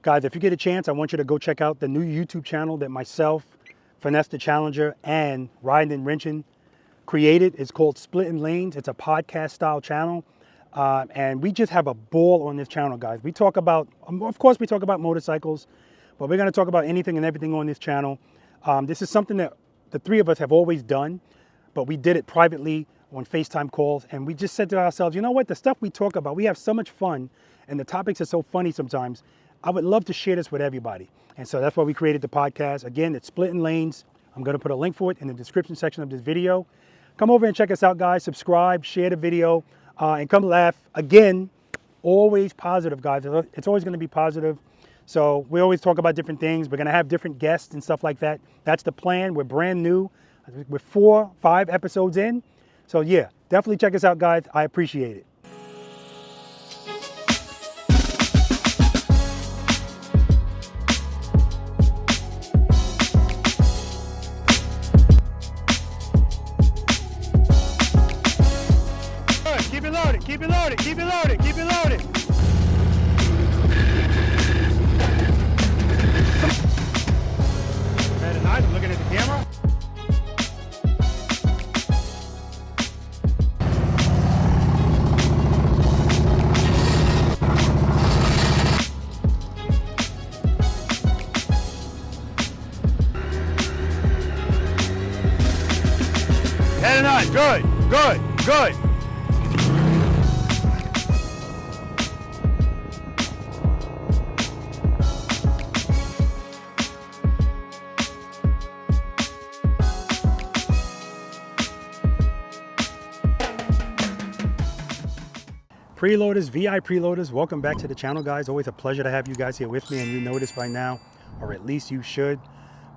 Guys, if you get a chance, I want you to go check out the new YouTube channel that myself, Finesse the Challenger, and Riding and Wrenching created. It's called Splitting Lanes. It's a podcast style channel. And we just have a ball on this channel, guys. We talk about, of course, we talk about motorcycles, but we're going to talk about anything and everything on this channel. This is something that the three of us have always done, but we did it privately on FaceTime calls. And we just said to ourselves, you know what? The stuff we talk about, we have so much fun, and the topics are so funny sometimes. I would love to share this with everybody. And so that's why we created the podcast. Again, it's Splitting Lanes. I'm going to put a link for it in the description section of this video. Come over and check us out, guys. Subscribe, share the video, and come laugh. Again, always positive, guys. It's always going to be positive. So we always talk about different things. We're going to have different guests and stuff like that. That's the plan. We're brand new. We're 4, 5 episodes in. So yeah, definitely check us out, guys. I appreciate it. Keep it loaded, keep it loaded, keep it loaded, keep it loaded. Very nice, I'm looking at the camera. Very nice, good, good, good. Preloaders, V.I.Preloaders, welcome back to the channel, guys. Always a pleasure to have you guys here with me, and you know this by now, or at least you should.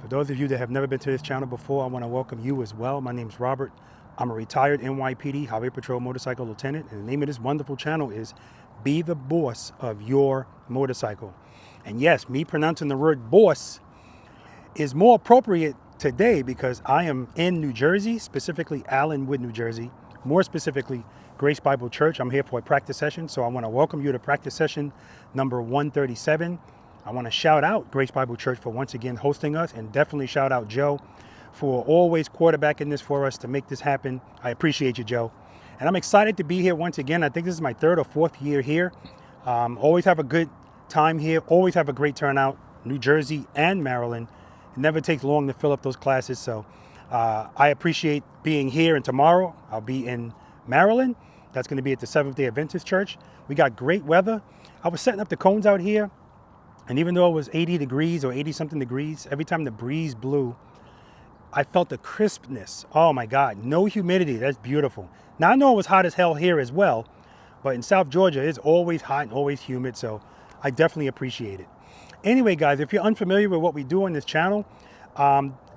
For those of you that have never been to this channel before, I want to welcome you as well. My name's Robert. I'm a retired NYPD Highway Patrol motorcycle lieutenant, and the name of this wonderful channel is Be the Boss of Your Motorcycle. And yes, me pronouncing the word boss is more appropriate today because I am in New Jersey, specifically Allenwood, New Jersey, more specifically Grace Bible Church. I'm here for a practice session, so I want to welcome you to practice session number 137. I want to shout out Grace Bible Church for once again hosting us, and definitely shout out Joe for always quarterbacking this for us to make this happen. I appreciate you, Joe. And I'm excited to be here once again. I think this is my 3rd or 4th year here. Always have a good time here, always have a great turnout, New Jersey and Maryland. It never takes long to fill up those classes, so I appreciate being here. And tomorrow I'll be in Maryland. That's going to be at the Seventh-day Adventist Church. We got great weather. I was setting up the cones out here, and even though it was 80 degrees or 80-something degrees, every time the breeze blew, I felt the crispness. Oh my God, no humidity. That's beautiful. Now I know it was hot as hell here as well, but in South Georgia, it's always hot and always humid, so I definitely appreciate it. Anyway, guys, if you're unfamiliar with what we do on this channel,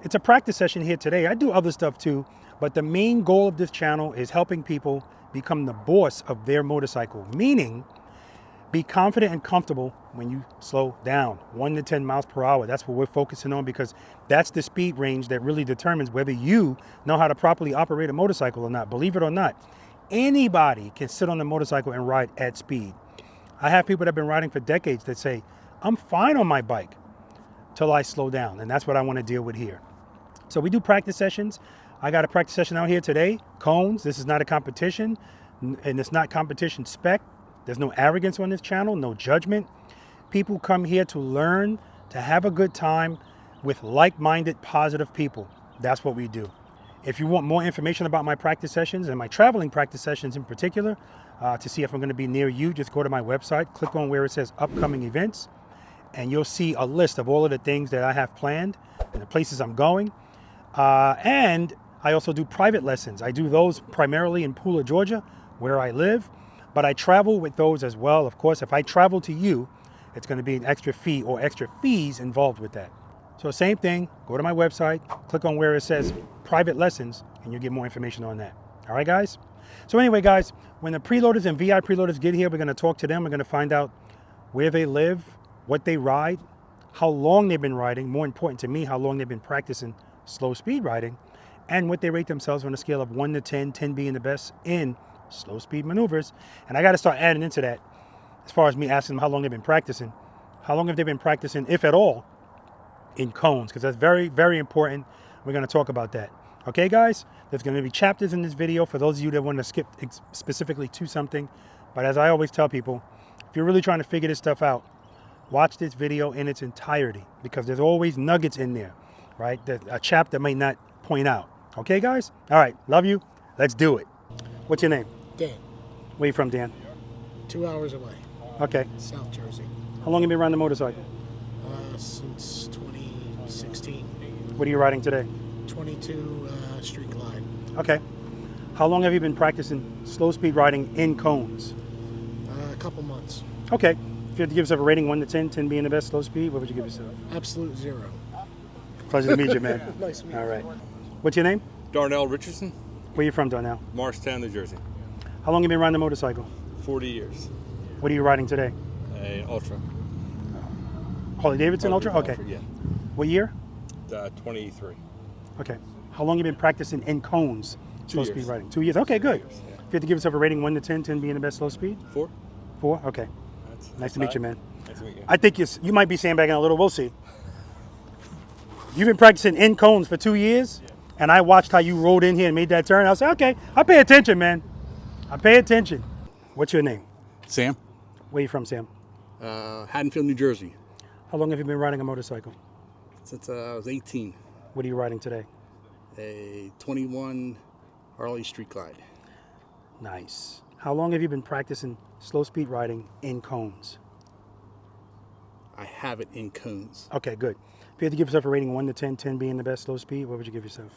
it's a practice session here today. I do other stuff too, but the main goal of this channel is helping people become the boss of their motorcycle, meaning be confident and comfortable when you slow down, 1 to 10 miles per hour. That's what we're focusing on, because that's the speed range that really determines whether you know how to properly operate a motorcycle or not. Believe it or not, anybody can sit on a motorcycle and ride at speed. I have people that have been riding for decades that say, I'm fine on my bike till I slow down. And that's what I want to deal with here. So we do practice sessions. I got a practice session out here today. Cones, this is not a competition, and it's not competition spec. There's no arrogance on this channel, no judgment. People come here to learn, to have a good time with like-minded, positive people. That's what we do. If you want more information about my practice sessions and my traveling practice sessions in particular, to see if I'm going to be near you, just go to my website, click on where it says upcoming events, and you'll see a list of all of the things that I have planned and the places I'm going. And I also do private lessons. I do those primarily in Pooler, Georgia, where I live, but I travel with those as well. Of course, if I travel to you, it's going to be an extra fee or extra fees involved with that. So same thing, go to my website, click on where it says private lessons, and you'll get more information on that. All right, guys? So anyway, guys, when the preloaders and V.I.Preloaders get here, we're going to talk to them. We're going to find out where they live, what they ride, how long they've been riding, more important to me, how long they've been practicing slow speed riding, and what they rate themselves on a scale of 1 to 10, 10 being the best in slow speed maneuvers. And I got to start adding into that, as far as me asking them how long they've been practicing, How long have they been practicing, if at all, in cones? Because that's very, very important. We're going to talk about that. Okay, guys? There's going to be chapters in this video for those of you that want to skip specifically to something. But as I always tell people, if you're really trying to figure this stuff out, watch this video in its entirety, because there's always nuggets in there, right? That a chapter may not point out. Okay, guys? All right. Love you. Let's do it. What's your name? Dan. Where you from, Dan? 2 hours away. Okay. South Jersey. How long have you been riding the motorcycle? Since 2016. What are you riding today? 22 Street Glide. Okay. How long have you been practicing slow speed riding in cones? A couple months. Okay. If you had to give yourself a rating 1 to 10, 10 being the best slow speed, what would you give yourself? Absolute 0. Pleasure to meet you, man. Nice to meet you. All right. What's your name? Darnell Richardson, Where you from, Darnell? Morristown, New Jersey. How long have you been riding the motorcycle? 40 years. What are you riding today? An Ultra. Harley-Davidson Ultra? Okay. Yeah. What year? 23. Okay. How long have you been practicing in cones, slow speed years. riding? 2 years. Okay, good. 2 years, yeah. If you had to give yourself a rating 1 to 10, 10 being the best slow speed? 4. 4? Okay. That's Nice to meet you, man. Nice to meet you. I think you might be sandbagging a little. We'll see. You've been practicing in cones for 2 years, and I watched how you rode in here and made that turn. I was like, okay, I pay attention, man. I pay attention. What's your name? Sam, Where you from, Sam? Haddonfield, New Jersey. How long have you been riding a motorcycle? Since I was 18. What are you riding today? A 21 Harley Street Glide. Nice. How long have you been practicing slow speed riding in cones? I have it in cones. Okay, good. If you had to give yourself a rating 1 to 10, 10 being the best slow speed, what would you give yourself?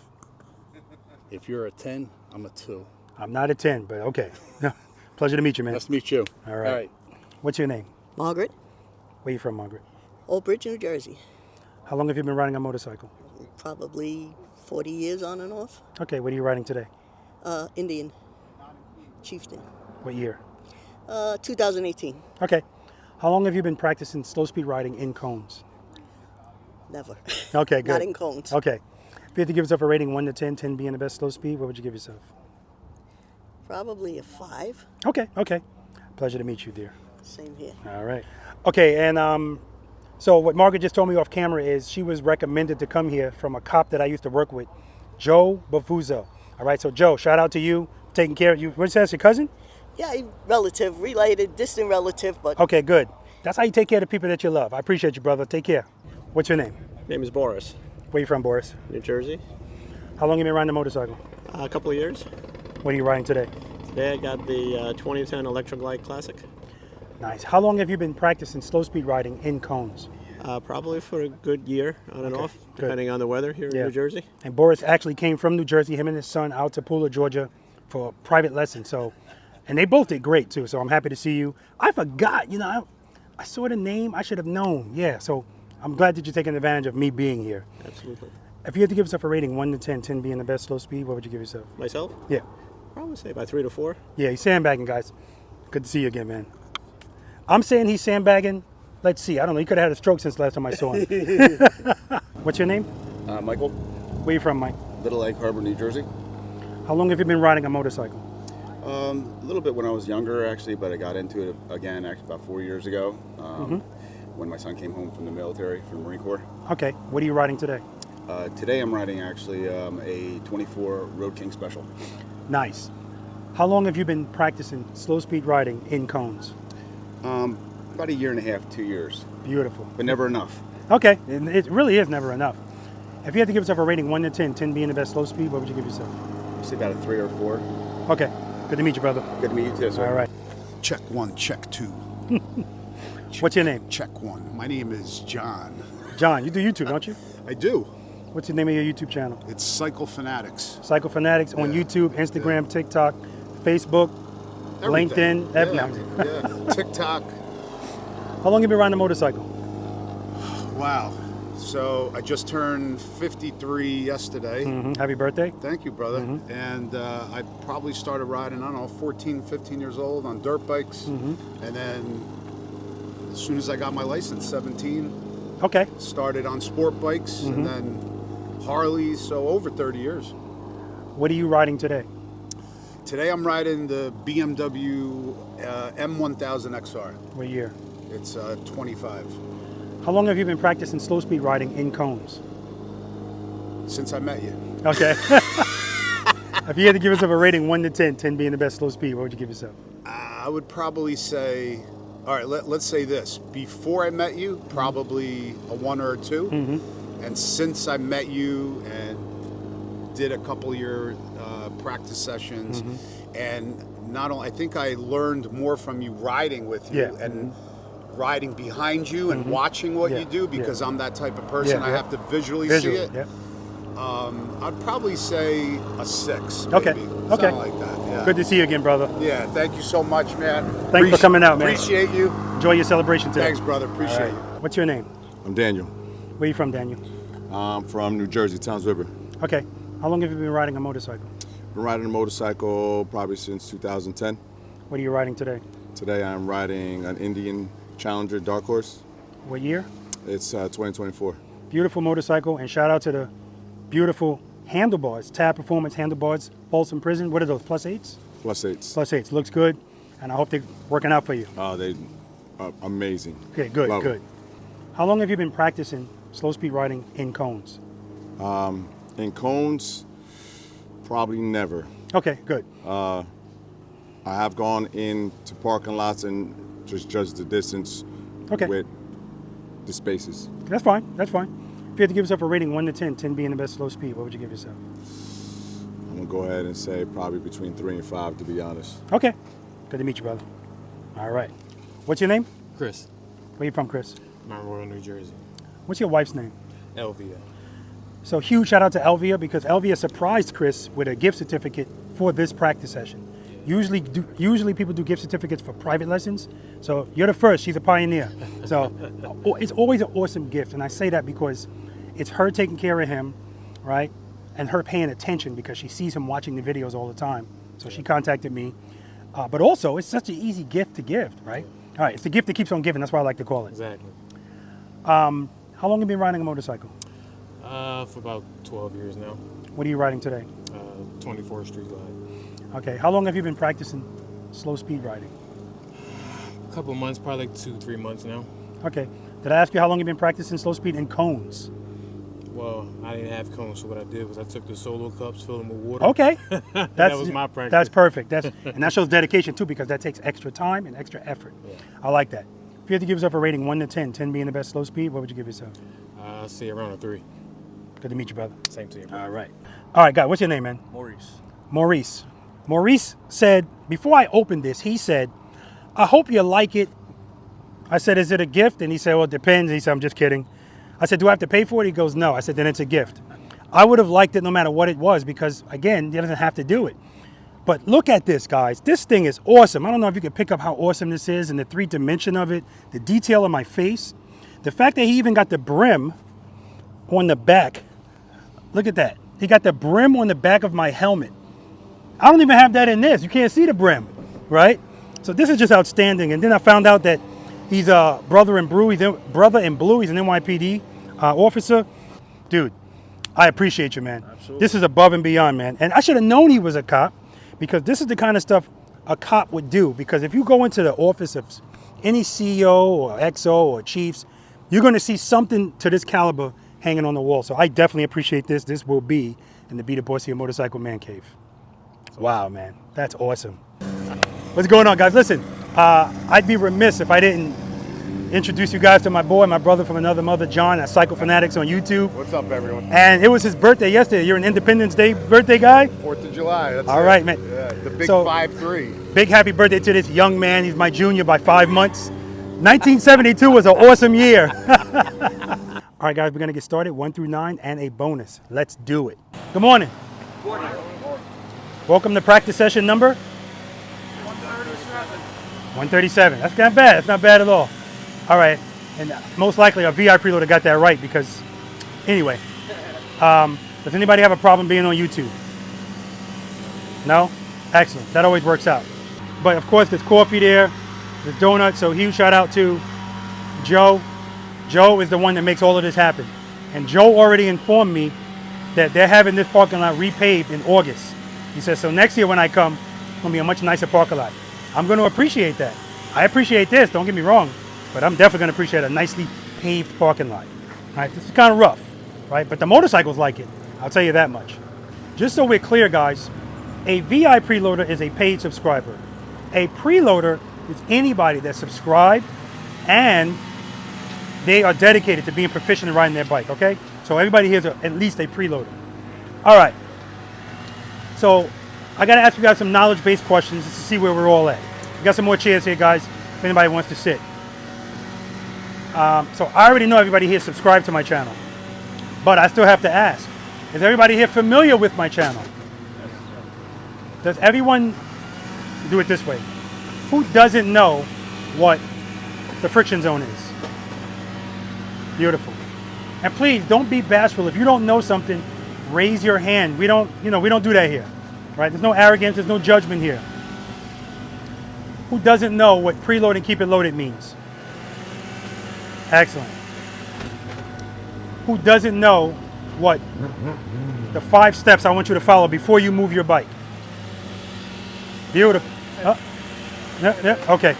If you're a 10, I'm a 2. I'm not a 10, but okay. Pleasure to meet you, man. Nice to meet you. All right. What's your name? Margaret, Where you from, Margaret? Old Bridge, New Jersey. How long have you been riding a motorcycle? Probably 40 years on and off. Okay, what are you riding today? Indian, Chieftain. What year? 2018. Okay. How long have you been practicing slow speed riding in cones? Never. Okay, good. Not in cones. Okay. If you had to give yourself a rating 1 to 10, 10 being the best slow speed, what would you give yourself? Probably a 5. Okay, okay. Pleasure to meet you, dear. Same here. All right. Okay, and so what Margaret just told me off camera is she was recommended to come here from a cop that I used to work with, Joe Bavuzzo. All right, so Joe, shout out to you, taking care of you. What's that, your cousin? Yeah, relative, related, distant relative, but Okay, good. That's how you take care of the people that you love. I appreciate you, brother. Take care. What's your name? Name is Boris, Where you from, Boris? New Jersey. How long have you been riding a motorcycle? A couple of years. What are you riding today? Today I got the 2010 Electra Glide Classic. Nice. How long have you been practicing slow speed riding in cones? Probably for a good year on and Okay, off, good. depending on the weather here Yeah. in New Jersey. And Boris actually came from New Jersey, him and his son, out to Pooler, Georgia for private lessons. So, and they both did great too. So I'm happy to see you. I forgot, I saw the name. I should have known. Yeah. So I'm glad that you're taking advantage of me being here. Absolutely. If you had to give yourself a rating 1 to 10, 10 being the best slow speed, what would you give yourself? Myself, Yeah. probably say by 3 to 4. Yeah, he's sandbagging, guys. Good to see you again, man. I'm saying he's sandbagging. Let's see. I don't know. He could have had a stroke since the last time I saw him. What's your name? Michael, Where you from, Mike? Little Egg Harbor, New Jersey. How long have you been riding a motorcycle? A little bit when I was younger, actually, but I got into it again actually about 4 years ago when my son came home from the military, from the Marine Corps. Okay. What are you riding today? Today I'm riding actually a 24 Road King Special. Nice. How long have you been practicing slow speed riding in cones? About a year and a half, 2 years, Beautiful. but never enough. Okay. And it really is never enough. If you had to give yourself a rating 1 to 10, 10 being the best slow speed, what would you give yourself? I'd say about a 3 or 4. Okay. Good to meet you, brother. Good to meet you too, sir. All right. Check 1, check 2. What's your name? Check 1. My name is John. John, you do YouTube, don't you? I do. What's the name of your YouTube channel? It's Cycle Fanatics. Cycle Fanatics on Yeah. YouTube, Instagram, TikTok, Facebook, Everything. LinkedIn. Yeah. TikTok. How long have you been riding a motorcycle? Wow. So I just turned 53 yesterday. Happy birthday. Thank you, brother. And I probably started riding, I don't know, 14, 15 years old on dirt bikes. And then as soon as I got my license, 17, Okay. started on sport bikes and then Harleys, so over 30 years. What are you riding today? Today I'm riding the BMW M1000 XR. What year? It's 25. How long have you been practicing slow speed riding in cones? Since I met you. Okay. If you had to give yourself a rating 1 to 10, 10 being the best slow speed, what would you give yourself? I would probably say, all right, let's say this. Before I met you, probably a 1 or a 2. And since I met you and did a couple of your practice sessions, and not only, I think I learned more from you riding with you and riding behind you and watching what you do, because I'm that type of person. I have to visually see it. Yeah. I'd probably say a 6. Okay. Maybe. Okay. Something like that. Yeah. Good to see you again, brother. Yeah. Thank you so much, man. Thanks for coming out, man. Appreciate you. Enjoy your celebration today. Thanks, brother. Appreciate you. What's your name? I'm Daniel. Where you from, Daniel? I'm from New Jersey, Towns River. Okay. How long have you been riding a motorcycle? Been riding a motorcycle probably since 2010. What are you riding today? Today I'm riding an Indian Challenger Dark Horse. What year? It's 2024. Beautiful motorcycle, and shout out to the beautiful handlebars, Tab Performance handlebars, Folsom Prison. What are those, +8s? +8s. +8s. Looks good, and I hope they're working out for you. They are amazing. Okay, good, Love good. it. How long have you been practicing slow speed riding in cones? In cones, probably never. Okay, good. I have gone into parking lots and just judged the distance Okay. with the spaces. That's fine, that's fine. If you had to give yourself a rating 1 to 10, 10 being the best slow speed, what would you give yourself? I'm gonna go ahead and say probably between 3 and 5, to be honest. Okay. Good to meet you, brother. All right. What's your name? Chris, Where you from, Chris? Mount Royal, New Jersey. What's your wife's name? Elvia. So huge shout out to Elvia, because Elvia surprised Chris with a gift certificate for this practice session. Usually people do gift certificates for private lessons. So you're the first. She's a pioneer. So it's always an awesome gift, and I say that because it's her taking care of him, right, and her paying attention because she sees him watching the videos all the time. So she contacted me, but also it's such an easy gift to give, right? All right, it's the gift that keeps on giving. That's why I like to call it. Exactly. How long have you been riding a motorcycle? For about 12 years now. What are you riding today? 24 Street Glide. Okay, how long have you been practicing slow speed riding? A couple months, probably like 2-3 months now. Okay, did I ask you how long you've been practicing slow speed in cones? Well, I didn't have cones, so what I did was I took the solo cups, filled them with water. Okay, That was my practice. That's perfect. And that shows dedication too, because that takes extra time and extra effort. Yeah. I like that. If you had to give yourself a rating 1 to 10, 10 being the best slow speed, what would you give yourself? I'll say around a 3. Good to meet you, brother. Same to you. All right. All right, guy, what's your name, man? Maurice. Maurice. Maurice said, before I opened this, he said, I hope you like it. I said, is it a gift? And he said, well, it depends. He said, I'm just kidding. I said, do I have to pay for it? He goes, no. I said, then it's a gift. I would have liked it no matter what it was, because, again, he doesn't have to do it. But look at this, guys. This thing is awesome. I don't know if you can pick up how awesome this is and the 3-dimension of it, the detail of my face. The fact that he even got the brim on the back. Look at that. He got the brim on the back of my helmet. I don't even have that in this. You can't see the brim, right? So this is just outstanding. And then I found out that he's a brother in blue. He's an NYPD officer. Dude, I appreciate you, man. Absolutely. This is above and beyond, man. And I should have known he was a cop, because this is the kind of stuff a cop would do. Because if you go into the office of any CEO or XO or chiefs, you're going to see something to this caliber hanging on the wall. So I definitely appreciate this. This will be in the Be the Bossy Motorcycle Man Cave. Wow, man. That's awesome. What's going on, guys? Listen, I'd be remiss if I didn't introduce you guys to my boy, my brother from another mother, John, at Cycle Fanatics on YouTube. What's up, everyone? And it was his birthday yesterday. You're an Independence Day birthday guy? 4th of July. That's All it. right, man. Yeah, the big So- 5'3". Big happy birthday to this young man. He's my junior by 5 months. 1972 was an awesome year. All right, guys, we're going to get started. 1 through 9 and a bonus. Let's do it. Good morning. Good morning. Welcome to practice session number 137. That's not bad. That's not bad at all. All right. And most likely our V.I.Preloader got that right, because anyway, does anybody have a problem being on YouTube? No? Excellent. That always works out. But of course, there's coffee there, there's donuts. So huge shout out to Joe. Joe is the one that makes all of this happen. And Joe already informed me that they're having this parking lot repaved in August. He says, so next year when I come, it's going to be a much nicer parking lot. I'm going to appreciate that. I appreciate this, don't get me wrong, but I'm definitely going to appreciate a nicely paved parking lot. All right, this is kind of rough, right? But the motorcycles like it. I'll tell you that much. Just so we're clear, guys, a VI preloader is a paid subscriber. A preloader is anybody that's subscribed and they are dedicated to being proficient in riding their bike, okay? So everybody here is at least a preloader. All right. So I got to ask you guys some knowledge-based questions just to see where we're all at. We got some more chairs here, guys, if anybody wants to sit. So I already know everybody here subscribed to my channel, but I still have to ask, is everybody here familiar with my channel? Does everyone do it this way? Who doesn't know what the friction zone is? Beautiful. And please don't be bashful. If you don't know something, raise your hand. We don't do that here, right? There's no arrogance, there's no judgment here. Who doesn't know what preload and keep it loaded means? Excellent. Who doesn't know what the 5 steps I want you to follow before you move your bike? Beautiful. Okay.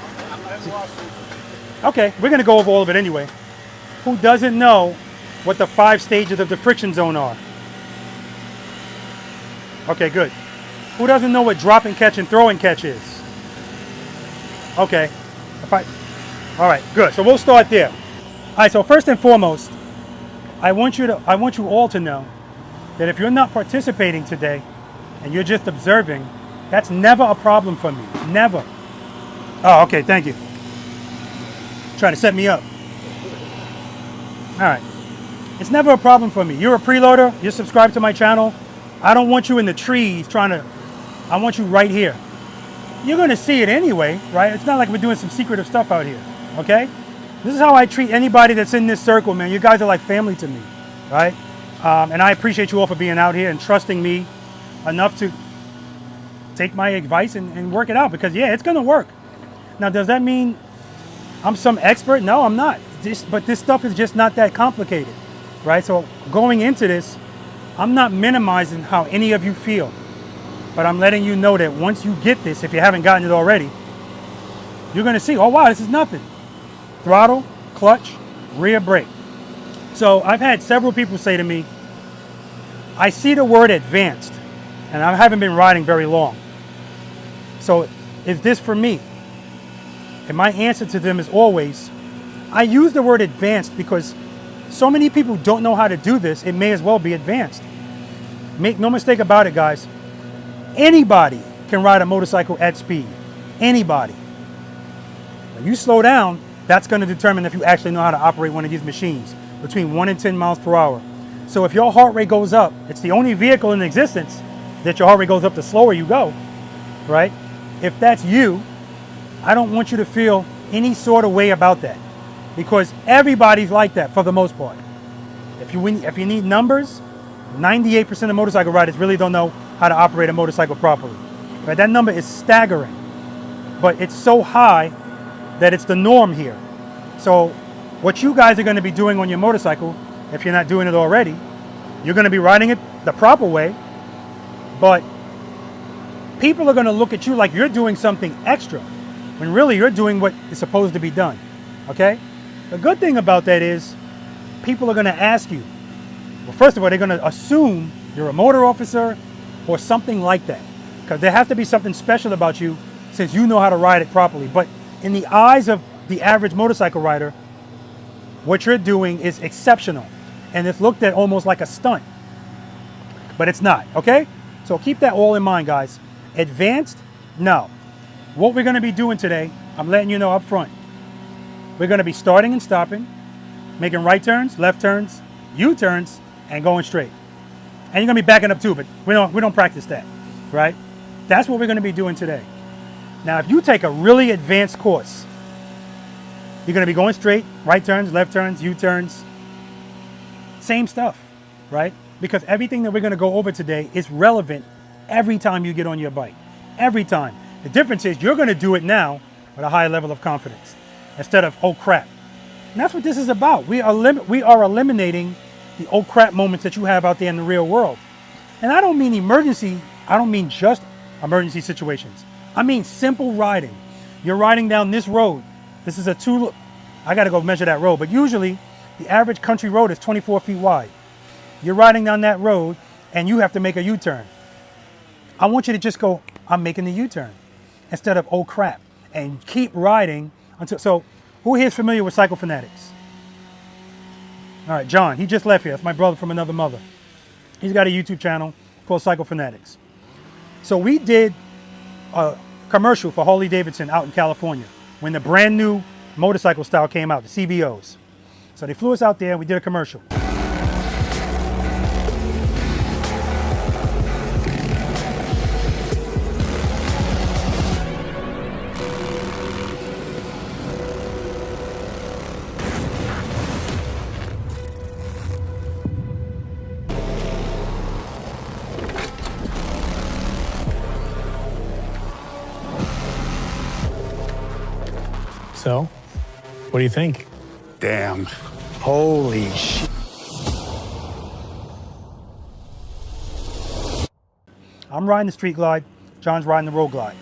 Okay, we're going to go over all of it anyway. Who doesn't know what the 5 stages of the friction zone are? Okay, good. Who doesn't know what drop and catch and throw and catch is? Okay. All right, good. So we'll start there. All right, so first and foremost, I want you all to know that if you're not participating today and you're just observing, that's never a problem for me. Never. Oh, okay, thank you. Trying to set me up. All right. It's never a problem for me. You're a preloader, you're subscribed to my channel. I don't want you in the trees I want you right here. You're gonna see it anyway, right? It's not like we're doing some secretive stuff out here, okay? This is how I treat anybody that's in this circle, man. You guys are like family to me, right? And I appreciate you all for being out here and trusting me enough to take my advice and work it out, because yeah, it's gonna work. Now, does that mean I'm some expert? No, I'm not. But this stuff is just not that complicated, right? So going into this, I'm not minimizing how any of you feel, but I'm letting you know that once you get this, if you haven't gotten it already, you're gonna see, oh wow, this is nothing. Throttle, clutch, rear brake. So I've had several people say to me, I see the word advanced, and I haven't been riding very long. So is this for me? And my answer to them is always, I use the word advanced because so many people don't know how to do this, it may as well be advanced. Make no mistake about it, guys. Anybody can ride a motorcycle at speed. Anybody. When you slow down, that's going to determine if you actually know how to operate one of these machines between 1 and 10 miles per hour. So if your heart rate goes up, it's the only vehicle in existence that your heart rate goes up the slower you go, right? If that's you, I don't want you to feel any sort of way about that, because everybody's like that for the most part. If you need numbers, 98% of motorcycle riders really don't know how to operate a motorcycle properly. Right? That number is staggering, but it's so high that it's the norm here. So what you guys are going to be doing on your motorcycle, if you're not doing it already, you're going to be riding it the proper way, but people are going to look at you like you're doing something extra, when really you're doing what is supposed to be done, okay? The good thing about that is people are going to ask you, well, first of all, they're going to assume you're a motor officer or something like that, because there has to be something special about you since you know how to ride it properly. But in the eyes of the average motorcycle rider, what you're doing is exceptional, and it's looked at almost like a stunt, but it's not, okay? So keep that all in mind, guys. Advanced? No. What we're going to be doing today, I'm letting you know up front, we're going to be starting and stopping, making right turns, left turns, U-turns, and going straight. And you're going to be backing up too, but we don't practice that, right? That's what we're going to be doing today. Now, if you take a really advanced course, you're going to be going straight, right turns, left turns, U-turns, same stuff, right? Because everything that we're going to go over today is relevant every time you get on your bike, every time. The difference is you're going to do it now with a higher level of confidence instead of, oh crap. And that's what this is about. We are eliminating the oh crap moments that you have out there in the real world. And I don't mean emergency, I don't mean just emergency situations. I mean simple riding. You're riding down this road. This is I got to go measure that road, but usually The average country road is 24 feet wide. You're riding down that road and you have to make a U-turn. I want you to just go, I'm making the U-turn, instead of, oh crap, and keep riding until, so who here is familiar with Cycle Fanatics? All right, John, he just left here. That's my brother from another mother. He's got a YouTube channel called Cycle Fanatics. So we did a commercial for Harley-Davidson out in California when the brand new motorcycle style came out, the CVOs. So they flew us out there and we did a commercial. So, what do you think? Damn. Holy shit. I'm riding the street glide, John's riding the road glide.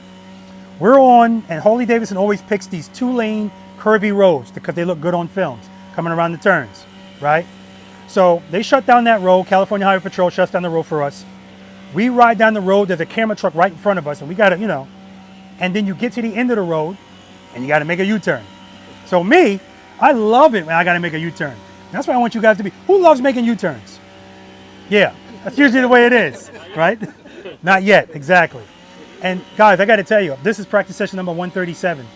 We're on, and Harley-Davidson always picks these 2-lane curvy roads because they look good on films, coming around the turns, right? So they shut down that road. California Highway Patrol shuts down the road for us. We ride down the road, there's a camera truck right in front of us, and we gotta, you know, and then you get to the end of the road, and you gotta make a U-turn. So me, I love it when I gotta make a U-turn. That's what I want you guys to be. Who loves making U-turns? Yeah, that's usually the way it is, right? Not yet, exactly. And guys, I gotta tell you, this is practice session number 137.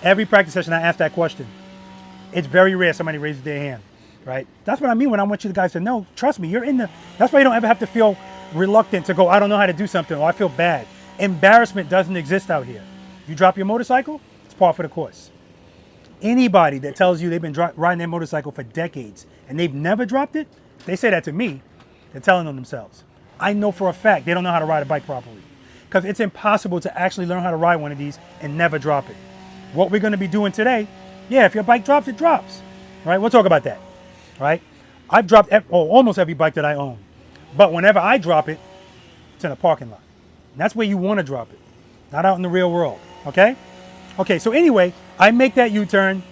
Every practice session I ask that question. It's very rare somebody raises their hand, right? That's what I mean when I want you guys to know, trust me, you're in the, that's why you don't ever have to feel reluctant to go, I don't know how to do something, or I feel bad. Embarrassment doesn't exist out here. You drop your motorcycle, it's par for the course. Anybody that tells you they've been riding their motorcycle for decades and they've never dropped it, they say that to me, they're telling on themselves. I know for a fact they don't know how to ride a bike properly, because it's impossible to actually learn how to ride one of these and never drop it. What we're gonna be doing today, yeah, if your bike drops, it drops, right? We'll talk about that, right? I've dropped almost every bike that I own, but whenever I drop it, it's in a parking lot. And that's where you wanna drop it, not out in the real world, okay? Okay, so anyway, I make that U-turn.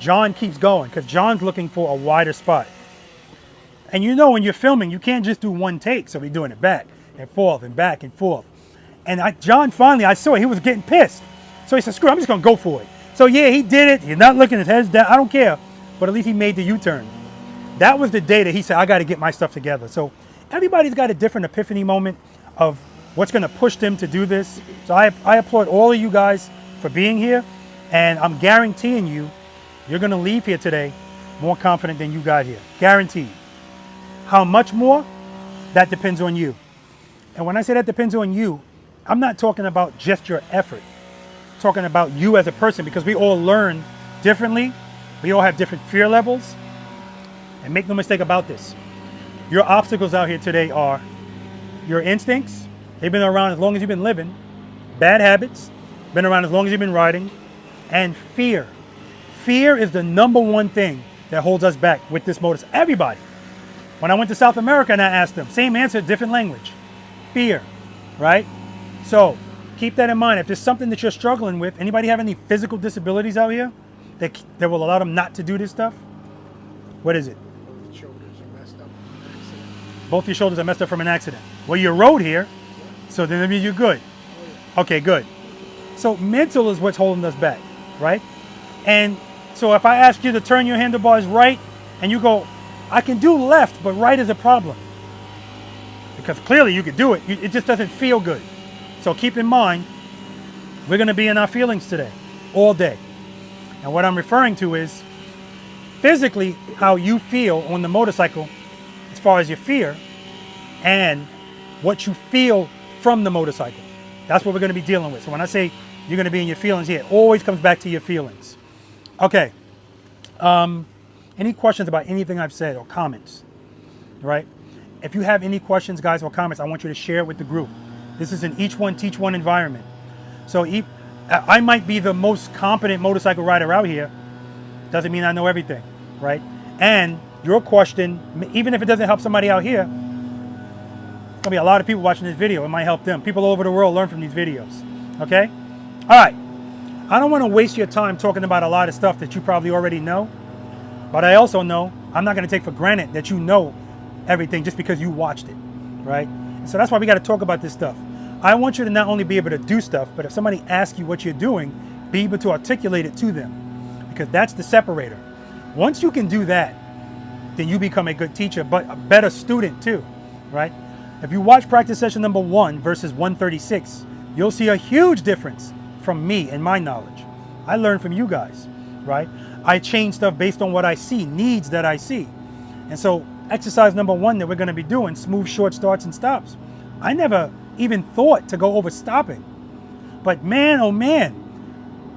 John keeps going because John's looking for a wider spot. And you know when you're filming, you can't just do one take, so we're doing it back and forth and back and forth. And John finally, I saw it, he was getting pissed. So he said, screw it, I'm just gonna go for it. So yeah, he did it. He's not looking, his head's down, I don't care. But at least he made the U-turn. That was the day that he said, I gotta get my stuff together. So everybody's got a different epiphany moment of what's gonna push them to do this. So I applaud all of you guys for being here. And I'm guaranteeing you, you're gonna leave here today more confident than you got here. Guaranteed. How much more? That depends on you. And when I say that depends on you, I'm not talking about just your effort. I'm talking about you as a person, because we all learn differently. We all have different fear levels. And make no mistake about this. Your obstacles out here today are your instincts. They've been around as long as you've been living. Bad habits, been around as long as you've been riding. And fear. Fear is the number one thing that holds us back with this motorcycle. Everybody. When I went to South America and I asked them, same answer, different language. Fear, right? So keep that in mind. If there's something that you're struggling with, anybody have any physical disabilities out here that will allow them not to do this stuff? What is it? Both shoulders are messed up from an accident. Both your shoulders are messed up from an accident. Well, you rode here, so then that means you're good. Okay, good. So mental is what's holding us back, right? And so if I ask you to turn your handlebars right and you go, I can do left, but right is a problem. Because clearly you could do it, it just doesn't feel good. So keep in mind, we're gonna be in our feelings today, all day. And what I'm referring to is physically how you feel on the motorcycle as far as your fear and what you feel from the motorcycle. That's what we're gonna be dealing with. So when I say you're gonna be in your feelings here, it always comes back to your feelings. Okay, any questions about anything I've said or comments, right? If you have any questions, guys, or comments, I want you to share it with the group. This is an each one, teach one environment. So I might be the most competent motorcycle rider out here. Doesn't mean I know everything, right? And your question, even if it doesn't help somebody out here, there's gonna be a lot of people watching this video. It might help them. People all over the world learn from these videos, okay? All right, I don't wanna waste your time talking about a lot of stuff that you probably already know. But I also know I'm not going to take for granted that you know everything just because you watched it, right? And so that's why we got to talk about this stuff. I want you to not only be able to do stuff, but if somebody asks you what you're doing, be able to articulate it to them, because that's the separator. Once you can do that, then you become a good teacher, but a better student too, right? If you watch practice session number 1 versus 136, you'll see a huge difference from me and my knowledge. I learn from you guys, right? I change stuff based on what I see, needs that I see. And so exercise number 1 that we're gonna be doing, smooth short starts and stops. I never even thought to go over stopping. But man, oh man,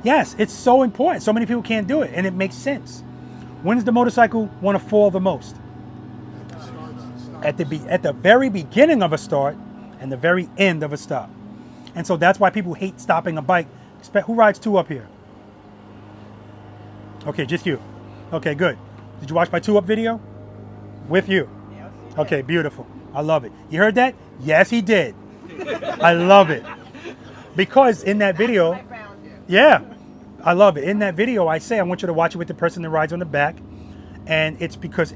yes, it's so important. So many people can't do it, and it makes sense. When does the motorcycle want to fall the most? At the very beginning of a start and the very end of a stop. And so that's why people hate stopping a bike. Who rides 2 up here? Okay, just you. Okay, good. Did you watch my 2 up video? With you? Okay, beautiful. I love it. You heard that? Yes, he did. I love it. Because in that video, yeah, I love it. In that video, I say I want you to watch it with the person that rides on the back. And it's because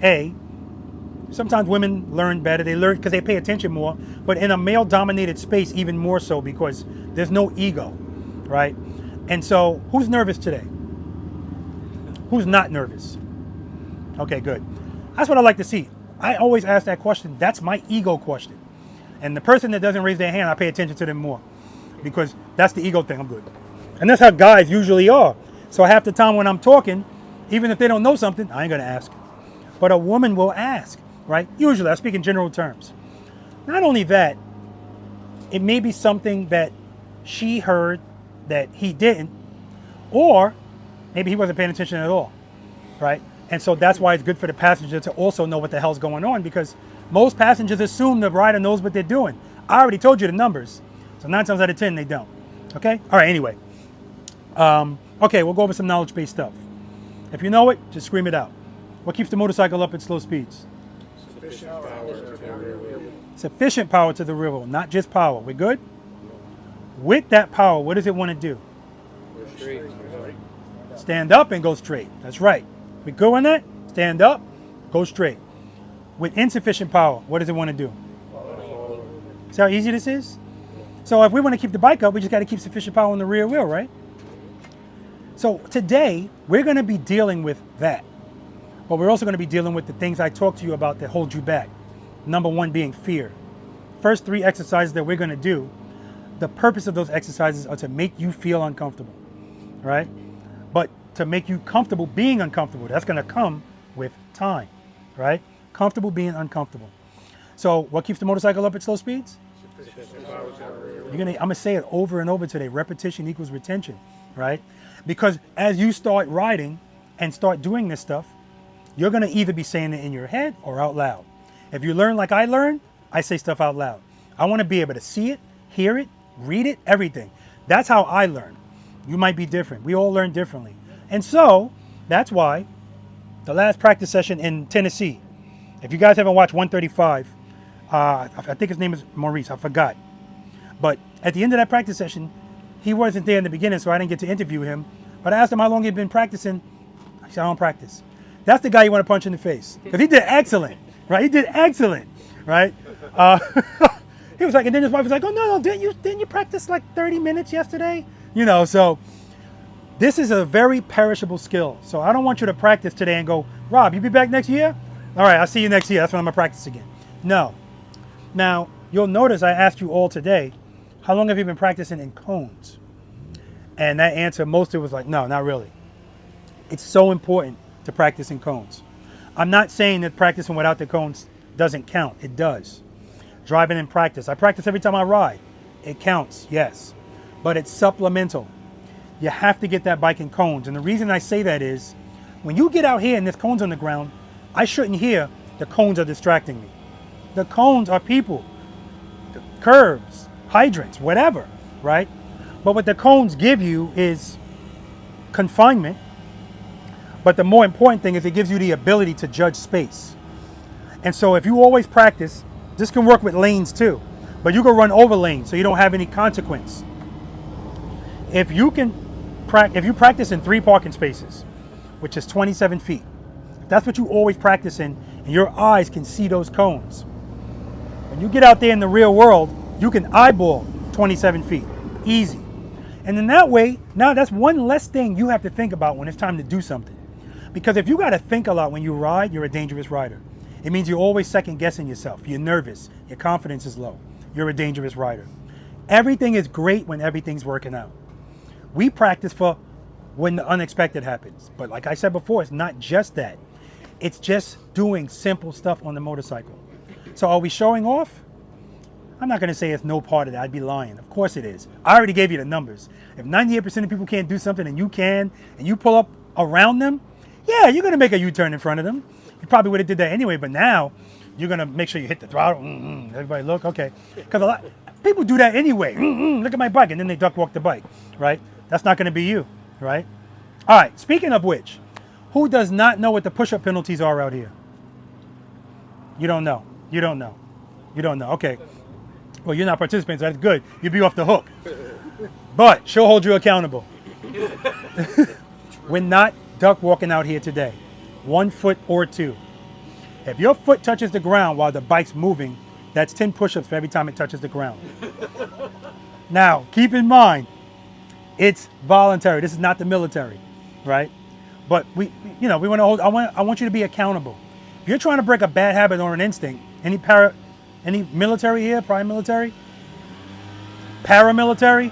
sometimes women learn better. They learn because they pay attention more. But in a male-dominated space, even more so, because there's no ego, right? And so, who's nervous today? Who's not nervous? Okay, good. That's what I like to see. I always ask that question. That's my ego question. And the person that doesn't raise their hand, I pay attention to them more, because that's the ego thing. I'm good. And that's how guys usually are. So half the time when I'm talking, even if they don't know something, I ain't gonna ask. But a woman will ask, right? Usually, I speak in general terms. Not only that, it may be something that she heard that he didn't, or maybe he wasn't paying attention at all, right? And so that's why it's good for the passenger to also know what the hell's going on, because most passengers assume the rider knows what they're doing. I already told you the numbers. So 9 times out of 10, they don't. Okay? All right, anyway. Okay, we'll go over some knowledge-based stuff. If you know it, just scream it out. What keeps the motorcycle up at slow speeds? Sufficient power to the rear wheel, not just power. We good? With that power, what does it want to do? Stand up and go straight. That's right. We good on that? Stand up, go straight. With insufficient power, what does it want to do? See how easy this is? So if we want to keep the bike up, we just got to keep sufficient power on the rear wheel, right? So today, we're going to be dealing with that. But we're also going to be dealing with the things I talked to you about that hold you back. Number 1 being fear. First 3 exercises that we're going to do, the purpose of those exercises are to make you feel uncomfortable, right? But to make you comfortable being uncomfortable, that's going to come with time, right? Comfortable being uncomfortable. So what keeps the motorcycle up at slow speeds? I'm going to say it over and over today. Repetition equals retention, right? Because as you start riding and start doing this stuff, you're going to either be saying it in your head or out loud. If you learn like I learned, I say stuff out loud. I want to be able to see it, hear it, read it, everything. That's how I learn. You might be different. We all learn differently. And so that's why the last practice session in Tennessee, if you guys haven't watched 135, I think his name is Maurice, I forgot. But at the end of that practice session, he wasn't there in the beginning, so I didn't get to interview him. But I asked him how long he'd been practicing. He said, I don't practice. That's the guy you want to punch in the face, because he did excellent, right? He did excellent, right? He was like, and then his wife was like, oh, no, didn't you practice like 30 minutes yesterday? You know, so this is a very perishable skill. So I don't want you to practice today and go, Rob, you be back next year? All right, I'll see you next year. That's when I'm going to practice again. No. Now, you'll notice I asked you all today, how long have you been practicing in cones? And that answer, most of it was like, no, not really. It's so important to practice in cones. I'm not saying that practicing without the cones doesn't count. It does. Driving in practice. I practice every time I ride. It counts, yes. But it's supplemental. You have to get that bike in cones. And the reason I say that is, when you get out here and there's cones on the ground, I shouldn't hear the cones are distracting me. The cones are people, the curbs, hydrants, whatever, right? But what the cones give you is confinement. But the more important thing is it gives you the ability to judge space. And so if you always practice, this can work with lanes too, but you can run over lanes so you don't have any consequence. If you practice in 3 parking spaces, which is 27 feet, That's what you always practice in, and your eyes can see those cones. When you get out there in the real world, you can eyeball 27 feet, easy. And in that way, now that's one less thing you have to think about when it's time to do something. Because if you got to think a lot when you ride, you're a dangerous rider. It means you're always second guessing yourself. You're nervous. Your confidence is low. You're a dangerous rider. Everything is great when everything's working out. We practice for when the unexpected happens. But like I said before, it's not just that. It's just doing simple stuff on the motorcycle. So are we showing off? I'm not going to say it's no part of that. I'd be lying. Of course it is. I already gave you the numbers. If 98% of people can't do something and you can, and you pull up around them, yeah, you're going to make a U-turn in front of them. You probably would have did that anyway, but now you're going to make sure you hit the throttle. Everybody look, okay. Because a lot people do that anyway. Look at my bike, and then they duck walk the bike, right? That's not going to be you, right? All right, speaking of which, who does not know what the push-up penalties are out here? You don't know. You don't know. You don't know. Okay. Well, you're not participating, so that's good. You'll be off the hook. But she'll hold you accountable. We're not duck walking out here today. 1 foot or 2. If your foot touches the ground while the bike's moving, that's 10 push-ups for every time it touches the ground. Now, keep in mind, it's voluntary. This is not the military, right? But we want to hold. I want you to be accountable. If you're trying to break a bad habit or an instinct, any military here, prime military, paramilitary,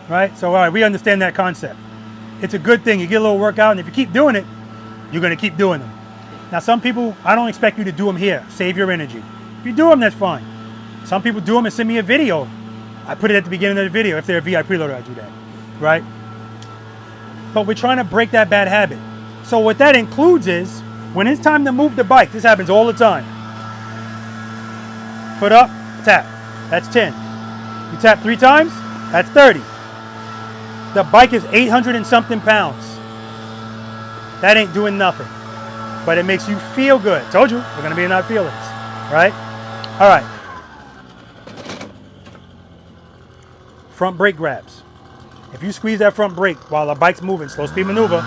right? So all right, we understand that concept. It's a good thing. You get a little workout, and if you keep doing it, you're going to keep doing them. Now, some people, I don't expect you to do them here. Save your energy. If you do them, that's fine. Some people do them and send me a video. I put it at the beginning of the video. If they're a V.I.Preloader, I do that, right? But we're trying to break that bad habit. So what that includes is, when it's time to move the bike, this happens all the time. Foot up, tap. That's 10. You tap 3 times, that's 30. The bike is 800 and something pounds. That ain't doing nothing. But it makes you feel good. Told you, we're going to be in our feelings, right? All right. Front brake grabs. If you squeeze that front brake while the bike's moving, slow speed maneuver,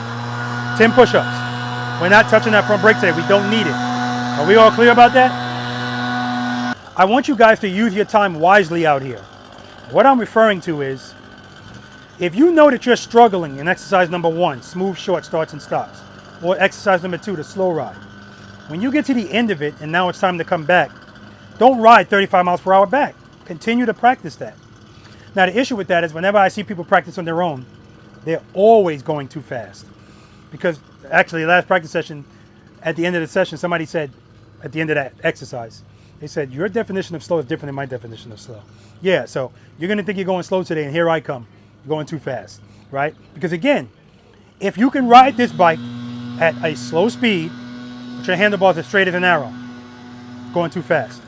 10 push-ups. We're not touching that front brake today. We don't need it. Are we all clear about that? I want you guys to use your time wisely out here. What I'm referring to is, if you know that you're struggling in exercise number 1, smooth short starts and stops, or exercise number 2, the slow ride, when you get to the end of it and now it's time to come back, don't ride 35 miles per hour back. Continue to practice that. Now, the issue with that is whenever I see people practice on their own, they're always going too fast. Because actually, last practice session, at the end of the session, somebody said, at the end of that exercise, they said, your definition of slow is different than my definition of slow. Yeah, so you're going to think you're going slow today, and here I come, going too fast, right? Because again, if you can ride this bike at a slow speed, with your handlebars as straight as an arrow, going too fast.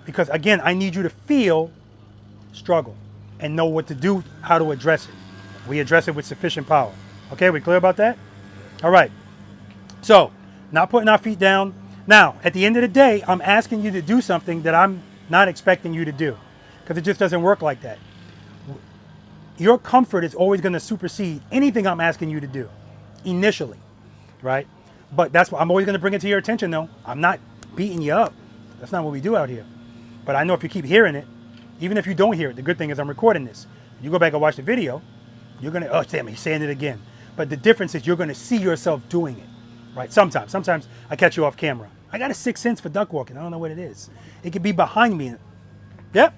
Because again, I need you to feel struggle and know what to do, how to address it. We address it with sufficient power. Okay, we clear about that? All right. So, not putting our feet down. Now, at the end of the day, I'm asking you to do something that I'm not expecting you to do, because it just doesn't work like that. Your comfort is always going to supersede anything I'm asking you to do, initially, right? But that's what I'm always going to bring it to your attention, though. I'm not beating you up. That's not what we do out here. But I know if you keep hearing it, even if you don't hear it, the good thing is I'm recording this. You go back and watch the video, you're going to, oh, damn, he's saying it again. But the difference is you're going to see yourself doing it, right? Sometimes I catch you off camera. I got a 6th sense for duck walking. I don't know what it is. It could be behind me. Yep,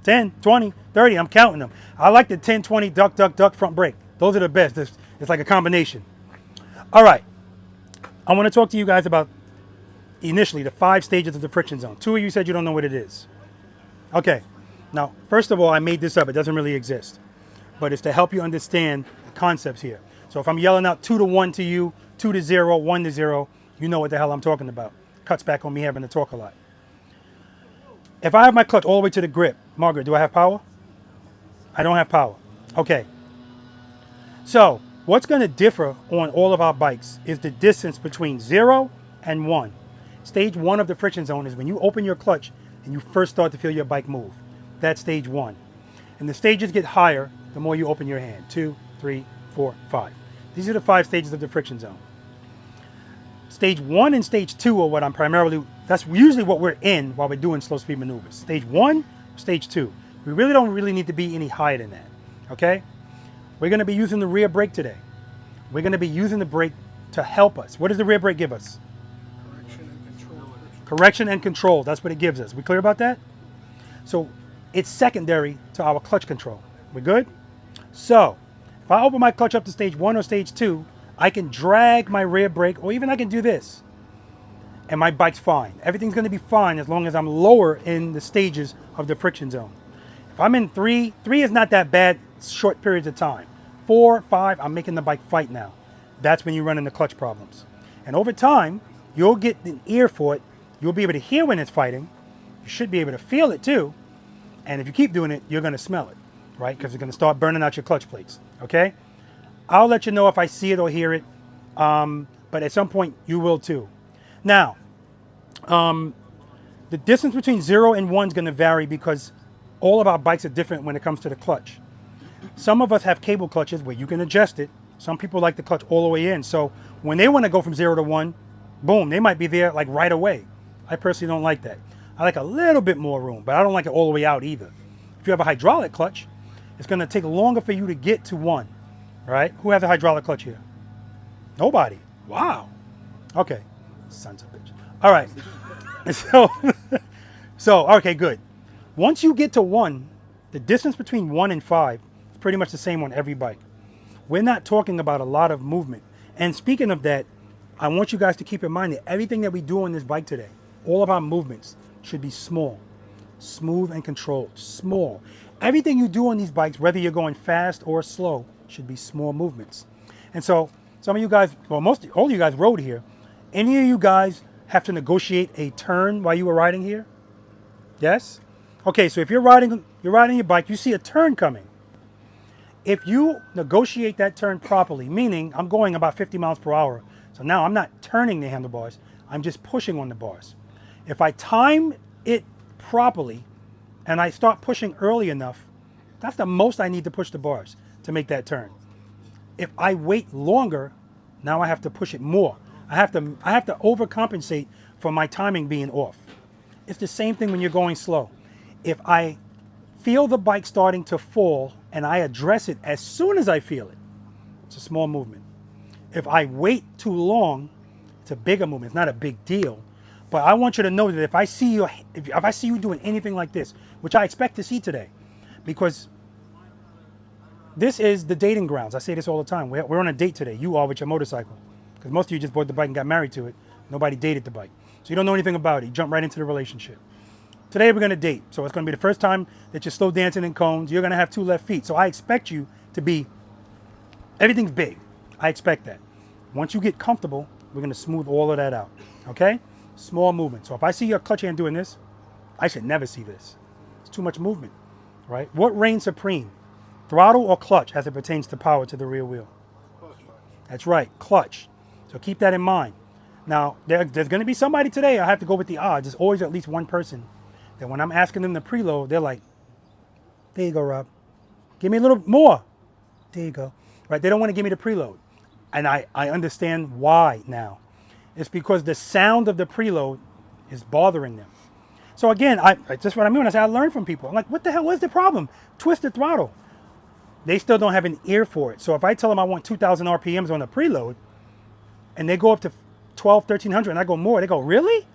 10, 20, 30, I'm counting them. I like the 10, 20, duck, duck, duck, front brake. Those are the best. It's like a combination. All right, I want to talk to you guys about, initially, the 5 stages of the friction zone. 2 of you said you don't know what it is. Okay, now, first of all, I made this up. It doesn't really exist. But it's to help you understand the concepts here. So if I'm yelling out 2 to 1 to you, 2 to 0, 1 to 0, you know what the hell I'm talking about. Cuts back on me having to talk a lot. If I have my clutch all the way to the grip, Margaret, do I have power? I don't have power. Okay. So what's going to differ on all of our bikes is the distance between 0 and 1. Stage 1 of the friction zone is when you open your clutch and you first start to feel your bike move. That's stage 1. And the stages get higher the more you open your hand. 2, 3, 4, 5. These are the 5 stages of the friction zone. Stage 1 and stage 2 are what I'm primarily, that's usually what we're in while we're doing slow speed maneuvers. Stage 1, stage 2. We really don't need to be any higher than that, okay? We're gonna be using the rear brake today. We're gonna be using the brake to help us. What does the rear brake give us? Correction and control. Correction and control, that's what it gives us. We clear about that? So it's secondary to our clutch control. We good? So if I open my clutch up to stage 1 or stage 2, I can drag my rear brake, or even I can do this, and my bike's fine. Everything's gonna be fine as long as I'm lower in the stages of the friction zone. If I'm in 3 is not that bad, short periods of time. 4, 5, I'm making the bike fight now. That's when you run into clutch problems. And over time, you'll get an ear for it. You'll be able to hear when it's fighting. You should be able to feel it too. And if you keep doing it, you're gonna smell it, right? Because it's gonna start burning out your clutch plates, okay? I'll let you know if I see it or hear it, but at some point you will too. Now, the distance between 0 and 1 is gonna vary because all of our bikes are different when it comes to the clutch. Some of us have cable clutches where you can adjust it. Some people like the clutch all the way in. So when they want to go from 0 to 1, boom, they might be there like right away. I personally don't like that. I like a little bit more room, but I don't like it all the way out either. If you have a hydraulic clutch, it's going to take longer for you to get to 1, right? Who has a hydraulic clutch here? Nobody. Wow. Okay. Sons of a bitch. All right. So, okay, good. Once you get to 1, the distance between 1 and 5 is pretty much the same on every bike. We're not talking about a lot of movement. And speaking of that, I want you guys to keep in mind that everything that we do on this bike today, all of our movements should be small, smooth and controlled, small. Everything you do on these bikes, whether you're going fast or slow, should be small movements. And so some of you guys, well, all of you guys rode here. Any of you guys have to negotiate a turn while you were riding here? Yes? Okay, so if you're riding your bike, you see a turn coming. If you negotiate that turn properly, meaning I'm going about 50 miles per hour, so now I'm not turning the handlebars, I'm just pushing on the bars. If I time it properly and I start pushing early enough, that's the most I need to push the bars to make that turn. If I wait longer, now I have to push it more. I have to overcompensate for my timing being off. It's the same thing when you're going slow. If I feel the bike starting to fall and I address it as soon as I feel it, it's a small movement. If I wait too long, it's a bigger movement. It's not a big deal. But I want you to know that if I see you doing anything like this, which I expect to see today, because this is the dating grounds. I say this all the time. We're on a date today. You are with your motorcycle. Because most of you just bought the bike and got married to it. Nobody dated the bike. So you don't know anything about it. You jump right into the relationship. Today we're going to date. So it's going to be the first time that you're slow dancing in cones. You're going to have 2 left feet. So I expect you to be, everything's big. I expect that. Once you get comfortable, we're going to smooth all of that out. Okay? Small movement. So if I see your clutch hand doing this, I should never see this. It's too much movement, right? What reigns supreme? Throttle or clutch as it pertains to power to the rear wheel? Clutch. That's right, clutch. So keep that in mind. Now, there's going to be somebody today, I have to go with the odds. There's always at least one person that when I'm asking them to preload, they're like, there you go, Rob. Give me a little more. There you go. Right? They don't want to give me the preload. And I understand why now. It's because the sound of the preload is bothering them. So again, that's what I mean when I say I learn from people. I'm like, what the hell, what's the problem? Twist the throttle. They still don't have an ear for it. So if I tell them I want 2,000 RPMs on the preload, and they go up to 1,200, 1,300, and I go more, they go, really?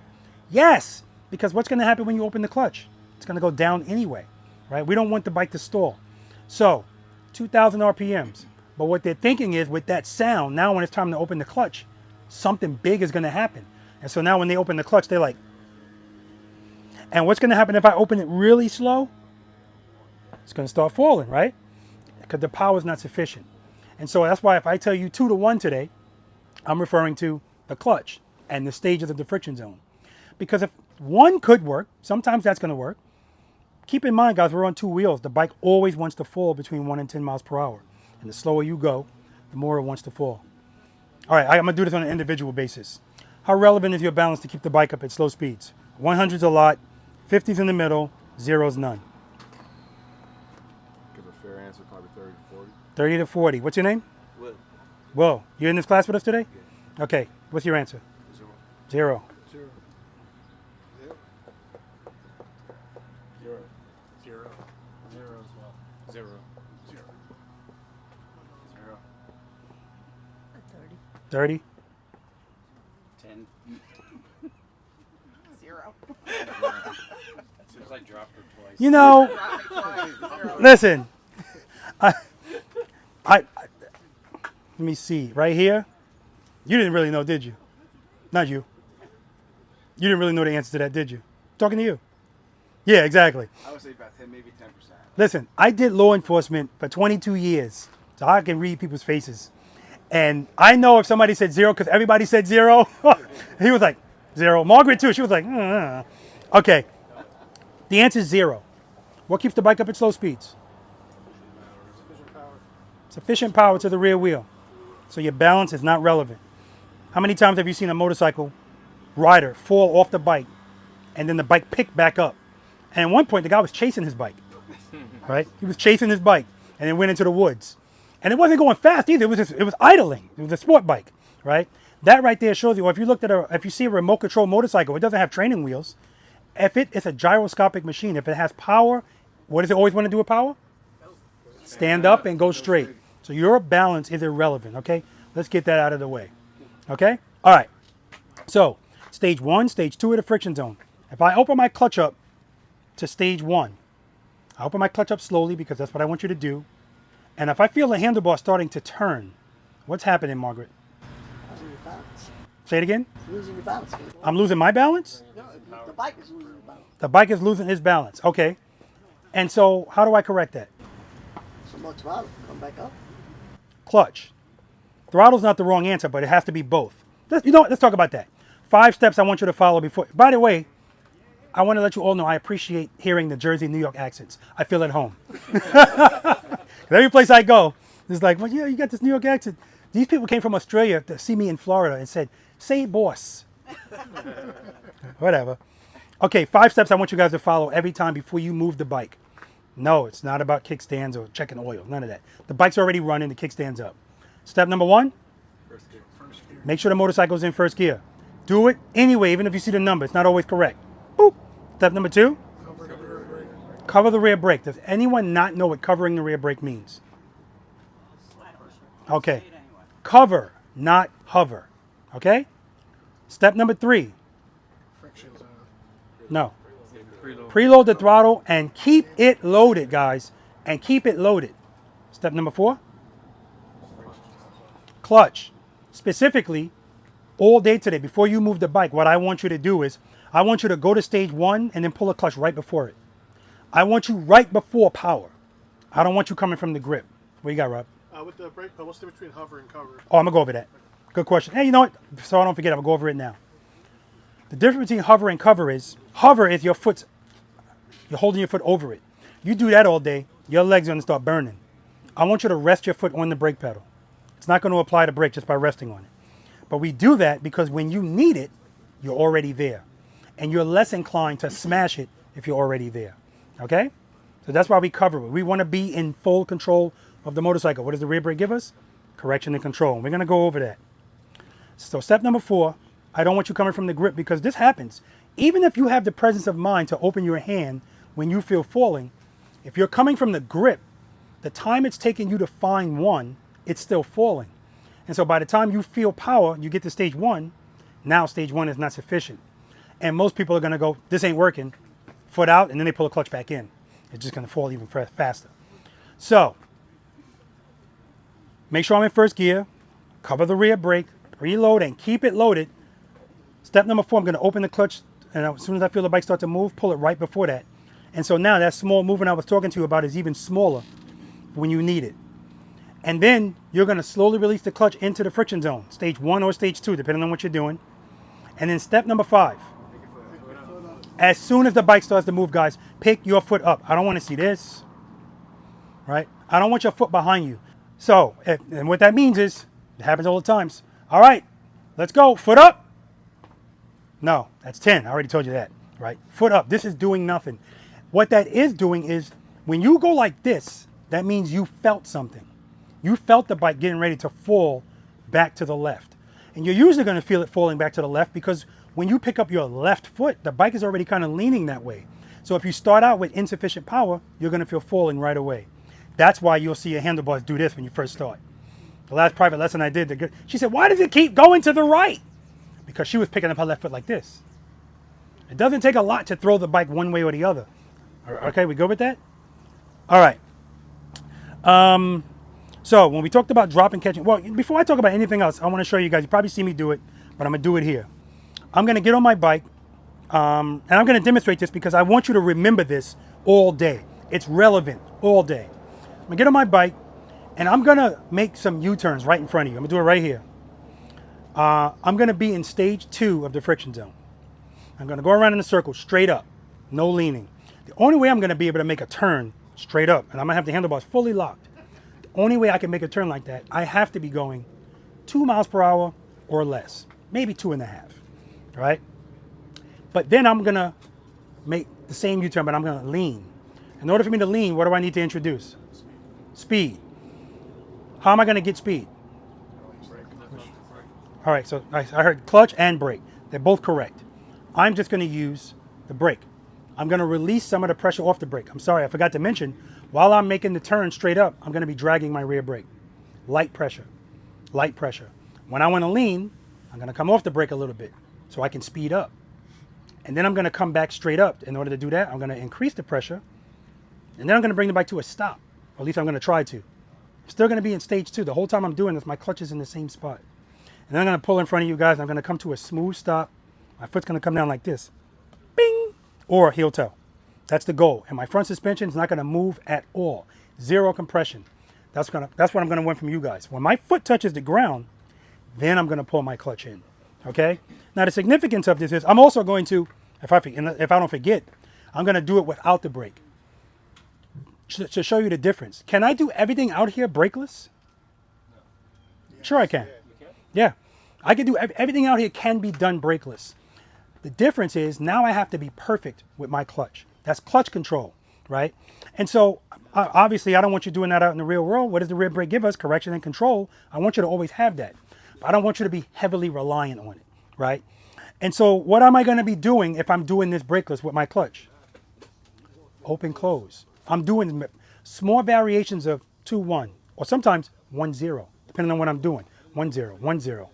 Yes, because what's going to happen when you open the clutch? It's going to go down anyway, right? We don't want the bike to stall. So 2,000 RPMs. But what they're thinking is with that sound, now when it's time to open the clutch, something big is going to happen. And so now when they open the clutch, they're like, and what's going to happen if I open it really slow? It's going to start falling, right? Because the power is not sufficient. And so that's why if I tell you 2 to 1 today, I'm referring to the clutch and the stages of the friction zone. Because if 1 could work, sometimes that's going to work. Keep in mind, guys, we're on 2 wheels. The bike always wants to fall between 1 and 10 miles per hour. And the slower you go, the more it wants to fall. All right, I'm going to do this on an individual basis. How relevant is your balance to keep the bike up at slow speeds? 100's a lot, 50's in the middle, 0's none. Give a fair answer, probably 30 to 40. 30 to 40. What's your name? Will. Will. You're in this class with us today? Yeah. Okay. What's your answer? Zero. Zero. Zero. Zero. Zero as well. Zero. Zero. Zero. 30. 10. Zero. As soon as I dropped her twice. You know, listen. Let me see. Right here. You didn't really know, did you? Not you. You didn't really know the answer to that, did you? Talking to you. Yeah, exactly. I would say about 10, maybe 10%. Listen, I did law enforcement for 22 years, so I can read people's faces. And I know if somebody said zero, because everybody said zero, he was like, zero. Margaret, too, she was like, Okay. The answer is zero. What keeps the bike up at slow speeds? Sufficient power to the rear wheel. So your balance is not relevant. How many times have you seen a motorcycle rider fall off the bike and then the bike picked back up? And at one point, the guy was chasing his bike, right? He was chasing his bike and then went into the woods. And it wasn't going fast either. It was idling. It was a sport bike, right? That right there shows you, or if you see a remote control motorcycle, it doesn't have training wheels. If it's a gyroscopic machine, if it has power, what does it always want to do with power? Stand up and go straight. So your balance is irrelevant, okay? Let's get that out of the way, okay? All right. So stage 1, stage 2 of the friction zone. If I open my clutch up to stage 1, I open my clutch up slowly because that's what I want you to do. And if I feel the handlebar starting to turn, what's happening, Margaret? Losing your balance. Say it again. Losing your balance. I'm losing my balance? No, the bike is losing your balance. The bike is losing its balance. Okay. And so how do I correct that? Some more throttle. Come back up. Clutch. Throttle's not the wrong answer, but it has to be both. You know what? Let's talk about that. 5 steps I want you to follow before. By the way, I want to let you all know I appreciate hearing the Jersey, New York accents. I feel at home. Every place I go, it's like, well, yeah, you got this New York accent. These people came from Australia to see me in Florida and said, say boss. Whatever. Okay, 5 steps I want you guys to follow every time before you move the bike. No, it's not about kickstands or checking oil. None of that. The bike's already running. The kickstand's up. Step number 1, make sure the motorcycle's in first gear. Do it anyway, even if you see the number. It's not always correct. Boop. Step number 2, cover the rear brake. Does anyone not know what covering the rear brake means? Okay. Cover, not hover. Okay? Step number 3. Friction zone. No. Preload the throttle and keep it loaded, guys. And keep it loaded. Step number 4. Clutch. Specifically, all day today, before you move the bike, what I want you to do is, I want you to go to stage 1 and then pull a clutch right before it. I want you right before power. I don't want you coming from the grip. What you got, Rob? With the brake, what's the difference between hover and cover? Oh, I'm going to go over that. Good question. Hey, you know what? So I don't forget, I'm going to go over it now. The difference between hover and cover is you're holding your foot over it. You do that all day, your legs are going to start burning. I want you to rest your foot on the brake pedal. It's not going to apply to brake just by resting on it. But we do that because when you need it, you're already there. And you're less inclined to smash it if you're already there. Okay? So that's why we cover it. We want to be in full control of the motorcycle. What does the rear brake give us? Correction and control. And we're going to go over that. So step number 4, I don't want you coming from the grip because this happens. Even if you have the presence of mind to open your hand when you feel falling, if you're coming from the grip, the time it's taking you to find one, it's still falling. And so by the time you feel power, you get to stage 1, now stage 1 is not sufficient. And most people are going to go, this ain't working, foot out, and then they pull a clutch back in. It's just going to fall even faster. So make sure I'm in first gear, cover the rear brake, preload and keep it loaded. Step number 4, I'm going to open the clutch, and as soon as I feel the bike start to move, pull it right before that. And so now that small movement I was talking to you about is even smaller when you need it. And then you're going to slowly release the clutch into the friction zone, stage 1 or stage 2, depending on what you're doing. And then step number 5, as soon as the bike starts to move, guys, pick your foot up. I don't want to see this, right? I don't want your foot behind you. So, and what that means is, it happens all the times. All right, let's go, foot up. No, that's 10, I already told you that, right? Foot up, this is doing nothing. What that is doing is, when you go like this, that means you felt something. You felt the bike getting ready to fall back to the left. And you're usually going to feel it falling back to the left because when you pick up your left foot, the bike is already kind of leaning that way. So if you start out with insufficient power, you're going to feel falling right away. That's why you'll see your handlebars do this when you first start. The last private lesson I did, she said, why does it keep going to the right? Because she was picking up her left foot like this. It doesn't take a lot to throw the bike one way or the other. Okay, we good with that? All right. So when we talked about drop and catching, well, before I talk about anything else, I want to show you guys. You probably see me do it, but I'm going to do it here. I'm going to get on my bike, and I'm going to demonstrate this because I want you to remember this all day. It's relevant all day. I'm going to get on my bike, and I'm going to make some U-turns right in front of you. I'm going to do it right here. I'm going to be in stage 2 of the friction zone. I'm going to go around in a circle, straight up, no leaning. The only way I'm going to be able to make a turn straight up, and I'm going to have the handlebars fully locked. The only way I can make a turn like that, I have to be going 2 miles per hour or less, maybe 2.5, right? But then I'm going to make the same U-turn, but I'm going to lean. In order for me to lean, what do I need to introduce? Speed. How am I going to get speed? All right, so I heard clutch and brake. They're both correct. I'm just going to use the brake. I'm going to release some of the pressure off the brake. I'm sorry, I forgot to mention, while I'm making the turn straight up, I'm going to be dragging my rear brake. Light pressure, light pressure. When I want to lean, I'm going to come off the brake a little bit so I can speed up. And then I'm going to come back straight up. In order to do that, I'm going to increase the pressure. And then I'm going to bring the bike to a stop. Or at least I'm going to try to. I'm still going to be in stage 2. The whole time I'm doing this, my clutch is in the same spot. And then I'm going to pull in front of you guys. And I'm going to come to a smooth stop. My foot's going to come down like this. Bing! Or heel toe. That's the goal. And my front suspension is not going to move at all. Zero compression. That's what I'm going to want from you guys. When my foot touches the ground, then I'm going to pull my clutch in. Okay? Now the significance of this is I'm also going to, if I don't forget, I'm going to do it without the brake. To show you the difference. Can I do everything out here brakeless? Sure I can. Yeah. I can do everything out here can be done brakeless. The difference is now I have to be perfect with my clutch. That's clutch control, right? And so obviously I don't want you doing that out in the real world. What does the rear brake give us? Correction and control. I want you to always have that. But I don't want you to be heavily reliant on it, right? And so what am I going to be doing if I'm doing this brakeless with my clutch? Open, close. I'm doing small variations of 2-1 or sometimes 1-0, depending on what I'm doing. 1-0, 1-0.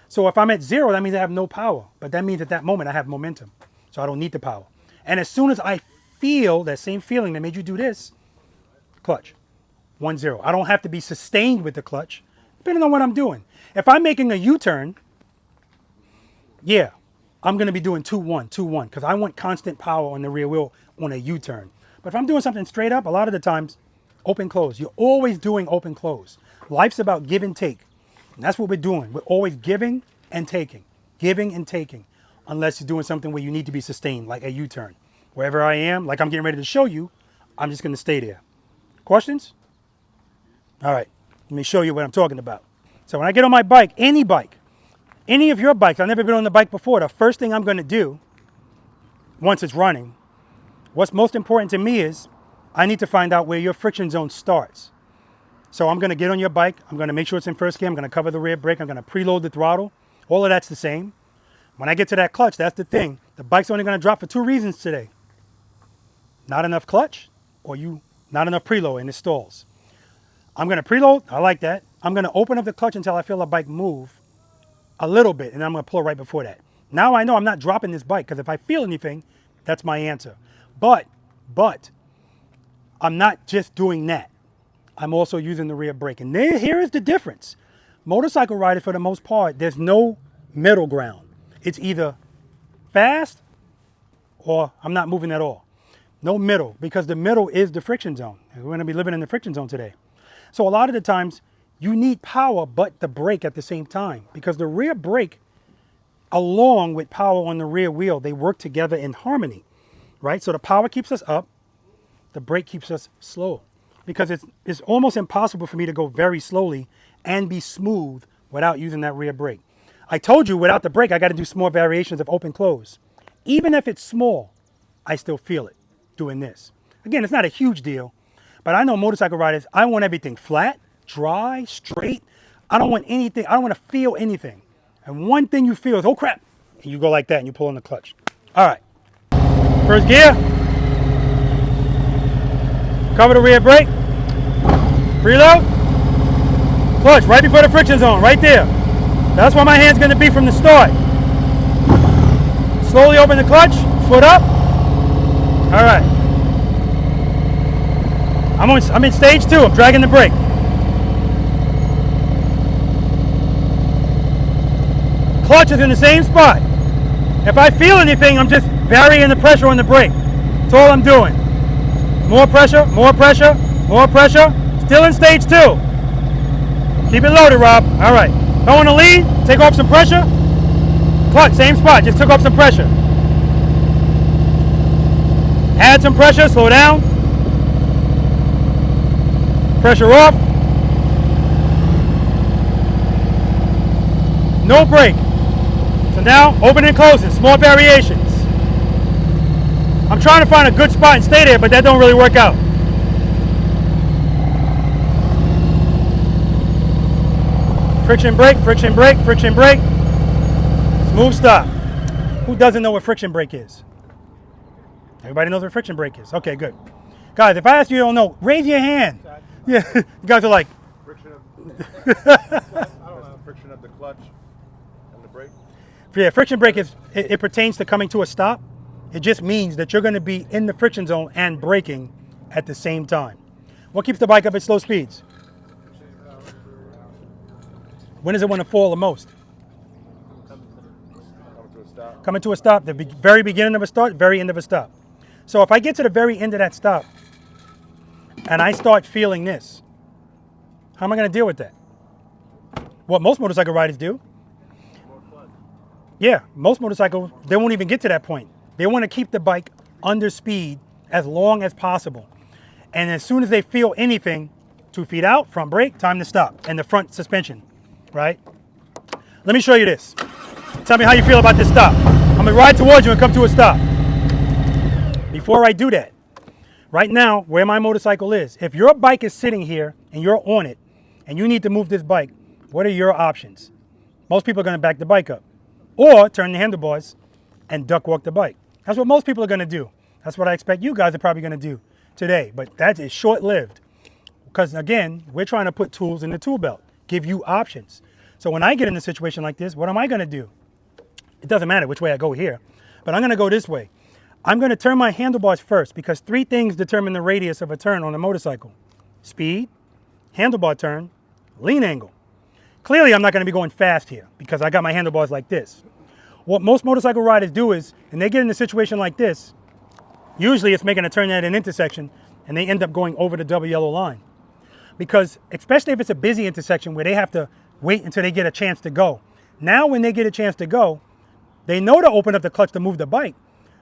So if I'm at 0, that means I have no power. But that means at that moment I have momentum. So I don't need the power. And as soon as I feel that same feeling that made you do this, clutch, 1-0. I don't have to be sustained with the clutch, depending on what I'm doing. If I'm making a U-turn, yeah, I'm going to be doing 2-1, 2-1, because I want constant power on the rear wheel on a U-turn. But if I'm doing something straight up, a lot of the times, open, close. You're always doing open, close. Life's about give and take. And that's what we're doing. We're always giving and taking, unless you're doing something where you need to be sustained, like a U-turn. Wherever I am, like I'm getting ready to show you, I'm just going to stay there. Questions? All right, let me show you what I'm talking about. So when I get on my bike, any of your bikes, I've never been on the bike before, the first thing I'm going to do, once it's running, what's most important to me is I need to find out where your friction zone starts. So I'm going to get on your bike. I'm going to make sure it's in first gear. I'm going to cover the rear brake. I'm going to preload the throttle. All of that's the same. When I get to that clutch, that's the thing. The bike's only going to drop for 2 reasons today. Not enough clutch or not enough preload and it stalls. I'm going to preload. I like that. I'm going to open up the clutch until I feel the bike move a little bit, and then I'm going to pull right before that. Now I know I'm not dropping this bike because if I feel anything, that's my answer. But I'm not just doing that. I'm also using the rear brake. And here is the difference. Motorcycle riders, for the most part, there's no middle ground. It's either fast or I'm not moving at all. No middle, because the middle is the friction zone. We're going to be living in the friction zone today. So a lot of the times you need power but the brake at the same time, because the rear brake along with power on the rear wheel, they work together in harmony, right? So the power keeps us up, the brake keeps us slow, because it's almost impossible for me to go very slowly and be smooth without using that rear brake. I told you without the brake, I got to do small variations of open close. Even if it's small, I still feel it doing this. Again, it's not a huge deal, but I know motorcycle riders, I want everything flat, dry, straight. I don't want anything. I don't want to feel anything. And one thing you feel is, oh crap, and you go like that and you pull on the clutch. All right, first gear, cover the rear brake, preload, clutch right before the friction zone, right there. That's where my hand's gonna be from the start. Slowly open the clutch, foot up. All right. I'm in stage 2, I'm dragging the brake. Clutch is in the same spot. If I feel anything, I'm just varying the pressure on the brake. That's all I'm doing. More pressure, more pressure, more pressure. Still in stage 2. Keep it loaded, Rob. All right. If I want to lead, take off some pressure. Clutch, same spot, just took off some pressure. Add some pressure, slow down. Pressure off. No brake. So now, open and close it, small variations. I'm trying to find a good spot and stay there, but that don't really work out. Friction brake, friction brake, friction brake. Smooth stop. Who doesn't know what friction brake is? Everybody knows what friction brake is. Okay, good. Guys, if I ask you don't know, raise your hand. Yeah, you guys are like. Friction of, I don't know, friction of the clutch and the brake. Yeah, friction brake is, it pertains to coming to a stop. It just means that you're going to be in the friction zone and braking at the same time. What keeps the bike up at slow speeds? When does it want to fall the most? Coming to a stop, the very beginning of a start, very end of a stop. So if I get to the very end of that stop and I start feeling this, how am I going to deal with that? What most motorcycle riders do. Yeah, most motorcycles, they won't even get to that point. They want to keep the bike under speed as long as possible. And as soon as they feel anything, 2 feet out, front brake, time to stop. And the front suspension, right? Let me show you this. Tell me how you feel about this stop. I'm going to ride towards you and come to a stop. Before I do that, right now, where my motorcycle is, if your bike is sitting here and you're on it and you need to move this bike, what are your options? Most people are going to back the bike up or turn the handlebars and duck walk the bike. That's what most people are going to do. That's what I expect you guys are probably going to do today, but that is short-lived because, again, we're trying to put tools in the tool belt, give you options. So when I get in a situation like this, what am I going to do? It doesn't matter which way I go here, but I'm going to go this way. I'm going to turn my handlebars first because 3 things determine the radius of a turn on a motorcycle. Speed, handlebar turn, lean angle. Clearly, I'm not going to be going fast here because I got my handlebars like this. What most motorcycle riders do is, when they get in a situation like this, usually it's making a turn at an intersection and they end up going over the double yellow line. Because especially if it's a busy intersection where they have to wait until they get a chance to go. Now when they get a chance to go, they know to open up the clutch to move the bike,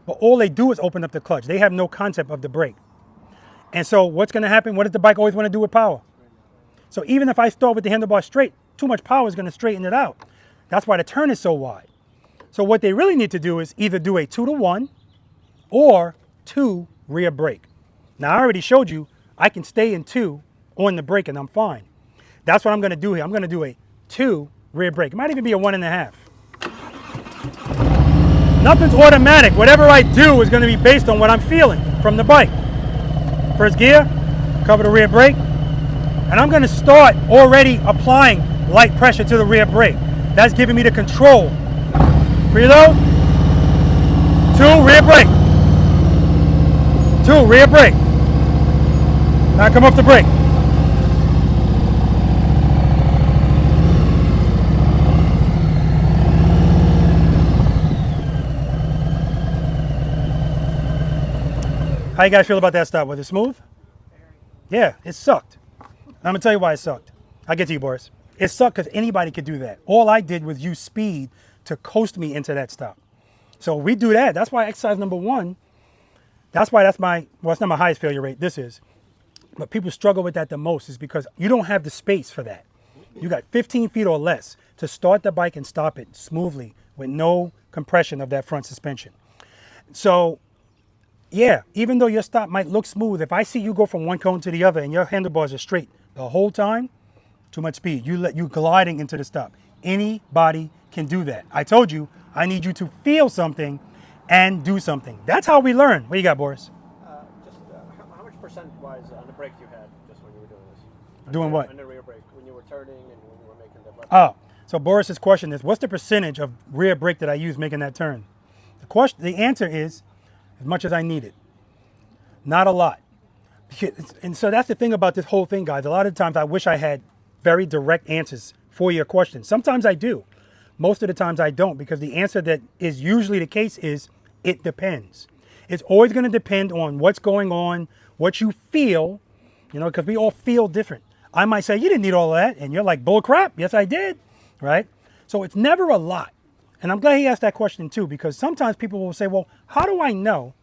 but all they do is open up the clutch. They have no concept of the brake. And so what's going to happen? What does the bike always want to do with power? So even if I start with the handlebar straight, too much power is going to straighten it out. That's why the turn is so wide. So what they really need to do is either do a 2-to-1 or 2 rear brake. Now I already showed you I can stay in 2 on the brake and I'm fine. That's what I'm going to do here. I'm going to do a 2 rear brake. It might even be a 1.5. Nothing's automatic. Whatever I do is going to be based on what I'm feeling from the bike. First gear, cover the rear brake, and I'm going to start already applying light pressure to the rear brake. That's giving me the control. Preload, 2 rear brake, 2 rear brake. Now come off the brake. How you guys feel about that stop? Was it smooth? Yeah, it sucked. I'm gonna tell you why it sucked. I'll get to you, Boris. It sucked because anybody could do that. All I did was use speed to coast me into that stop. So we do that. That's why exercise number 1, that's why that's my, well, it's not my highest failure rate, this is. But people struggle with that the most is because you don't have the space for that. You got 15 feet or less to start the bike and stop it smoothly with no compression of that front suspension. So yeah, even though your stop might look smooth, if I see you go from one cone to the other and your handlebars are straight the whole time, too much speed. You gliding into the stop. Anybody can do that. I told you, I need you to feel something and do something. That's how we learn. What you got, Boris? How much percent-wise on the brake you had just when you were doing this? Doing what? On the rear brake, when you were turning and when you were making the left. Oh, so Boris's question is, what's the percentage of rear brake that I use making that turn? The answer is, as much as I need it. Not a lot. And so that's the thing about this whole thing, guys. A lot of times I wish I had very direct answers for your question. Sometimes I do. Most of the times I don't, because the answer that is usually the case is it depends. It's always going to depend on what's going on, what you feel, you know, because we all feel different. I might say, you didn't need all that. And you're like, bull crap. Yes, I did. Right? So it's never a lot. And I'm glad he asked that question too, because sometimes people will say, well, how do I know?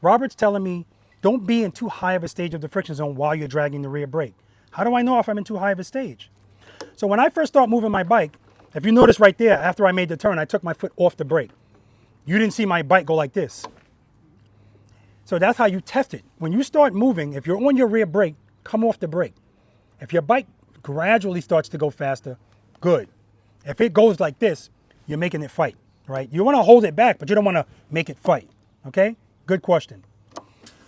Robert's telling me, don't be in too high of a stage of the friction zone while you're dragging the rear brake. How do I know if I'm in too high of a stage? So when I first start moving my bike, if you notice right there, after I made the turn, I took my foot off the brake. You didn't see my bike go like this. So that's how you test it. When you start moving, if you're on your rear brake, come off the brake. If your bike gradually starts to go faster, good. If it goes like this, you're making it fight, right? You want to hold it back, but you don't want to make it fight, okay? Good question.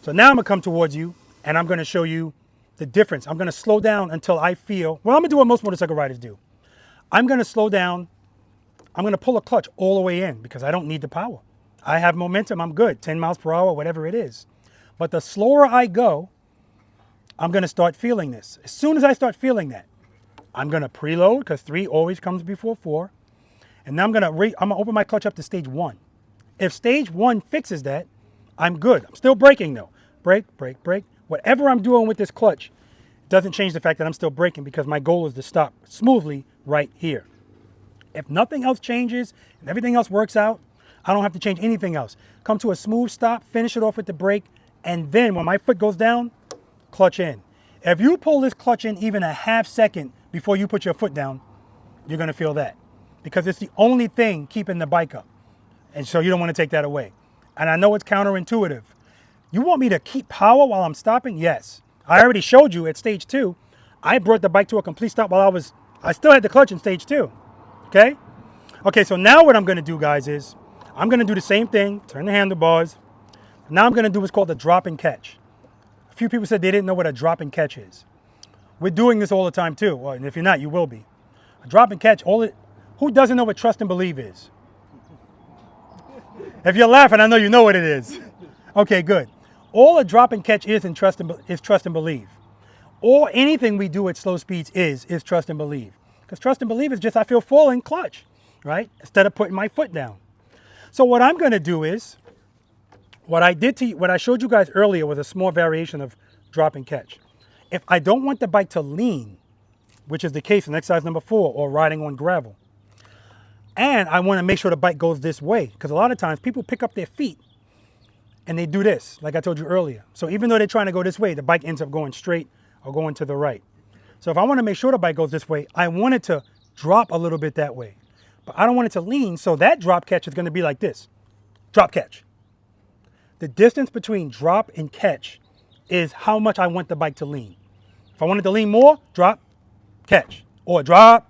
So now I'm going to come towards you, and I'm going to show you the difference. I'm going to slow down until I feel, well, I'm going to do what most motorcycle riders do. I'm going to slow down. I'm going to pull a clutch all the way in because I don't need the power. I have momentum. I'm good. 10 miles per hour, whatever it is. But the slower I go, I'm going to start feeling this. As soon as I start feeling that, I'm going to preload because 3 always comes before 4. And now I'm going to open my clutch up to stage 1. If stage 1 fixes that, I'm good. I'm still braking though. Brake, brake, brake. Whatever I'm doing with this clutch doesn't change the fact that I'm still braking because my goal is to stop smoothly right here. If nothing else changes and everything else works out, I don't have to change anything else. Come to a smooth stop, finish it off with the brake, and then when my foot goes down, clutch in. If you pull this clutch in even a half second before you put your foot down, you're going to feel that because it's the only thing keeping the bike up. And so you don't want to take that away. And I know it's counterintuitive. You want me to keep power while I'm stopping? Yes. I already showed you at stage 2. I brought the bike to a complete stop while I still had the clutch in stage 2. Okay? Okay, so now what I'm going to do, guys, is I'm going to do the same thing, turn the handlebars. Now I'm going to do what's called a drop and catch. A few people said they didn't know what a drop and catch is. We're doing this all the time too. Well, and if you're not, you will be. A drop and catch, who doesn't know what trust and believe is? If you're laughing, I know you know what it is. Okay, good. All a drop and catch is trust and believe. All anything we do at slow speeds is trust and believe. Because trust and believe is just I feel full and clutch, right? Instead of putting my foot down. So what I'm going to do is, what I showed you guys earlier was a small variation of drop and catch. If I don't want the bike to lean, which is the case in exercise number 4 or riding on gravel, and I want to make sure the bike goes this way, because a lot of times people pick up their feet and they do this, like I told you earlier. So even though they're trying to go this way, the bike ends up going straight or going to the right. So if I want to make sure the bike goes this way, I want it to drop a little bit that way. But I don't want it to lean, so that drop catch is going to be like this. Drop catch. The distance between drop and catch is how much I want the bike to lean. If I want it to lean more, drop, catch. Or drop,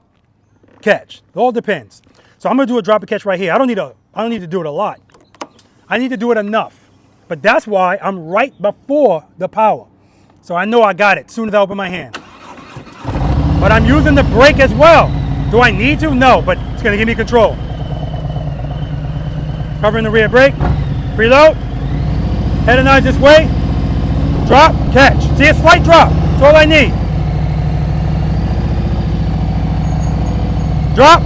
catch. It all depends. So I'm going to do a drop and catch right here. I don't need to do it a lot. I need to do it enough. But that's why I'm right before the power. So I know I got it as soon as I open my hand. But I'm using the brake as well. Do I need to? No, but it's going to give me control. Covering the rear brake. Preload. Head and eyes this way. Drop, catch. See a slight drop. That's all I need. Drop,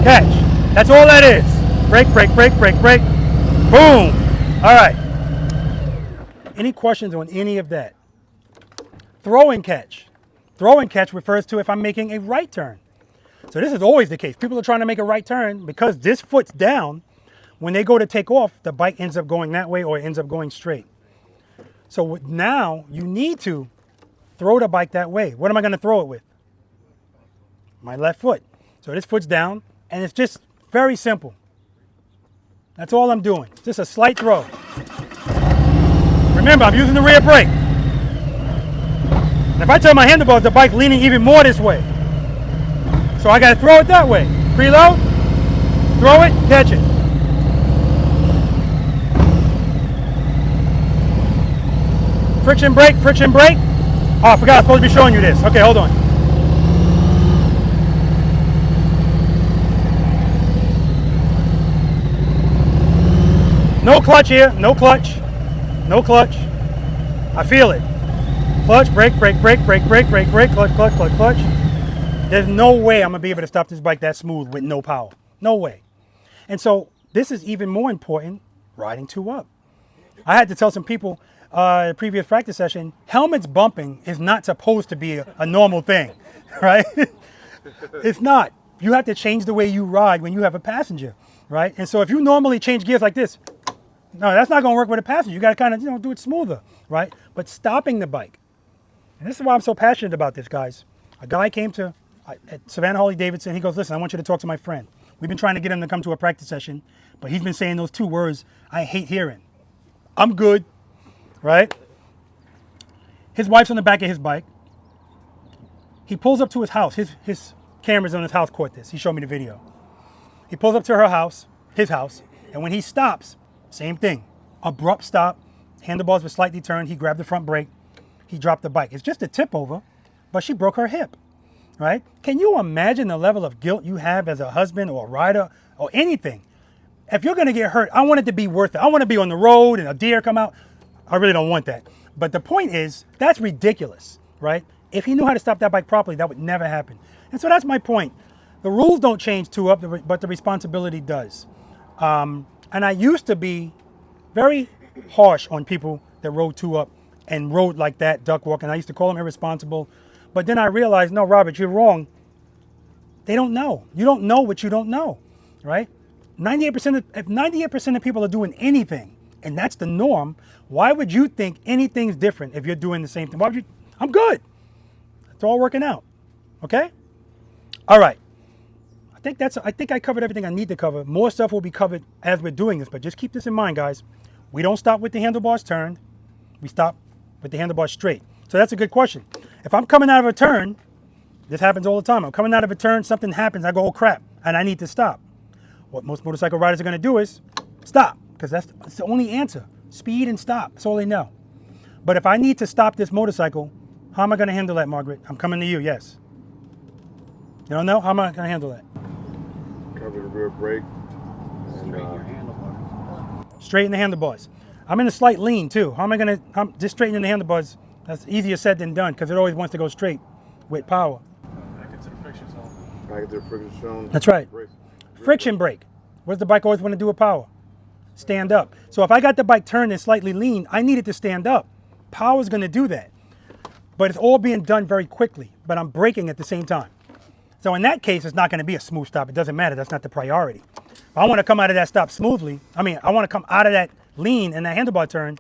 catch. That's all that is. Brake, brake, brake, brake, brake. Boom. All right. Any questions on any of that? Throw and catch. Throw and catch refers to if I'm making a right turn. So this is always the case. People are trying to make a right turn because this foot's down. When they go to take off, the bike ends up going that way or it ends up going straight. So now you need to throw the bike that way. What am I going to throw it with? My left foot. So this foot's down and it's just very simple. That's all I'm doing. Just a slight throw. Remember, I'm using the rear brake. And if I turn my handlebars, the bike leaning even more this way. So I got to throw it that way. Preload, Throw it, catch it. Friction brake, friction brake. Oh, I forgot, I'm supposed to be showing you this. Okay, hold on. No clutch here, no clutch. No clutch. I feel it. Clutch, brake, brake, brake, brake, brake, brake, brake, clutch, clutch, clutch, clutch. There's no way I'm gonna be able to stop this bike that smooth with no power. No way. And so this is even more important, riding two up. I had to tell some people previous practice session, helmets bumping is not supposed to be a normal thing, right? It's not. You have to change the way you ride when you have a passenger, right? And so if you normally change gears like this, no, that's not gonna work with a passenger. You gotta kind of, do it smoother, right? But stopping the bike, and this is why I'm so passionate about this, guys. A guy came to at Savannah Harley-Davidson. He goes, listen, I want you to talk to my friend. We've been trying to get him to come to a practice session, but he's been saying those two words I hate hearing. I'm good, right? His wife's on the back of his bike. He pulls up to his house. His cameras on his house caught this. He showed me the video. He pulls up to her house, his house, and when he stops, same thing. Abrupt stop. Handlebars were slightly turned. He grabbed the front brake. He dropped the bike. It's just a tip over, but she broke her hip, right? Can you imagine the level of guilt you have as a husband or a rider or anything? If you're going to get hurt, I want it to be worth it. I want to be on the road and a deer come out. I really don't want that. But the point is, that's ridiculous, right? If he knew how to stop that bike properly, that would never happen. And so that's my point. The rules don't change two up, but the responsibility does. And I used to be very harsh on people that rode two up and rode like that, duck walking. I used to call them irresponsible. But then I realized, no, Robert, you're wrong. They don't know. You don't know what you don't know, right? 98% of people are doing anything, and that's the norm, why would you think anything's different if you're doing the same thing? Why would you? I'm good. It's all working out. Okay? All right. I think I covered everything I need to cover. More stuff will be covered as we're doing this, but just keep this in mind, guys. We don't stop with the handlebars turned. We stop with the handlebars straight. So that's a good question. If I'm coming out of a turn, this happens all the time. I'm coming out of a turn, something happens, I go, oh crap, and I need to stop. What most motorcycle riders are going to do is stop, because that's the only answer. Speed and stop. That's all they know. But if I need to stop this motorcycle, how am I going to handle that, Margaret? I'm coming to you, yes. You don't know? How am I going to handle that? Cover the rear brake. Straighten the handlebars. I'm in a slight lean too. How am I going to, just straightening the handlebars, that's easier said than done, because it always wants to go straight with power. Back into the friction zone. Back into the friction zone. That's right. Friction brake. What does the bike always want to do with power? Stand up. So if I got the bike turned and slightly lean, I need it to stand up. Power's going to do that. But it's all being done very quickly, but I'm braking at the same time. So in that case, it's not going to be a smooth stop. It doesn't matter. That's not the priority. If I want to come out of that stop smoothly, I want to come out of that lean and that handlebar turn,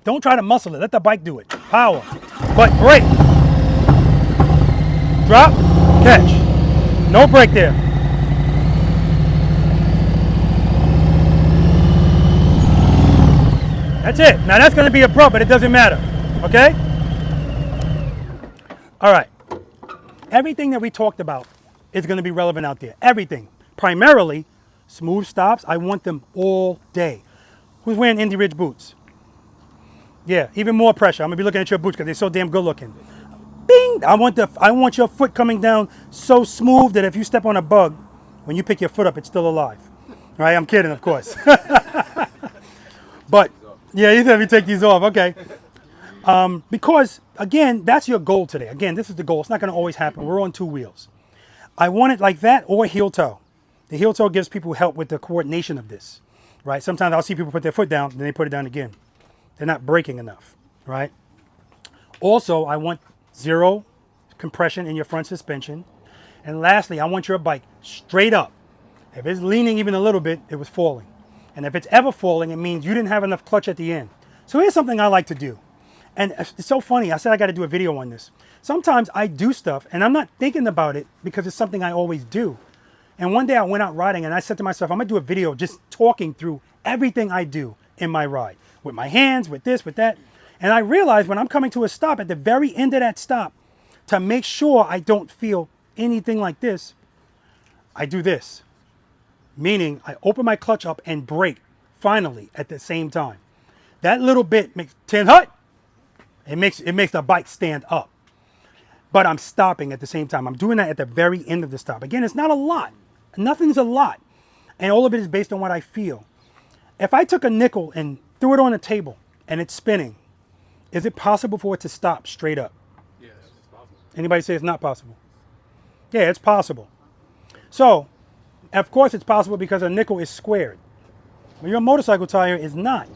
don't try to muscle it. Let the bike do it. Power. But brake. Drop. Catch. No brake there. That's it. Now that's going to be abrupt, but it doesn't matter. Okay? All right. Everything that we talked about is going to be relevant out there. Everything. Primarily, smooth stops. I want them all day. Who's wearing Indy Ridge boots? Yeah, even more pressure. I'm going to be looking at your boots because they're so damn good looking. Bing! I want your foot coming down so smooth that if you step on a bug, when you pick your foot up, it's still alive. All right? I'm kidding, of course. But, yeah, you let me take these off. Okay. Because, again, that's your goal today. Again, this is the goal. It's not going to always happen. We're on two wheels. I want it like that or heel toe. The heel toe gives people help with the coordination of this, right? Sometimes I'll see people put their foot down, then they put it down again. They're not braking enough, right? Also, I want zero compression in your front suspension. And lastly, I want your bike straight up. If it's leaning even a little bit, it was falling. And if it's ever falling, it means you didn't have enough clutch at the end. So here's something I like to do. And it's so funny. I said I got to do a video on this. Sometimes I do stuff and I'm not thinking about it because it's something I always do. And one day I went out riding and I said to myself, I'm going to do a video just talking through everything I do in my ride. With my hands, with this, with that. And I realized when I'm coming to a stop, at the very end of that stop, to make sure I don't feel anything like this, I do this. meaning I open my clutch up and brake finally at the same time. That little bit makes 10 hut. It makes the bike stand up. But I'm stopping at the same time. I'm doing that at the very end of the stop. Again, it's not a lot. Nothing's a lot. And all of it is based on what I feel. If I took a nickel and threw it on a table and it's spinning, is it possible for it to stop straight up? Yes, it's possible. Anybody say it's not possible? Yeah, it's possible. So, of course it's possible because a nickel is squared. Well, your motorcycle tire is not.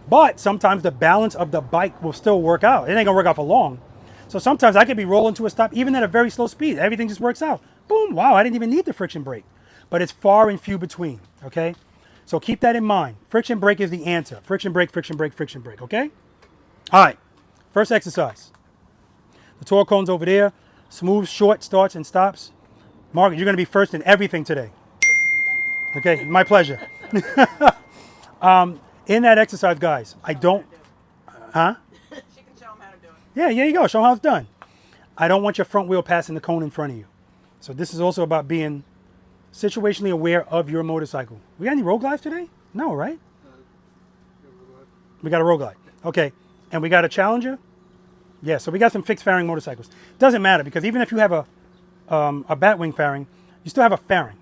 But sometimes the balance of the bike will still work out. It ain't gonna work out for long. So sometimes I could be rolling to a stop even at a very slow speed. Everything just works out. Boom, wow, I didn't even need the friction brake. But it's far and few between, okay? So keep that in mind. Friction brake is the answer. Friction brake, friction brake, friction brake, okay? All right, first exercise. The torque cone's over there. Smooth, short starts and stops. Margaret, you're gonna be first in everything today. Okay, my pleasure. In that exercise, guys, I don't, huh? She can show them how to do it. Yeah, here you go, show them how it's done. I don't want your front wheel passing the cone in front of you. So this is also about being situationally aware of your motorcycle. We got any road glides today? No, right? We got a road glide. Okay, and we got a Challenger? Yeah, so we got some fixed fairing motorcycles. Doesn't matter because even if you have a batwing fairing, you still have a fairing.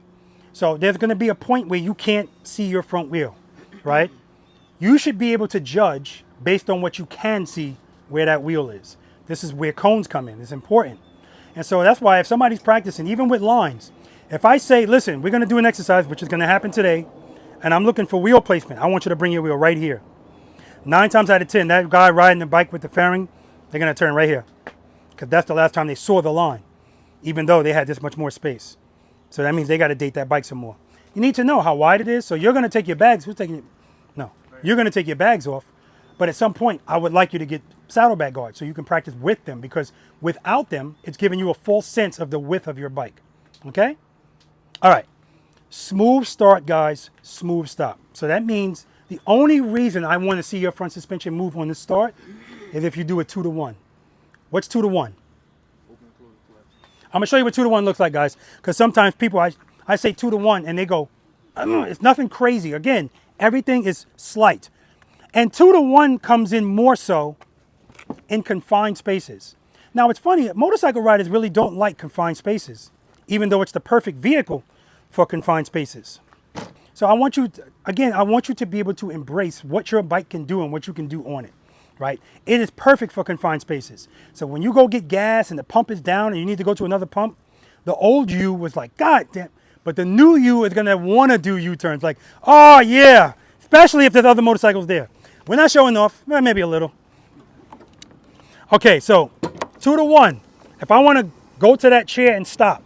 So there's gonna be a point where you can't see your front wheel, right? You should be able to judge based on what you can see where that wheel is. This is where cones come in. It's important. And so that's why if somebody's practicing, even with lines, if I say, listen, we're going to do an exercise, which is going to happen today, and I'm looking for wheel placement, I want you to bring your wheel right here. 9 times out of 10, that guy riding the bike with the fairing, they're going to turn right here because that's the last time they saw the line, even though they had this much more space. So that means they got to date that bike some more. You need to know how wide it is. So you're going to take your bags. Who's taking it? No. You're going to take your bags off. But at some point, I would like you to get saddlebag guards so you can practice with them because without them, it's giving you a full sense of the width of your bike. Okay? All right. Smooth start, guys. Smooth stop. So that means the only reason I want to see your front suspension move on the start is if you do a 2-to-1. What's 2-to-1? I'm going to show you what 2-to-1 looks like, guys, because sometimes people, I say 2-to-1 and they go, it's nothing crazy. Again, everything is slight. And 2-to-1 comes in more so in confined spaces. Now, it's funny, motorcycle riders really don't like confined spaces, even though it's the perfect vehicle for confined spaces. So I want you, I want you to be able to embrace what your bike can do and what you can do on it, right? It is perfect for confined spaces. So when you go get gas and the pump is down and you need to go to another pump, the old you was like, God damn. But the new you is gonna wanna do U-turns like, oh yeah, especially if there's other motorcycles there. We're not showing off, maybe a little. Okay, so 2-to-1. If I wanna go to that chair and stop,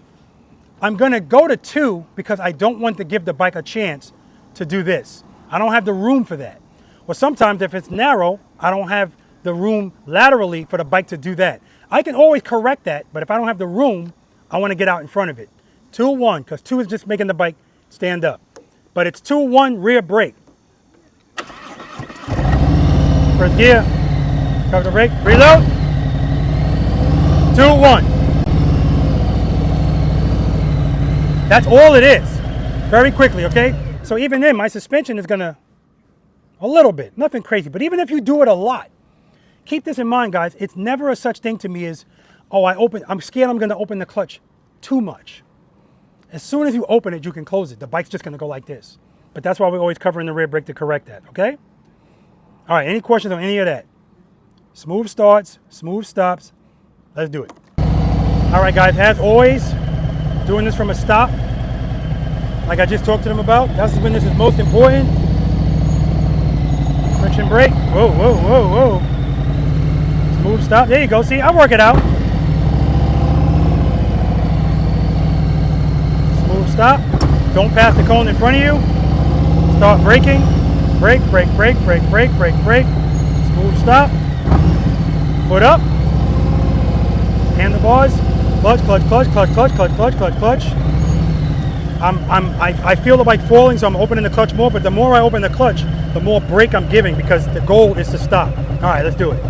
I'm gonna go to 2 because I don't want to give the bike a chance to do this. I don't have the room for that. Or sometimes if it's narrow, I don't have the room laterally for the bike to do that. I can always correct that, but if I don't have the room, I wanna get out in front of it. 2-1, because 2 is just making the bike stand up. But it's 2-1 rear brake. First gear, cover the brake, reload. 2-1. That's all it is. Very quickly, okay? So even then, my suspension is gonna, a little bit, nothing crazy. But even if you do it a lot, keep this in mind, guys. It's never a such thing to me as, oh, I'm scared I'm gonna open the clutch too much. As soon as you open it, you can close it. The bike's just gonna go like this. But that's why we're always covering the rear brake to correct that, okay? All right, any questions on any of that? Smooth starts, smooth stops. Let's do it. All right, guys, as always, doing this from a stop, like I just talked to them about. That's when this is most important. Friction brake. Whoa, whoa, whoa, whoa. Smooth stop. There you go. See, I work it out. Smooth stop. Don't pass the cone in front of you. Start braking. Brake, brake, brake, brake, brake, brake, brake. Smooth stop. Foot up. Handlebars. Clutch, clutch, clutch, clutch, clutch, clutch, clutch, clutch, clutch. I feel the bike falling, so I'm opening the clutch more, but the more I open the clutch, the more brake I'm giving because the goal is to stop. All right, let's do it.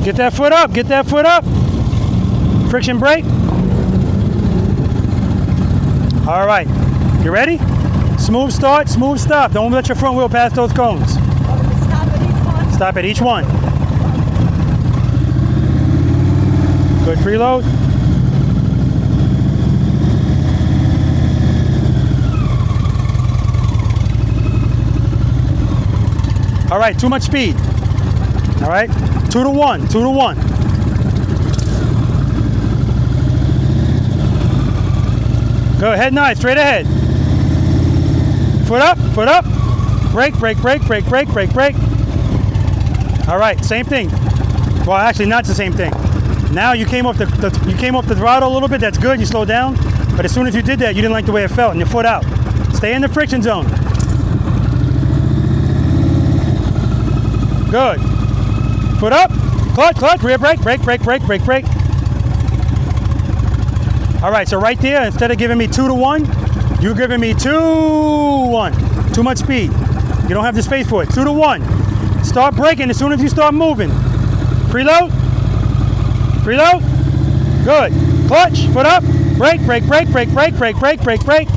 Get that foot up, get that foot up. Friction brake. All right, You ready? Smooth start, smooth stop. Don't let your front wheel pass those cones. Stop at each one. Good preload. All right, too much speed. All right, 2 to 1, 2 to 1. Go ahead, nice, straight ahead. Foot up, foot up. Brake, brake, brake, brake, brake, brake, brake. All right, same thing. Well, actually, not the same thing. Now you came off the throttle a little bit. That's good. You slowed down, but as soon as you did that, you didn't like the way it felt, and your foot out. Stay in the friction zone. Good. Foot up, clutch, clutch, rear brake, brake, brake, brake, brake, brake. All right, so right there, instead of giving me 2 to 1, you're giving me 2-1. Too much speed. You don't have the space for it. 2 to 1. Start braking as soon as you start moving. Preload. Preload. Good. Clutch, foot up, brake, brake, brake, brake, brake, brake, brake, brake, brake.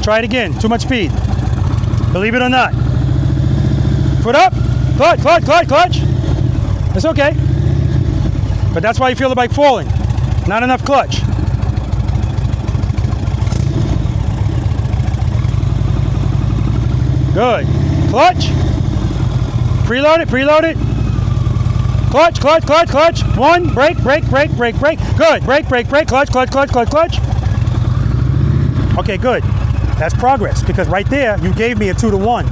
Try it again. Too much speed. Believe it or not. Foot up, clutch, clutch, clutch, clutch. It's okay. But that's why you feel the bike falling. Not enough clutch. Good. Clutch. Preload it, preload it. Clutch, clutch, clutch, clutch. 1, brake, brake, brake, brake, brake. Good. Brake, brake, brake, clutch, clutch, clutch, clutch, clutch. Okay, good. That's progress, because right there, you gave me a 2 to 1.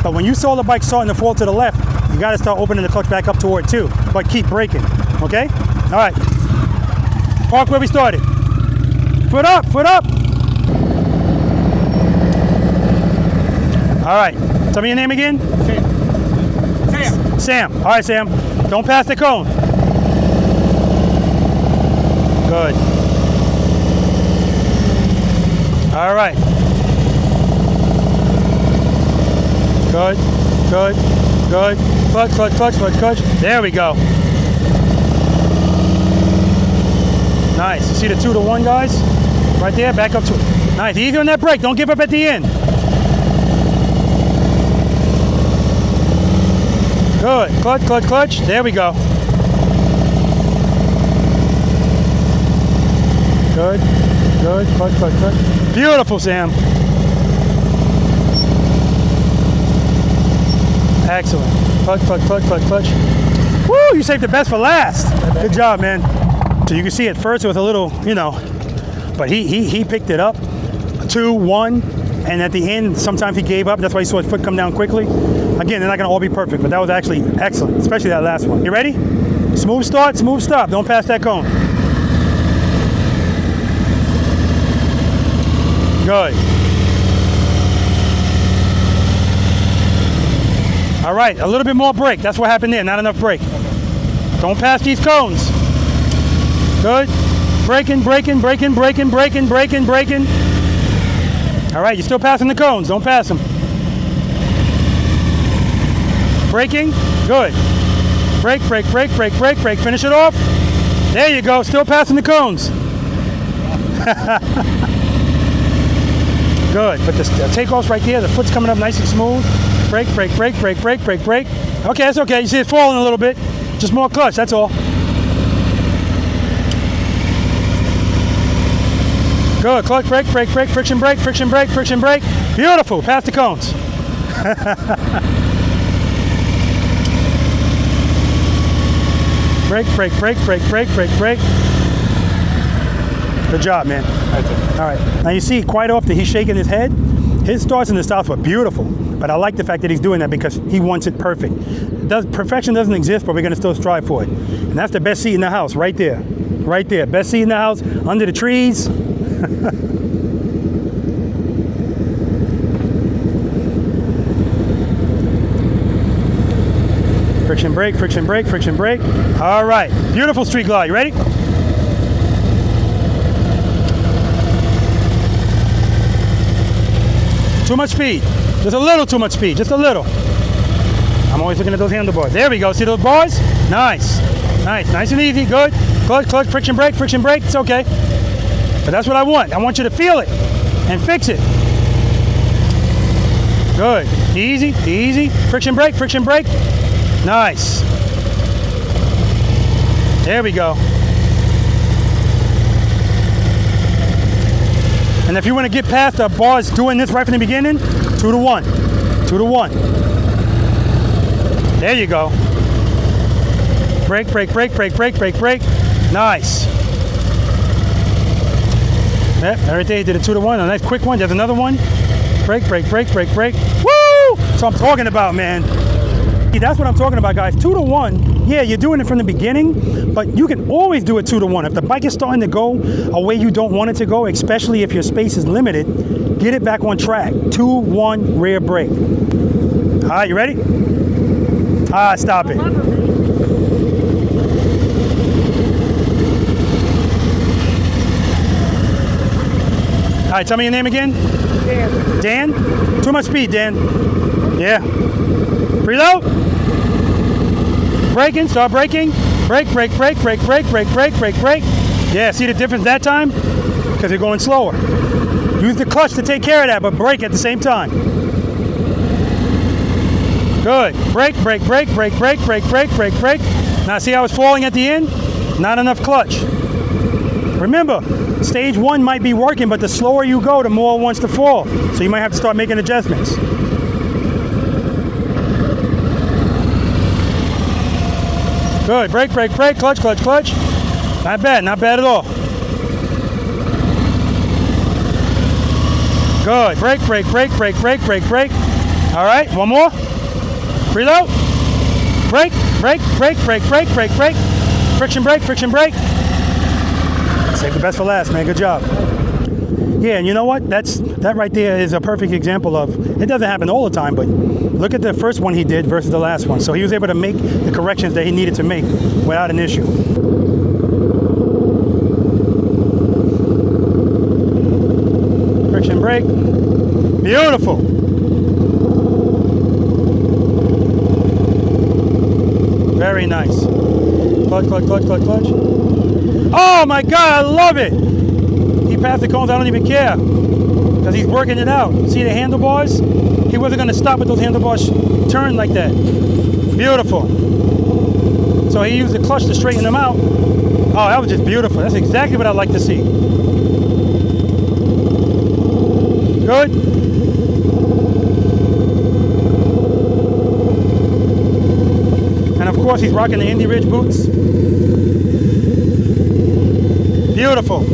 But when you saw the bike starting to fall to the left, you got to start opening the clutch back up toward 2, but keep braking, okay? All right. Park where we started. Foot up, foot up. All right. Tell me your name again. Sam. Sam. All right, Sam. Don't pass the cone. Good. All right. Good, good, good. Clutch, clutch, clutch, clutch, clutch. There we go. Nice. You see the 2 to 1, guys? Right there, back up to it. Nice. Easy on that brake. Don't give up at the end. Good. Clutch, clutch, clutch. There we go. Good, good. Clutch, clutch, clutch. Beautiful, Sam. Excellent. Clutch, clutch, clutch, clutch, clutch. Woo, you saved the best for last. Good job, man. So you can see at first it was a little, you know, but he picked it up. 2, 1, and at the end, sometimes he gave up. That's why you saw his foot come down quickly. Again, they're not gonna all be perfect, but that was actually excellent, especially that last one. You ready? Smooth start, smooth stop. Don't pass that cone. Good. All right, a little bit more brake. That's what happened there, not enough brake. Don't pass these cones. Good. Braking, braking, braking, braking, braking, braking, braking. All right, you're still passing the cones. Don't pass them. Braking, good. Brake, brake, brake, brake, brake, brake. Finish it off. There you go, still passing the cones. Good, but the takeoff's right there. The foot's coming up nice and smooth. Brake, brake, brake, brake, brake, brake, brake. Okay, that's okay. You see it falling a little bit. Just more clutch, that's all. Good, clutch, brake, brake, brake, friction brake, friction brake, friction brake. Beautiful, pass the cones. Brake, brake, brake, brake, brake, brake, brake. Good job, man. All right, now you see quite often he's shaking his head. His starts and his stops were beautiful, but I like the fact that he's doing that because he wants it perfect. Perfection doesn't exist, but we're gonna still strive for it. And that's the best seat in the house, right there. Right there, best seat in the house, under the trees. Friction brake, friction brake, friction brake. All right, beautiful street glide, you ready? Too much speed, just a little too much speed, just a little. I'm always looking at those handlebars. There we go, see those bars? Nice, nice, nice and easy, good. Clutch, clutch, friction brake, it's okay. But that's what I want you to feel it. and fix it. Good. Easy, easy. Friction brake, friction brake. Nice. There we go. And if you want to get past the bars doing this right from the beginning, 2 to 1. 2 to 1. There you go. Brake, brake, brake, brake, brake, brake, brake. Nice. Yep, right there, you did a 2 to 1. A nice quick one. There's another one. Brake, brake, brake, brake, brake. Woo! That's what I'm talking about, man. That's what I'm talking about, guys. 2 to 1. Yeah, you're doing it from the beginning, but you can always do it 2 to 1. If the bike is starting to go a way you don't want it to go, especially if your space is limited, get it back on track. 2, 1, rear brake. All right, you ready? Stop it. All right, tell me your name again. Dan. Dan? Too much speed, Dan. Yeah. Preload. Braking, start braking. Brake, brake, brake, brake, brake, brake, brake, brake, brake. Yeah, see the difference that time? Because you're going slower. Use the clutch to take care of that, but brake at the same time. Good. Brake, brake, brake, brake, brake, brake, brake, brake, brake. Now see how it's falling at the end? Not enough clutch. Remember, stage 1 might be working, but the slower you go, the more it wants to fall. So you might have to start making adjustments. Good. Brake, brake, brake, clutch, clutch, clutch. Not bad at all. Good. Brake, brake, brake, brake, brake, brake, brake. All right, one more. Preload. Brake, brake, brake, brake, brake, brake, brake. Friction brake, friction brake. Save the best for last, man. Good job. Yeah, and you know what? That right there is a perfect example of, it doesn't happen all the time, but look at the first one he did versus the last one. So he was able to make the corrections that he needed to make without an issue. Friction brake. Beautiful. Very nice. Clutch, clutch, clutch, clutch, clutch. Oh my God, I love it. He passed the cones, I don't even care. Because he's working it out. See the handlebars? He wasn't going to stop with those handlebars turn like that. Beautiful. So he used the clutch to straighten them out. Oh, that was just beautiful. That's exactly what I like to see. Good. And of course he's rocking the Indy Ridge boots. Beautiful.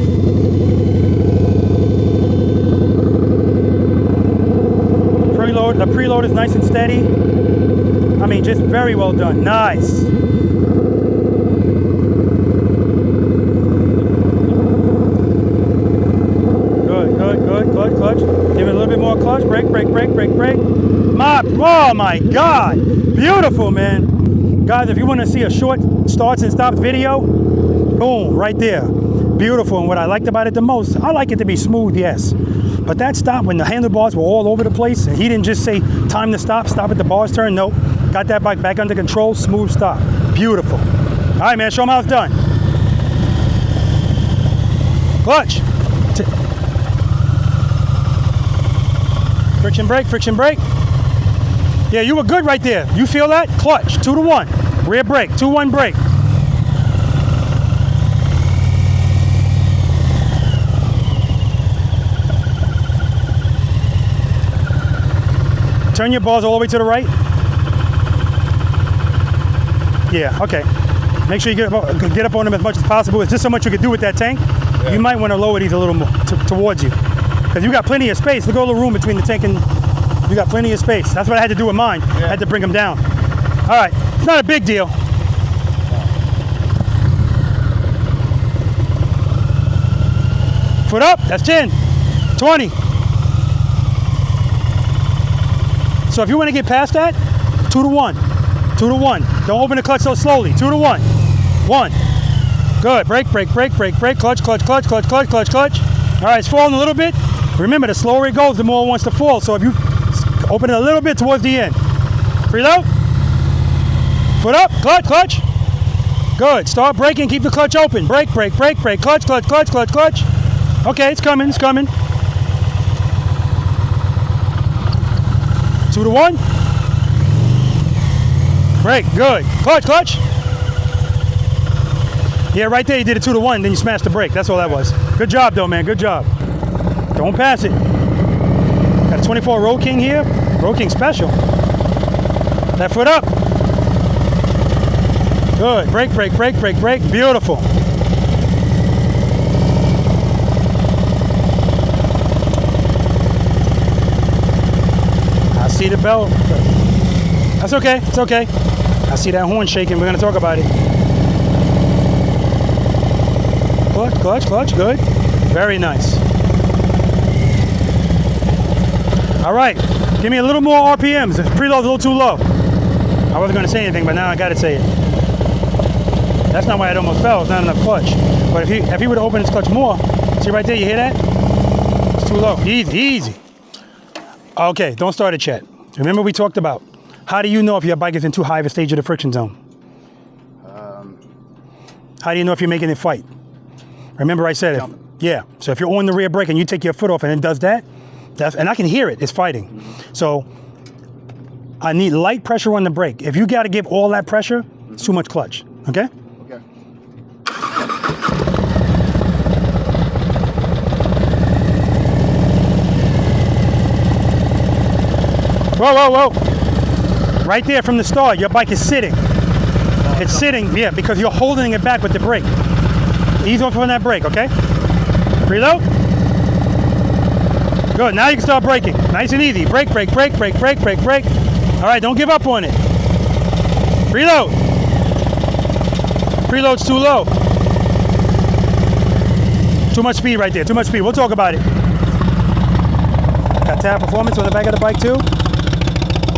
The preload is nice and steady. I mean, just very well done. Nice. Good, good, good. Clutch, clutch. Give it a little bit more clutch. Brake, brake, brake, brake, brake. Oh my God. Beautiful, man. Guys, if you want to see a short starts and stops video, boom, right there. Beautiful. And what I liked about it the most, I like it to be smooth, yes. But that stop when the handlebars were all over the place, and he didn't just say time to stop, stop at the bars turn. Nope. Got that bike back under control, smooth stop. Beautiful. All right, man, show them how it's done. Clutch. Friction brake, friction brake. Yeah, you were good right there. You feel that? Clutch, 2 to 1. Rear brake, 2-1 brake. Turn your bars all the way to the right. Yeah, okay. Make sure you get up on them as much as possible. It's just so much you can do with that tank. Yeah. You might want to lower these a little more towards you. Because you got plenty of space. Look at all the room between the tank and you got plenty of space. That's what I had to do with mine. Yeah. I had to bring them down. All right, it's not a big deal. Foot up, that's 10, 20. So if you want to get past that, 2 to 1, 2 to 1. Don't open the clutch so slowly, 2 to 1, 1. Good, brake, brake, brake, brake, brake, clutch, clutch, clutch, clutch, clutch, clutch, clutch. All right, it's falling a little bit. Remember, the slower it goes, the more it wants to fall. So if you open it a little bit towards the end. Preload. Foot up, clutch, clutch. Good, start braking, keep the clutch open. Brake, brake, brake, brake, clutch, clutch, clutch, clutch, clutch. Okay, it's coming, it's coming. 2 to 1. Brake, good. Clutch. Yeah, right there you did a 2 to 1, then you smashed the brake. That's all that was. Good job though, man, good job. Don't pass it. Got a 24 Road King here. Road King special. That foot up. Good, brake. Beautiful. I see the bell. That's okay, it's okay. I see that horn shaking, we're gonna talk about it. Clutch, good. Very nice. All right, give me a little more RPMs. The preload's a little too low. I wasn't gonna say anything, but now I gotta say it. That's not why it almost fell, it's not enough clutch. But if he would open his clutch more, see right there, you hear that? It's too low, easy. Okay, don't start it yet. Remember we talked about, how do you know if your bike is in too high of a stage of the friction zone? How do you know if you're making it fight? Remember I said it. Yeah, so if you're on the rear brake and you take your foot off and it does that, and I can hear it, it's fighting. So I need light pressure on the brake. If you gotta give all that pressure, it's too much clutch, okay? Okay. Whoa. Right there from the start, your bike is sitting. It's sitting, yeah, because you're holding it back with the brake. Ease off on that brake, okay? Preload. Good, now you can start braking. Nice and easy. Brake. All right, don't give up on it. Preload. Preload's too low. Too much speed right there, too much speed. We'll talk about it. Got tire performance on the back of the bike too.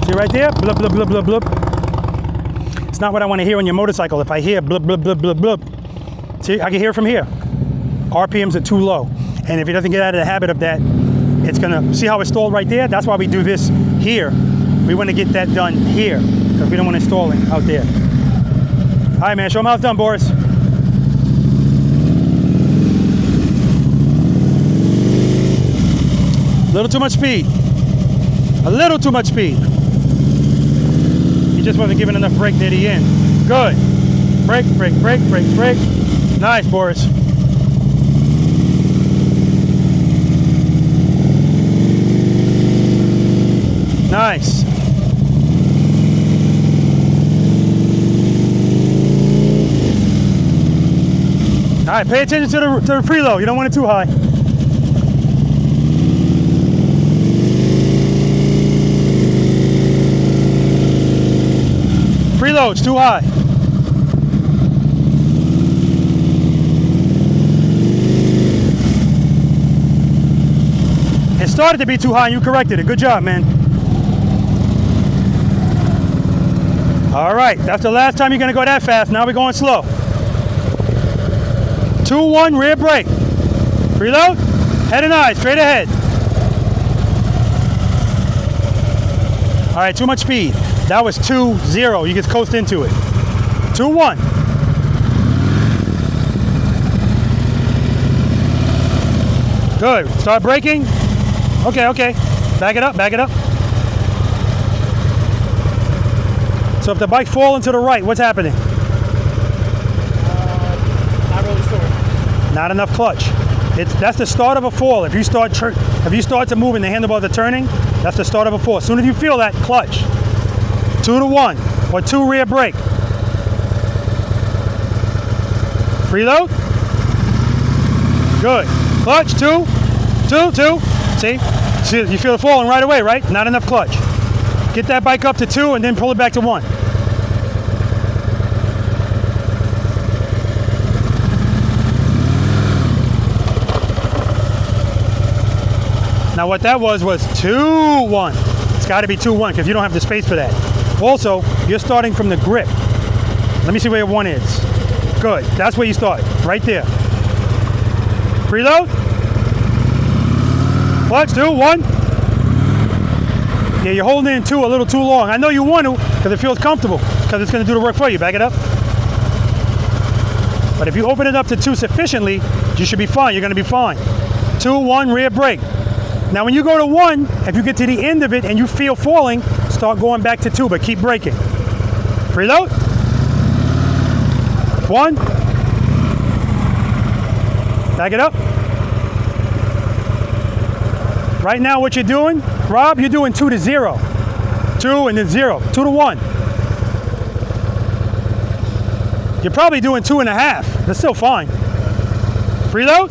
See right there? Blub. It's not what I want to hear on your motorcycle. If I hear blub. See, I can hear it from here. RPMs are too low. And if he doesn't get out of the habit of that, it's gonna, see how it's stalled right there? That's why we do this here. We want to get that done here, because we don't want to install it out there. All right, man, show him how it's done, Boris. A little too much speed. A little too much speed. He just wasn't giving enough brake near the end. Good. Brake. Nice, Boris. Nice. All right, pay attention to the preload. You don't want it too high. Preload's too high. It started to be too high and you corrected it. Good job, man. All right, that's the last time you're gonna go that fast. Now we're going slow. 2-1 rear brake. Preload, head and eyes, straight ahead. All right, too much speed. That was 2-0, you just coast into it. 2-1. Good, start braking. Okay, back it up. So if the bike falls to the right, what's happening? Not really sure. Not enough clutch. That's the start of a fall. If you start to move and the handlebars are turning, that's the start of a fall. As soon as you feel that, clutch. 2 to 1 or 2 rear brake. Preload. Good. Clutch, 2. See, you feel it falling right away, right? Not enough clutch. Get that bike up to 2 and then pull it back to 1. Now what that was 2-1. It's got to be 2-1 because you don't have the space for that. Also, you're starting from the grip. Let me see where your 1 is. Good, that's where you start, right there. Preload. Clutch, 2, 1. Yeah, you're holding in 2 a little too long. I know you want to because it feels comfortable because it's going to do the work for you. Back it up. But if you open it up to 2 sufficiently, you should be fine. You're going to be fine. 2-1 rear brake. Now when you go to 1, if you get to the end of it and you feel falling, start going back to 2, but keep braking. Preload. 1. Back it up. Right now what you're doing, Rob, you're doing 2 to 0. 2 and then 0. 2 to 1. You're probably doing 2.5. That's still fine. Preload.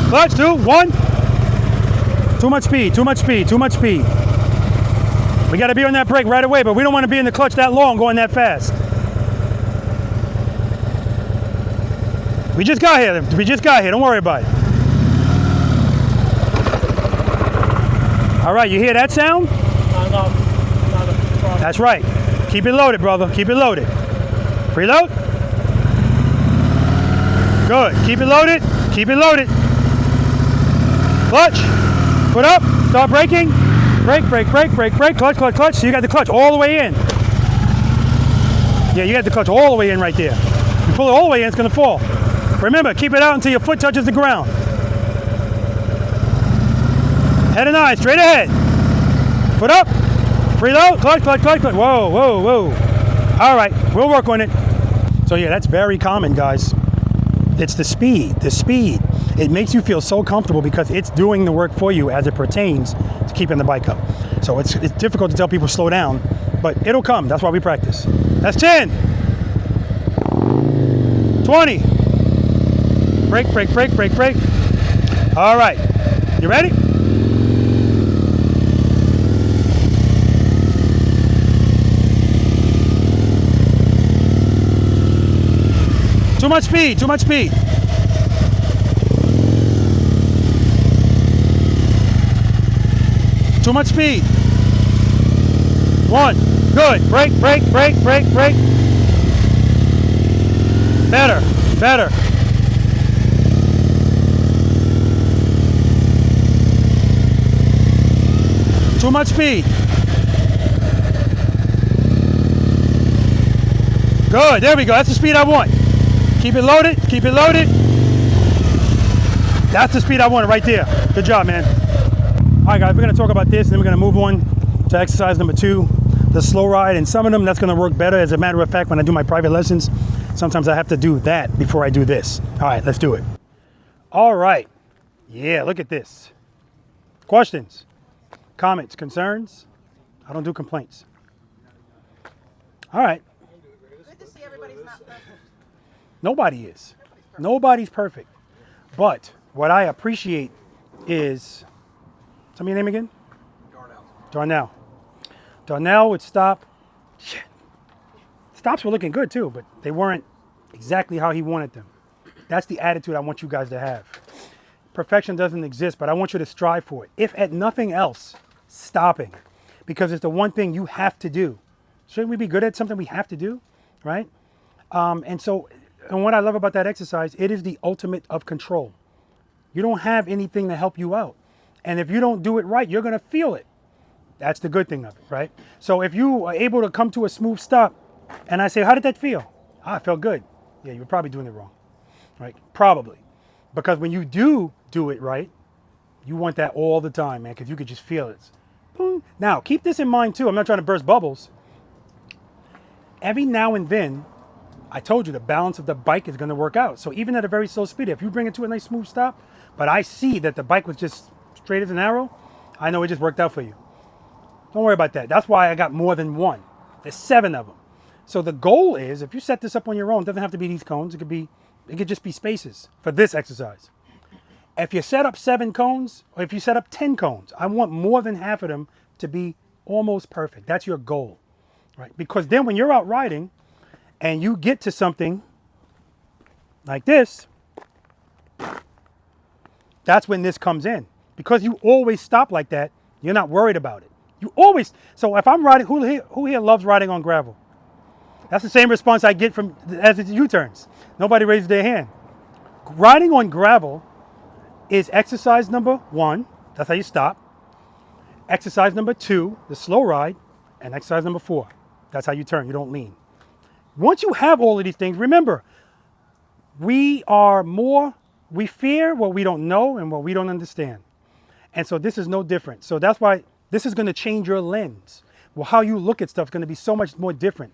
Clutch, 2, 1. Too much speed, too much speed, too much speed. We gotta be on that brake right away, but we don't wanna be in the clutch that long going that fast. We just got here, don't worry about it. All right, you hear that sound? That's right. Keep it loaded, brother, keep it loaded. Preload. Good, keep it loaded, keep it loaded. Clutch, foot up, start braking. Brake, brake, brake, brake, brake, clutch, clutch, clutch. So you got the clutch all the way in. Yeah, you got the clutch all the way in right there. You pull it all the way in, it's gonna fall. Remember, keep it out until your foot touches the ground. Head and eye, straight ahead. Foot up, preload, clutch, clutch, clutch, clutch. Whoa, whoa, whoa. All right, we'll work on it. So yeah, that's very common, guys. It's the speed, the speed. It makes you feel so comfortable because it's doing the work for you as it pertains to keeping the bike up. So it's difficult to tell people slow down, but it'll come. That's why we practice. That's 10. 20. Brake, brake, brake, brake, brake. All right, you ready? Too much speed, too much speed. Too much speed. 1, good. Brake, brake, brake, brake, brake. Better, better. Too much speed. Good, there we go. That's the speed I want. Keep it loaded, keep it loaded. That's the speed I wanted right there. Good job, man. All right, guys, we're gonna talk about this and then we're gonna move on to exercise number 2, the slow ride. And some of them, that's gonna work better. As a matter of fact, when I do my private lessons, sometimes I have to do that before I do this. All right, let's do it. All right, yeah, look at this. Questions, comments, concerns? I don't do complaints. All right. Good to see everybody's not perfect. Nobody is. Nobody's perfect. But what I appreciate is, tell me your name again? Darnell. Darnell would stop. Shit. Stops were looking good too, but they weren't exactly how he wanted them. That's the attitude I want you guys to have. Perfection doesn't exist, but I want you to strive for it. If at nothing else, stopping. Because it's the one thing you have to do. Shouldn't we be good at something we have to do, right? And what I love about that exercise, it is the ultimate of control. You don't have anything to help you out. And if you don't do it right, you're gonna feel it. That's the good thing of it, right? So if you are able to come to a smooth stop and I say, how did that feel? Ah, it felt good. Yeah, you're probably doing it wrong, right? Probably. Because when you do it right, you want that all the time, man, because you could just feel it. Boom. Now, keep this in mind too. I'm not trying to burst bubbles. Every now and then, I told you the balance of the bike is going to work out. So even at a very slow speed, if you bring it to a nice smooth stop, but I see that the bike was just straight as an arrow, I know it just worked out for you. Don't worry about that. That's why I got more than one. There's 7 of them. So the goal is, if you set this up on your own, it doesn't have to be these cones. It could just be spaces for this exercise. If you set up 7 cones, or if you set up 10 cones, I want more than half of them to be almost perfect. That's your goal, right? Because then when you're out riding and you get to something like this, that's when this comes in. Because you always stop like that, you're not worried about it. You always, so if I'm riding, who here loves riding on gravel? That's the same response I get from as it's U-turns. Nobody raises their hand. Riding on gravel is exercise number 1. That's how you stop. Exercise number 2, the slow ride. And exercise number 4, that's how you turn. You don't lean. Once you have all of these things, remember, we fear what we don't know and what we don't understand. And so this is no different. So that's why this is going to change your lens. Well, how you look at stuff is going to be so much more different.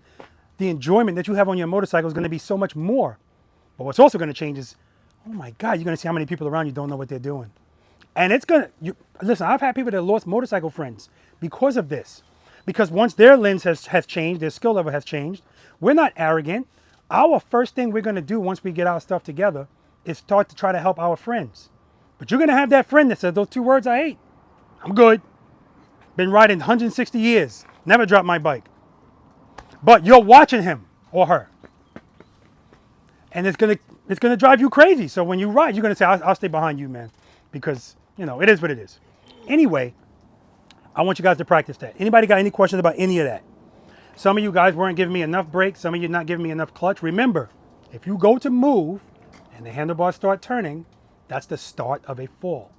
The enjoyment that you have on your motorcycle is going to be so much more. But what's also going to change is, oh my God, you're going to see how many people around you don't know what they're doing. And it's going to, listen, I've had people that lost motorcycle friends because of this. Because once their lens has changed, their skill level has changed, we're not arrogant. Our first thing we're going to do once we get our stuff together is start to try to help our friends. But you're going to have that friend that says those 2 words I hate. I'm good. Been riding 160 years. Never dropped my bike. But you're watching him or her. And it's gonna drive you crazy. So when you ride, you're gonna say, I'll stay behind you, man. Because, you know, it is what it is. Anyway, I want you guys to practice that. Anybody got any questions about any of that? Some of you guys weren't giving me enough brakes. Some of you not giving me enough clutch. Remember, if you go to move and the handlebars start turning, that's the start of a fall.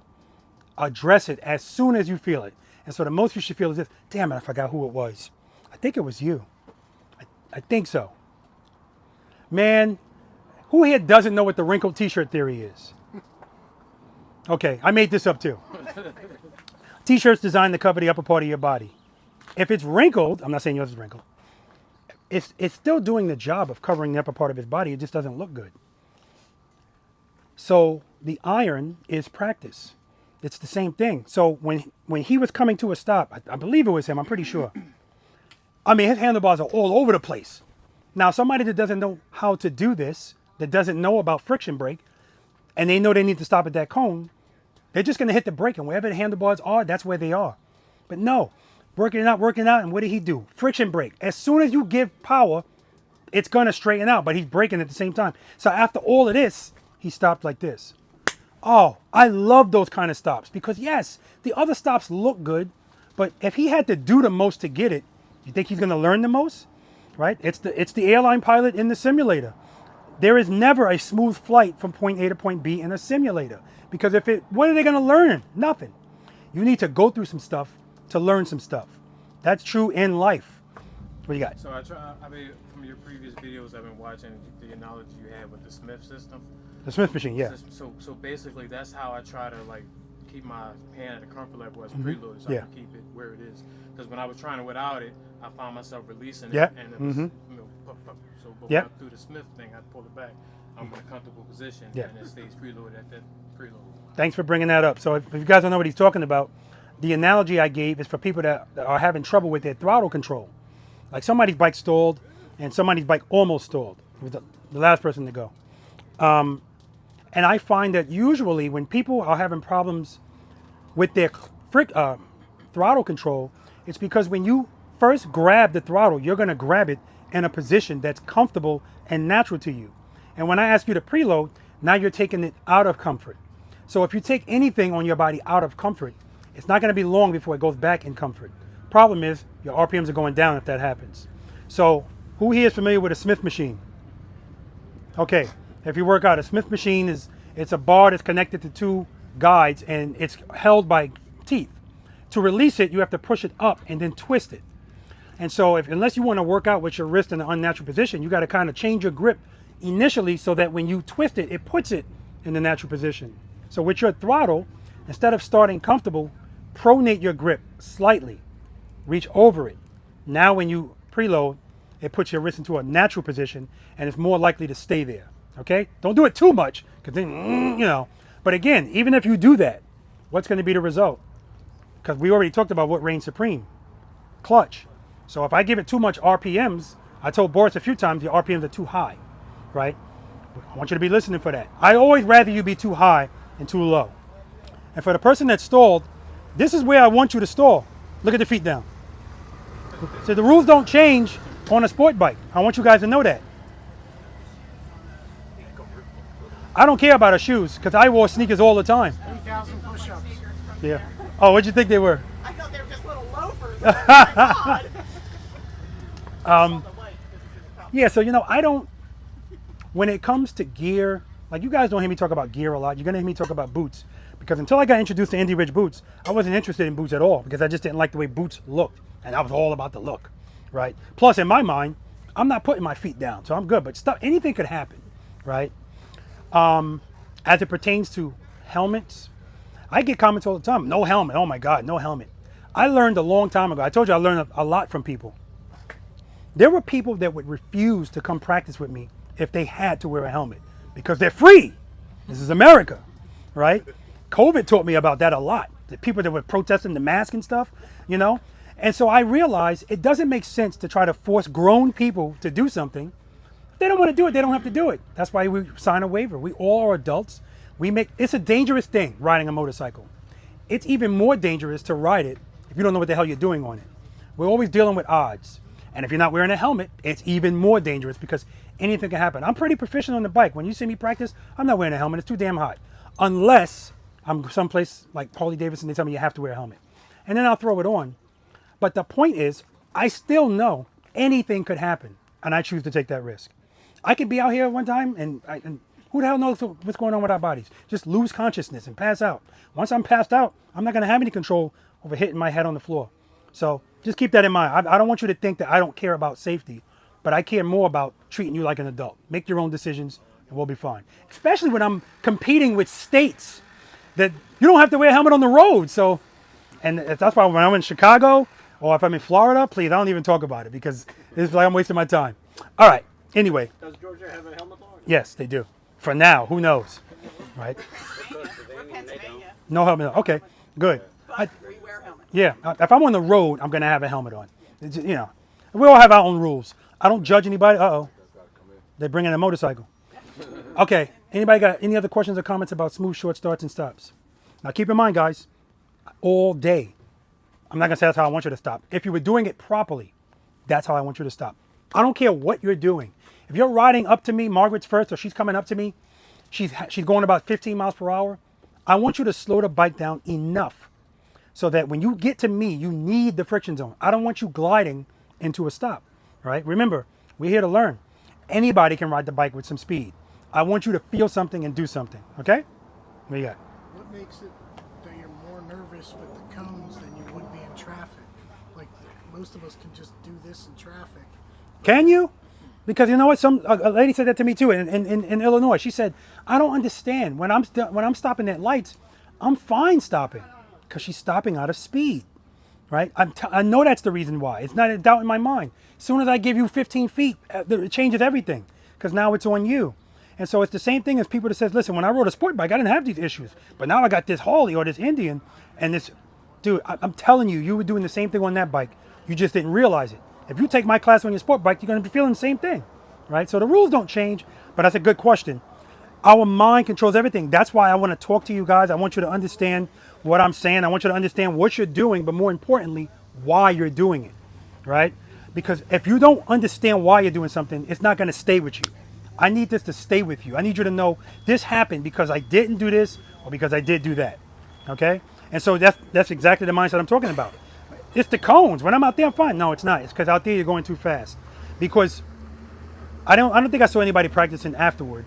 Address it as soon as you feel it. And so the most you should feel is this, damn it, I forgot who it was. I think it was you. I think so. Man, who here doesn't know what the wrinkled t-shirt theory is? Okay, I made this up too. T-shirts designed to cover the upper part of your body. If it's wrinkled, I'm not saying yours is wrinkled, it's still doing the job of covering the upper part of his body. It just doesn't look good. So the iron is practice. It's the same thing. So when he was coming to a stop, I believe it was him, I'm pretty sure. I mean, his handlebars are all over the place. Now, somebody that doesn't know how to do this, that doesn't know about friction brake, and they know they need to stop at that cone, they're just going to hit the brake, and wherever the handlebars are, that's where they are. But no, working out, and what did he do? Friction brake. As soon as you give power, it's going to straighten out, but he's braking at the same time. So after all of this, he stopped like this. Oh, I love those kind of stops because, yes, the other stops look good, but if he had to do the most to get it, you think he's going to learn the most? Right? It's the airline pilot in the simulator. There is never a smooth flight from point A to point B in a simulator. Because what are they going to learn? Nothing. You need to go through some stuff to learn some stuff. That's true in life. What do you got? So I mean, from your previous videos I've been watching, the analogy you had with the Smith system. The Smith machine, yeah. So basically that's how I try to like keep my hand at a comfort level as preloaded, so I can keep it where it is. Because when I was trying it without it, I found myself releasing it, and it was, you know, puff. So when I do the Smith thing, I pull it back. I'm in a comfortable position, and it stays preloaded at that preload. Thanks for bringing that up. So if you guys don't know what he's talking about, the analogy I gave is for people that are having trouble with their throttle control. Like somebody's bike stalled, and somebody's bike almost stalled. It was the last person to go. And I find that usually when people are having problems with their throttle control, it's because when you first grab the throttle, you're going to grab it in a position that's comfortable and natural to you. And when I ask you to preload, now you're taking it out of comfort. So if you take anything on your body out of comfort, it's not going to be long before it goes back in comfort. Problem is, your RPMs are going down if that happens. So who here is familiar with a Smith machine? Okay, if you work out, a Smith machine it's a bar that's connected to 2 guides and it's held by teeth. To release it, you have to push it up and then twist it. And so unless you want to work out with your wrist in an unnatural position, you got to kind of change your grip initially so that when you twist it, it puts it in the natural position. So with your throttle, instead of starting comfortable, pronate your grip slightly. Reach over it. Now when you preload, it puts your wrist into a natural position and it's more likely to stay there. Okay? Don't do it too much because then, you know. But again, even if you do that, what's going to be the result? Because we already talked about what reigns supreme. Clutch. So if I give it too much RPMs, I told Boris a few times the RPMs are too high, right? I want you to be listening for that. I always rather you be too high and too low. And for the person that stalled, this is where I want you to stall. Look at the feet down. So the rules don't change on a sport bike. I want you guys to know that. I don't care about our shoes because I wore sneakers all the time. 3,000 push-ups. Yeah. Oh, what'd you think they were? I thought they were just little loafers. Oh my God. Yeah, so, you know, I don't, when it comes to gear, like you guys don't hear me talk about gear a lot. You're going to hear me talk about boots. Because until I got introduced to Indy Ridge boots, I wasn't interested in boots at all because I just didn't like the way boots looked. And I was all about the look, right? Plus, in my mind, I'm not putting my feet down, so I'm good. But anything could happen, right? As it pertains to helmets, I get comments all the time, no helmet. Oh my God, no helmet. I learned a long time ago. I told you I learned a lot from people. There were people that would refuse to come practice with me if they had to wear a helmet because they're free. This is America, right? COVID taught me about that a lot. The people that were protesting the mask and stuff, you know? And so I realized it doesn't make sense to try to force grown people to do something. If they don't want to do it, they don't have to do it. That's why we sign a waiver. We all are adults. It's a dangerous thing, riding a motorcycle. It's even more dangerous to ride it if you don't know what the hell you're doing on it. We're always dealing with odds. And if you're not wearing a helmet, it's even more dangerous because anything can happen. I'm pretty proficient on the bike. When you see me practice, I'm not wearing a helmet. It's too damn hot. Unless I'm someplace like Harley-Davidson, they tell me you have to wear a helmet. And then I'll throw it on. But the point is, I still know anything could happen, and I choose to take that risk. I could be out here one time, and who the hell knows what's going on with our bodies? Just lose consciousness and pass out. Once I'm passed out, I'm not going to have any control over hitting my head on the floor. So just keep that in mind. I don't want you to think that I don't care about safety, but I care more about treating you like an adult. Make your own decisions, and we'll be fine. Especially when I'm competing with states that you don't have to wear a helmet on the road. So, and that's why when I'm in Chicago, or if I'm in Florida, please, I don't even talk about it because it's like I'm wasting my time. All right. Anyway. Does Georgia have a helmet law? Yes, they do. For now, who knows, right? Pennsylvania. No helmet. Okay, good. But we wear helmets. Yeah. If I'm on the road, I'm gonna have a helmet on. You know, we all have our own rules. I don't judge anybody. Uh-oh. They're bringing a motorcycle. Okay. Anybody got any other questions or comments about smooth short starts and stops? Now keep in mind, guys, all day. I'm not going to say that's how I want you to stop. If you were doing it properly, that's how I want you to stop. I don't care what you're doing. If you're riding up to me, Margaret's first, or she's coming up to me, she's going about 15 miles per hour, I want you to slow the bike down enough so that when you get to me, you need the friction zone. I don't want you gliding into a stop, right? Remember, we're here to learn. Anybody can ride the bike with some speed. I want you to feel something and do something, okay? What do you got? What makes it that you're more nervous with the cones than you would be in traffic? Like, most of us can just do this in traffic. Can you? Because you know what? A lady said that to me too in Illinois. She said, I don't understand. When I'm stopping at lights, I'm fine stopping because she's stopping out of speed, right? I know that's the reason why. It's not a doubt in my mind. As soon as I give you 15 feet, it changes everything because now it's on you. And so it's the same thing as people that says, listen, when I rode a sport bike, I didn't have these issues. But now I got this Harley or this Indian and this, dude, I'm telling you, you were doing the same thing on that bike. You just didn't realize it. If you take my class on your sport bike, you're going to be feeling the same thing, right? So the rules don't change, but that's a good question. Our mind controls everything. That's why I want to talk to you guys. I want you to understand what I'm saying. I want you to understand what you're doing, but more importantly, why you're doing it, right? Because if you don't understand why you're doing something, it's not going to stay with you. I need this to stay with you. I need you to know this happened because I didn't do this or because I did do that, okay? And so that's exactly the mindset I'm talking about. It's the cones. When I'm out there, I'm fine. No, it's not. It's because out there you're going too fast. Because I don't think I saw anybody practicing afterward.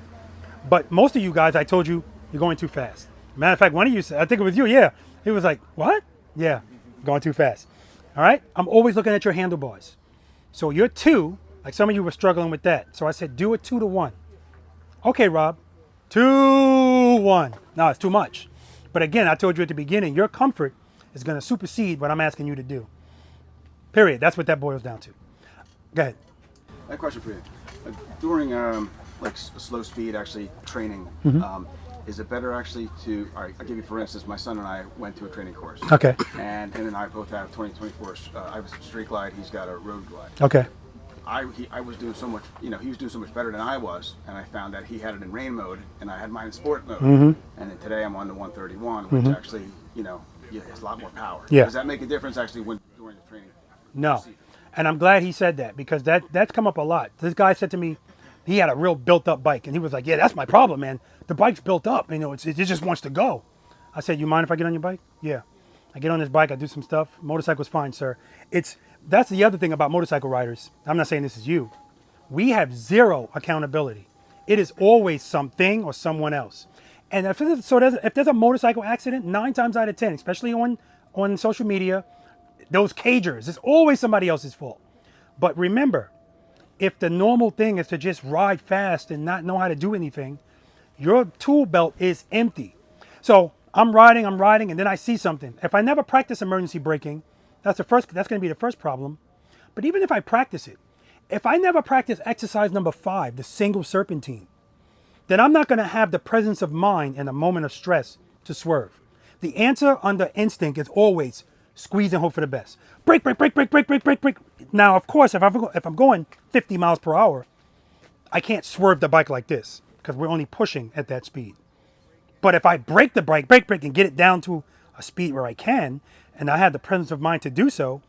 But most of you guys, I told you, you're going too fast. Matter of fact, one of you said, I think it was you, yeah. He was like, what? Yeah, going too fast. All right? I'm always looking at your handlebars. So you're 2, like some of you were struggling with that. So I said, do it 2-to-1. Okay, Rob, 2-1. No, it's too much. But again, I told you at the beginning, your comfort is going to supersede what I'm asking you to do. Period. That's what that boils down to. Go ahead. I have a question for you. During like slow speed actually training, is it better actually to, all right, I'll give you for instance, my son and I went to a training course. Okay. And him and I both have 2024, I was street glide, he's got a road glide. Okay. I was doing so much, he was doing so much better than I was, and I found that he had it in rain mode, and I had mine in sport mode. And then today I'm on the 131, which actually, has a lot more power. Yeah. Does that make a difference actually during the training? No. And I'm glad he said that because that's come up a lot. This guy said to me, he had a real built-up bike, and he was like, yeah, that's my problem, man. The bike's built up, it just wants to go. I said, you mind if I get on your bike? Yeah. I get on this bike, I do some stuff. Motorcycle's fine, sir. That's the other thing about motorcycle riders. I'm not saying this is you. We have zero accountability. It is always something or someone else. And if there's a motorcycle accident, 9 times out of 10, especially on social media, those cagers, it's always somebody else's fault. But remember, if the normal thing is to just ride fast and not know how to do anything, your tool belt is empty. So I'm riding, and then I see something. If I never practice emergency braking, that's going to be the first problem. But even if I practice it, if I never practice exercise number 5, the single serpentine, then I'm not going to have the presence of mind in a moment of stress to swerve. The answer under instinct is always squeeze and hope for the best. Brake, brake, brake, brake, brake, brake, brake, brake. Now, of course, if I'm going 50 miles per hour, I can't swerve the bike like this because we're only pushing at that speed. But if I brake the bike, brake, and get it down to a speed where I can, and I have the presence of mind to do so,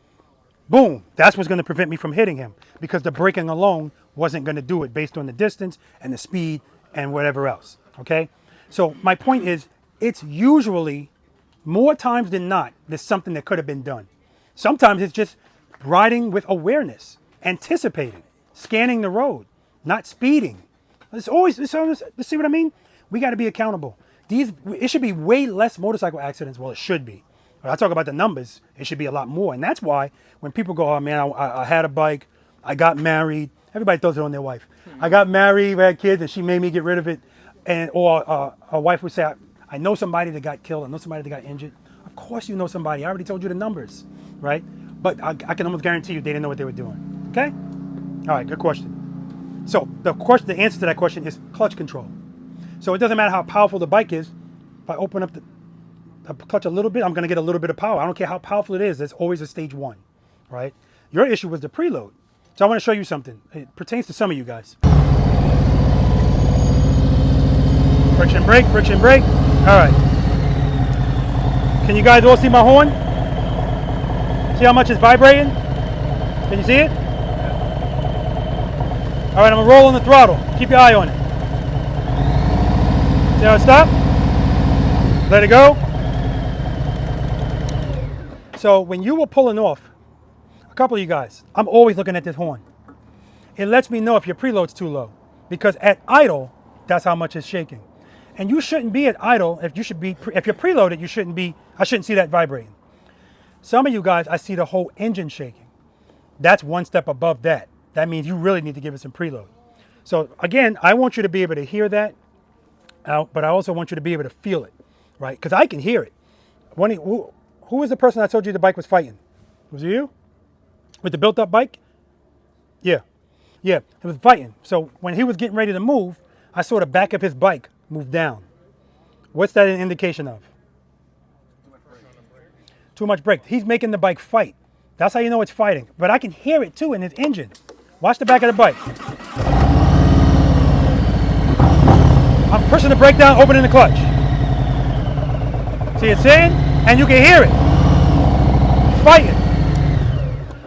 boom, that's what's going to prevent me from hitting him because the braking alone wasn't going to do it based on the distance and the speed and whatever else, okay? So my point is, it's usually, more times than not, there's something that could have been done. Sometimes it's just riding with awareness, anticipating, scanning the road, not speeding. It's always, see what I mean? We got to be accountable. It should be way less motorcycle accidents. Well, it should be. When I talk about the numbers, it should be a lot more. And that's why when people go, oh man, I had a bike, I got married. Everybody throws it on their wife. I got married, we had kids, and she made me get rid of it. Or a wife would say, I know somebody that got killed. I know somebody that got injured. Of course you know somebody. I already told you the numbers, right? But I can almost guarantee you they didn't know what they were doing. Okay? All right, good question. So the answer to that question is clutch control. So it doesn't matter how powerful the bike is. If I open up the clutch a little bit, I'm going to get a little bit of power. I don't care how powerful it is. There's always a stage 1, right? Your issue was the preload. So I want to show you something. It pertains to some of you guys. Friction brake, friction brake. All right. Can you guys all see my horn? See how much it's vibrating? Can you see it? All right, I'm going to roll on the throttle. Keep your eye on it. See how it stopped? Let it go. So when you were pulling off, a couple of you guys, I'm always looking at this horn. It lets me know if your preload's too low, because at idle, that's how much it's shaking. And you shouldn't be at idle. If you're preloaded, you shouldn't be. I shouldn't see that vibrating. Some of you guys, I see the whole engine shaking. That's one step above that. That means you really need to give it some preload. So again, I want you to be able to hear that, but I also want you to be able to feel it, right? Because I can hear it. Who was the person I told you the bike was fighting? Was it you? With the built-up bike? Yeah. Yeah, it was fighting. So when he was getting ready to move, I saw the back of his bike move down. What's that an indication of? Too much brake. He's making the bike fight. That's how you know it's fighting. But I can hear it too in his engine. Watch the back of the bike. I'm pushing the brake down, opening the clutch. See it's in, and you can hear it. He's fighting.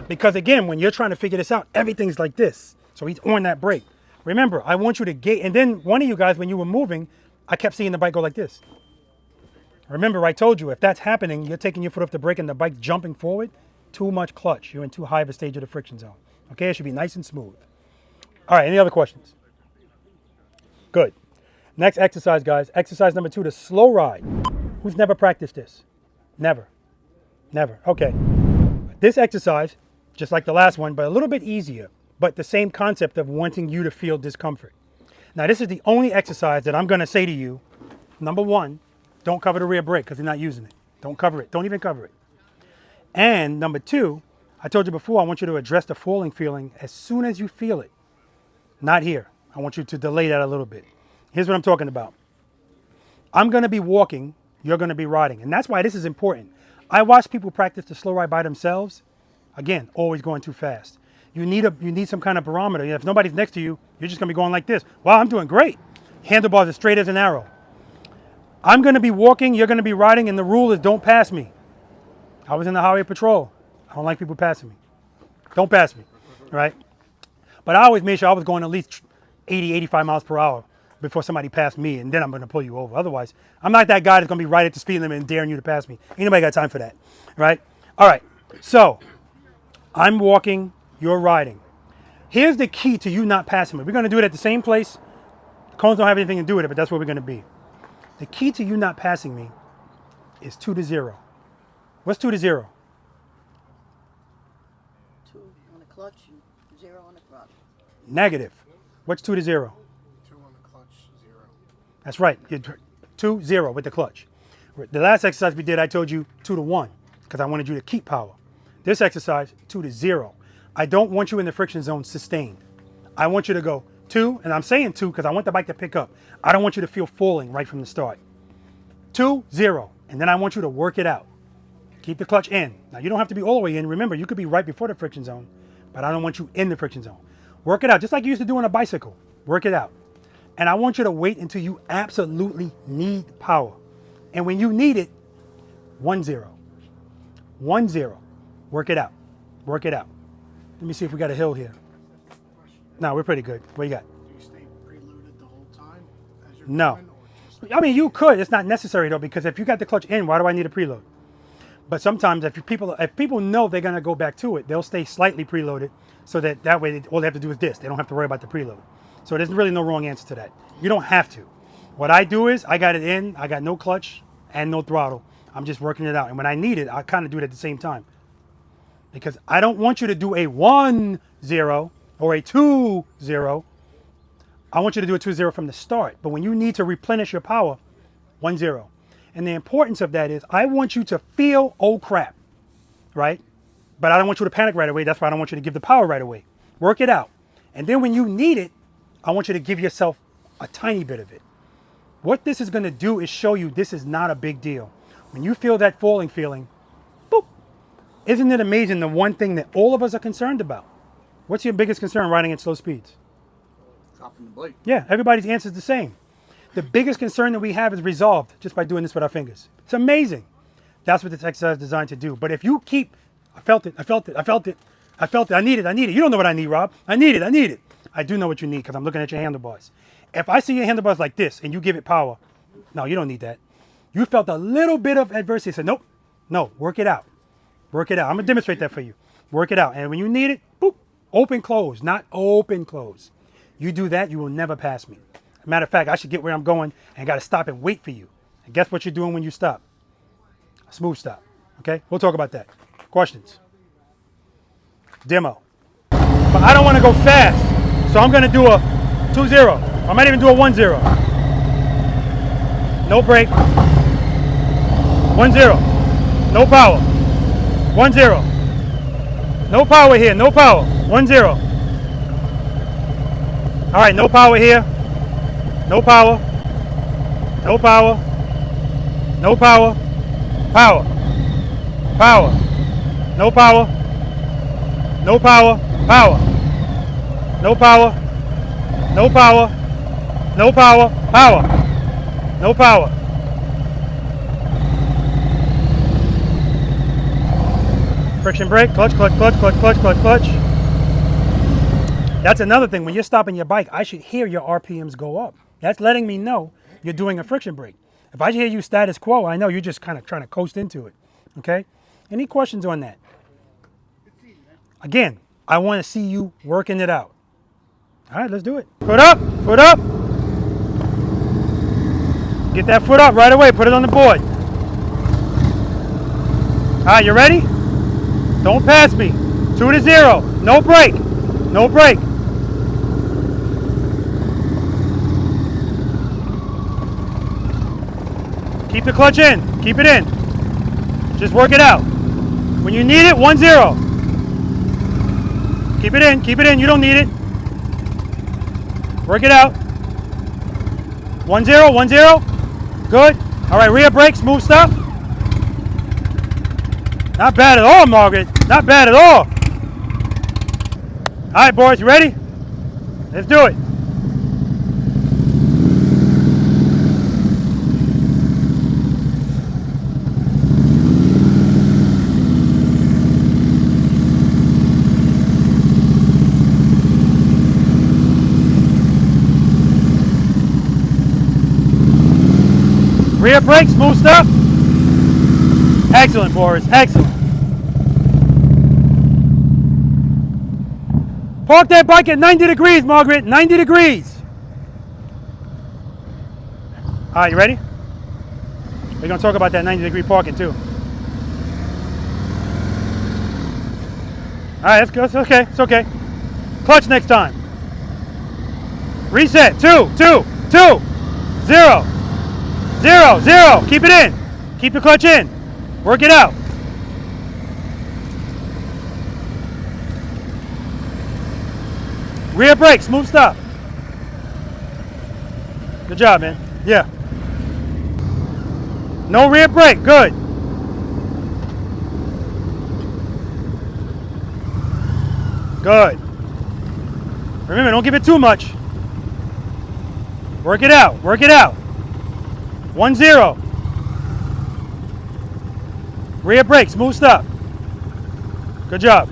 Because again, when you're trying to figure this out, everything's like this. So he's on that brake. Remember, I want you to gauge, and then one of you guys, when you were moving, I kept seeing the bike go like this. Remember, I told you, if that's happening, you're taking your foot off the brake and the bike's jumping forward, too much clutch. You're in too high of a stage of the friction zone. Okay, it should be nice and smooth. All right, any other questions? Good. Next exercise, guys. Exercise number 2, the slow ride. Who's never practiced this? Never. Never. Okay. This exercise, just like the last one, but a little bit easier, but the same concept of wanting you to feel discomfort. Now, this is the only exercise that I'm going to say to you. Number 1, don't cover the rear brake because you're not using it. Don't cover it. Don't even cover it. And number 2, I told you before, I want you to address the falling feeling as soon as you feel it. Not here. I want you to delay that a little bit. Here's what I'm talking about. I'm going to be walking. You're going to be riding. And that's why this is important. I watch people practice the slow ride by themselves. Again, always going too fast. You need some kind of barometer. If nobody's next to you, you're just going to be going like this. Wow, I'm doing great. Handlebars as straight as an arrow. I'm going to be walking. You're going to be riding. And the rule is don't pass me. I was in the highway patrol. I don't like people passing me. Don't pass me. Right? But I always made sure I was going at least 80, 85 miles per hour before somebody passed me, and then I'm going to pull you over. Otherwise, I'm not that guy that's going to be right at the speed limit and daring you to pass me. Ain't nobody got time for that, right? All right, so I'm walking, you're riding. Here's the key to you not passing me. We're going to do it at the same place. The cones don't have anything to do with it, but that's where we're going to be. The key to you not passing me is 2 to 0. What's 2 to 0? 2 on the clutch, 0 on the throttle. Negative. What's 2 to 0? 2 on the clutch, 0. That's right. 2, 0 with the clutch. The last exercise we did, I told you 2 to 1 because I wanted you to keep power. This exercise, 2 to 0. I don't want you in the friction zone sustained. I want you to go 2, and I'm saying 2 because I want the bike to pick up. I don't want you to feel falling right from the start. 2, 0, and then I want you to work it out. Keep the clutch in. Now, you don't have to be all the way in. Remember, you could be right before the friction zone, but I don't want you in the friction zone. Work it out, just like you used to do on a bicycle. Work it out. And I want you to wait until you absolutely need power. And when you need it, 1, 0. 1, 0. Work it out. Work it out. Let me see if we got a hill here. No, we're pretty good. What you got? Do you stay preloaded the whole time as you're No. going, or just... I mean, you could. It's not necessary though, because if you got the clutch in, why do I need a preload? But sometimes if people know they're gonna go back to it, they'll stay slightly preloaded, so that way all they have to do is this. They don't have to worry about the preload. So there's really no wrong answer to that. You don't have to. What I do is I got it in. I got no clutch and no throttle. I'm just working it out. And when I need it, I kind of do it at the same time. Because I don't want you to do a 1, 0 or a 2, 0. I want you to do a 2, 0 from the start. But when you need to replenish your power, 1, 0. And the importance of that is I want you to feel, oh crap, right? But I don't want you to panic right away. That's why I don't want you to give the power right away. Work it out. And then when you need it, I want you to give yourself a tiny bit of it. What this is going to do is show you this is not a big deal. When you feel that falling feeling, boop. Isn't it amazing, the one thing that all of us are concerned about? What's your biggest concern riding at slow speeds? Dropping the blade. Yeah, everybody's answer is the same. The biggest concern that we have is resolved just by doing this with our fingers. It's amazing. That's what this exercise is designed to do. But if you keep, I felt it, I felt it, I felt it, I felt it, I need it, I need it. You don't know what I need, Rob. I need it, I need it. I do know what you need because I'm looking at your handlebars. If I see your handlebars like this and you give it power, no, you don't need that. You felt a little bit of adversity. Said, nope, no, work it out. Work it out. I'm going to demonstrate that for you. Work it out. And when you need it, boop, open, close, not open, close. You do that, you will never pass me. Matter of fact, I should get where I'm going and got to stop and wait for you. And guess what you're doing when you stop? A smooth stop. Okay? We'll talk about that. Questions? Demo. But I don't want to go fast. So I'm going to do a 2-0. I might even do a 1-0. No brake. 1-0. No power. 1-0. No power here. No power. 1-0. All right, no power here. No power. No power. No power. Power. Power. No power. No power. Power. No power. No power. No power. Power. No power. Friction brake. Clutch, clutch, clutch, clutch, clutch, clutch, clutch. That's another thing. When you're stopping your bike, I should hear your RPMs go up. That's letting me know you're doing a friction brake. If I hear you status quo, I know you're just kind of trying to coast into it. Okay? Any questions on that? Again, I want to see you working it out. All right, let's do it. Foot up, foot up. Get that foot up right away. Put it on the board. All right, you ready? Don't pass me. 2-0. No break. No break. Keep the clutch in. Keep it in. Just work it out. When you need it, 1-0. Keep it in. Keep it in. You don't need it. Work it out. 1-0. 1-0. Good. All right, rear brake, smooth stop. Not bad at all, Margaret. Not bad at all. All right, boys, you ready? Let's do it. Rear brake, smooth stop. Excellent, Boris. Excellent. Park that bike at 90 degrees, Margaret. 90 degrees. All right, you ready? We're going to talk about that 90-degree parking, too. All right, that's good. It's okay. It's okay. Clutch next time. Reset. 2, 2, 2, 0. 0, 0. Keep it in. Keep the clutch in. Work it out. Rear brake, smooth stop. Good job, man. Yeah. No rear brake, good. Good. Remember, don't give it too much. Work it out, work it out. 1-0. Rear brake, smooth stop. Good job.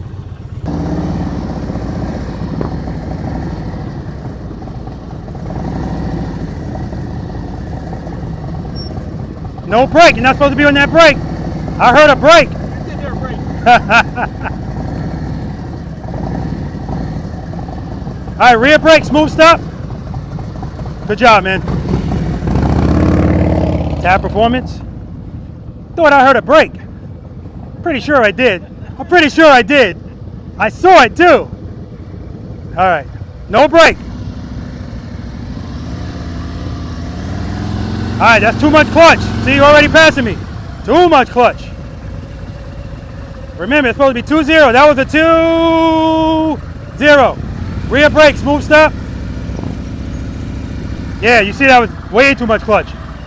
No brake, you're not supposed to be on that brake. I heard a brake. Did there a break? All right, rear brake, smooth stop. Good job, man. Tab performance. Thought I heard a brake. Pretty sure I did. I'm pretty sure I did. I saw it too. All right, no brake. All right, that's too much clutch. See, you're already passing me. Too much clutch. Remember, it's supposed to be 2-0. That was a 2-0. Rear brake, smooth stop. Yeah, you see that was way too much clutch.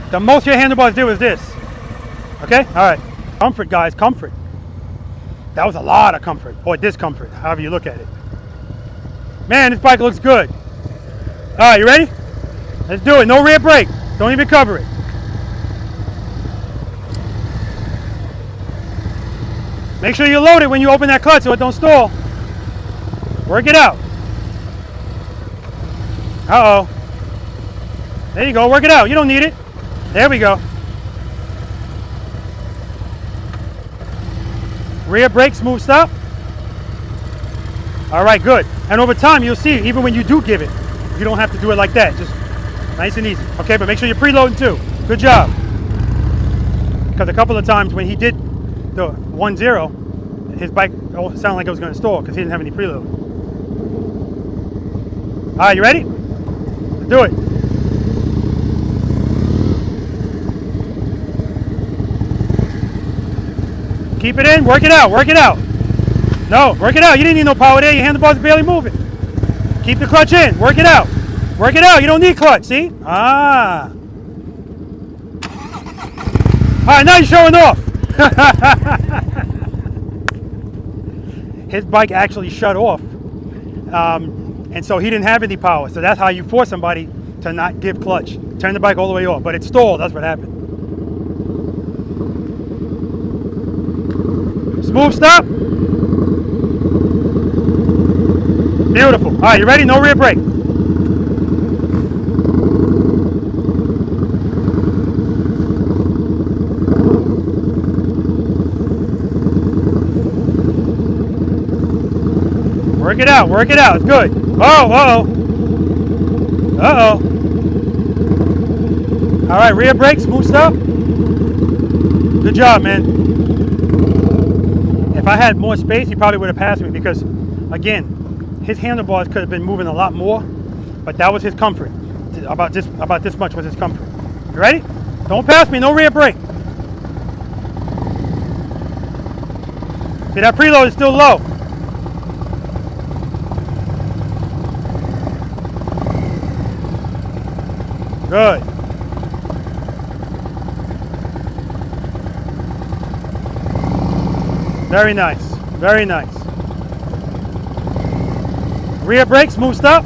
The most your handlebars did was this. Okay, all right. Comfort, guys, comfort. That was a lot of comfort, or discomfort, however you look at it. Man, this bike looks good. All right, you ready? Let's do it. No rear brake. Don't even cover it. Make sure you load it when you open that clutch so it don't stall. Work it out. Uh-oh. There you go, work it out. You don't need it. There we go. Rear brake, smooth stop. All right, good. And over time, you'll see, even when you do give it, you don't have to do it like that. Just nice and easy. Okay, but make sure you're preloading too. Good job. Because a couple of times when he did the 1-0, his bike sounded like it was going to stall because he didn't have any preload. All right, you ready? Let's do it. Keep it in, work it out, work it out. No, work it out. You didn't need no power there. Your handlebars are barely moving. Keep the clutch in, work it out. Work it out, you don't need clutch, see? Ah. All right, now you're showing off. His bike actually shut off. And so he didn't have any power. So that's how you force somebody to not give clutch. Turn the bike all the way off, but it stalled, that's what happened. Smooth stop. Beautiful. All right, you ready? No rear brake. Work it out, work it out. It's good. Oh, uh-oh. Uh-oh. All right, rear brake, smooth stop. Good job, man. If I had more space, he probably would have passed me because, again, his handlebars could have been moving a lot more, but that was his comfort. About this much was his comfort. You ready? Don't pass me, no rear brake. See, that preload is still low. Good. Very nice, very nice. Rear brake, smooth stop.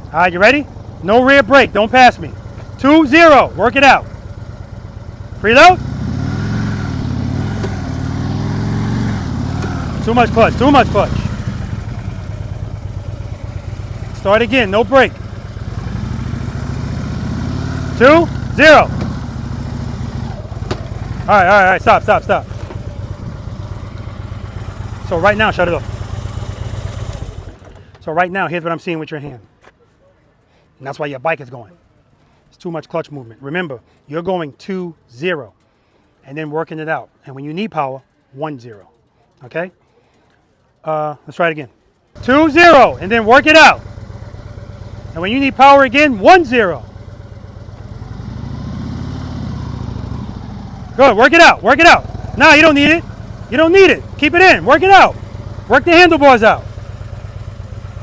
All right, you ready? No rear brake, don't pass me. 2-0, work it out. Preload. Too much clutch, too much clutch. Start again, no brake. 2-0. All right, stop. So right now, shut it off. So right now, here's what I'm seeing with your hand. And that's why your bike is going. It's too much clutch movement. Remember, you're going 2-0 and then working it out. And when you need power, 1-0, okay? Let's try it again. 2-0 and then work it out. And when you need power again, 1-0. Good, work it out, work it out. No, you don't need it. You don't need it. Keep it in, work it out. Work the handlebars out.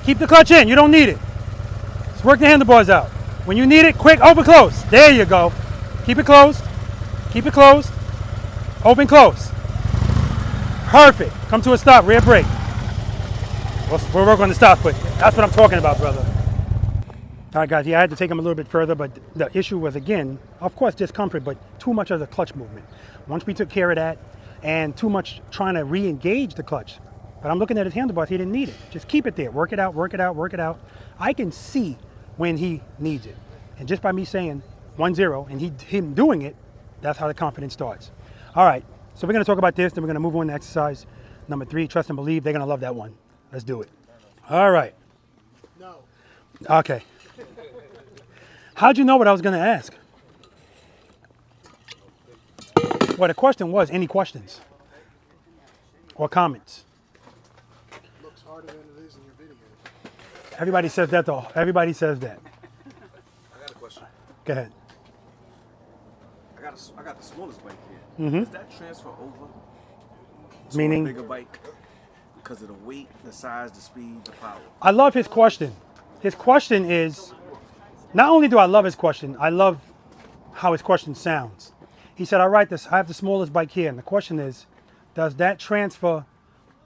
Keep the clutch in, you don't need it. Just work the handlebars out. When you need it, quick, open, close. There you go. Keep it closed. Keep it closed. Open, close. Perfect. Come to a stop, rear brake. We'll work on the stop, but that's what I'm talking about, brother. All right, guys, yeah, I had to take him a little bit further, but the issue was, again, of course, discomfort, but too much of the clutch movement. Once we took care of that, and too much trying to re-engage the clutch. But I'm looking at his handlebars, he didn't need it. Just keep it there, work it out, work it out, work it out. I can see when he needs it. And just by me saying 1-0 and him doing it, that's how the confidence starts. All right, so we're gonna talk about this, then we're gonna move on to exercise number 3, trust and believe. They're gonna love that one. Let's do it. All right. No. Okay. How'd you know what I was gonna ask? Well, the question was, any questions or comments? Looks harder than it is in your video. Everybody says that though. Everybody says that. I got a question. Go ahead. I got the smallest bike here. Mm-hmm. Does that transfer over to Meaning? a bigger bike because of the weight, the size, the speed, the power? I love his question. His question is, not only do I love his question, I love how his question sounds. He said, I have the smallest bike here. And the question is, does that transfer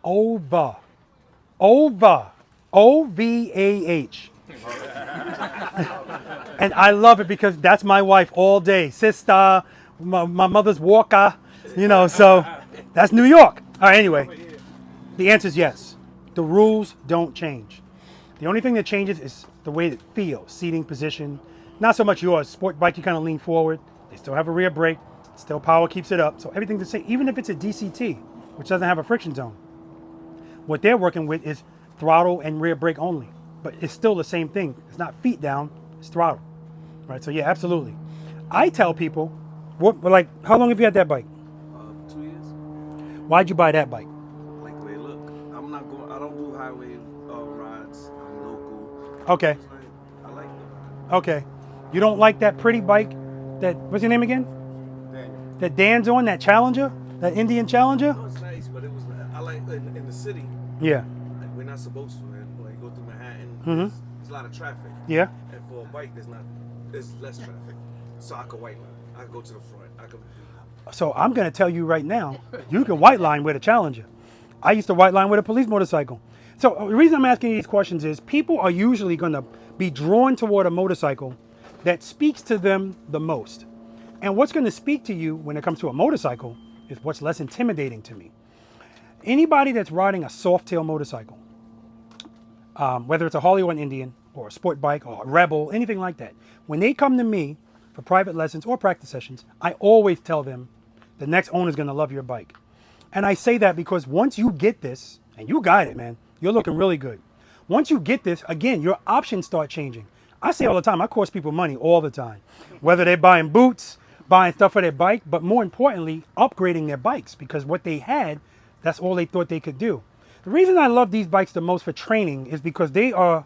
over? O-V-A-H. And I love it because that's my wife all day. Sister, my mother's walker, you know, so that's New York. All right, anyway, the answer is yes. The rules don't change. The only thing that changes is the way it feels, seating position. Not so much yours. Sport bike, you kind of lean forward. They still have a rear brake. Still power keeps it up. So everything's the same, even if it's a DCT, which doesn't have a friction zone. What they're working with is throttle and rear brake only. But it's still the same thing. It's not feet down, it's throttle. Right, so yeah, absolutely. I tell people, how long have you had that bike? 2 years. Why'd you buy that bike? Like the way it look. I don't do highway rides. I'm local. Okay. I like it. Okay. You don't like that pretty bike what's your name again? Daniel. That Dan's on, that Challenger? That Indian Challenger? It was nice, but I like in the city. Yeah. Like, we're not supposed to, man. When you go through Manhattan, there's a lot of traffic. Yeah. And for a bike, there's less traffic. So I could white line. I could go to the front. So I'm going to tell you right now, you can white line with a Challenger. I used to white line with a police motorcycle. So the reason I'm asking these questions is people are usually going to be drawn toward a motorcycle that speaks to them the most. And what's going to speak to you when it comes to a motorcycle is what's less intimidating to me. Anybody that's riding a soft tail motorcycle, whether it's a Harley or an Indian or a sport bike or a Rebel, anything like that, when they come to me for private lessons or practice sessions, I always tell them the next owner is going to love your bike. And I say that because once you get this, and you got it, man, you're looking really good. Once you get this, again, your options start changing. I say all the time, I cost people money all the time, whether they're buying boots, buying stuff for their bike, but more importantly, upgrading their bikes, because what they had, that's all they thought they could do. The reason I love these bikes the most for training is because they are,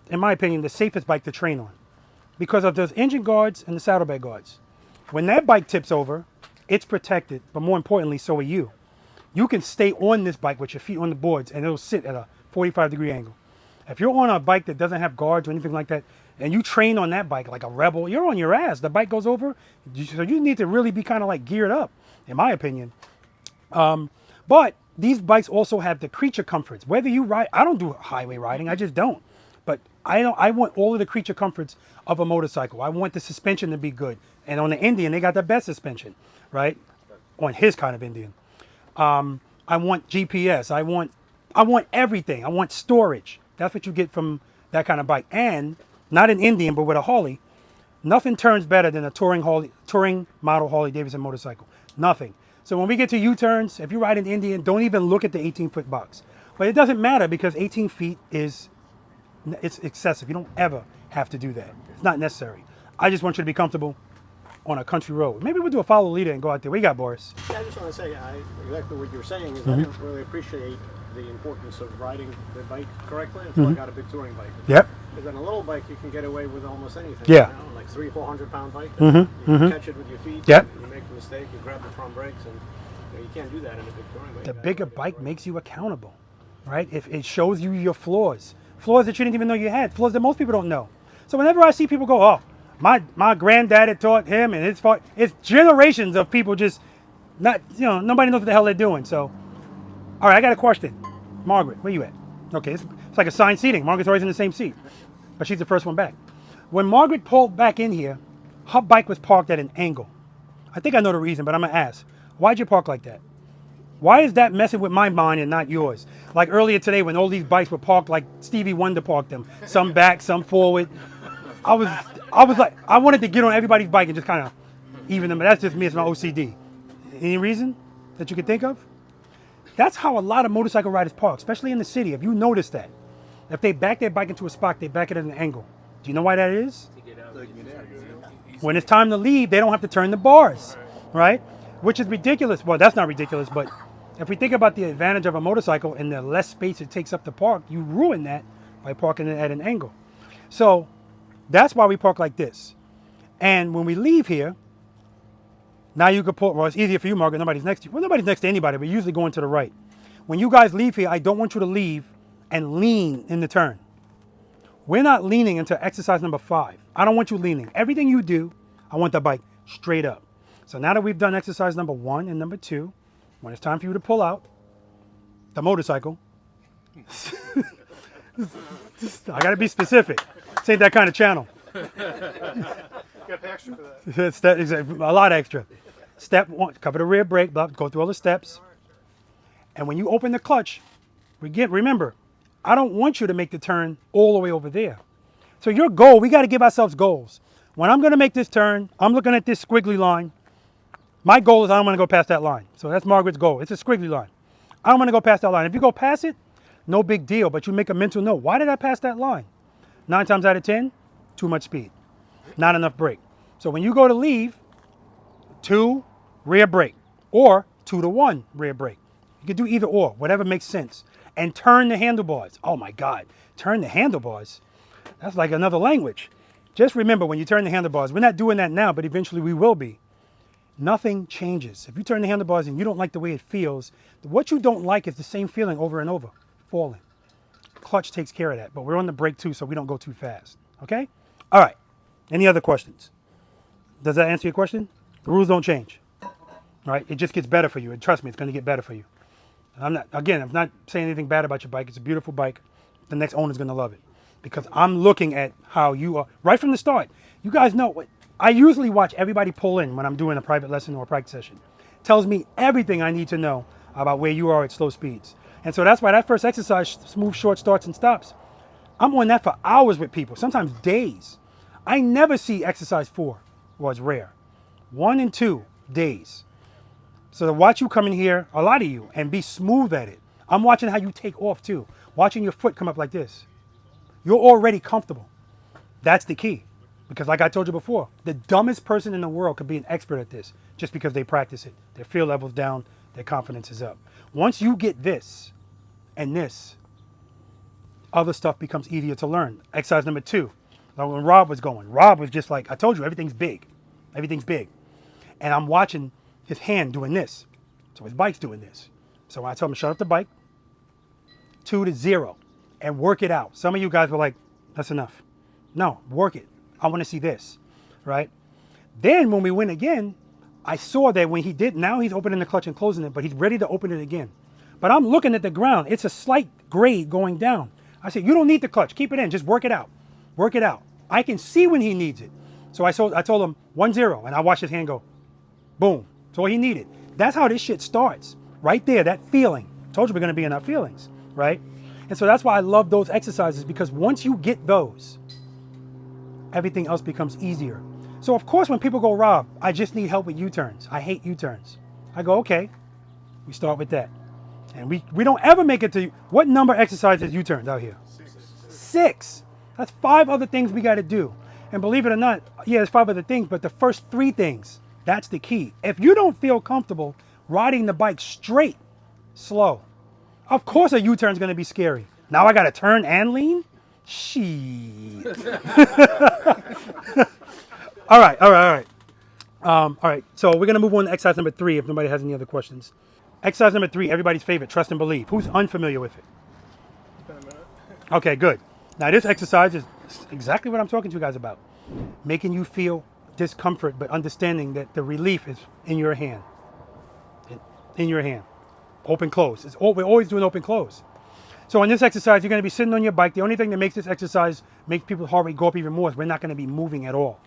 in my opinion, the safest bike to train on, because of those engine guards and the saddlebag guards. When that bike tips over, it's protected, but more importantly, so are you. You can stay on this bike with your feet on the boards and it'll sit at a 45-degree angle. If you're on a bike that doesn't have guards or anything like that, and you train on that bike like a Rebel, you're on your ass. The bike goes over, so you need to really be kind of like geared up, in my opinion. But these bikes also have the creature comforts. Whether you ride, I don't do highway riding, I just don't. But I want all of the creature comforts of a motorcycle. I want the suspension to be good. And on the Indian, they got the best suspension, right? On his kind of Indian. I want GPS. I want everything. I want storage. That's what you get from that kind of bike. And not an Indian, but with a Harley, nothing turns better than a touring model Harley-Davidson motorcycle. Nothing. So when we get to U-turns, if you ride an Indian, don't even look at the 18-foot box. But it doesn't matter because 18 feet it's excessive. You don't ever have to do that. It's not necessary. I just want you to be comfortable on a country road. Maybe we'll do a follow leader and go out there. What you got, Boris? Yeah, I just want to say, exactly what you're saying is I don't really appreciate the importance of riding the bike correctly until I got a big touring bike. Yep. Because on a little bike, you can get away with almost anything. Yeah. You know, like 300-400 pound bike. Mhm, You mhm. catch it with your feet. Yep. You make a mistake, you grab the front brakes, and you can't do that in a big touring bike. The bigger bike makes you accountable, right? If it shows you your flaws that you didn't even know you had, flaws that most people don't know. So whenever I see people go, oh, my granddad had taught him, and it's generations of people just not, nobody knows what the hell they're doing. So, all right, I got a question. Margaret, where you at? Okay, it's like assigned seating. Margaret's always in the same seat, but she's the first one back. When Margaret pulled back in here, her bike was parked at an angle. I think I know the reason, but I'm gonna ask, why'd you park like that? Why is that messing with my mind and not yours? Like earlier today when all these bikes were parked like Stevie Wonder parked them. Some back, some forward. I was like, I wanted to get on everybody's bike and just kind of even them. But that's just me, it's my OCD. Any reason that you could think of? That's how a lot of motorcycle riders park, especially in the city. If you notice that. If they back their bike into a spot, they back it at an angle. Do you know why that is? When it's time to leave, they don't have to turn the bars, right? Which is ridiculous. Well, that's not ridiculous, but if we think about the advantage of a motorcycle and the less space it takes up to park, you ruin that by parking it at an angle. So that's why we park like this. And when we leave here, now you can pull, well, it's easier for you, Margaret, nobody's next to you. Well, nobody's next to anybody, but usually going to the right. When you guys leave here, I don't want you to leave and lean in the turn. We're not leaning until exercise number 5. I don't want you leaning. Everything you do, I want the bike straight up. So now that we've done exercise number 1 and number 2, when it's time for you to pull out the motorcycle, I gotta be specific. This ain't that kind of channel. Got extra for It's a lot extra. Step 1, cover the rear brake, go through all the steps. And when you open the clutch, remember, I don't want you to make the turn all the way over there. So your goal, we got to give ourselves goals. When I'm going to make this turn, I'm looking at this squiggly line. My goal is I don't want to go past that line. So that's Margaret's goal. It's a squiggly line. I don't want to go past that line. If you go past it, no big deal, but you make a mental note. Why did I pass that line? 9 times out of 10, too much speed. Not enough brake. So when you go to leave, 2 rear brake or 2 to 1 rear brake. You can do either or, whatever makes sense. And turn the handlebars. Oh my God, turn the handlebars. That's like another language. Just remember when you turn the handlebars, we're not doing that now, but eventually we will be. Nothing changes. If you turn the handlebars and you don't like the way it feels, what you don't like is the same feeling over and over, falling. Clutch takes care of that, but we're on the brake too, so we don't go too fast, okay? All right, any other questions? Does that answer your question? The rules don't change, all right? It just gets better for you, and trust me, it's gonna get better for you. I'm not saying anything bad about your bike. It's a beautiful bike. The next owner's gonna love it because I'm looking at how you are right from the start. You guys know what I usually watch everybody pull in when I'm doing a private lesson or a practice session. Tells me everything I need to know about where you are at slow speeds. And so that's why that first exercise, smooth short starts and stops, I'm on that for hours with people, sometimes days. I never see exercise 4, well, it's rare. 1 and 2 days. So to watch you come in here, a lot of you, and be smooth at it. I'm watching how you take off too. Watching your foot come up like this. You're already comfortable. That's the key. Because like I told you before, the dumbest person in the world could be an expert at this just because they practice it. Their fear level's down, their confidence is up. Once you get this and this, other stuff becomes easier to learn. Exercise number 2, like when Rob was going, Rob was just like, I told you, everything's big. Everything's big. And I'm watching his hand doing this. So his bike's doing this. So I told him, shut up the bike, 2 to 0, and work it out. Some of you guys were like, that's enough. No, work it. I want to see this, right? Then when we went again, I saw that when he did, now he's opening the clutch and closing it, but he's ready to open it again. But I'm looking at the ground. It's a slight grade going down. I said, you don't need the clutch. Keep it in. Just work it out. Work it out. I can see when he needs it. So I told him 1-0, and I watched his hand go, boom. That's all he needed. That's how this shit starts. Right there, that feeling. Told you we're going to be in our feelings, right? And so that's why I love those exercises, because once you get those, everything else becomes easier. So of course, when people go, Rob, I just need help with U-turns. I hate U-turns. I go, okay, we start with that. And we don't ever make it to, what number exercise is U-turns out here? 6. That's 5 other things we got to do. And believe it or not, yeah, there's 5 other things, but the first 3 things, that's the key. If you don't feel comfortable riding the bike straight, slow. Of course a U-turn is going to be scary. Now I got to turn and lean? Shit. All right. All right, so we're going to move on to exercise number 3 if nobody has any other questions. Exercise number 3, everybody's favorite, trust and believe. Who's unfamiliar with it? It's been a minute. Okay, good. Now this exercise is exactly what I'm talking to you guys about. Making you feel discomfort, but understanding that the relief is in your hand. In your hand. Open, close. We're always doing open, close. So in this exercise, you're going to be sitting on your bike. The only thing that makes this exercise make people's heart rate go up even more is we're not going to be moving at all,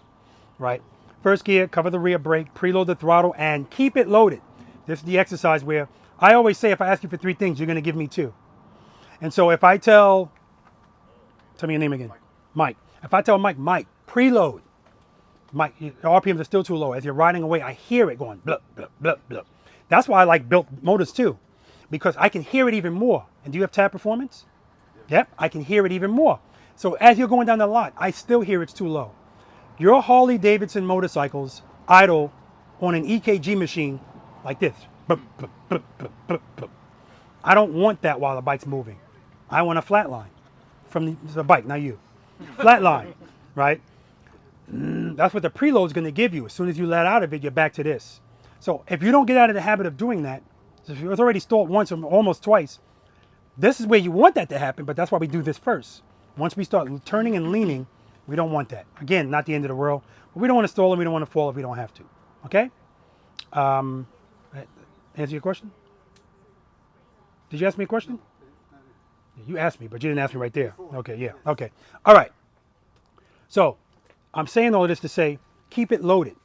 right? First gear, cover the rear brake, preload the throttle, and keep it loaded. This is the exercise where I always say if I ask you for 3 things, you're going to give me 2. And so if I tell me your name again. Mike. If I tell Mike, preload. Mike, the RPMs are still too low. As you're riding away, I hear it going blup, blup, blup, blup. That's why I like built motors too, because I can hear it even more. And do you have tab performance? Yep, I can hear it even more. So as you're going down the lot, I still hear it's too low. Your Harley-Davidson motorcycles idle on an EKG machine like this. Bup, bup, bup, bup, bup, bup. I don't want that while the bike's moving. I want a flat line from the bike, not you. Flat line, right? That's what the preload is going to give you. As soon as you let out of it, you're back to this. So if you don't get out of the habit of doing that, if it was already stalled once or almost twice, this is where you want that to happen, but that's why we do this first. Once we start turning and leaning, we don't want that. Again, not the end of the world, but we don't want to stall and we don't want to fall if we don't have to. Okay? Answer your question? Did you ask me a question? You asked me, but you didn't ask me right there. Okay, yeah, okay. All right. So I'm saying all of this to say, keep it loaded.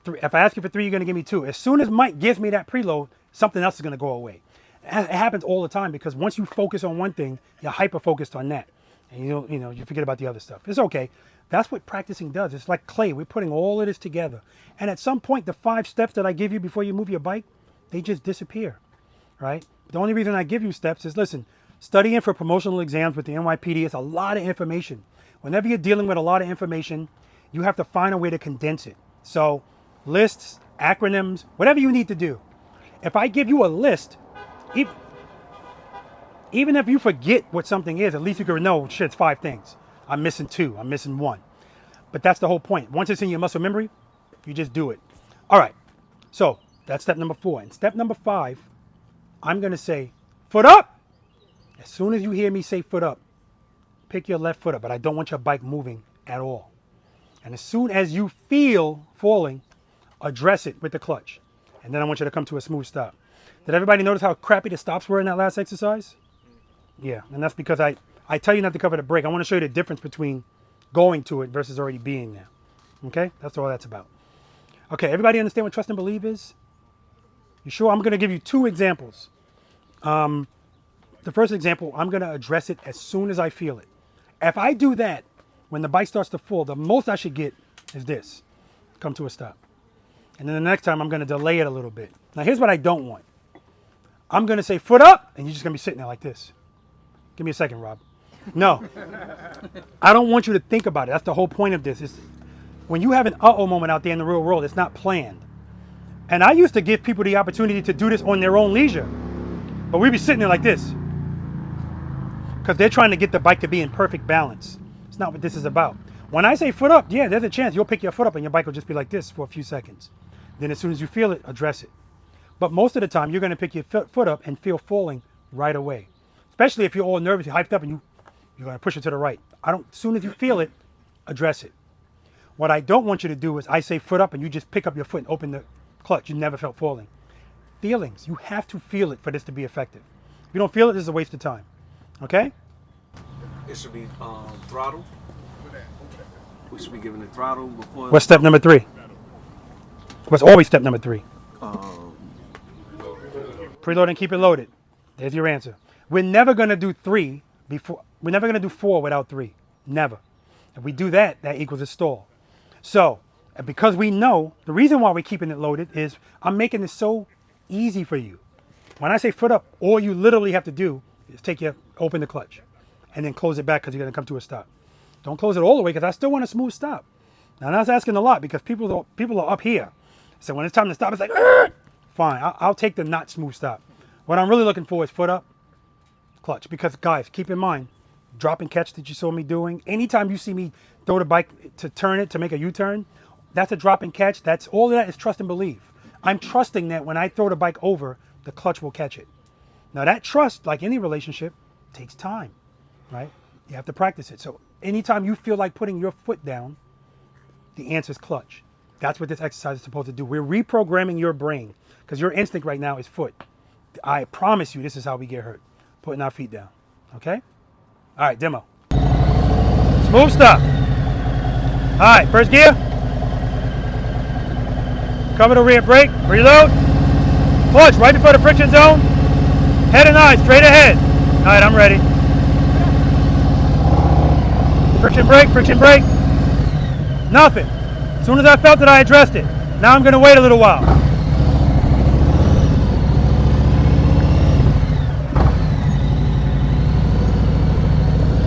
If I ask you for 3, you're going to give me 2. As soon as Mike gives me that preload, something else is going to go away. It happens all the time because once you focus on one thing, you're hyper-focused on that. And you forget about the other stuff. It's okay. That's what practicing does. It's like clay. We're putting all of this together. And at some point, the 5 steps that I give you before you move your bike, they just disappear, right? The only reason I give you steps is, listen, studying for promotional exams with the NYPD is a lot of information. Whenever you're dealing with a lot of information, you have to find a way to condense it. So lists, acronyms, whatever you need to do. If I give you a list, even if you forget what something is, at least you can know, shit, it's 5 things. I'm missing 2, I'm missing 1. But that's the whole point. Once it's in your muscle memory, you just do it. All right, so that's step number 4. And step number 5, I'm gonna say, foot up. As soon as you hear me say foot up, pick your left foot up, but I don't want your bike moving at all. And as soon as you feel falling, address it with the clutch. And then I want you to come to a smooth stop. Did everybody notice how crappy the stops were in that last exercise? Yeah, and that's because I tell you not to cover the brake. I want to show you the difference between going to it versus already being there. Okay, that's all that's about. Okay, everybody understand what trust and believe is? You sure? I'm going to give you 2 examples. The first example, I'm going to address it as soon as I feel it. If I do that, when the bike starts to fall, the most I should get is this. Come to a stop. And then the next time, I'm going to delay it a little bit. Now, here's what I don't want. I'm going to say foot up, and you're just going to be sitting there like this. Give me a second, Rob. No. I don't want you to think about it. That's the whole point of this. Is when you have an uh-oh moment out there in the real world, it's not planned. And I used to give people the opportunity to do this on their own leisure. But we'd be sitting there like this. Because they're trying to get the bike to be in perfect balance. It's not what this is about. When I say foot up, yeah, there's a chance you'll pick your foot up and your bike will just be like this for a few seconds. Then as soon as you feel it, address it. But most of the time, you're going to pick your foot up and feel falling right away. Especially if you're all nervous, you're hyped up, and you're going to push it to the right. As soon as you feel it, address it. What I don't want you to do is I say foot up and you just pick up your foot and open the clutch. You never felt falling. Feelings. You have to feel it for this to be effective. If you don't feel it, this is a waste of time. Okay? It should be throttle. We should be giving the throttle before. What's step number 3? What's always step number 3? Preload and keep it loaded. There's your answer. We're never going to do 3 before. We're never going to do 4 without 3. Never. If we do that, that equals a stall. So, because we know, the reason why we're keeping it loaded is I'm making this so easy for you. When I say foot up, all you literally have to do is open the clutch and then close it back because you're going to come to a stop. Don't close it all the way because I still want a smooth stop. Now, that's asking a lot because people are up here. So when it's time to stop, it's like, fine, I'll take the not smooth stop. What I'm really looking for is foot up clutch. Because guys, keep in mind, drop and catch that you saw me doing, anytime you see me throw the bike to turn it, to make a U-turn, that's a drop and catch. That's all of that is trust and believe. I'm trusting that when I throw the bike over, the clutch will catch it. Now that trust, like any relationship, takes time, right? You have to practice it. So anytime you feel like putting your foot down, the answer is clutch. That's what this exercise is supposed to do. We're reprogramming your brain because your instinct right now is foot. I promise you, this is how we get hurt. Putting our feet down, okay? All right, demo. Smooth stop. All right, first gear. Cover the rear brake, reload. Clutch right before the friction zone. Head and eyes straight ahead. All right, I'm ready. Friction brake, friction brake. Nothing. As soon as I felt it, I addressed it. Now I'm gonna wait a little while.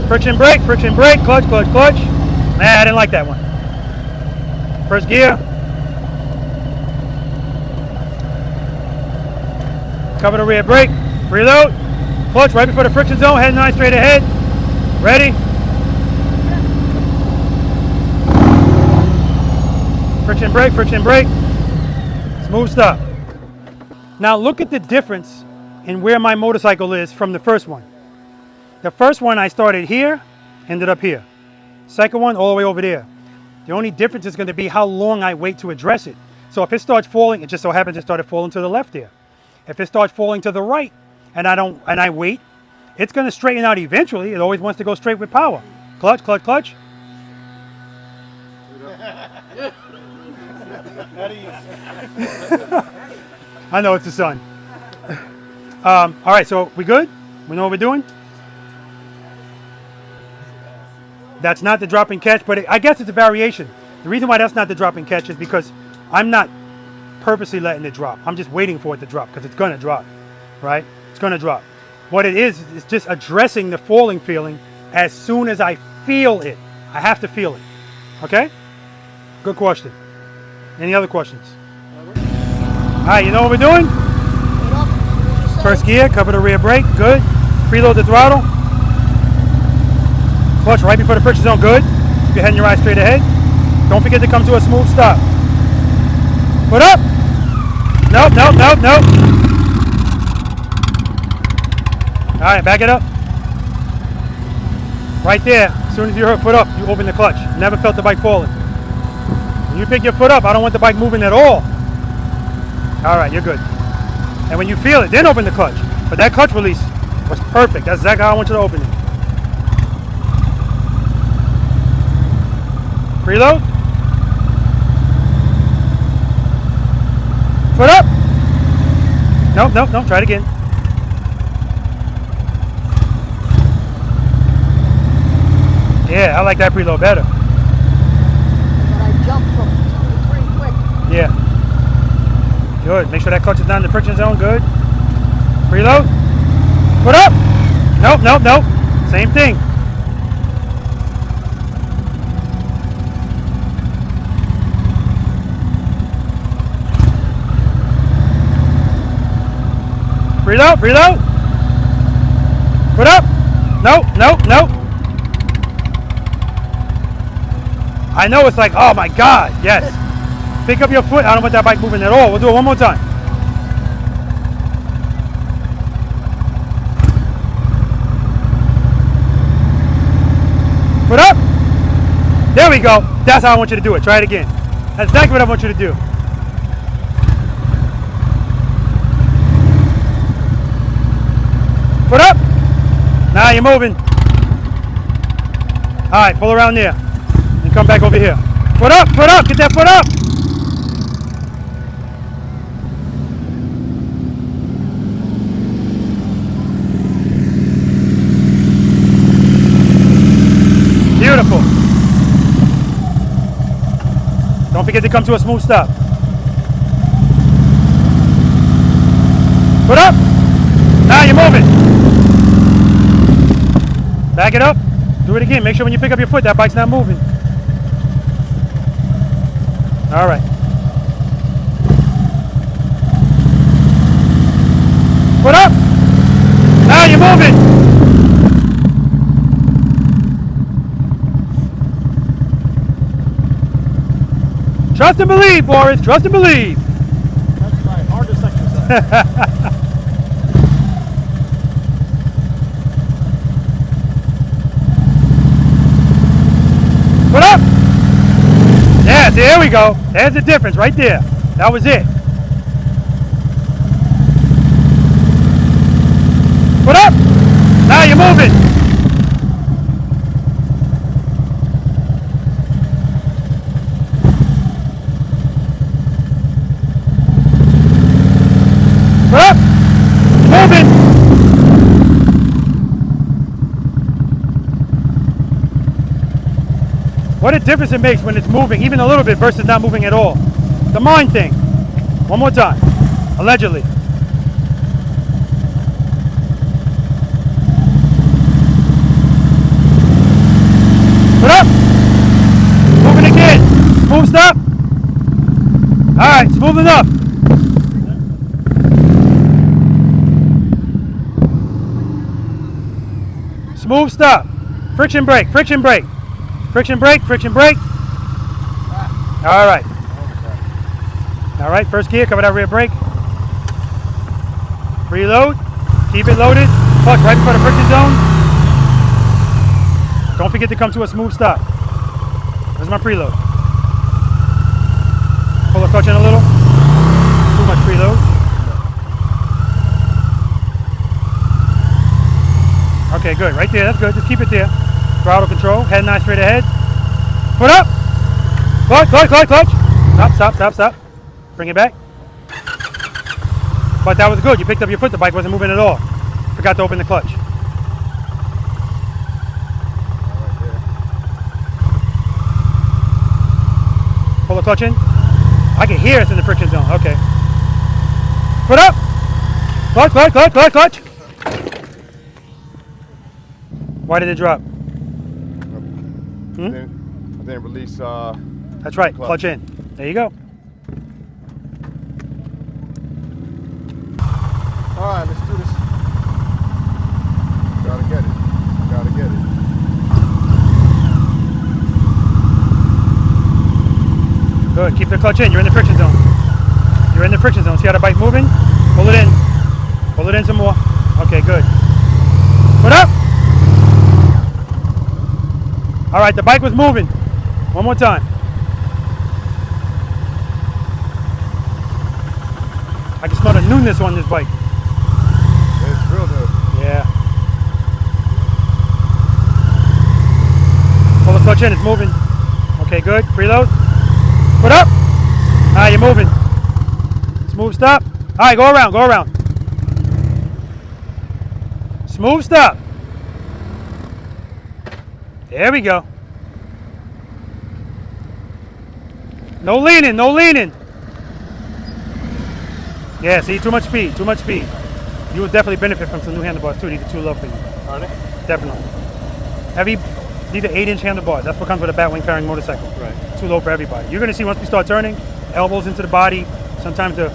Friction brake, clutch, clutch, clutch. Nah, I didn't like that one. First gear. Cover the rear brake, reload. Clutch right before the friction zone, head and eye straight ahead. Ready? Friction brake. Smooth stop. Now look at the difference in where my motorcycle is from the first one. The first one I started here, ended up here. Second one all the way over there. The only difference is going to be how long I wait to address it. So if it starts falling, it just so happens it started falling to the left there. If it starts falling to the right and I wait, it's going to straighten out eventually. It always wants to go straight with power. Clutch, clutch, clutch. I know it's the sun. All right, so we good? We know what we're doing? That's not the drop and catch, but I guess it's a variation. The reason why that's not the drop and catch is because I'm not purposely letting it drop. I'm just waiting for it to drop because it's going to drop, right? It's going to drop. What it is just addressing the falling feeling as soon as I feel it. I have to feel it, okay? Good question. Any other questions? All right, you know what we're doing? First gear, cover the rear brake, good. Preload the throttle. Clutch right before the friction zone, good. Keep your head and your eyes straight ahead. Don't forget to come to a smooth stop. Foot up. Nope, nope, nope, nope. All right, back it up. Right there, as soon as you heard foot up, you open the clutch. Never felt the bike falling. When you pick your foot up, I don't want the bike moving at all. All right, you're good. And when you feel it, then open the clutch. But that clutch release was perfect. That's exactly how I want you to open it. Preload. Foot up. Nope, nope, nope. Try it again. Yeah, I like that preload better. But I jumped from 2 to 3 quick. Yeah. Good. Make sure that clutch is down in the friction zone. Good. Preload. Foot up. Nope, nope, nope. Same thing. Preload, preload. Foot up. Nope, nope, nope. I know it's like, oh my God, yes. Pick up your foot. I don't want that bike moving at all. We'll do it one more time. Foot up. There we go. That's how I want you to do it. Try it again. That's exactly what I want you to do. Foot up. Now you're moving. All right, pull around there. And come back over here. Foot up, get that foot up. Beautiful. Don't forget to come to a smooth stop. Foot up. Now you're moving. Back it up. Do it again. Make sure when you pick up your foot, that bike's not moving. All right. Foot up. Now you're moving. Trust and believe, Boris. Trust and believe. That's my hardest exercise. Put up. Yeah, there we go. There's the difference right there. That was it. Put up. Now you're moving. Put up. Moving. What a difference it makes when it's moving, even a little bit, versus not moving at all. The mind thing. One more time. Allegedly. Put up. Moving again. Smooth stop. Alright, smooth enough. Smooth stop. Friction brake, friction brake. Friction brake, friction brake. Alright. Alright, first gear, cover that rear brake. Reload. Keep it loaded. Clutch right before the friction zone. Don't forget to come to a smooth stop. There's my preload. Pull the clutch in a little. Too much preload. Okay, good. Right there, that's good. Just keep it there. Throttle control. Head nice straight ahead. Foot up. Clutch, clutch, clutch, clutch. Stop, stop, stop, stop. Bring it back. But that was good. You picked up your foot. The bike wasn't moving at all. Forgot to open the clutch. Pull the clutch in. I can hear us in the friction zone. Okay. Foot up. Clutch, clutch, clutch, clutch, clutch. Why did it drop? I didn't release. That's right. Clutch in. There you go. All right, let's do this. Gotta get it. Gotta get it. Good. Keep the clutch in. You're in the friction zone. You're in the friction zone. See how the bike moving? Pull it in. Pull it in some more. Okay, good. Put up. All right, the bike was moving. One more time. I can smell the newness on this bike. It's real new. Yeah. Pull the clutch in, it's moving. Okay, good. Preload. Put up. Ah, you're moving. Smooth stop. All right, go around, go around. Smooth stop. There we go. No leaning, no leaning. Yeah, see, too much speed, too much speed. You would definitely benefit from some new handlebars too. These are too low for you. Are they? Definitely. These are 8-inch handlebars. That's what comes with a batwing carrying motorcycle. Right. Too low for everybody. You're gonna see once we start turning, elbows into the body, sometimes they're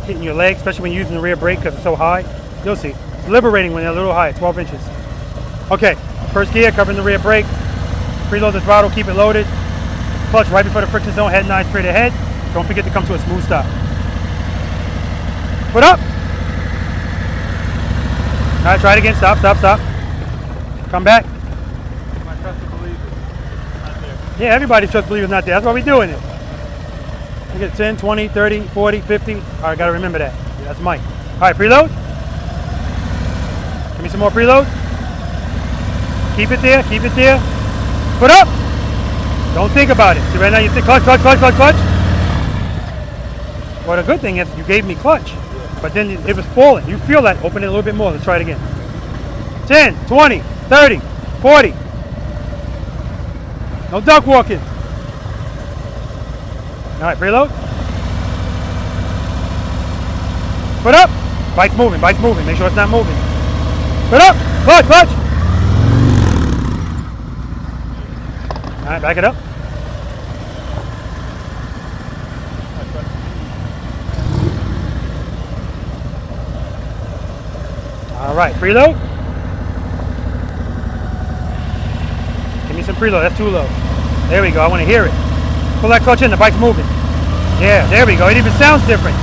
hitting your leg, especially when you're using the rear brake because it's so high. You'll see. It's liberating when they're a little high, 12 inches. Okay, first gear, covering the rear brake. Preload the throttle, keep it loaded. Clutch right before the friction zone, head 9 straight ahead. Don't forget to come to a smooth stop. Put up. All right, try it again. Stop, stop, stop. Come back. My trust and believe is not there. Yeah, everybody's trust believe is not there. That's why we're doing it. You get 10, 20, 30, 40, 50. All right, got to remember that. That's Mike. All right, preload. Give me some more preload. Keep it there, keep it there. Put up. Don't think about it. See, right now you think clutch, clutch, clutch, clutch, clutch. Well, the good thing is you gave me clutch, but then it was falling. You feel that. Open it a little bit more. Let's try it again. 10, 20, 30, 40. No duck walking. All right, preload. Put up. Bike's moving, bike's moving. Make sure it's not moving. Put up. Clutch, clutch. All right, back it up. All right, preload. Give me some preload. That's too low. There we go. I want to hear it. Pull that clutch in, the bike's moving. Yeah, there we go. It even sounds different.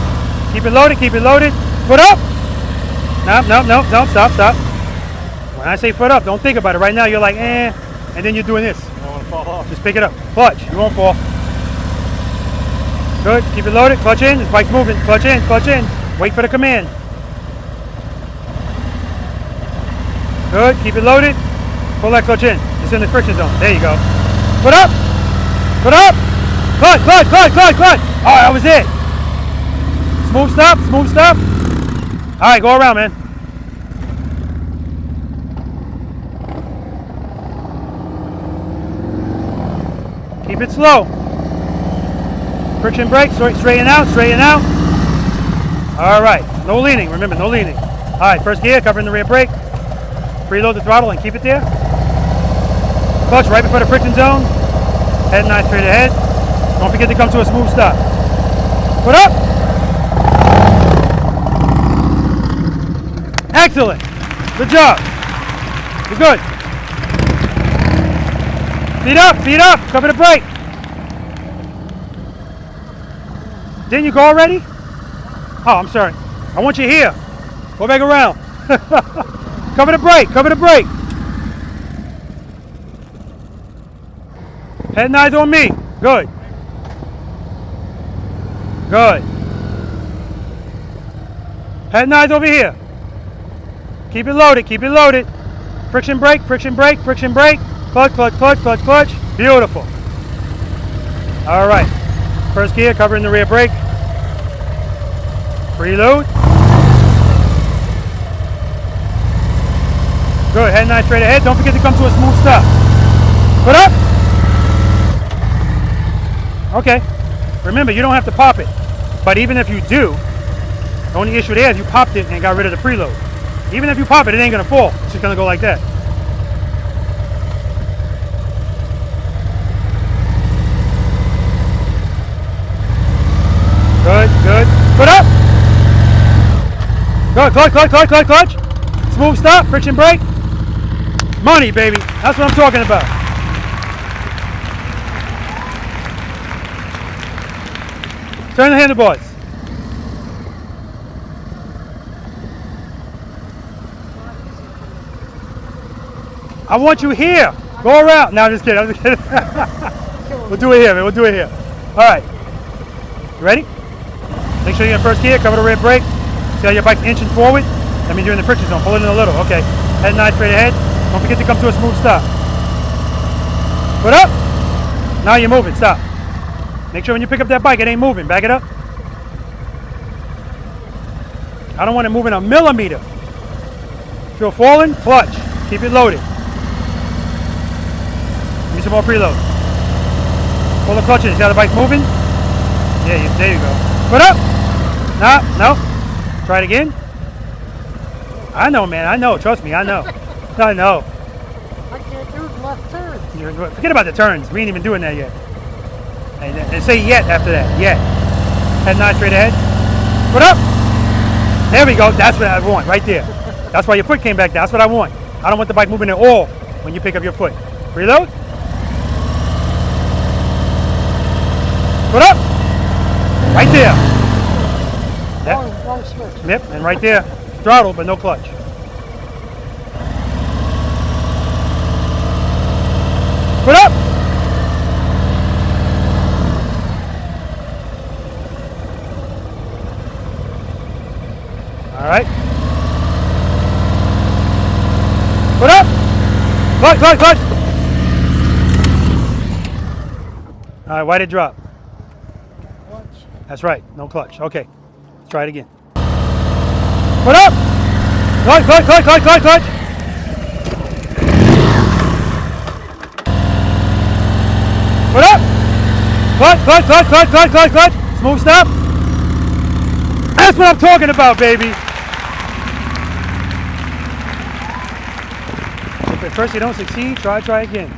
Keep it loaded, keep it loaded. Foot up. No, stop. When I say foot up, don't think about it. Right now you're like, eh, and then you're doing this. I don't want to fall off. Just pick it up. Clutch, you won't fall. Good, keep it loaded, clutch in, this bike's moving. Clutch in. Wait for the command. Good, keep it loaded. Pull that clutch in. It's in the friction zone. There you go. Foot up. Clutch. Oh, that was it. Smooth stop. All right, go around, man. Keep it slow. Friction brake, straighten out. All right, no leaning, remember, no leaning. All right, first gear, covering the rear brake. Preload the throttle and keep it there. Clutch right before the friction zone. Head nice straight ahead. Don't forget to come to a smooth stop. Foot up. Excellent. Good job. You're good. Speed up. Cover the brake. Didn't you go already? Oh, I'm sorry. I want you here. Go back around. Cover the brake. Head and eyes on me. Good. Head and eyes over here. Keep it loaded. Friction brake. Clutch. Beautiful. All right. First gear, covering the rear brake. Preload. Good, head nice straight ahead. Don't forget to come to a smooth stop. Put up. Okay. Remember, you don't have to pop it. But even if you do, the only issue there is you popped it and got rid of the preload. Even if you pop it, it ain't gonna fall. It's just gonna go like that. Good. Put up. Good. Clutch. Smooth stop. Friction brake. Money, baby. That's what I'm talking about. Turn the handlebars. I want you here. Go around. No, I'm just kidding. We'll do it here, man. We'll do it here. All right. You ready? Make sure you're in first gear. Cover the rear brake. See how your bike's inching forward? That means you're in the friction zone. Pull it in a little. Okay. Head nice straight ahead. Don't forget to come to a smooth stop. Put up. Now you're moving. Stop. Make sure when you pick up that bike, it ain't moving. Back it up. I don't want it moving a millimeter. Feel falling? Clutch. Keep it loaded. Give me some more preload. Pull the clutch in. See how the bike's moving? Yeah, there you go. Put up. No. Try it again. I know, man. I know. Trust me. I know. I can't do the left turn. Forget about the turns. We ain't even doing that yet. And say yet after that. Yet. Head nice straight ahead. Put up. There we go. That's what I want right there. That's why your foot came back. That's what I want. I don't want the bike moving at all when you pick up your foot. Reload. Put up. Right there. Wrong switch. Yep, and right there, throttle, but no clutch. Put up. All right. Put up. Clutch. All right, why did it drop? Clutch. That's right, no clutch. Okay, let's try it again. Put up. Clutch. Put up. Clutch. Smooth stop. That's what I'm talking about, baby. If at first you don't succeed, try again.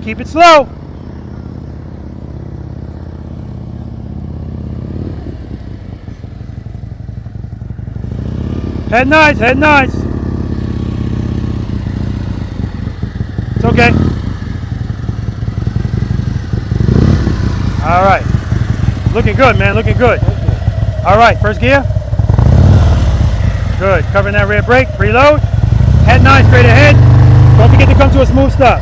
Keep it slow. Head nice. It's okay. All right. Looking good, man. Looking good. All right. First gear. Good. Covering that rear brake. Preload. Head 9 straight ahead. Don't forget to come to a smooth stop.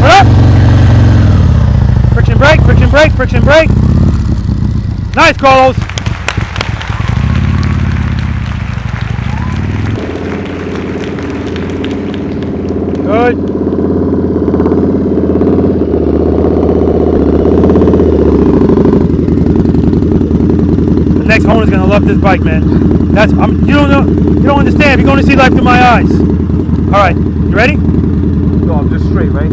Put up. Friction brake. Friction brake. Friction brake. Nice, Carlos. Good. The next owner's gonna love this bike, man. You don't know. You don't understand. You're going to see life through my eyes. All right. You ready? No, I'm just straight, right?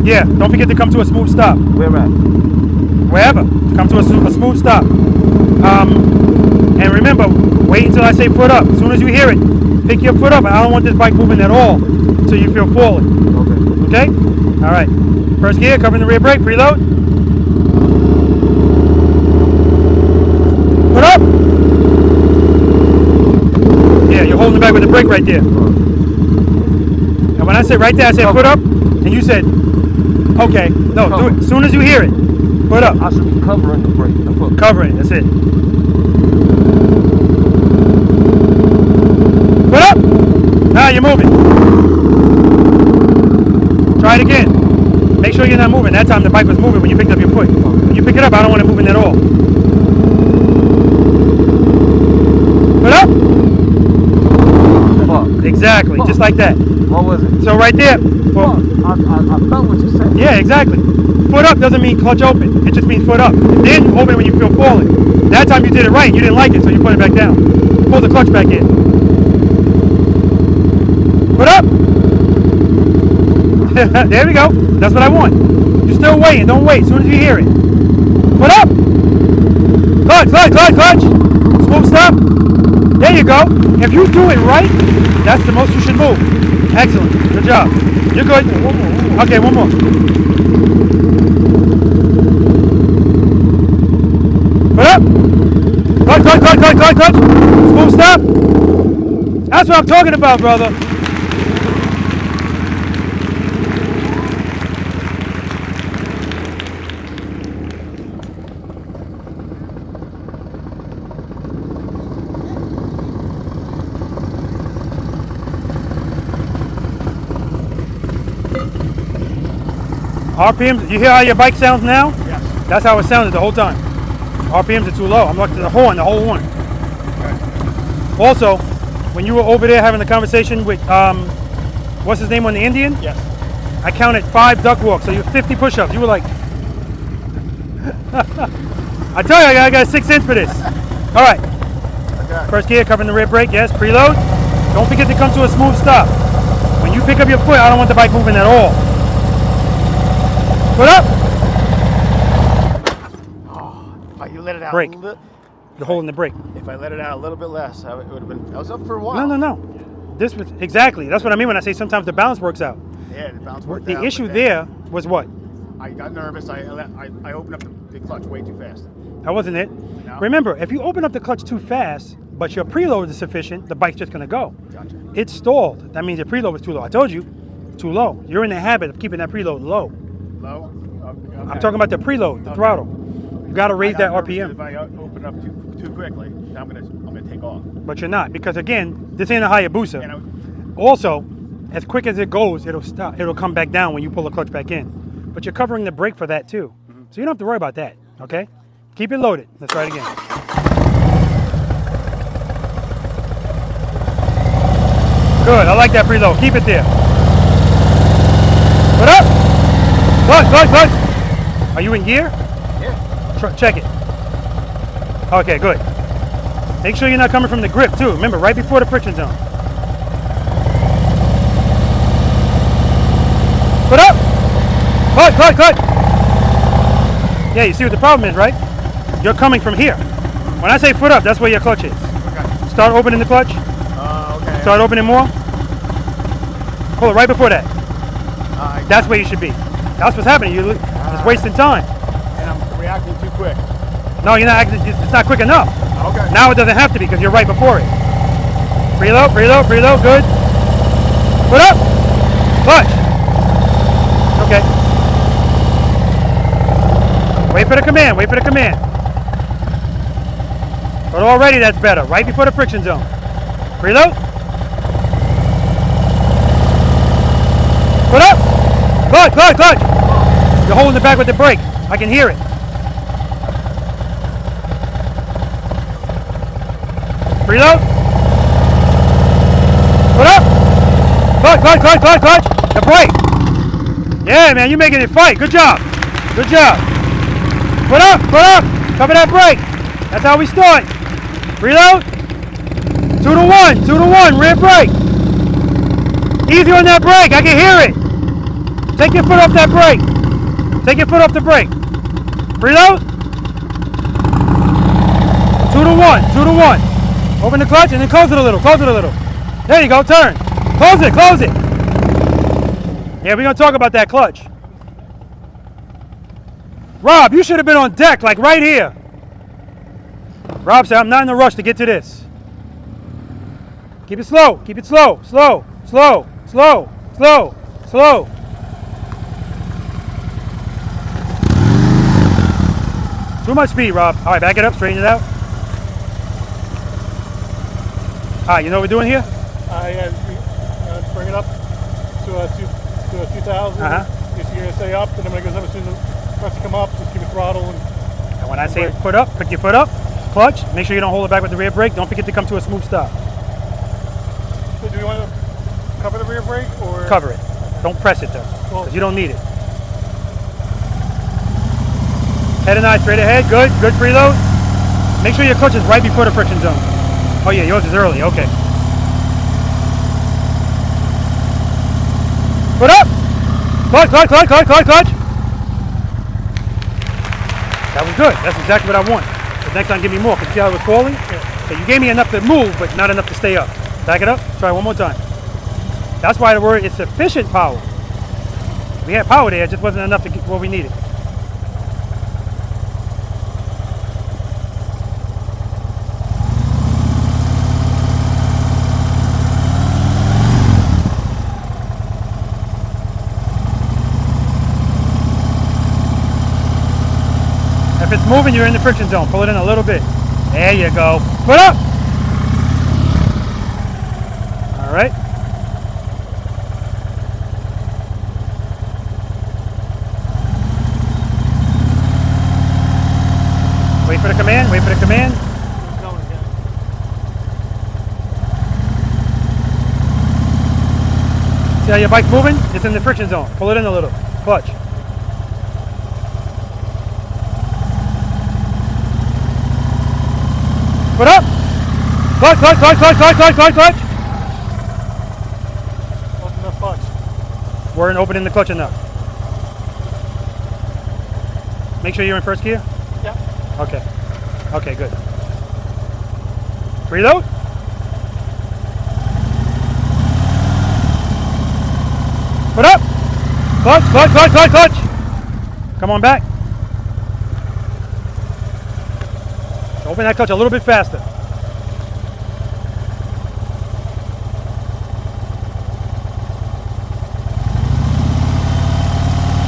Yeah. Don't forget to come to a smooth stop. Where at? Wherever. Come to a smooth stop. And remember, wait until I say foot up. As soon as you hear it, pick your foot up. I don't want this bike moving at all until you feel falling. Okay? All right. First gear, covering the rear brake, preload. Put up. Yeah, you're holding it back with the brake right there. And when I said right there, I said foot up, and you said, okay. No, do it. As soon as you hear it, foot up. I should be covering the brake. The foot. Covering it, that's it. Put up. Now you're moving. Try it again. Make sure you're not moving. That time the bike was moving when you picked up your foot. When you pick it up, I don't want it moving at all. Put up. Fuck. Exactly, Fuck. just like that. What was it? So right there. Well, I felt what you said. yeah, exactly. Foot up doesn't mean clutch open. It just means foot up. Then you open it when you feel falling. That time you did it right. You didn't like it, so you put it back down. Pull the clutch back in. Put up. There we go. That's what I want. You're still waiting. Don't wait. As soon as you hear it. Put up. Clutch, clutch, clutch, clutch. Smooth stop. There you go. If you do it right, that's the most you should move. Excellent. Good job. You're good. Okay, one more. Put up. Clutch, clutch, clutch, clutch, clutch, clutch. Smooth stop. That's what I'm talking about, brother. RPMs, you hear how your bike sounds now? Yes. That's how it sounded the whole time. RPMs are too low. I'm looking at the whole horn. Okay. Also, when you were over there having the conversation with, what's his name on the Indian? Yes. I counted 5 duck walks, so you 50 push-ups. You were like, I tell you, I got a 6th sense for this. All right. Okay. First gear, covering the rear brake, yes, preload. Don't forget to come to a smooth stop. When you pick up your foot, I don't want the bike moving at all. Put up. Oh, you let it out. Brake. You're holding the brake. If I let it out a little bit less, it would have been. I was up for a while. No. This was exactly. That's what I mean when I say sometimes the balance works out. Yeah, the balance worked The out. issue but then there was what? I got nervous. I opened up the clutch way too fast. That wasn't it. No. Remember, if you open up the clutch too fast, but your preload is sufficient, the bike's just going to go. Gotcha. It's stalled. That means your preload was too low. I told you, too low. You're in the habit of keeping that preload low. Low. Okay. I'm talking about the preload, the throttle. You got to raise that RPM. If I open up too quickly, then I'm gonna take off. But you're not, because again, this ain't a Hayabusa. Also, as quick as it goes, it'll stop. It'll come back down when you pull the clutch back in. But you're covering the brake for that too, so you don't have to worry about that. Okay? Keep it loaded. Let's try it again. Good. I like that preload. Keep it there. Put up. Clutch. Are you in gear? Yeah. Check it. Okay, good. Make sure you're not coming from the grip too. Remember, right before the friction zone. Put up. Clutch. Yeah, you see what the problem is, right? You're coming from here. When I say foot up, that's where your clutch is. Okay. Start opening the clutch. Okay. Start opening more. Pull it right before that. That's where you should be. That's what's happening. You're just wasting time. And I'm reacting too quick. No, you're not. It's not quick enough. Okay. Now it doesn't have to be because you're right before it. Preload. Good. Put up. Clutch. Okay. Wait for the command. Wait for the command. But already that's better. Right before the friction zone. Preload. Put up. Clutch, clutch, clutch. You're holding it back with the brake. I can hear it. Preload. Put up. Clutch, clutch, clutch, clutch, clutch. The brake. Yeah, man, you're making it fight. Good job. Good job. Put up, put up. Cover that brake. That's how we start. Reload. 2 to 1, 2 to 1, rear brake. Easy on that brake, I can hear it. Take your foot off that brake. Take your foot off the brake. Reload. 2 to 1, 2 to 1. Open the clutch and then close it a little, close it a little. There you go, turn. Close it, close it. Yeah, we're gonna talk about that clutch. Rob, you should have been on deck, like right here. Rob said, I'm not in a rush to get to this. Keep it slow, keep it slow, slow, slow, slow, slow, slow. Too much speed, Rob. All right, back it up, straighten it out. All right, you know what we're doing here? Bring it up to a 2000. Just you're gonna say up, and then when it goes up, as soon as it starts to come up, just keep it throttle. And when I say put up, pick your foot up, clutch. Make sure you don't hold it back with the rear brake. Don't forget to come to a smooth stop. So do you want to cover the rear brake or cover it? Don't press it though, because you don't need it. Head and eye straight ahead. Good, good preload. Make sure your clutch is right before the friction zone. Oh yeah, yours is early. Okay. Put up! Clutch, clutch, clutch, clutch, clutch, clutch! That was good. That's exactly what I want. But next time, give me more. Can you see how it was falling? Yeah. So you gave me enough to move, but not enough to stay up. Back it up. Try one more time. That's why the word is sufficient power. We had power there, it just wasn't enough to get what we needed. If it's moving, you're in the friction zone. Pull it in a little bit. There you go. Put up! All right. Wait for the command, wait for the command. See how your bike's moving? It's in the friction zone. Pull it in a little. Clutch. Put up! Clutch, clutch, clutch, clutch, clutch, clutch, clutch, clutch! Open the clutch. We're opening the clutch enough. Make sure you're in first gear? Yeah. Okay. Okay, good. Reload. Put up! Clutch, clutch, clutch, clutch, clutch! Come on back. Open that clutch a little bit faster.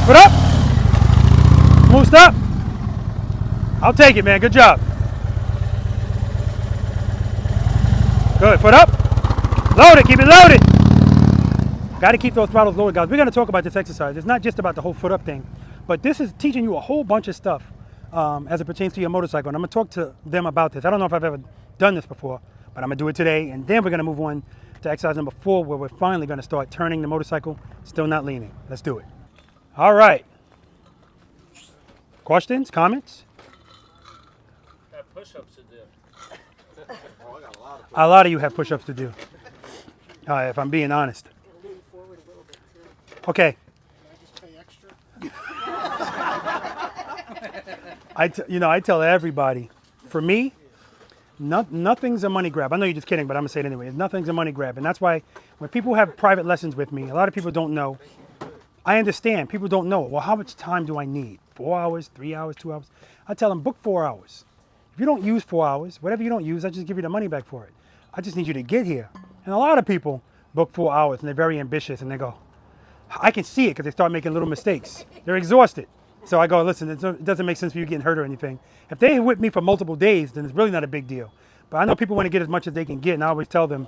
Put up. Smooth stop. I'll take it, man. Good job. Good. Foot up. Load it. Keep it loaded. Got to keep those throttles loaded, guys. We're going to talk about this exercise. It's not just about the whole foot up thing, but this is teaching you a whole bunch of stuff. As it pertains to your motorcycle, and I'm going to talk to them about this. I don't know if I've ever done this before, but I'm going to do it today, and then we're going to move on to exercise number 4, where we're finally going to start turning the motorcycle, still not leaning. Let's do it. All right. Questions, comments? Got push-ups to do. A lot of you have push-ups to do, if I'm being honest. Okay. I tell everybody, for me, nothing's a money grab. I know you're just kidding, but I'm going to say it anyway. Nothing's a money grab. And that's why when people have private lessons with me, a lot of people don't know. I understand. People don't know. Well, how much time do I need? 4 hours, 3 hours, 2 hours? I tell them, book 4 hours. If you don't use 4 hours, whatever you don't use, I just give you the money back for it. I just need you to get here. And a lot of people book 4 hours, and they're very ambitious, and they go, I can see it because they start making little mistakes. They're exhausted. So I go, listen, it doesn't make sense for you getting hurt or anything. If they whip me for multiple days, then it's really not a big deal. But I know people want to get as much as they can get, and I always tell them,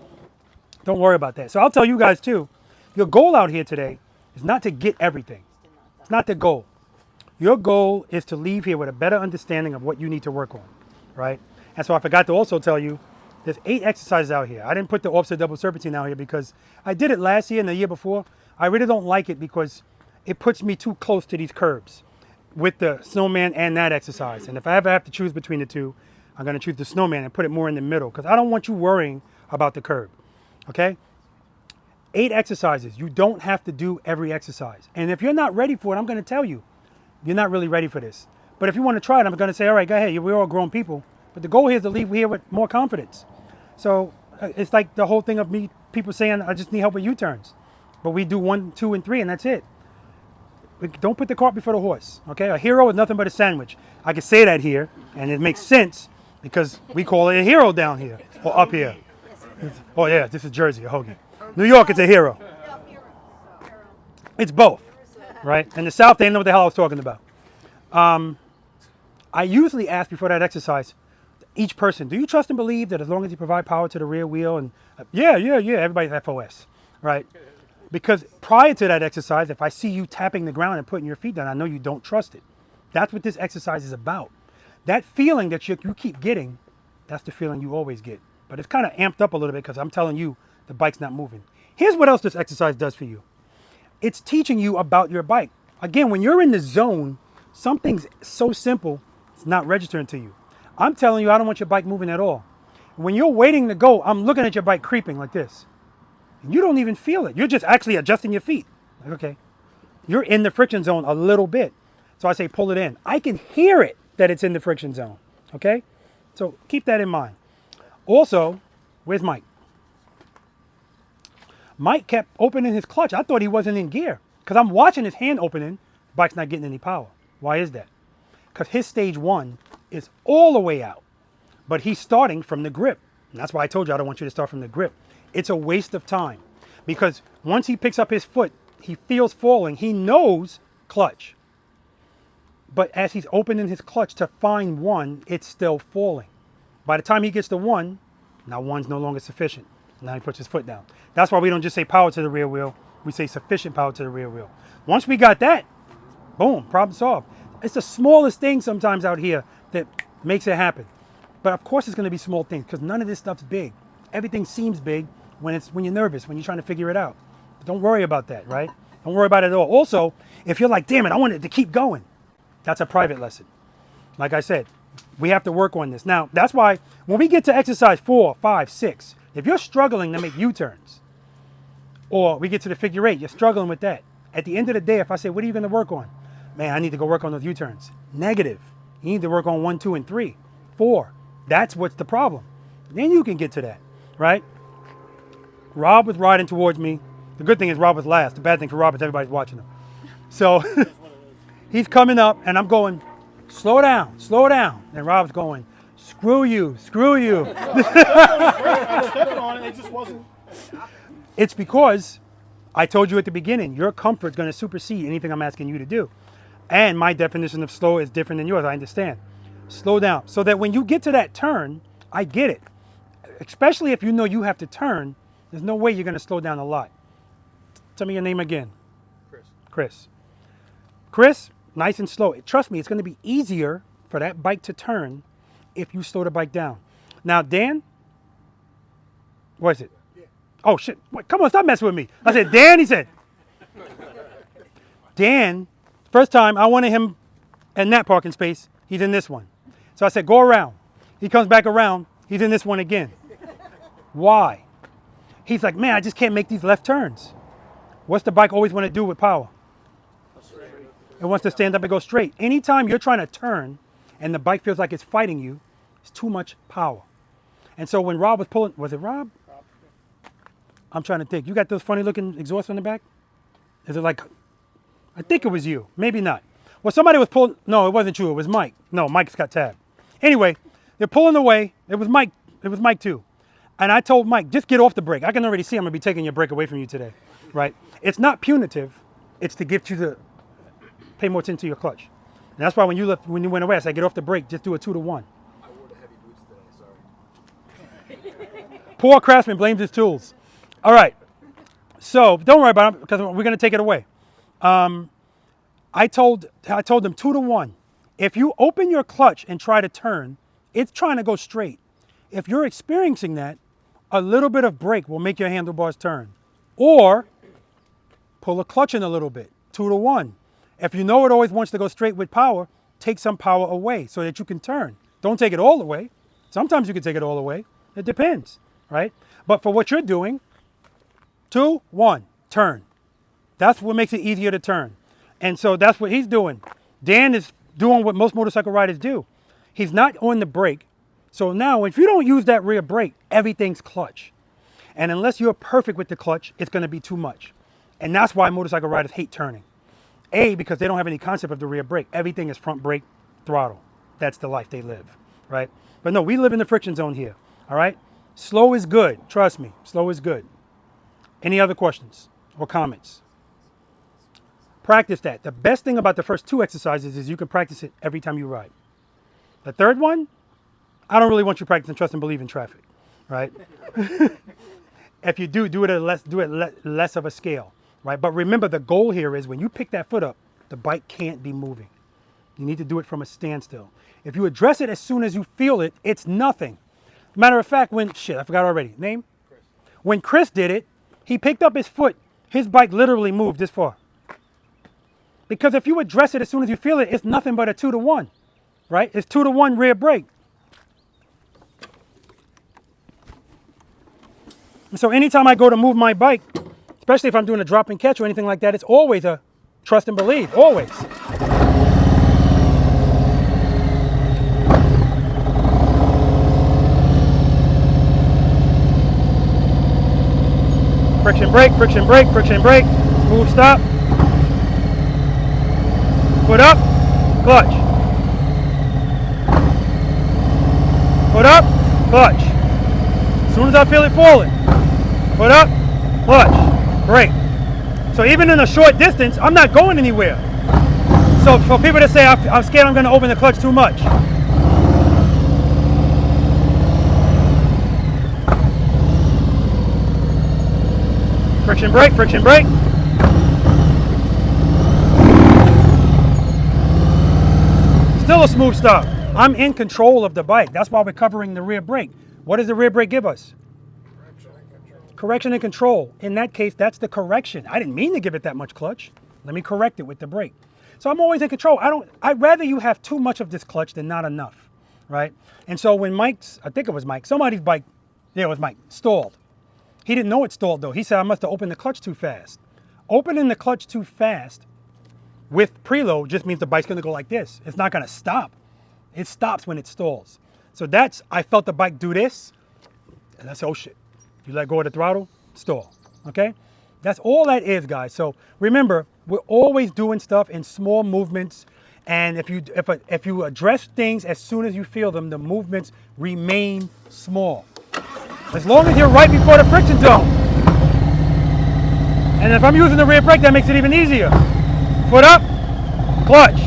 don't worry about that. So I'll tell you guys too, your goal out here today is not to get everything. It's not the goal. Your goal is to leave here with a better understanding of what you need to work on, right? And so I forgot to also tell you, there's 8 exercises out here. I didn't put the offset double serpentine out here because I did it last year and the year before. I really don't like it because it puts me too close to these curbs with the Snowman and that exercise. And if I ever have to choose between the two, I'm going to choose the Snowman and put it more in the middle because I don't want you worrying about the curb, okay? 8 exercises. You don't have to do every exercise. And if you're not ready for it, I'm going to tell you, you're not really ready for this. But if you want to try it, I'm going to say, all right, go ahead. We're all grown people. But the goal here is to leave here with more confidence. So it's like the whole thing of people saying, I just need help with U-turns. But we do 1, 2, and 3, and that's it. Don't put the cart before the horse, okay? A hero is nothing but a sandwich. I can say that here, and it makes sense because we call it a hero down here or up here. Oh, yeah, this is Jersey, a hoagie. New York, it's a hero. It's both, right? And the South, they didn't know what the hell I was talking about. I usually ask before that exercise, each person, do you trust and believe that as long as you provide power to the rear wheel and yeah, everybody's FOS, right? Because prior to that exercise, if I see you tapping the ground and putting your feet down, I know you don't trust it. That's what this exercise is about. That feeling that you keep getting, that's the feeling you always get. But it's kind of amped up a little bit because I'm telling you the bike's not moving. Here's what else this exercise does for you. It's teaching you about your bike. Again, when you're in the zone, something's so simple, it's not registering to you. I'm telling you, I don't want your bike moving at all. When you're waiting to go, I'm looking at your bike creeping like this. And you don't even feel it. You're just actually adjusting your feet. Like, okay, you're in the friction zone a little bit. So I say, pull it in. I can hear it that it's in the friction zone, okay? So keep that in mind. Also, where's Mike? Mike kept opening his clutch. I thought he wasn't in gear because I'm watching his hand opening. The bike's not getting any power. Why is that? Because his stage 1 is all the way out, but he's starting from the grip. And that's why I told you I don't want you to start from the grip. It's a waste of time because once he picks up his foot, he feels falling. He knows clutch. But as he's opening his clutch to find 1, it's still falling. By the time he gets to 1, now 1's no longer sufficient. Now he puts his foot down. That's why we don't just say power to the rear wheel. We say sufficient power to the rear wheel. Once we got that, boom, problem solved. It's the smallest thing sometimes out here that makes it happen. But of course it's going to be small things because none of this stuff's big. Everything seems big when you're nervous, when you're trying to figure it out. But don't worry about that, right? Don't worry about it at all. Also, if you're like, damn it, I want it to keep going, that's a private lesson. Like I said, we have to work on this. Now, that's why when we get to exercise 4, 5, 6, if you're struggling to make U-turns, or we get to the figure 8, you're struggling with that. At the end of the day, if I say, what are you going to work on? Man, I need to go work on those U-turns. Negative. You need to work on 1, 2, and 3, 4. That's what's the problem. Then you can get to that, right? Rob was riding towards me. The good thing is Rob was last. The bad thing for Rob is everybody's watching him. So he's coming up, and I'm going, slow down, slow down. And Rob's going, screw you, screw you. It's because I told you at the beginning, your comfort is going to supersede anything I'm asking you to do. And my definition of slow is different than yours, I understand. Slow down. So that when you get to that turn, I get it. Especially if you know you have to turn, there's no way you're going to slow down a lot. Tell me your name again. Chris. Chris, nice and slow. Trust me, it's going to be easier for that bike to turn if you slow the bike down. Now, Dan, what is it? Yeah. Oh, shit. Wait, come on, stop messing with me. I said, Dan, he said. Dan, first time I wanted him in that parking space, he's in this one. So I said, go around. He comes back around, he's in this one again. Why? He's like, man, I just can't make these left turns. What's the bike always want to do with power? It wants to stand up and go straight. Anytime you're trying to turn and the bike feels like it's fighting you, it's too much power. And so when Rob was pulling, was it Rob? I'm trying to think. You got those funny looking exhausts on the back? Is it like, I think it was you, maybe not. Well, somebody was pulling, no, it wasn't you, it was Mike. No, Mike's got tab. Anyway, they're pulling away. It was Mike too. And I told Mike, just get off the brake. I can already see I'm gonna be taking your brake away from you today, right? It's not punitive, it's to get you to pay more attention to your clutch. And that's why when you went away, I said, get off the brake, just do a 2 to 1. I wore the heavy boots today, sorry. Poor craftsman blames his tools. All right. So don't worry about it because we're going to take it away. I told them 2 to 1. If you open your clutch and try to turn, it's trying to go straight. If you're experiencing that, a little bit of brake will make your handlebars turn. Or pull a clutch in a little bit, 2 to 1. If you know it always wants to go straight with power, take some power away so that you can turn. Don't take it all away. Sometimes you can take it all away. It depends, right? But for what you're doing, 2, 1, turn. That's what makes it easier to turn. And so that's what he's doing. Dan is doing what most motorcycle riders do. He's not on the brake. So now if you don't use that rear brake, everything's clutch. And unless you're perfect with the clutch, it's going to be too much. And that's why motorcycle riders hate turning. A, because they don't have any concept of the rear brake. Everything is front brake, throttle. That's the life they live, right? But no, we live in the friction zone here, all right? Slow is good. Trust me, slow is good. Any other questions or comments? Practice that. The best thing about the first 2 exercises is you can practice it every time you ride. The third one, I don't really want you practicing trust and believe in traffic, right? If you do it at less of a scale, right? But remember, the goal here is when you pick that foot up, the bike can't be moving. You need to do it from a standstill. If you address it as soon as you feel it, it's nothing. Matter of fact, I forgot already. Name? Chris. When Chris did it, he picked up his foot. His bike literally moved this far. Because if you address it as soon as you feel it, it's nothing but a 2 to 1, right? It's 2 to 1 rear brake. So anytime I go to move my bike, especially if I'm doing a drop and catch or anything like that, it's always a trust and believe, always. Friction brake, friction brake, friction brake, smooth stop. Foot up, clutch. Foot up, clutch. As soon as I feel it falling, foot up, clutch, brake. So even in a short distance, I'm not going anywhere. So for people that say, I'm scared I'm going to open the clutch too much. Friction brake, friction brake. Still a smooth stop. I'm in control of the bike. That's why we're covering the rear brake. What does the rear brake give us? Correction and control. In that case, that's the correction. I didn't mean to give it that much clutch. Let me correct it with the brake. So I'm always in control. I'd rather you have too much of this clutch than not enough, right? And so when I think it was Mike, somebody's bike, yeah, it was Mike, stalled. He didn't know it stalled though. He said, I must have opened the clutch too fast. Opening the clutch too fast with preload just means the bike's gonna go like this. It's not gonna stop. It stops when it stalls. So I felt the bike do this, and I said, oh shit. You let go of the throttle, stall, okay? That's all that is, guys. So remember, we're always doing stuff in small movements, and if you address things as soon as you feel them, the movements remain small. As long as you're right before the friction zone. And if I'm using the rear brake, that makes it even easier. Foot up, clutch,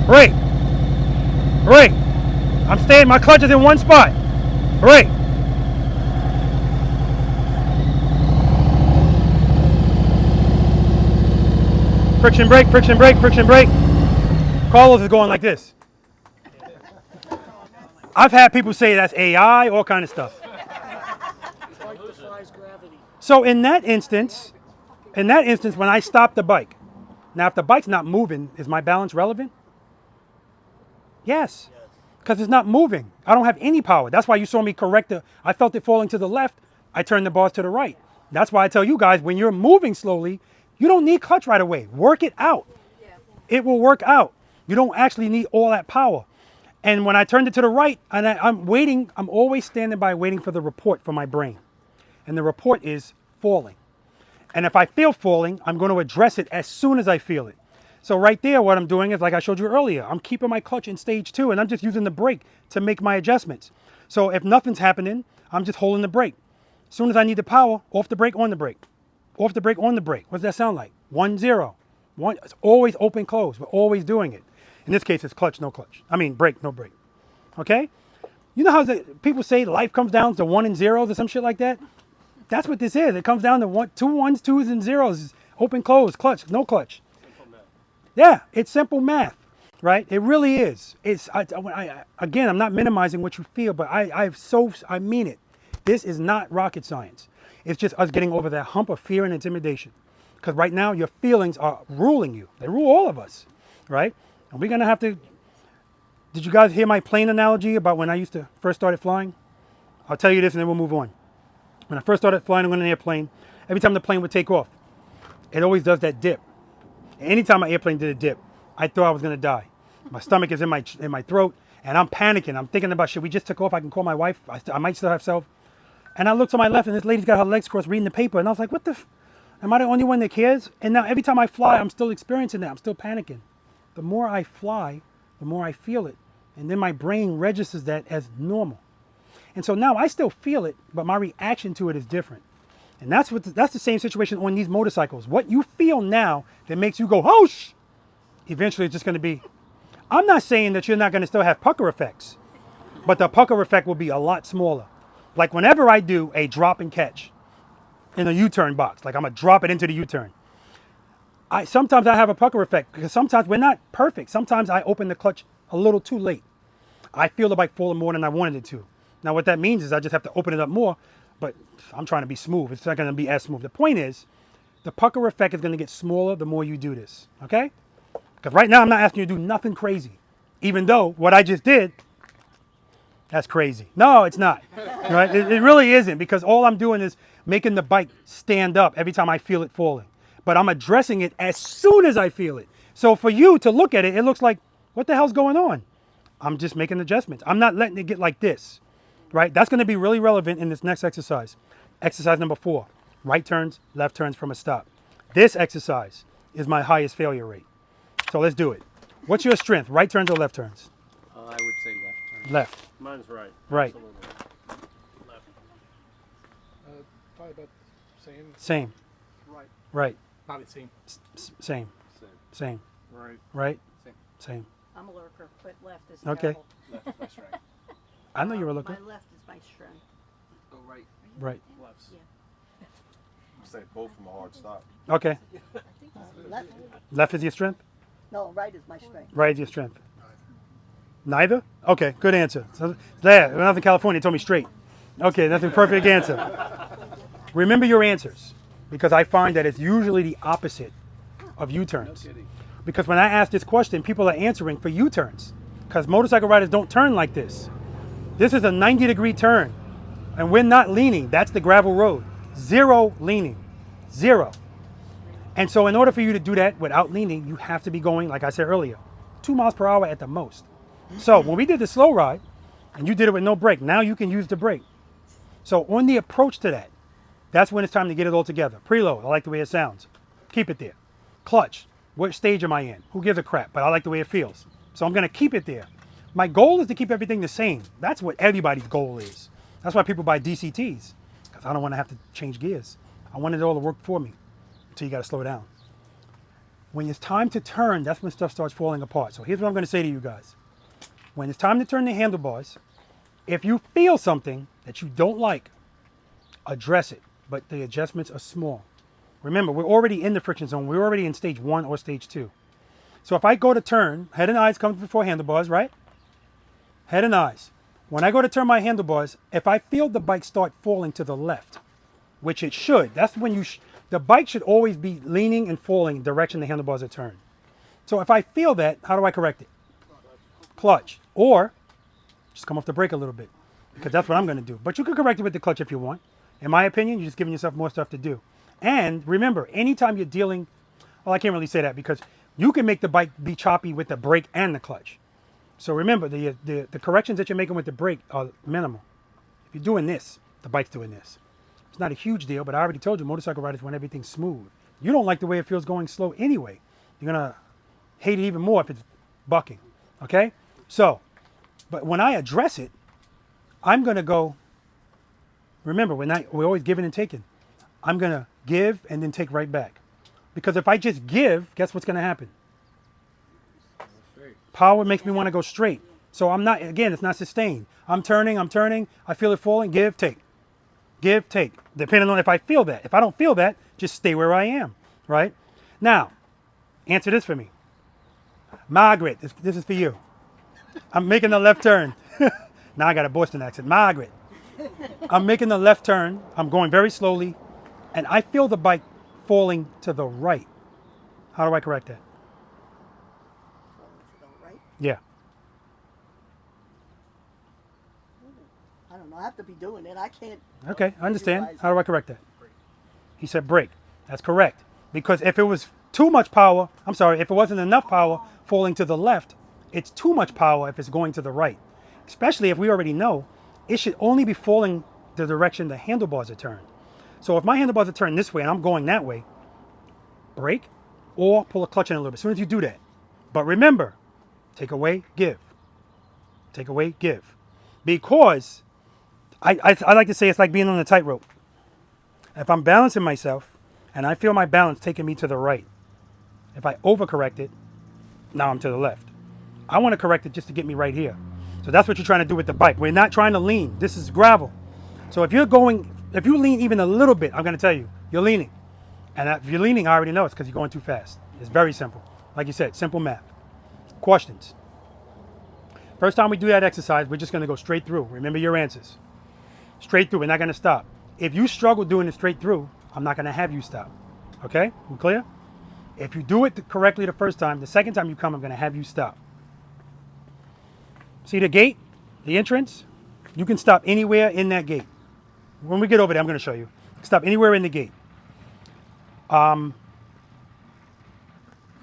brake, brake. I'm staying, my clutch is in one spot, brake. Friction brake, friction brake, friction brake. Carlos is going like this. I've had people say that's AI, all kind of stuff. So in that instance, when I stop the bike, now if the bike's not moving, is my balance relevant? Yes, because it's not moving. I don't have any power. That's why you saw me correct I felt it falling to the left, I turned the bars to the right. That's why I tell you guys, when you're moving slowly, you don't need clutch right away. Work it out. It will work out. You don't actually need all that power. And when I turned it to the right, and I'm waiting, I'm always standing by waiting for the report from my brain. And the report is falling. And if I feel falling, I'm going to address it as soon as I feel it. So right there, what I'm doing is, like I showed you earlier, I'm keeping my clutch in stage 2, and I'm just using the brake to make my adjustments. So if nothing's happening, I'm just holding the brake. As soon as I need the power, off the brake, on the brake. Off the brake, on the brake. What does that sound like? 1, 0. It's always open, close. We're always doing it. In this case, it's clutch, no clutch. I mean, brake, no brake. Okay? You know how people say life comes down to 1 and 0s or some shit like that? That's what this is. It comes down to 2 1s, 2s, and 0s. Open, close, clutch, no clutch. Yeah, it's simple math, right? It really is. Again, I'm not minimizing what you feel, but I mean it. This is not rocket science. It's just us getting over that hump of fear and intimidation. Because right now, your feelings are ruling you. They rule all of us, right? And we're going to have to... Did you guys hear my plane analogy about when I first started flying? I'll tell you this and then we'll move on. When I first started flying on an airplane, every time the plane would take off, it always does that dip. Anytime my airplane did a dip, I thought I was going to die. My stomach is in my throat, and I'm panicking. I'm thinking about, shit, we just took off. I can call my wife. I might still have self. And I look to my left, and this lady's got her legs crossed reading the paper. And I was like, what the am I the only one that cares? And now every time I fly, I'm still experiencing that. I'm still panicking. The more I fly, the more I feel it. And then my brain registers that as normal. And so now I still feel it, but my reaction to it is different. And that's the same situation on these motorcycles. What you feel now that makes you go, oh, eventually it's just going to be. I'm not saying that you're not going to still have pucker effects, but the pucker effect will be a lot smaller. Like whenever I do a drop and catch in a U-turn box, like I'm going to drop it into the U-turn, sometimes I have a pucker effect because sometimes we're not perfect. Sometimes I open the clutch a little too late. I feel the bike falling more than I wanted it to. Now what that means is I just have to open it up more, but I'm trying to be smooth. It's not going to be as smooth. The point is, the pucker effect is going to get smaller the more you do this, okay? Because right now I'm not asking you to do nothing crazy, even though what I just did, that's crazy. No, it's not, right? It really isn't, because all I'm doing is making the bike stand up every time I feel it falling. But I'm addressing it as soon as I feel it. So for you to look at it, it looks like, what the hell's going on? I'm just making adjustments. I'm not letting it get like this, right? That's going to be really relevant in this next exercise. Exercise number 4, right turns, left turns from a stop. This exercise is my highest failure rate. So let's do it. What's your strength, right turns or left turns? I would say left turn. Left. Mine's right. Right. Absolutely. Left. Probably about same. Same. Right. Right. Probably same. Same. Same. Right. Right. Right. Same. Same. I'm a lurker, but left is Okay. terrible. Left is my strength. I know you're a looker. My left is my strength. Go right. Right. Lefts. Yeah. Say both from a hard stop. Okay. Left. Left is your strength? No, right is my strength. Right is your strength? Neither? Okay, good answer. So there, when I was in California, they told me straight. Okay, that's a perfect answer. Remember your answers, because I find that it's usually the opposite of U-turns. Because when I ask this question, people are answering for U-turns, because motorcycle riders don't turn like this. This is a 90-degree turn, and we're not leaning. That's the gravel road. Zero leaning. Zero. And so in order for you to do that without leaning, you have to be going, like I said earlier, 2 miles per hour at the most. So when we did the slow ride, and you did it with no brake, now you can use the brake. So on the approach to that, that's when it's time to get it all together. Preload, I like the way it sounds. Keep it there. Clutch, what stage am I in? Who gives a crap? But I like the way it feels. So I'm going to keep it there. My goal is to keep everything the same. That's what everybody's goal is. That's why people buy DCTs, because I don't want to have to change gears. I want it all to work for me. So you got to slow down. When it's time to turn, that's when stuff starts falling apart. So here's what I'm going to say to you guys. When it's time to turn the handlebars, if you feel something that you don't like, address it, but the adjustments are small. Remember, we're already in the friction zone. We're already in stage 1 or stage 2. So if I go to turn, head and eyes comes before handlebars, right? Head and eyes. When I go to turn my handlebars, if I feel the bike start falling to the left, which it should, that's when the bike should always be leaning and falling in the direction the handlebars are turned. So if I feel that, how do I correct it? Clutch. Or just come off the brake a little bit, because that's what I'm going to do. But you can correct it with the clutch if you want. In my opinion, you're just giving yourself more stuff to do. And remember, anytime you're dealing, well, I can't really say that because you can make the bike be choppy with the brake and the clutch. So remember, the corrections that you're making with the brake are minimal. If you're doing this, the bike's doing this. It's not a huge deal, but I already told you, motorcycle riders want everything smooth. You don't like the way it feels going slow anyway. You're going to hate it even more if it's bucking, okay? So, but when I address it, I'm going to go, remember, we're always giving and taking. I'm going to give and then take right back. Because if I just give, guess what's going to happen? Power makes me want to go straight. So I'm not, again, it's not sustained. I'm turning, I feel it falling, give, take. Give, take. Depending on if I feel that. If I don't feel that, just stay where I am, right? Now, answer this for me. Margaret, this is for you. I'm making the left turn. Now I got a Boston accent. Margaret, I'm making the left turn. I'm going very slowly, and I feel the bike falling to the right. How do I correct that? To the right? Yeah. I don't know. I have to be doing it. I can't. Okay, I understand. visualize How do I correct that? He said brake. That's correct. Because if it was too much power, I'm sorry, if it wasn't enough power falling to the left, it's too much power if it's going to the right. Especially if we already know it should only be falling the direction the handlebars are turned. So if my handlebars are turned this way and I'm going that way, brake or pull a clutch in a little bit. As soon as you do that. But remember, take away, give. Take away, give. Because I like to say it's like being on a tightrope. If I'm balancing myself and I feel my balance taking me to the right, if I overcorrect it, now I'm to the left. I want to correct it just to get me right here. So that's what you're trying to do with the bike. We're not trying to lean. This is gravel. So if you lean even a little bit, I'm going to tell you, you're leaning. And if you're leaning, I already know it's because you're going too fast. It's very simple. Like you said, simple math. Questions. First time we do that exercise, we're just going to go straight through. Remember your answers. Straight through. We're not going to stop. If you struggle doing it straight through, I'm not going to have you stop. Okay? We clear? If you do it correctly the first time, the second time you come, I'm going to have you stop. See the gate? The entrance? You can stop anywhere in that gate. When we get over there, I'm going to show you. Stop anywhere in the gate.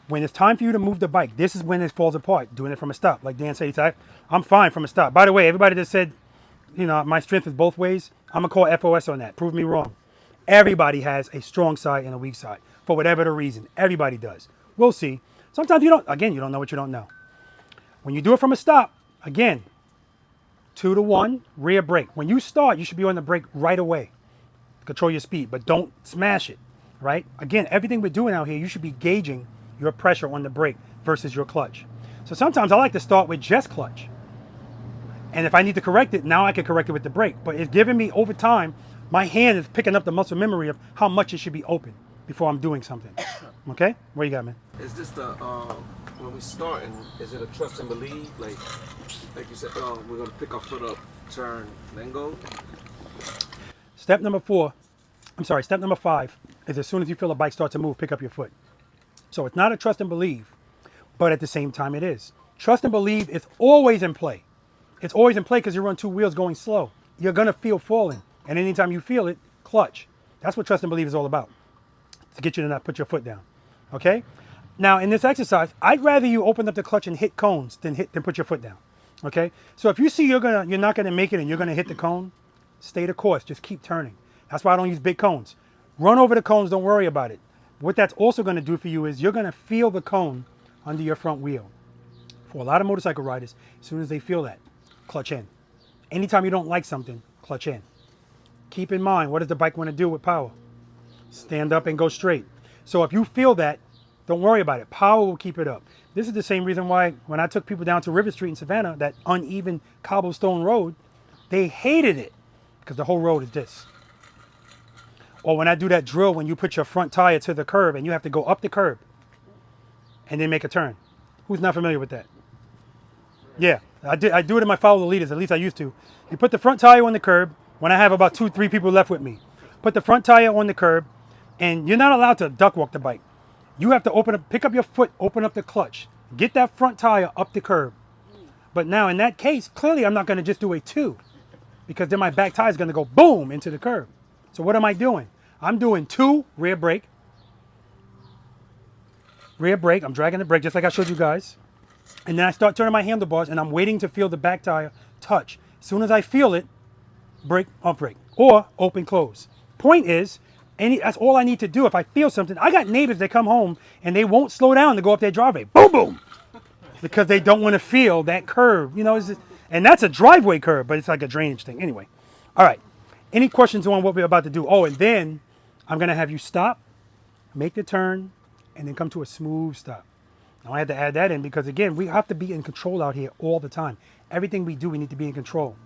When it's time for you to move the bike, this is when it falls apart, doing it from a stop. Like Dan said, he said, I'm fine from a stop. By the way, everybody that said, you know, my strength is both ways, I'm going to call FOS on that. Prove me wrong. Everybody has a strong side and a weak side for whatever the reason. Everybody does. We'll see. Sometimes you don't, again, you don't know what you don't know. When you do it from a stop, again, 2 to 1, rear brake. When you start, you should be on the brake right away. Control your speed, but don't smash it, right? Again, everything we're doing out here, you should be gauging your pressure on the brake versus your clutch. So sometimes I like to start with just clutch. And if I need to correct it, now I can correct it with the brake. But it's giving me, over time, my hand is picking up the muscle memory of how much it should be open before I'm doing something. Okay? What you got, man? Is this the, when we starting, is it a trust and believe? Like you said, we're going to pick our foot up, turn, then go? Step number 5 is as soon as you feel a bike start to move, pick up your foot. So it's not a trust and believe, but at the same time it is. Trust and believe is always in play. It's always in play because you're on 2 wheels going slow. You're going to feel falling. And anytime you feel it, clutch. That's what trust and believe is all about. To get you to not put your foot down. Okay? Now, in this exercise, I'd rather you open up the clutch and hit cones than put your foot down. Okay? So if you see you're not going to make it and you're going to hit the cone, stay the course. Just keep turning. That's why I don't use big cones. Run over the cones. Don't worry about it. What that's also going to do for you is you're going to feel the cone under your front wheel. For a lot of motorcycle riders, as soon as they feel that, clutch in. Anytime you don't like something, clutch in. Keep in mind, what does the bike want to do with power? Stand up and go straight. So if you feel that, don't worry about it. Power will keep it up. This is the same reason why when I took people down to River Street in Savannah, that uneven cobblestone road, they hated it because the whole road is this. Or when I do that drill, when you put your front tire to the curb and you have to go up the curb and then make a turn. Who's not familiar with that? Yeah, I do it in my follow the leaders, at least I used to. You put the front tire on the curb when I have about 2-3 people left with me. Put the front tire on the curb, and you're not allowed to duck walk the bike. You have to pick up your foot, open up the clutch, get that front tire up the curb. But now in that case, clearly I'm not going to just do a 2 because then my back tire is going to go boom into the curb. So what am I doing? I'm doing 2, rear brake. Rear brake, I'm dragging the brake just like I showed you guys. And then I start turning my handlebars and I'm waiting to feel the back tire touch. As soon as I feel it, brake, off brake, or open, close. Point is, that's all I need to do. If I feel something, I got neighbors that come home and they won't slow down to go up their driveway. Boom, boom. Because they don't want to feel that curve. You know, and that's a driveway curve, but it's like a drainage thing. Anyway, all right. Any questions on what we're about to do? Oh, and then I'm going to have you stop, make the turn, and then come to a smooth stop. Now I had to add that in because, again, we have to be in control out here all the time. Everything we do, we need to be in control.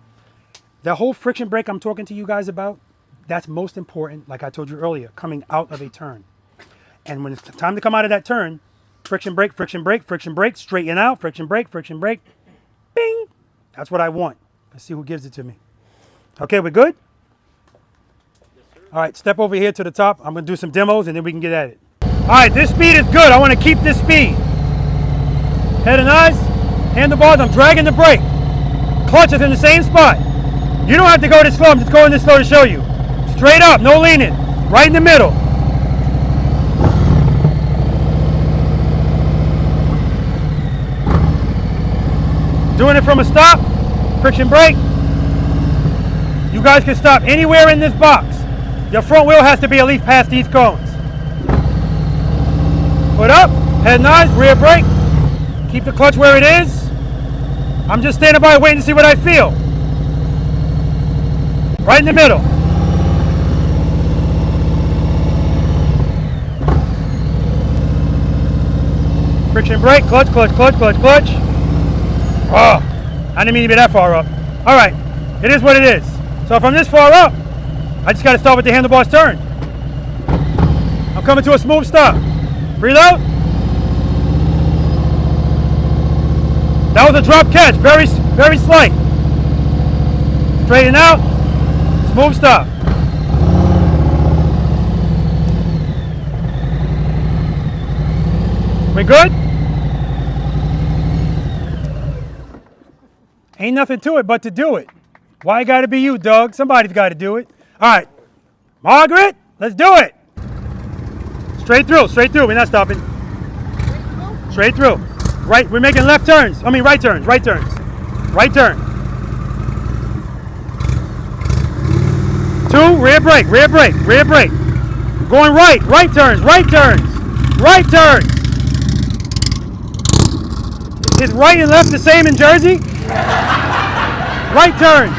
The whole friction brake I'm talking to you guys about, that's most important, like I told you earlier, coming out of a turn. And when it's time to come out of that turn, friction brake, friction brake, friction brake, straighten out, friction brake, bing. That's what I want. Let's see who gives it to me. Okay, we're good? All right, step over here to the top. I'm going to do some demos, and then we can get at it. All right, this speed is good. I want to keep this speed. Head and eyes, handlebars, I'm dragging the brake. Clutch is in the same spot. You don't have to go this slow. I'm just going this slow to show you. Straight up, no leaning. Right in the middle. Doing it from a stop, friction brake. You guys can stop anywhere in this box. Your front wheel has to be at least past these cones. Foot up, head and eyes, rear brake. Keep the clutch where it is. I'm just standing by waiting to see what I feel. Right in the middle. Friction brake, clutch, clutch, clutch, clutch, clutch. Oh, I didn't mean to be that far up. All right, it is what it is. So if I'm this far up, I just got to start with the handlebars turn. I'm coming to a smooth stop. Preload. That was a drop catch, very, very slight. Straighten out, smooth stop. We good? Ain't nothing to it but to do it. Why gotta be you, Doug? Somebody's gotta do it. All right, Margaret, let's do it. Straight through, we're not stopping. Straight through. Right, we're making left turns. I mean right turns, right turns. Right turn. 2, rear brake, rear brake, rear brake. Going right, right turns, right turns, right turns. Is right and left the same in Jersey? Right turns.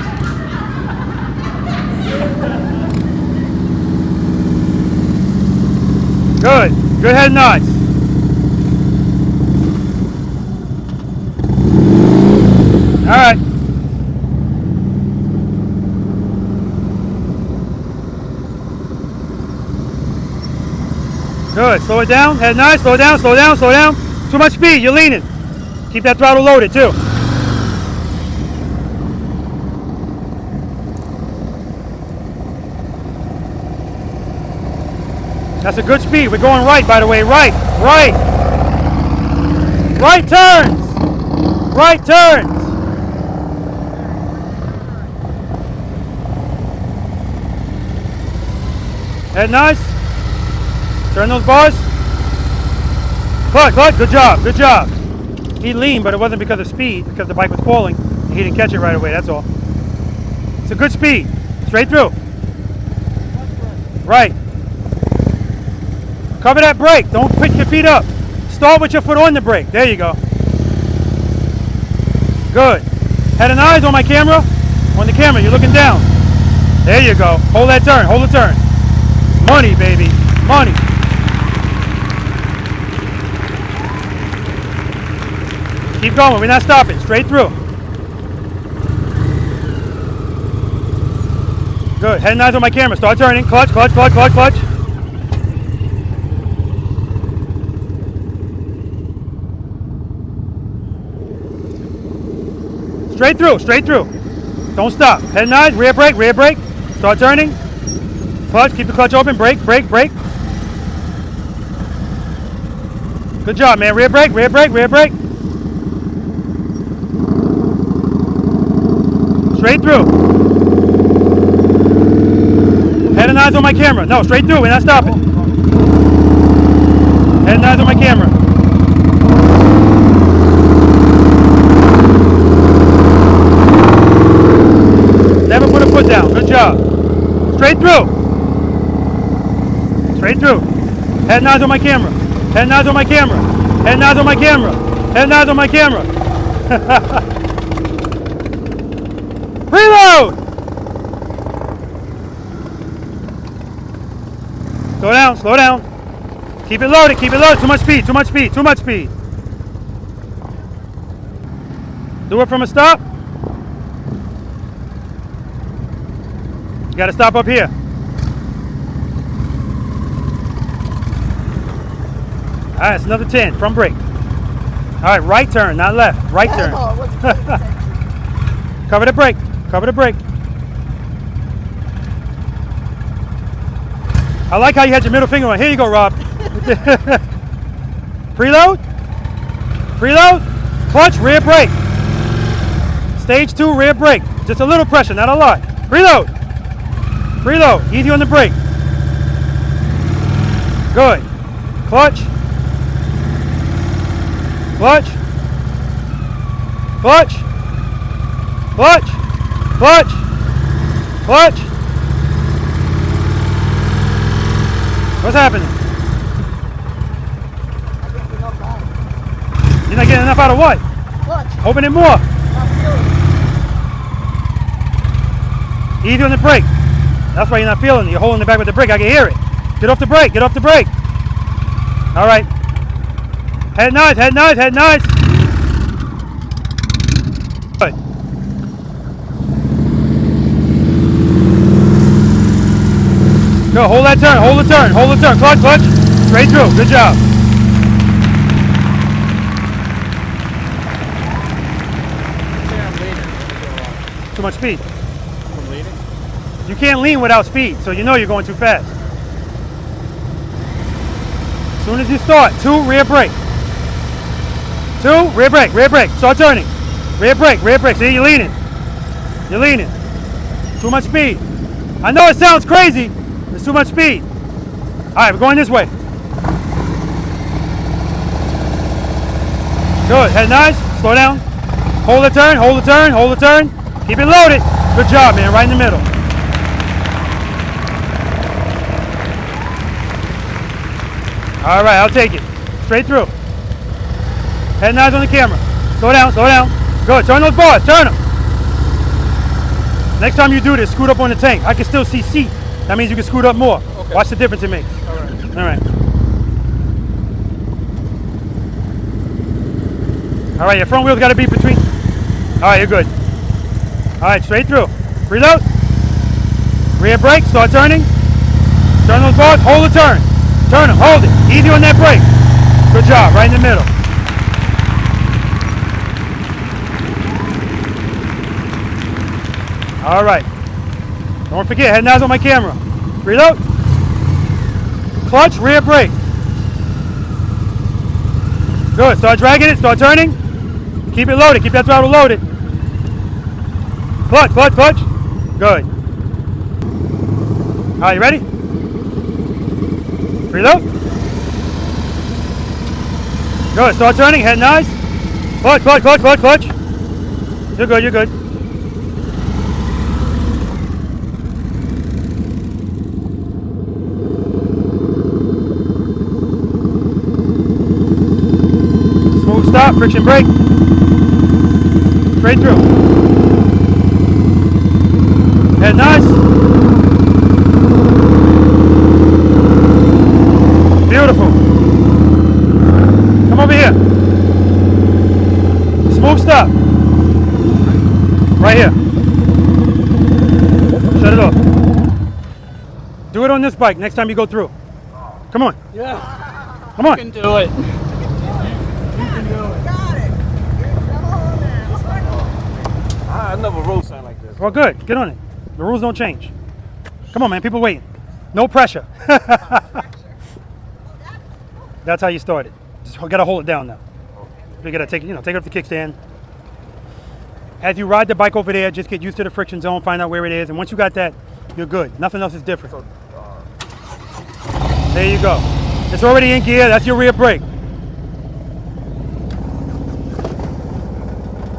Good, good head nods. All right. Good, slow it down, head nice, slow down, slow down, slow down. Too much speed, you're leaning. Keep that throttle loaded too. That's a good speed, we're going right by the way, right, right. Right turns, right turns. Head nice. Turn those bars. Clutch, clutch, good job, good job. He leaned, but it wasn't because of speed, because the bike was falling. And he didn't catch it right away, that's all. It's a good speed. Straight through. Right. Cover that brake. Don't put your feet up. Start with your foot on the brake. There you go. Good. Head and eyes on my camera. On the camera, you're looking down. There you go. Hold that turn, hold the turn. Money, baby, money. Keep going, we're not stopping, straight through. Good, head and eyes on my camera, start turning, clutch, clutch, clutch, clutch, clutch. Straight through, straight through. Don't stop, head and eyes, rear brake, start turning. Clutch, keep the clutch open, brake, brake, brake. Good job, man. Rear brake, rear brake, rear brake. Straight through. Head and eyes on my camera. No, straight through, we're not stopping. Head and eyes on my camera. Never put a foot down, good job. Straight through. Straight through. Head and eyes on my camera. Head and eyes on my camera. Head and eyes on my camera. Head and eyes on my camera. Preload! Slow down, slow down. Keep it loaded, keep it loaded. Too much speed, too much speed, too much speed. Do it from a stop. You gotta stop up here. All right, it's another 10, front brake. All right, right turn, not left, right turn. Cover the brake, cover the brake. I like how you had your middle finger on. Here you go, Rob. Preload. Preload. Clutch, rear brake. Stage 2, rear brake. Just a little pressure, not a lot. Preload. Preload. Easy on the brake. Good. Clutch. Clutch. Clutch. Clutch. Clutch. Clutch. What's happening? You're not getting enough out of what? Clutch. Open it more. Easy on the brake. That's why you're not feeling it. You're holding the back with the brake. I can hear it. Get off the brake. Get off the brake. All right. Head nice. Head nice. Head nice. Good. Go. Hold that turn. Hold the turn. Hold the turn. Clutch. Clutch. Straight through. Good job. Too much speed. From leading? You can't lean without speed, so you know you're going too fast. As soon as you start, 2, rear brake. 2, rear brake, rear brake. Start turning. Rear brake, rear brake. See, you're leaning. You're leaning. Too much speed. I know it sounds crazy. There's too much speed. All right, we're going this way. Good. Head nice. Slow down. Hold the turn, hold the turn, hold the turn. Keep it loaded. Good job, man. Right in the middle. All right, I'll take it. Straight through. Head nice on the camera. Slow down, slow down. Good. Turn those bars. Turn them. Next time you do this, scoot up on the tank. I can still see seat. That means you can scoot up more. Okay. Watch the difference it makes. All right. All right. All right, your front wheel's got to be between. All right, you're good. All right, straight through. Preload. Rear brake, start turning. Turn those bars, hold the turn. Turn them, hold it. Easy on that brake. Good job, right in the middle. All right. Don't forget, head nods on my camera. Preload. Clutch, rear brake. Good, start dragging it, start turning. Keep it loaded, keep that throttle loaded. Clutch, clutch, clutch. Good. All right, you ready? Preload. Good, start turning, head nice. Clutch, clutch, clutch, clutch, clutch. You're good, you're good. Smooth stop, friction brake. Straight through. Head nice. Beautiful. Come over here. Smooth stop. Right here. Shut it off. Do it on this bike next time you go through. Come on. Yeah. Come on. You can do it. I never rode something like this. Well, good. Get on it. The rules don't change. Come on, man. People waiting. No pressure. That's how you start it. Just gotta hold it down now. You gotta take it off the kickstand. As you ride the bike over there, just get used to the friction zone, find out where it is, and once you got that, you're good. Nothing else is different. There you go. It's already in gear. That's your rear brake.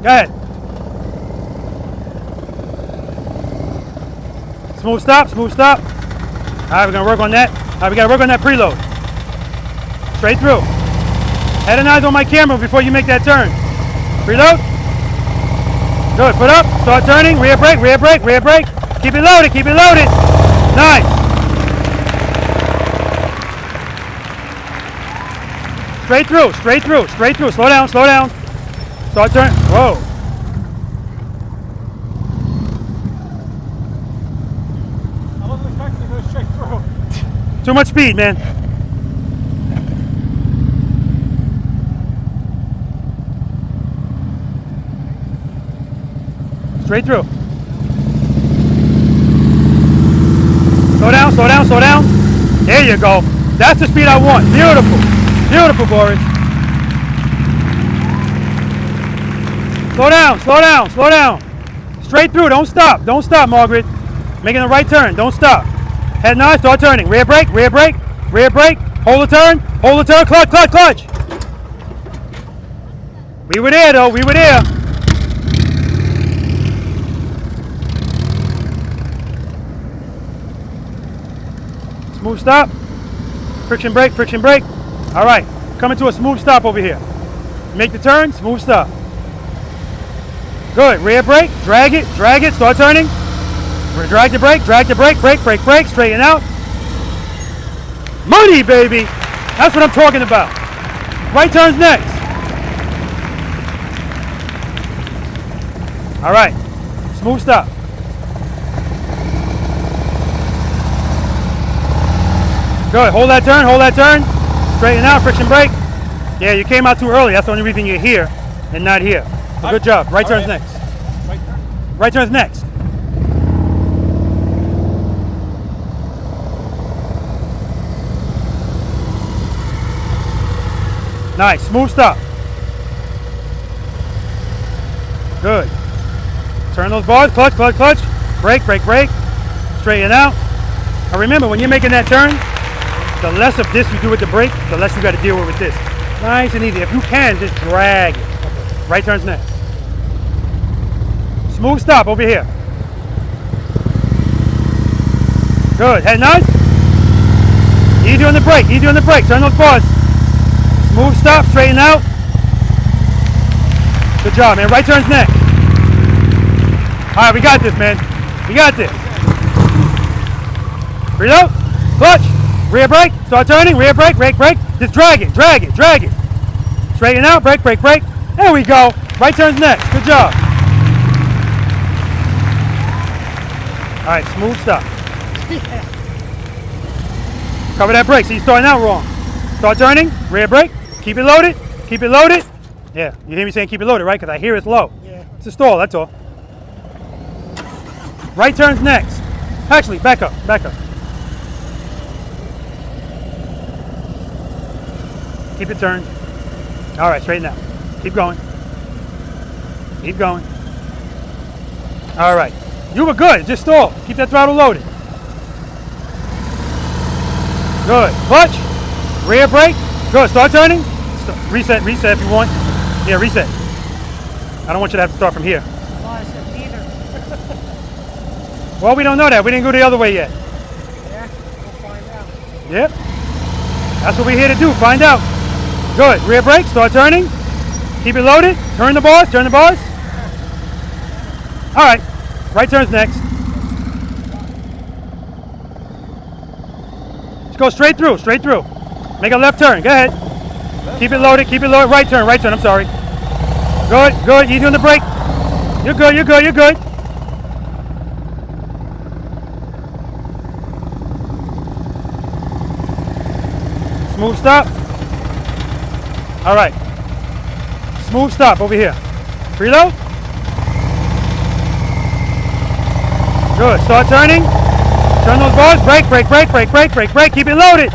Go ahead. Smooth stop, smooth stop. All right, we're gonna work on that. All right, we gotta work on that preload. Straight through. Head and eyes on my camera before you make that turn. Preload. Good, put up, start turning, rear brake, rear brake, rear brake. Keep it loaded, keep it loaded. Nice. Straight through, straight through, straight through. Slow down, slow down. Start turning. Whoa. I wasn't expecting to go straight through. Too much speed, man. Straight through. Slow down, slow down, slow down. There you go. That's the speed I want. Beautiful. Beautiful, Boris. Slow down, slow down, slow down. Straight through, don't stop. Don't stop, Margaret. Making the right turn, don't stop. Head nod, start turning. Rear brake, rear brake, rear brake. Hold the turn, clutch, clutch, clutch. We were there though, we were there. Smooth stop. Friction brake, friction brake. All right, coming to a smooth stop over here. Make the turn, smooth stop. Good, rear brake, drag it, start turning. We're gonna drag the brake, brake, brake, brake, straighten out. Money, baby! That's what I'm talking about. Right turns next. All right, smooth stop. Good, hold that turn. Straighten out, friction brake. Yeah, you came out too early. That's the only reason you're here and not here. So good job. Right turn's next. Right turn's next. Nice, smooth stop. Good. Turn those bars, clutch, clutch, clutch. Brake, brake, brake. Straighten out. Now remember, when you're making that turn, the less of this you do with the brake, the less you got to deal with this. Nice and easy. If you can, just drag it. Right turn's next. Smooth stop over here. Good. Head nice. Easy on the brake. Easy on the brake. Turn those bars. Smooth stop. Straighten out. Good job, man. Right turn's next. All right, we got this, man. We got this. Reload. Clutch. Rear brake. Start turning. Rear brake. Brake, brake. Just drag it. Drag it. Drag it. Straighten out. Brake, brake, brake. There we go. Right turn's next. Good job. All right, smooth stop. Cover that brake. See, you're starting out wrong. Start turning. Rear brake. Keep it loaded. Keep it loaded. Yeah, you hear me saying keep it loaded, right? Because I hear it's low. Yeah. It's a stall, that's all. Right turn's next. Actually, back up, back up. Keep it turned. All right, straighten out. Keep going. Keep going. All right. You were good. Just stall. Keep that throttle loaded. Good. Clutch. Rear brake. Good. Start turning. Reset. Reset if you want. Yeah, reset. I don't want you to have to start from here. Well, we don't know that. We didn't go the other way yet. Yeah, we'll find out. Yep. That's what we're here to do. Find out. Good. Rear brake. Start turning. Keep it loaded. Turn the bars. Turn the bars. All right. Right turn's next. Just go straight through. Straight through. Make a left turn. Go ahead. Keep it loaded. Keep it loaded. Right turn. Right turn. I'm sorry. Good. Good. Easy on the brake. You're good. You're good. You're good. Smooth stop. All right. Smooth stop over here. Preload. Good. Start turning. Turn those bars. Brake, brake, brake, brake, brake, brake, brake. Keep it loaded.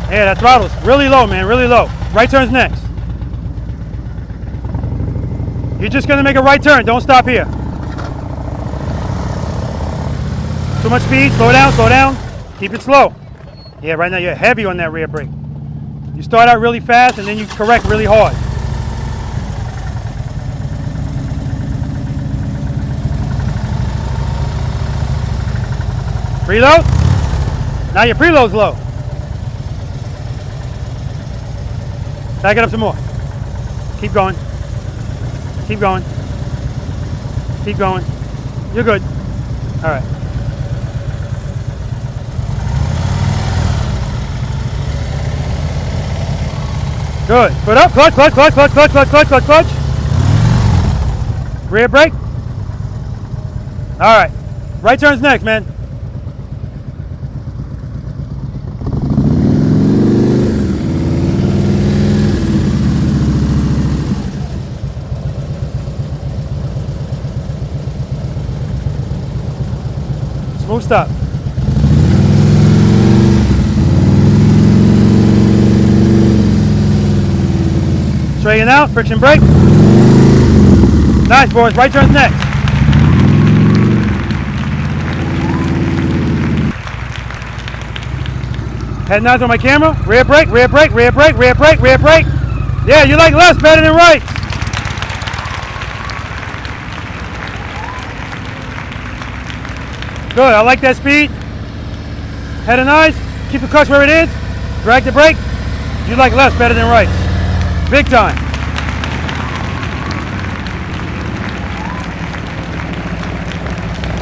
Yeah, that throttle's really low, man. Really low. Right turn's next. You're just going to make a right turn. Don't stop here. Too much speed. Slow down, slow down. Keep it slow. Yeah, right now you're heavy on that rear brake. You start out really fast and then you correct really hard. Preload. Now your preload's low. Back it up some more. Keep going. Keep going. Keep going. You're good. All right. Good. Foot up. Clutch, clutch, clutch, clutch, clutch, clutch, clutch, clutch, clutch. Rear brake. All right. Right turn's next, man. Smooth stop. Straighten out, friction brake. Nice, boys. Right turn's next. Head nods on my camera. Rear brake, rear brake, rear brake, rear brake, rear brake. Yeah, you like lefts better than rights. Good, I like that speed. Head and eyes, keep the clutch where it is. Drag the brake. You like lefts better than rights. Big time.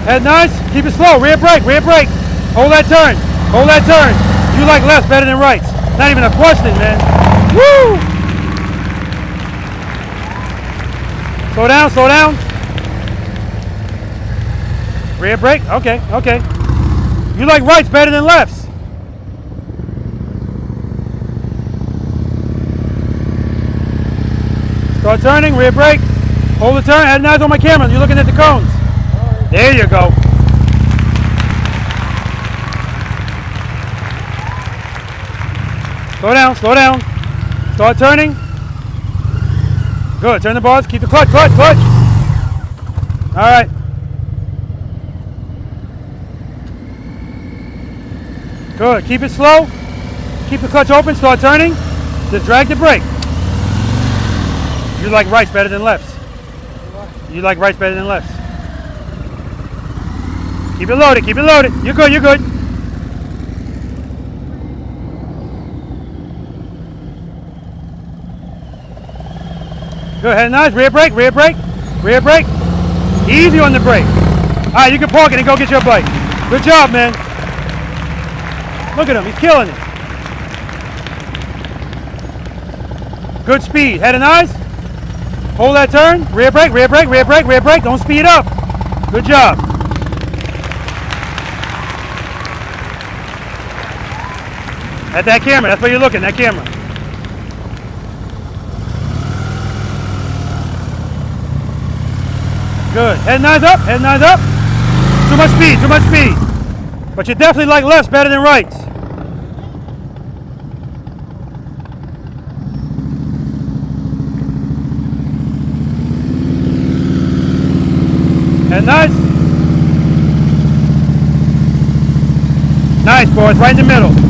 Head nice, keep it slow. Rear brake, rear brake. Hold that turn, hold that turn. You like lefts better than rights. Not even a question, man. Woo! Slow down, slow down. Rear brake, okay, okay. You like rights better than lefts. Start turning, rear brake. Hold the turn, head and eyes on my camera. You're looking at the cones. There you go. Slow down, slow down. Start turning. Good, turn the bars, keep the clutch, clutch, clutch. All right. Good, keep it slow. Keep the clutch open, start turning. Just drag the brake. You like rights better than lefts. You like rights better than lefts. Keep it loaded, keep it loaded. You're good, you're good. Good, head nice, rear brake, rear brake, rear brake. Easy on the brake. All right, you can park it and go get your bike. Good job, man. Look at him, he's killing it. Good speed, head and eyes. Hold that turn, rear brake, rear brake, rear brake, rear brake. Don't speed up. Good job. At that camera, that's where you're looking, that camera. Good, head and eyes up, head and eyes up. Too much speed, too much speed. But you definitely like lefts better than rights. And nice. Nice, boys, right in the middle.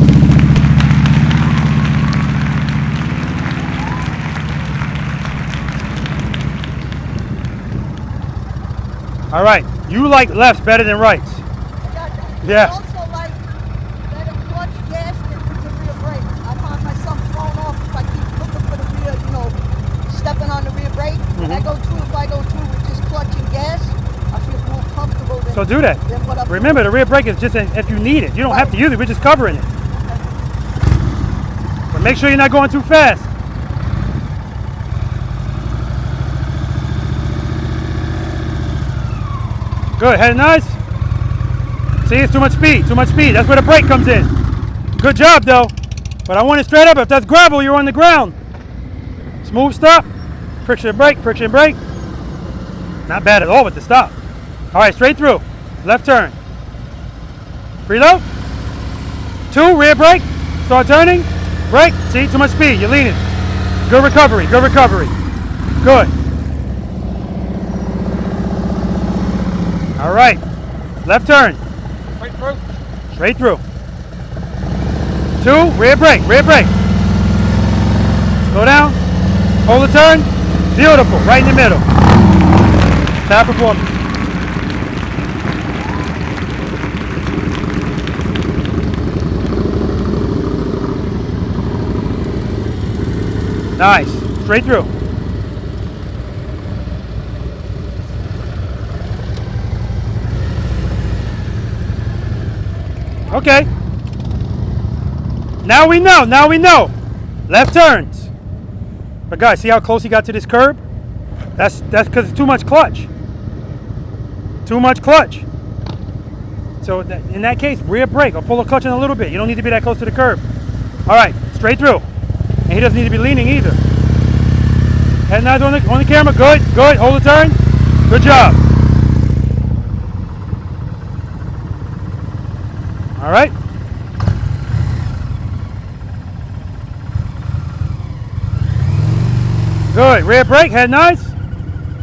All right, you like lefts better than rights. Yeah. I also like that clutch gas and put the rear brake. I find myself thrown off if I keep looking for the rear, you know, stepping on the rear brake. When I go through, if I go through with just clutch and gas, I feel more comfortable than, So do that. than what I'm Remember, the rear brake is just if you need it. You don't have to use it, we're just covering it. But make sure you're not going too fast. Good, head nice. See, it's too much speed, too much speed. That's where the brake comes in. Good job, though. But I want it straight up. If that's gravel, you're on the ground. Smooth stop. Friction brake, friction brake. Not bad at all with the stop. All right, straight through. Left turn. Preload. 2, rear brake. Start turning. Brake. See, too much speed. You're leaning. Good recovery, good recovery. Good. All right, left turn. Straight through. Straight through. 2, rear brake, rear brake. Slow down, hold the turn. Beautiful, right in the middle. Top performance. Nice, straight through. Okay. Now we know, now we know. Left turns. But guys, see how close he got to this curb? That's because it's too much clutch. Too much clutch. So in that case, rear brake or pull the clutch in a little bit. You don't need to be that close to the curb. All right, straight through. And he doesn't need to be leaning either. Head nods on the camera. Good, good. Hold the turn. Good job. All right. Good. Rear brake. Head nice.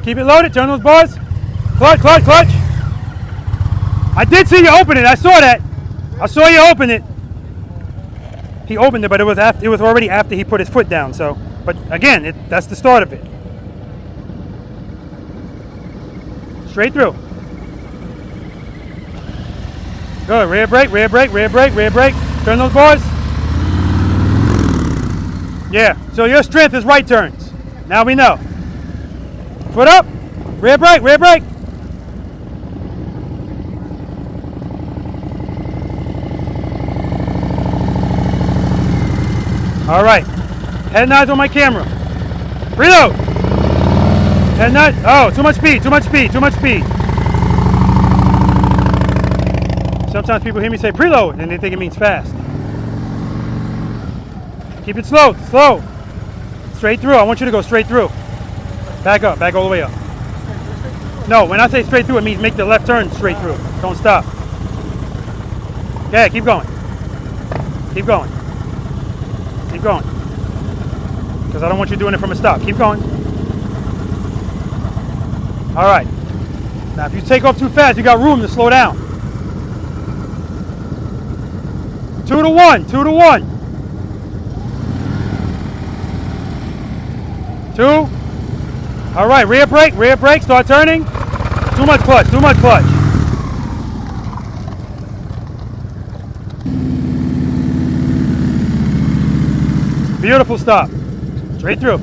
Keep it loaded. Turn those bars. Clutch, clutch, clutch. I did see you open it. I saw that. I saw you open it. He opened it, but it was already after he put his foot down. So, but again, that's the start of it. Straight through. Good. Rear brake, rear brake, rear brake, rear brake. Turn those bars. Yeah. So your strength is right turns. Now we know. Foot up. Rear brake, rear brake. All right. Head nods on my camera. Reload. Head nod. Oh, too much speed, too much speed, too much speed. Sometimes people hear me say preload and they think it means fast. Keep it slow, slow. Straight through. I want you to go straight through. Back up, back all the way up. No, when I say straight through, it means make the left turn straight through. Don't stop. Okay, keep going. Keep going. Keep going. Because I don't want you doing it from a stop. Keep going. All right. Now, if you take off too fast, you got room to slow down. 2 to 1. 2 to 1. 2. All right. Rear brake. Rear brake. Start turning. Too much clutch. Too much clutch. Beautiful stop. Straight through.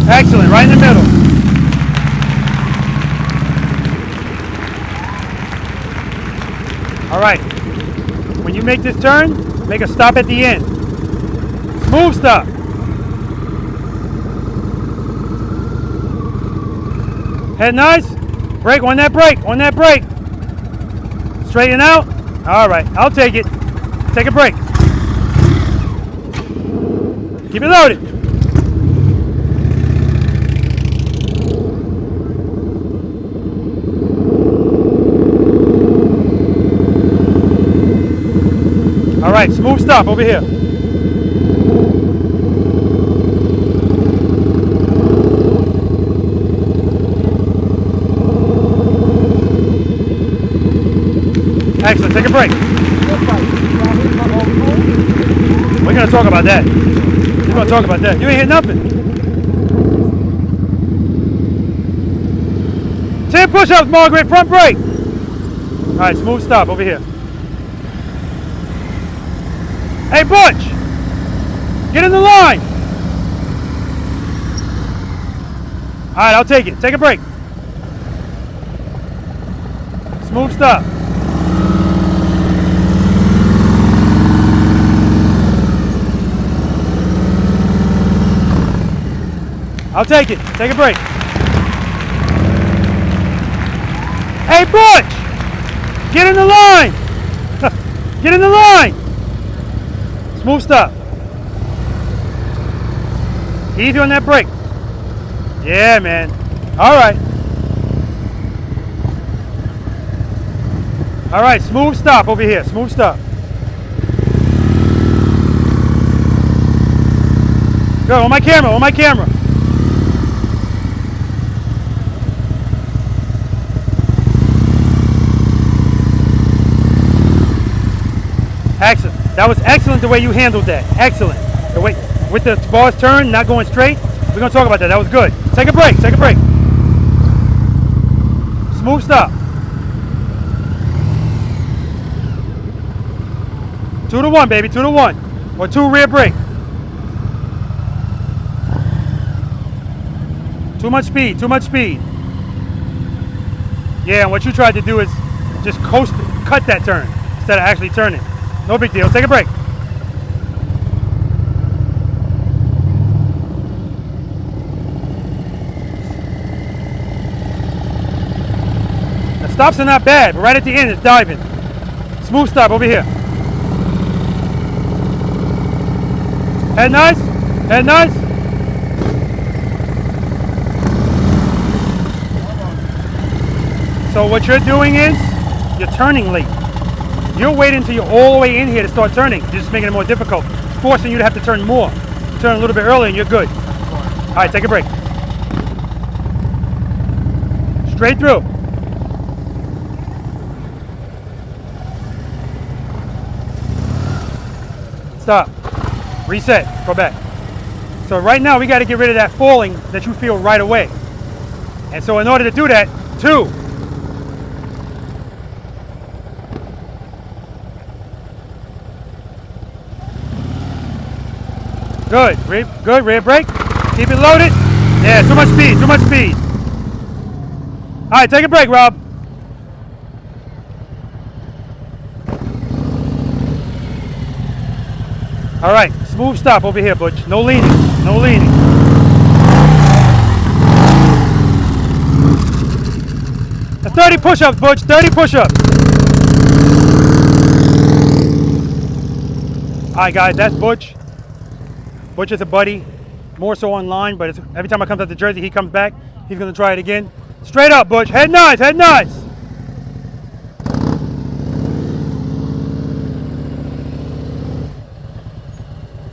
Excellent. Right in the middle. All right. When you make this turn, make a stop at the end. Smooth stop. Head nice. Brake on that brake. On that brake. Straighten out. All right, I'll take it. Take a break. Keep it loaded. All right, smooth stop over here. Excellent, take a break. We're gonna talk about that. We're gonna talk about that. You ain't hit nothing. 10 push-ups, Margaret, front brake. All right, smooth stop over here. Hey, Butch, get in the line. All right, I'll take it. Take a break. Smooth stop. I'll take it. Take a break. Hey, Butch! Get in the line! Get in the line! Smooth stop. Easy on that brake. Yeah, man. All right. All right, smooth stop over here. Smooth stop. Go, on my camera, on my camera. Excellent. That was excellent the way you handled that. Excellent. The way with the bars turned, not going straight. We're gonna talk about that. That was good. Take a break. Take a break. Smooth stop. 2 to 1, baby. 2 to 1. Or 2 rear brake. Too much speed. Too much speed. Yeah, and what you tried to do is just cut that turn instead of actually turning. No big deal. Take a break. The stops are not bad, but right at the end it's diving. Smooth stop over here. Head nice. Head nice. So what you're doing is you're turning late. You're waiting until you're all the way in here to start turning. You're just making it more difficult. It's forcing you to have to turn more. Turn a little bit earlier and you're good. All right, take a break. Straight through. Stop. Reset. Go back. So right now we got to get rid of that falling that you feel right away. And so in order to do that, 2. Good. Good. Rear brake. Keep it loaded. Yeah, too much speed. Too much speed. All right, take a break, Rob. All right, smooth stop over here, Butch. No leaning. No leaning. A 30 push-ups, Butch. 30 push-ups. All right, guys, that's Butch. Butch is a buddy, more so online, but every time I come out to Jersey, he comes back. He's going to try it again. Straight up, Butch. Head nice, head nice.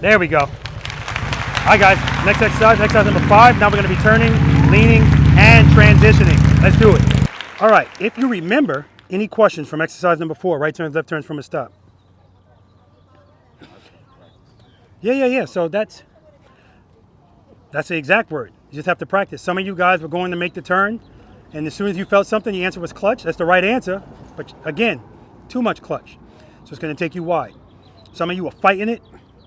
There we go. All right, guys. Next exercise number 5. Now we're going to be turning, leaning, and transitioning. Let's do it. All right. If you remember any questions from exercise number 4, right turns, left turns from a stop. Yeah. So that's the exact word. You just have to practice. Some of you guys were going to make the turn, and as soon as you felt something, the answer was clutch. That's the right answer. But again, too much clutch. So it's going to take you wide. Some of you are fighting it.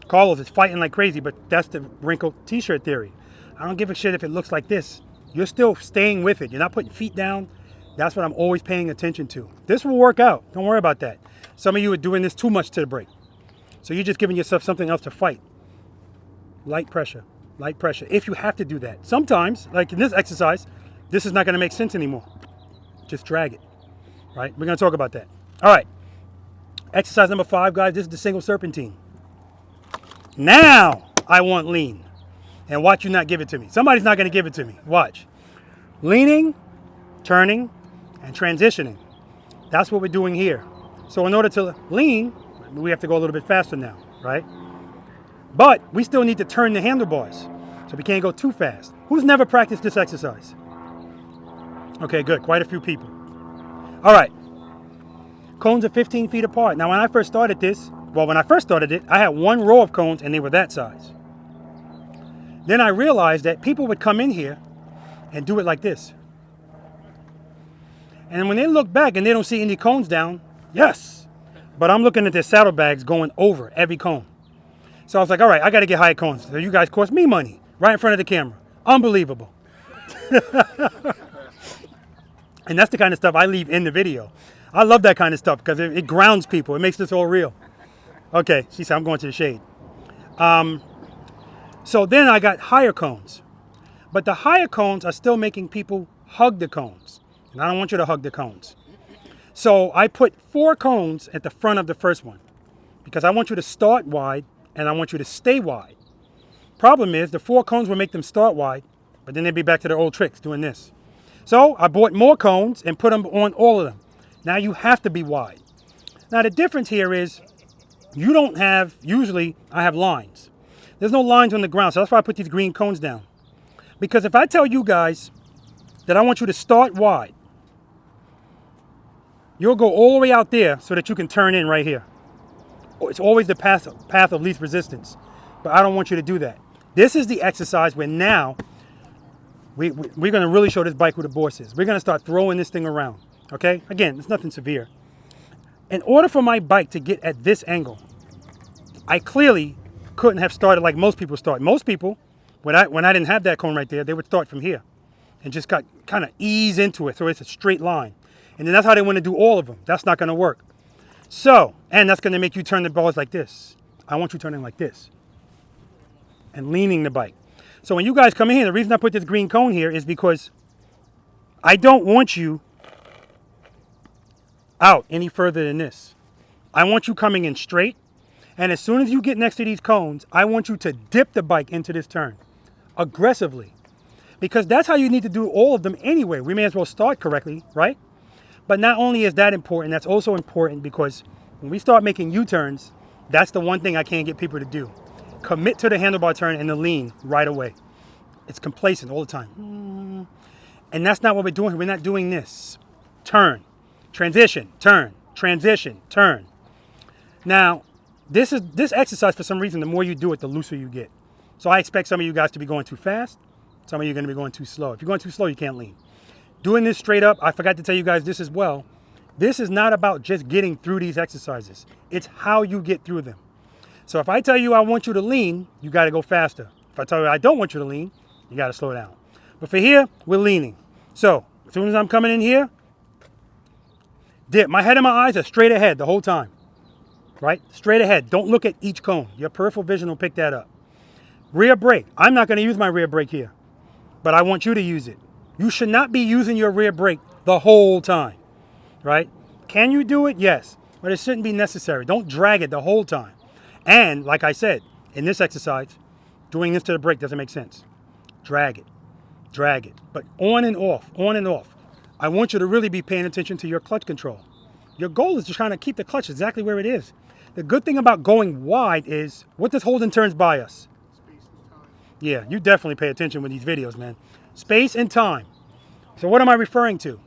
Carlos is fighting like crazy, but that's the wrinkled t-shirt theory. I don't give a shit if it looks like this. You're still staying with it. You're not putting feet down. That's what I'm always paying attention to. This will work out. Don't worry about that. Some of you are doing this too much to the brake. So you're just giving yourself something else to fight. Light pressure, if you have to do that. Sometimes, like in this exercise, this is not going to make sense anymore. Just drag it, right? We're going to talk about that. All right, exercise number 5, guys, this is the single serpentine. Now I want lean, and watch you not give it to me. Somebody's not going to give it to me. Watch. Leaning, turning, and transitioning. That's what we're doing here. So in order to lean, we have to go a little bit faster now, right? But we still need to turn the handlebars, so we can't go too fast. Who's never practiced this exercise? Okay, good. Quite a few people. All right. Cones are 15 feet apart. Now, when I first started this, when I first started it, I had 1 row of cones, and they were that size. Then I realized that people would come in here and do it like this. And when they look back and they don't see any cones down, yes. But I'm looking at their saddlebags going over every cone. So I was like, all right, I got to get higher cones. So you guys cost me money right in front of the camera. Unbelievable. And that's the kind of stuff I leave in the video. I love that kind of stuff because it grounds people. It makes this all real. Okay, she said, I'm going to the shade. So then I got higher cones. But the higher cones are still making people hug the cones. And I don't want you to hug the cones. So I put 4 cones at the front of the first one because I want you to start wide and I want you to stay wide. Problem is, the 4 cones will make them start wide, but then they'd be back to their old tricks doing this. So I bought more cones and put them on all of them. Now you have to be wide. Now the difference here is you don't have, usually I have lines. There's no lines on the ground, so that's why I put these green cones down. Because if I tell you guys that I want you to start wide, you'll go all the way out there so that you can turn in right here. It's always the path of least resistance, but I don't want you to do that. This is the exercise where now we're going to really show this bike who the boss is. We're going to start throwing this thing around, okay? Again, it's nothing severe. In order for my bike to get at this angle, I clearly couldn't have started like most people start. Most people, when I didn't have that cone right there, they would start from here and just got kind of ease into it so it's a straight line. And then that's how they want to do all of them. That's not going to work. So, and that's going to make you turn the balls like this. I want you turning like this and leaning the bike. So when you guys come in here, the reason I put this green cone here is because I don't want you out any further than this. I want you coming in straight. And as soon as you get next to these cones, I want you to dip the bike into this turn aggressively. Because that's how you need to do all of them anyway. We may as well start correctly, right? But not only is that important, that's also important because when we start making U-turns, that's the one thing I can't get people to do. Commit to the handlebar turn and the lean right away. It's complacent all the time. And that's not what we're doing. We're not doing this. Turn, transition, turn, transition, turn. Now, this exercise, for some reason, the more you do it, the looser you get. So I expect some of you guys to be going too fast. Some of you are going to be going too slow. If you're going too slow, you can't lean. Doing this straight up, I forgot to tell you guys this as well. This is not about just getting through these exercises. It's how you get through them. So if I tell you I want you to lean, you got to go faster. If I tell you I don't want you to lean, you got to slow down. But for here, we're leaning. So as soon as I'm coming in here, dip. My head and my eyes are straight ahead the whole time. Right? Straight ahead. Don't look at each cone. Your peripheral vision will pick that up. Rear brake. I'm not going to use my rear brake here, but I want you to use it. You should not be using your rear brake the whole time, right? Can you do it? Yes, but it shouldn't be necessary. Don't drag it the whole time. And like I said, in this exercise, doing this to the brake doesn't make sense. Drag it, but on and off, on and off. I want you to really be paying attention to your clutch control. Your goal is to try to keep the clutch exactly where it is. The good thing about going wide is, what does holding turns by us? Yeah, you definitely pay attention with these videos, man. Space and time. So what am I referring to?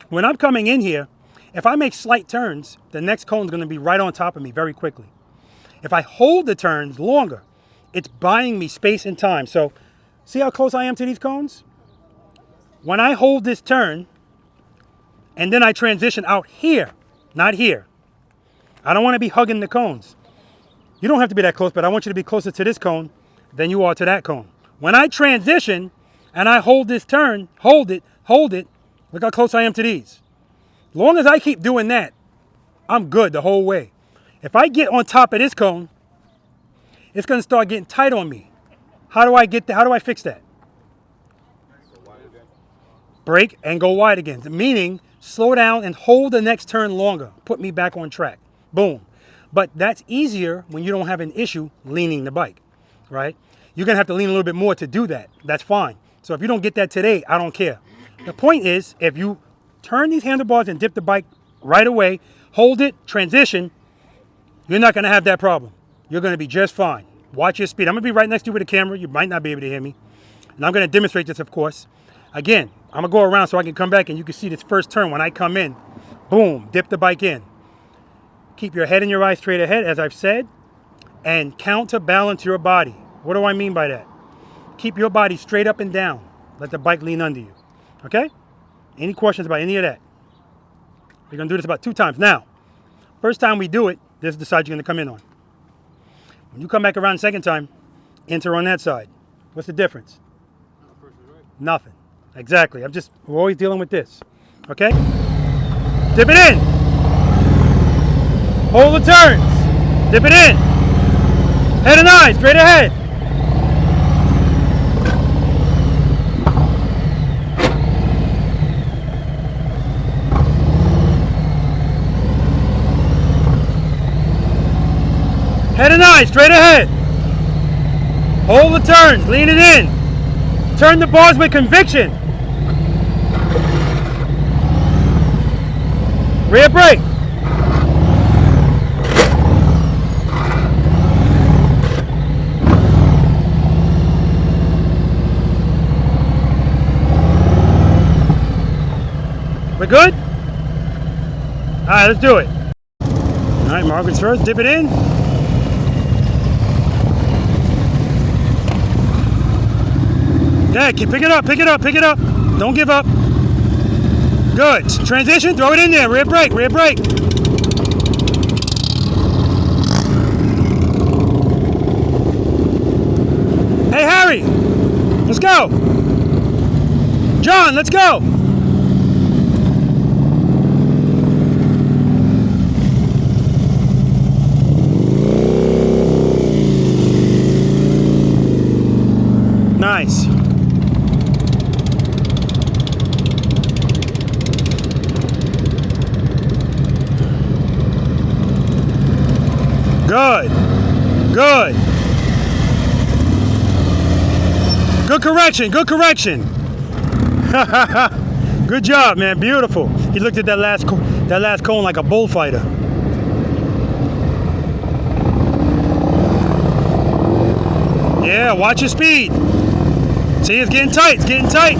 When I'm coming in here, if I make slight turns, the next cone is going to be right on top of me very quickly. If I hold the turns longer, it's buying me space and time. So see how close I am to these cones? When I hold this turn, and then I transition out here, not here. I don't want to be hugging the cones. You don't have to be that close, but I want you to be closer to this cone than you are to that cone. When I transition and I hold this turn, hold it, look how close I am to these. As long as I keep doing that, I'm good the whole way. If I get on top of this cone, it's going to start getting tight on me. How do I fix that? Brake and go wide again. Meaning, slow down and hold the next turn longer. Put me back on track. Boom. But that's easier when you don't have an issue leaning the bike, right? You're going to have to lean a little bit more to do that. That's fine. So if you don't get that today, I don't care. The point is, if you turn these handlebars and dip the bike right away, hold it, transition, you're not going to have that problem. You're going to be just fine. Watch your speed. I'm going to be right next to you with the camera. You might not be able to hear me. And I'm going to demonstrate this, of course. Again, I'm going to go around so I can come back and you can see this first turn when I come in. Boom, dip the bike in. Keep your head and your eyes straight ahead, as I've said, and counterbalance your body. What do I mean by that? Keep your body straight up and down. Let the bike lean under you. Okay? Any questions about any of that? We're going to do this about 2 times. Now, first time we do it, this is the side you're going to come in on. When you come back around the second time, enter on that side. What's the difference? Nothing. Exactly. We're always dealing with this. Okay? Dip it in. Hold the turns. Dip it in. Head and eyes, straight ahead. Head and eyes, straight ahead. Hold the turns, lean it in. Turn the bars with conviction. Rear brake. We're good? All right, let's do it. All right, Marvin's first, dip it in. Yeah, pick it up, pick it up, pick it up. Don't give up. Good. Transition, throw it in there. Rear brake, rear brake. Hey, Harry, let's go. John, let's go. Good. Good. Good correction. Good correction. Good job, man. Beautiful. He looked at that last cone like a bullfighter. Yeah, watch your speed. See, it's getting tight. It's getting tight.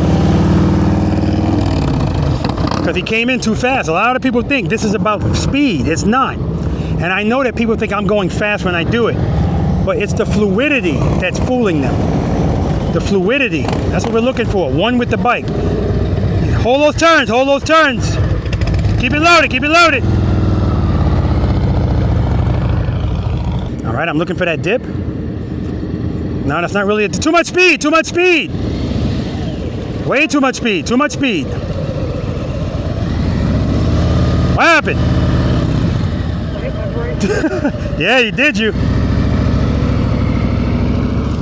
Because he came in too fast. A lot of people think this is about speed. It's not. And I know that people think I'm going fast when I do it. But it's the fluidity that's fooling them. The fluidity. That's what we're looking for. One with the bike. Hold those turns. Hold those turns. Keep it loaded. Keep it loaded. All right, I'm looking for that dip. No, that's not really it. Too much speed. Too much speed. Way too much speed. Too much speed. What happened? Yeah, you did, you.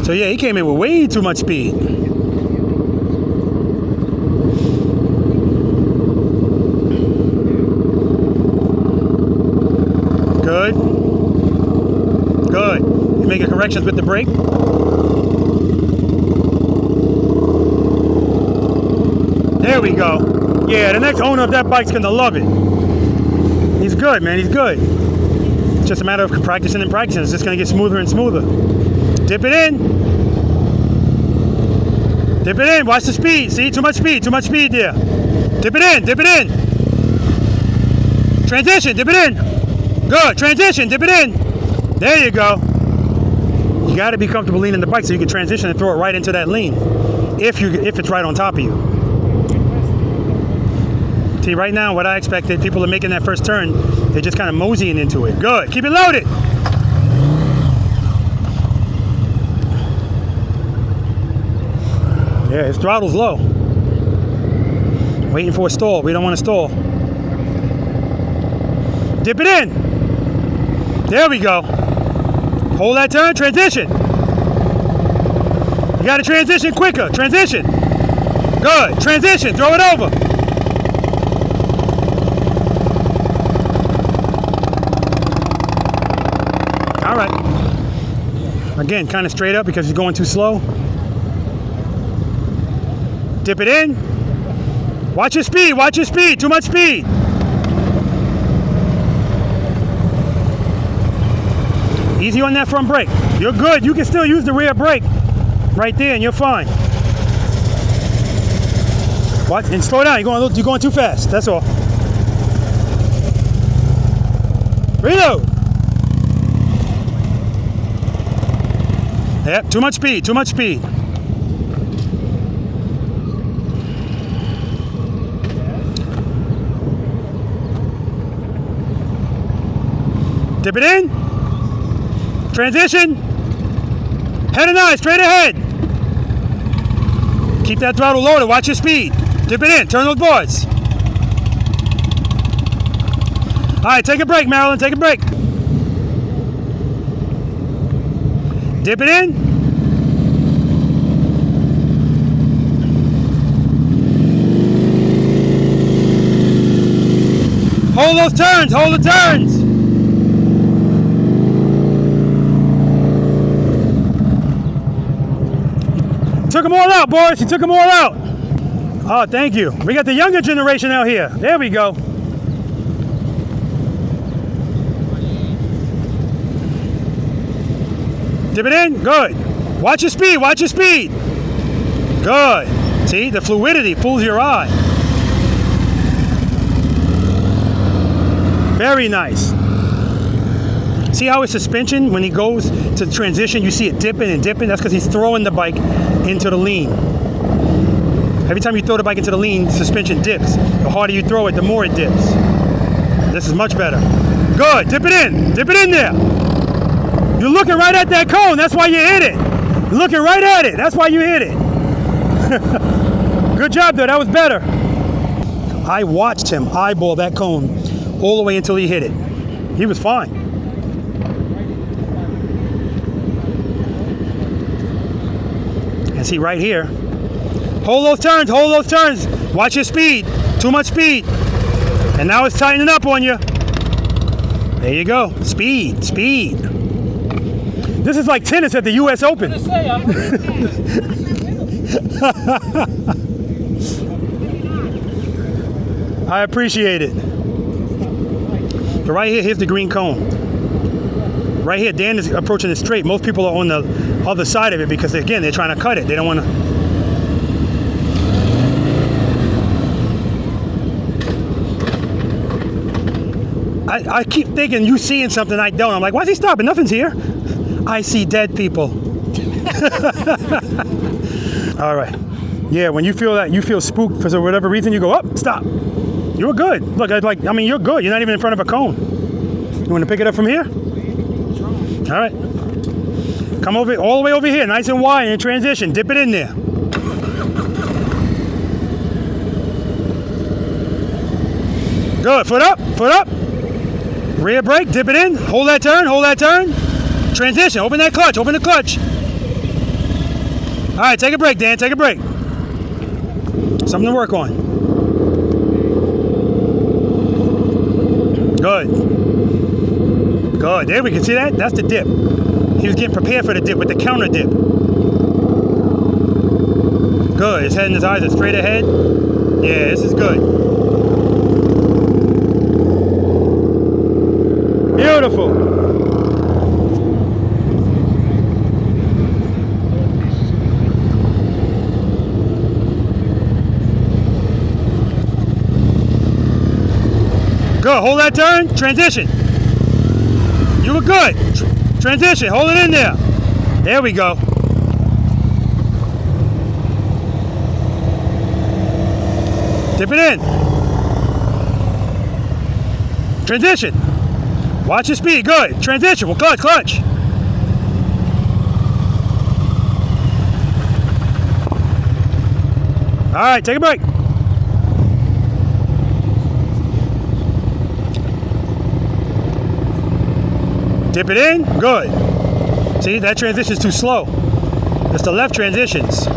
So yeah, he came in with way too much speed. Good. Good. You making corrections with the brake? There we go. Yeah, the next owner of that bike's gonna love it. He's good, man. He's good. It's just a matter of practicing and practicing. It's just gonna get smoother and smoother. Dip it in. Dip it in. Watch the speed. See, too much speed. Too much speed there. Dip it in. Dip it in. Transition. Dip it in. Good. Transition. Dip it in. There you go. You got to be comfortable leaning the bike so you can transition and throw it right into that lean. If it's right on top of you. See, right now, what I expected, people are making that first turn. They're just kind of moseying into it. Good. Keep it loaded. Yeah, his throttle's low. Waiting for a stall. We don't want to stall. Dip it in. There we go. Hold that turn. Transition. You got to transition quicker. Transition. Good. Transition. Throw it over. All right. Again, kind of straight up because he's going too slow. Dip it in. Watch your speed. Watch your speed. Too much speed. Easy on that front brake. You're good. You can still use the rear brake right there and you're fine. What? And slow down. You're going too fast. That's all. Reload. Yep. Too much speed. Too much speed. Dip it in. Transition. Head and eye, straight ahead. Keep that throttle loaded. Watch your speed. Dip it in. Turn those boards. All right, take a break, Marilyn. Take a break. Dip it in. Hold those turns. Hold the turns. Took them all out, boys. He took them all out. Oh, thank you. We got the younger generation out here. There we go. Dip it in. Good. Watch your speed. Watch your speed. Good. See, the fluidity fools your eye. Very nice. See how his suspension, when he goes to transition, you see it dipping and dipping? That's because he's throwing the bike into the lean. Every time you throw the bike into the lean, suspension dips. The harder you throw it, the more it dips. This is much better. Good. Dip it in. Dip it in there. You're looking right at that cone. That's why you hit it. You're looking right at it. That's why you hit it. Good job, though. That was better. I watched him eyeball that cone all the way until he hit it. He was fine. And see right here, hold those turns, hold those turns. Watch your speed, too much speed. And now it's tightening up on you. There you go, speed, speed. This is like tennis at the U.S. Open. I appreciate it. But right here, here's the green cone. Right here, Dan is approaching it straight. Most people are on the other side of it because, again, they're trying to cut it. They don't want to. I keep thinking you seeing something I don't. I'm like, why is he stopping? Nothing's here. I see dead people. All right. Yeah, when you feel that, you feel spooked for whatever reason, you go up, stop. You're good. Look, I mean, you're good. You're not even in front of a cone. You want to pick it up from here? All right. Come over all the way over here, nice and wide in transition. Dip it in there. Good. Foot up, foot up. Rear brake, dip it in. Hold that turn, hold that turn. Transition, open that clutch, open the clutch. All right, take a break, Dan, take a break. Something to work on. Good. Good, there we can see that? That's the dip. He was getting prepared for the dip with the counter dip. Good, his head and his eyes are straight ahead. Yeah, this is good. Beautiful. Good, hold that turn, transition. You were good. Transition, hold it in there. There we go. Dip it in. Transition. Watch your speed, good. Transition, well, clutch, clutch. All right, take a break. Dip it in, good. See, that transition's too slow. It's the left transitions.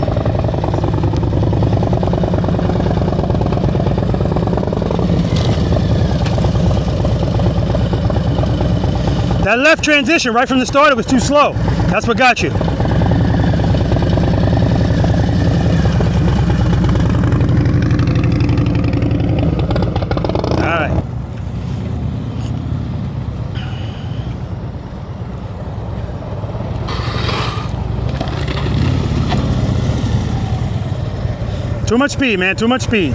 That left transition right from the start, it was too slow. That's what got you. All right. Too much speed, man, too much speed.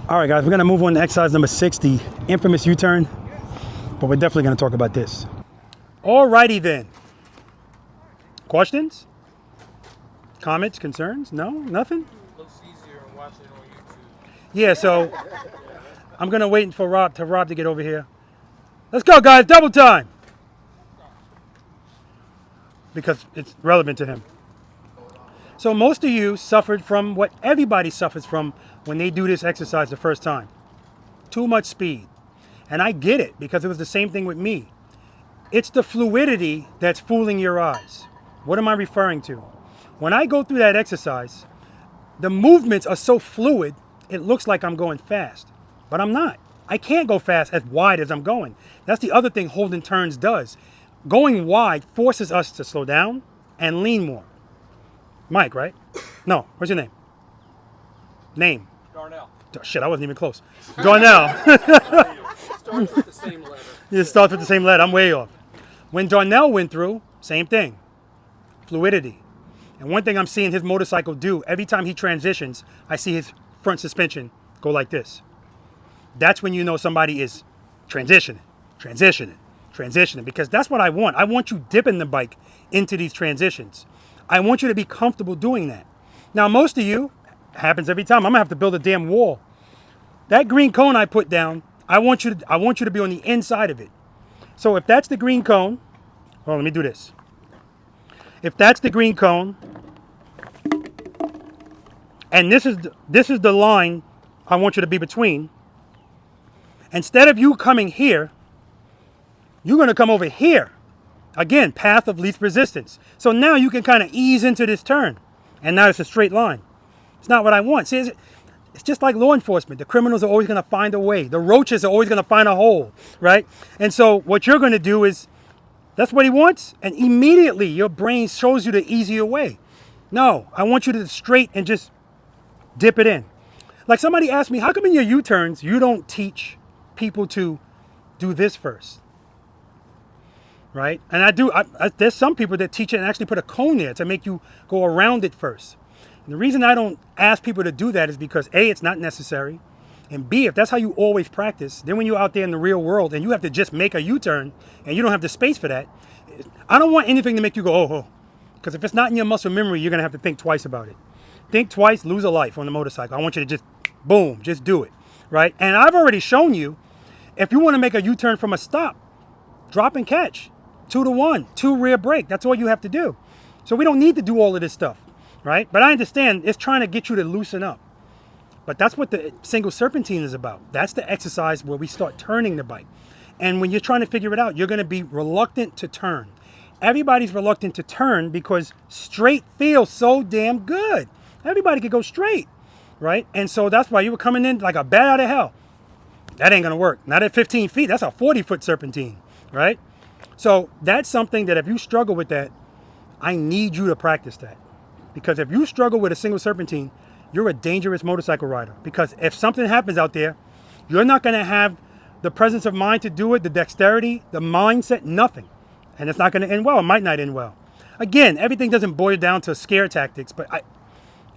All right, guys, we're gonna move on to exercise number 6, the infamous U-turn. But we're definitely going to talk about this. Alrighty then. Questions? Comments? Concerns? No? Nothing? Looks easier than watching it on YouTube. Yeah, so I'm going to wait for Rob to get over here. Let's go, guys. Double time. Because it's relevant to him. So most of you suffered from what everybody suffers from when they do this exercise the first time. Too much speed. And I get it, because it was the same thing with me. It's the fluidity that's fooling your eyes. What am I referring to? When I go through that exercise, the movements are so fluid, it looks like I'm going fast. But I'm not. I can't go fast as wide as I'm going. That's the other thing holding turns does. Going wide forces us to slow down and lean more. Mike, right? No, what's your name? Name. Darnell. Shit, I wasn't even close. Darnell. Starts with the same letter. It starts with the same letter. I'm way off. When Darnell went through, same thing. Fluidity. And one thing I'm seeing his motorcycle do, every time he transitions, I see his front suspension go like this. That's when you know somebody is transitioning, because that's what I want. I want you dipping the bike into these transitions. I want you to be comfortable doing that. Now, most of you, happens every time, I'm gonna have to build a damn wall. That green cone I put down, I want you to be on the inside of it. So if that's the green cone, oh, let me do this. If that's the green cone, and this is the line I want you to be between, instead of you coming here, you're going to come over here. Again, path of least resistance. So now you can kind of ease into this turn, and now it's a straight line. It's not what I want. See, it's just like law enforcement. The criminals are always going to find a way. The roaches are always going to find a hole, right? And so what you're going to do is That's what he wants. And immediately your brain shows you the easier way. No, I want you to straight and just dip it in. Like somebody asked me, how come in your U-turns you don't teach people to do this first? Right? And I do. There's some people that teach it and actually put a cone there to make you go around it first. And the reason I don't ask people to do that is because A, it's not necessary. And B, if that's how you always practice, then when you're out there in the real world and you have to just make a U-turn and you don't have the space for that, I don't want anything to make you go, oh. Because if it's not in your muscle memory, you're going to have to think twice about it. Think twice, lose a life on the motorcycle. I want you to just, boom, just do it. Right? And I've already shown you, if you want to make a U-turn from a stop, drop and catch. 2-to-1, 2 rear brake. That's all you have to do. So we don't need to do all of this stuff. Right? But I understand it's trying to get you to loosen up. But that's what the single serpentine is about. That's the exercise where we start turning the bike. And when you're trying to figure it out, you're going to be reluctant to turn. Everybody's reluctant to turn because straight feels so damn good. Everybody could go straight, right? And so that's why you were coming in like a bat out of hell. That ain't going to work. Not at 15 feet. That's a 40-foot serpentine, right? So that's something that if you struggle with that, I need you to practice that. Because if you struggle with a single serpentine, you're a dangerous motorcycle rider. Because if something happens out there, you're not going to have the presence of mind to do it, the dexterity, the mindset, nothing. And it's not going to end well. It might not end well. Again, everything doesn't boil down to scare tactics, but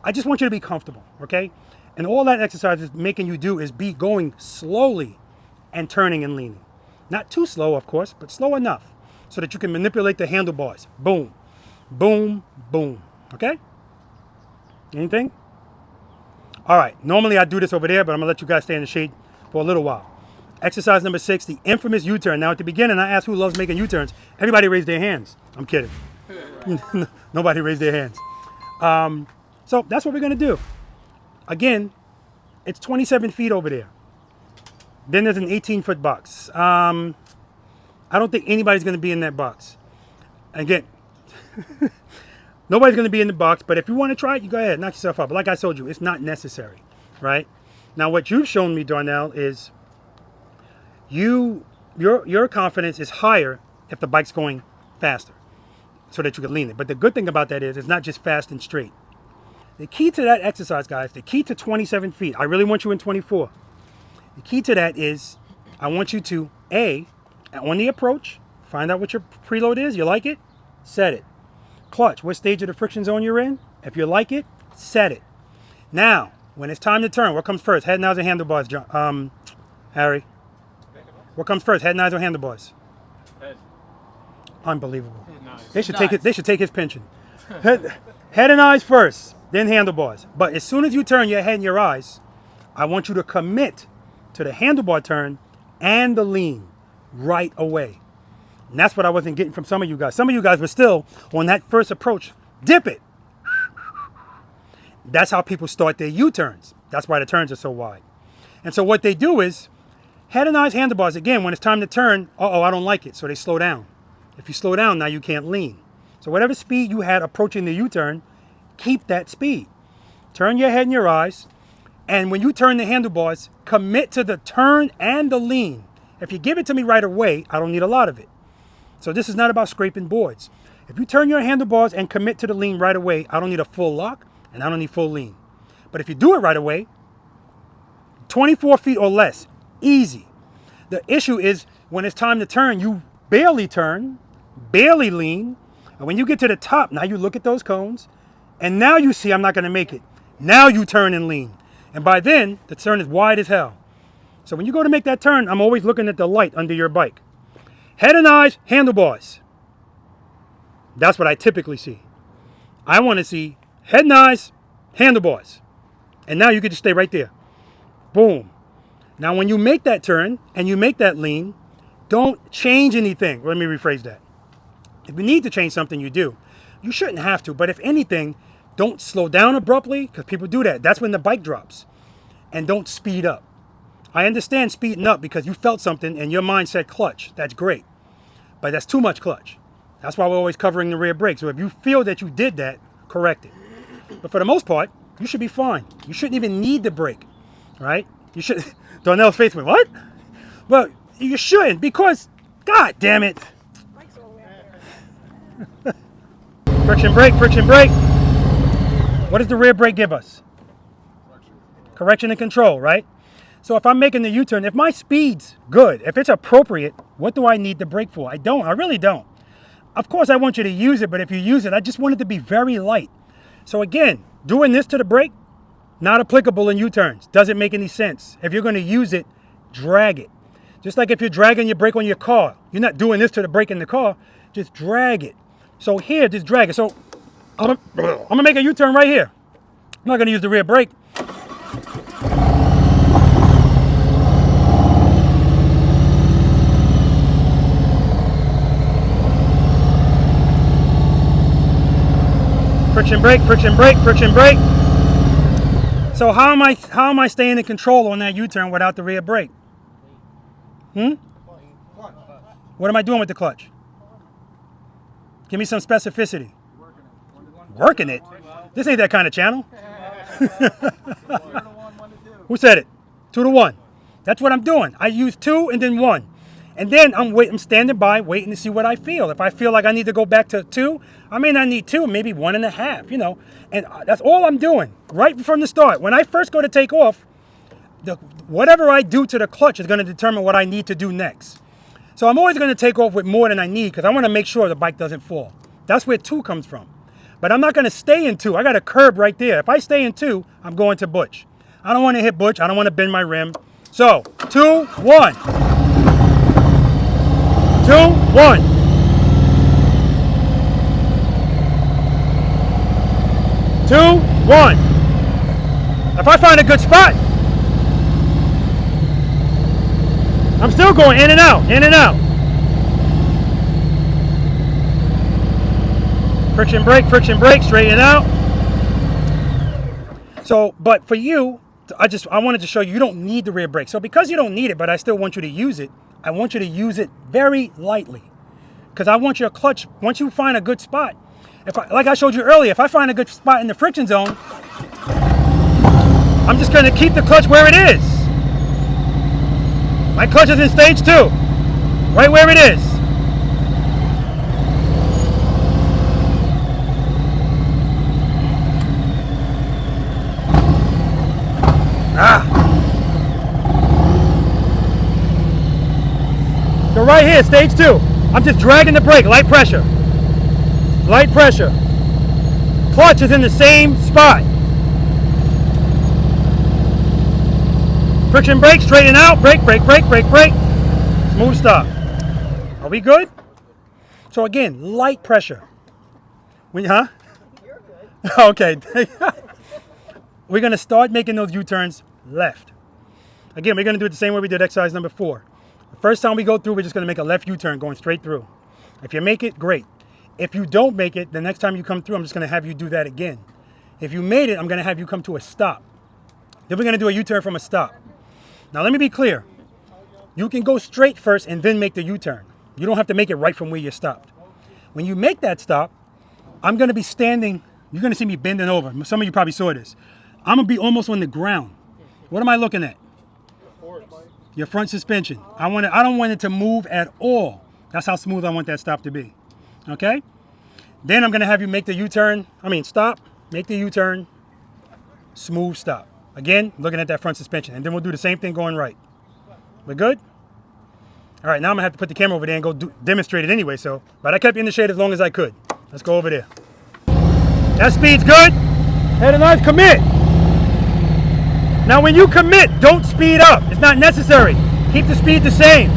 I just want you to be comfortable, okay? And all that exercise is making you do is be going slowly and turning and leaning. Not too slow, of course, but slow enough so that you can manipulate the handlebars. Boom, boom, boom, okay? Anything? All right, normally I do this over there, but I'm gonna let you guys stay in the shade for a little while. Exercise number 6, the infamous U-turn. Now at the beginning, I asked who loves making U-turns. Everybody raised their hands. I'm kidding. Nobody raised their hands. So that's what we're gonna do. Again, it's 27 feet over there. Then there's an 18-foot box. I don't think anybody's gonna be in that box. Again, nobody's going to be in the box, but if you want to try it, you go ahead, knock yourself out. But like I told you, it's not necessary, right? Now, what you've shown me, Darnell, is your confidence is higher if the bike's going faster so that you can lean it. But the good thing about that is it's not just fast and straight. The key to that exercise, guys, the key to 27 feet, I really want you in 24. The key to that is I want you to, A, on the approach, find out what your preload is. You like it? Set it. Clutch, what stage of the friction zone you're in. If you like it, set it. Now, when it's time to turn, what comes first? Head nods or handlebars, Harry? What comes first? Head nods or handlebars? Head. Unbelievable. Head nods. They should take it. They should take his pension. Head and eyes first, then handlebars. But as soon as you turn your head and your eyes, I want you to commit to the handlebar turn and the lean right away. And that's what I wasn't getting from some of you guys. Some of you guys were still on that first approach. Dip it. That's how people start their U-turns. That's why the turns are so wide. And so what they do is, head and eyes, handlebars. Again, when it's time to turn, I don't like it. So they slow down. If you slow down, now you can't lean. So whatever speed you had approaching the U-turn, keep that speed. Turn your head and your eyes. And when you turn the handlebars, commit to the turn and the lean. If you give it to me right away, I don't need a lot of it. So this is not about scraping boards. If you turn your handlebars and commit to the lean right away, I don't need a full lock and I don't need full lean. But if you do it right away, 24 feet or less, easy. The issue is when it's time to turn, you barely turn, barely lean. And when you get to the top, now you look at those cones and now you see I'm not going to make it. Now you turn and lean. And by then, the turn is wide as hell. So when you go to make that turn, I'm always looking at the light under your bike. Head and eyes, handlebars. That's what I typically see. I want to see head and eyes, handlebars. And now you can just stay right there. Boom. Now when you make that turn and you make that lean, don't change anything. Let me rephrase that. If you need to change something, you do. You shouldn't have to, but if anything, don't slow down abruptly because people do that. That's when the bike drops. And don't speed up. I understand speeding up because you felt something and your mind said clutch. That's great. But that's too much clutch. That's why we're always covering the rear brake. So if you feel that you did that, correct it. But for the most part, you should be fine. You shouldn't even need the brake, right? You should. Darnell's face went, what? Well, you shouldn't because, God damn it. Friction brake, friction brake. What does the rear brake give us? Correction and control, right? So if I'm making the U-turn, if my speed's good, if it's appropriate, what do I need the brake for? I don't. I really don't. Of course, I want you to use it, but if you use it, I just want it to be very light. So again, doing this to the brake, not applicable in U-turns. Doesn't make any sense. If you're going to use it, drag it. Just like if you're dragging your brake on your car. You're not doing this to the brake in the car. Just drag it. So here, just drag it. So I'm going to make a U-turn right here. I'm not going to use the rear brake. Friction brake, friction brake, friction brake. So how am I staying in control on that U-turn without the rear brake? What am I doing with the clutch? Give me some specificity. Working it? This ain't that kind of channel. Who said it? 2 to 1. That's what I'm doing. I use 2 and then 1. And then I'm standing by, waiting to see what I feel. If I feel like I need to go back to 2, I may not need 2, maybe 1.5, you know. And that's all I'm doing right from the start. When I first go to take off, whatever I do to the clutch is going to determine what I need to do next. So I'm always going to take off with more than I need because I want to make sure the bike doesn't fall. That's where 2 comes from. But I'm not going to stay in 2. I got a curb right there. If I stay in 2, I'm going to Butch. I don't want to hit Butch. I don't want to bend my rim. So 2, 1. 2, 1. 2, 1. If I find a good spot, I'm still going in and out, in and out. Friction brake, straighten out. So, but for you, I wanted to show you don't need the rear brake. So because you don't need it, but I still want you to use it, I want you to use it very lightly. Because I want your clutch, once you find a good spot, like I showed you earlier, if I find a good spot in the friction zone, I'm just going to keep the clutch where it is. My clutch is in stage 2, right where it is. So right here, stage 2. I'm just dragging the brake, light pressure. Light pressure. Clutch is in the same spot. Friction brake, straighten out, brake, brake, brake, brake, brake. Smooth stop. Are we good? So again, light pressure. You're good. Okay. We're going to start making those U-turns left. Again, we're going to do it the same way we did exercise number 4. The first time we go through, we're just going to make a left U-turn going straight through. If you make it, great. If you don't make it, the next time you come through, I'm just going to have you do that again. If you made it, I'm going to have you come to a stop. Then we're going to do a U-turn from a stop. Now, let me be clear. You can go straight first and then make the U-turn. You don't have to make it right from where you stopped. When you make that stop, I'm going to be standing. You're going to see me bending over. Some of you probably saw this. I'm going to be almost on the ground. What am I looking at? Your front suspension. I don't want it to move at all. That's how smooth I want that stop to be. Okay? Then I'm going to have you make the U-turn. Stop. Make the U-turn. Smooth stop. Again, looking at that front suspension. And then we'll do the same thing going right. We're good? All right, now I'm going to have to put the camera over there and go demonstrate it anyway. But I kept you in the shade as long as I could. Let's go over there. That speed's good. Head and knife, commit. Now when you commit, don't speed up. It's not necessary. Keep the speed the same.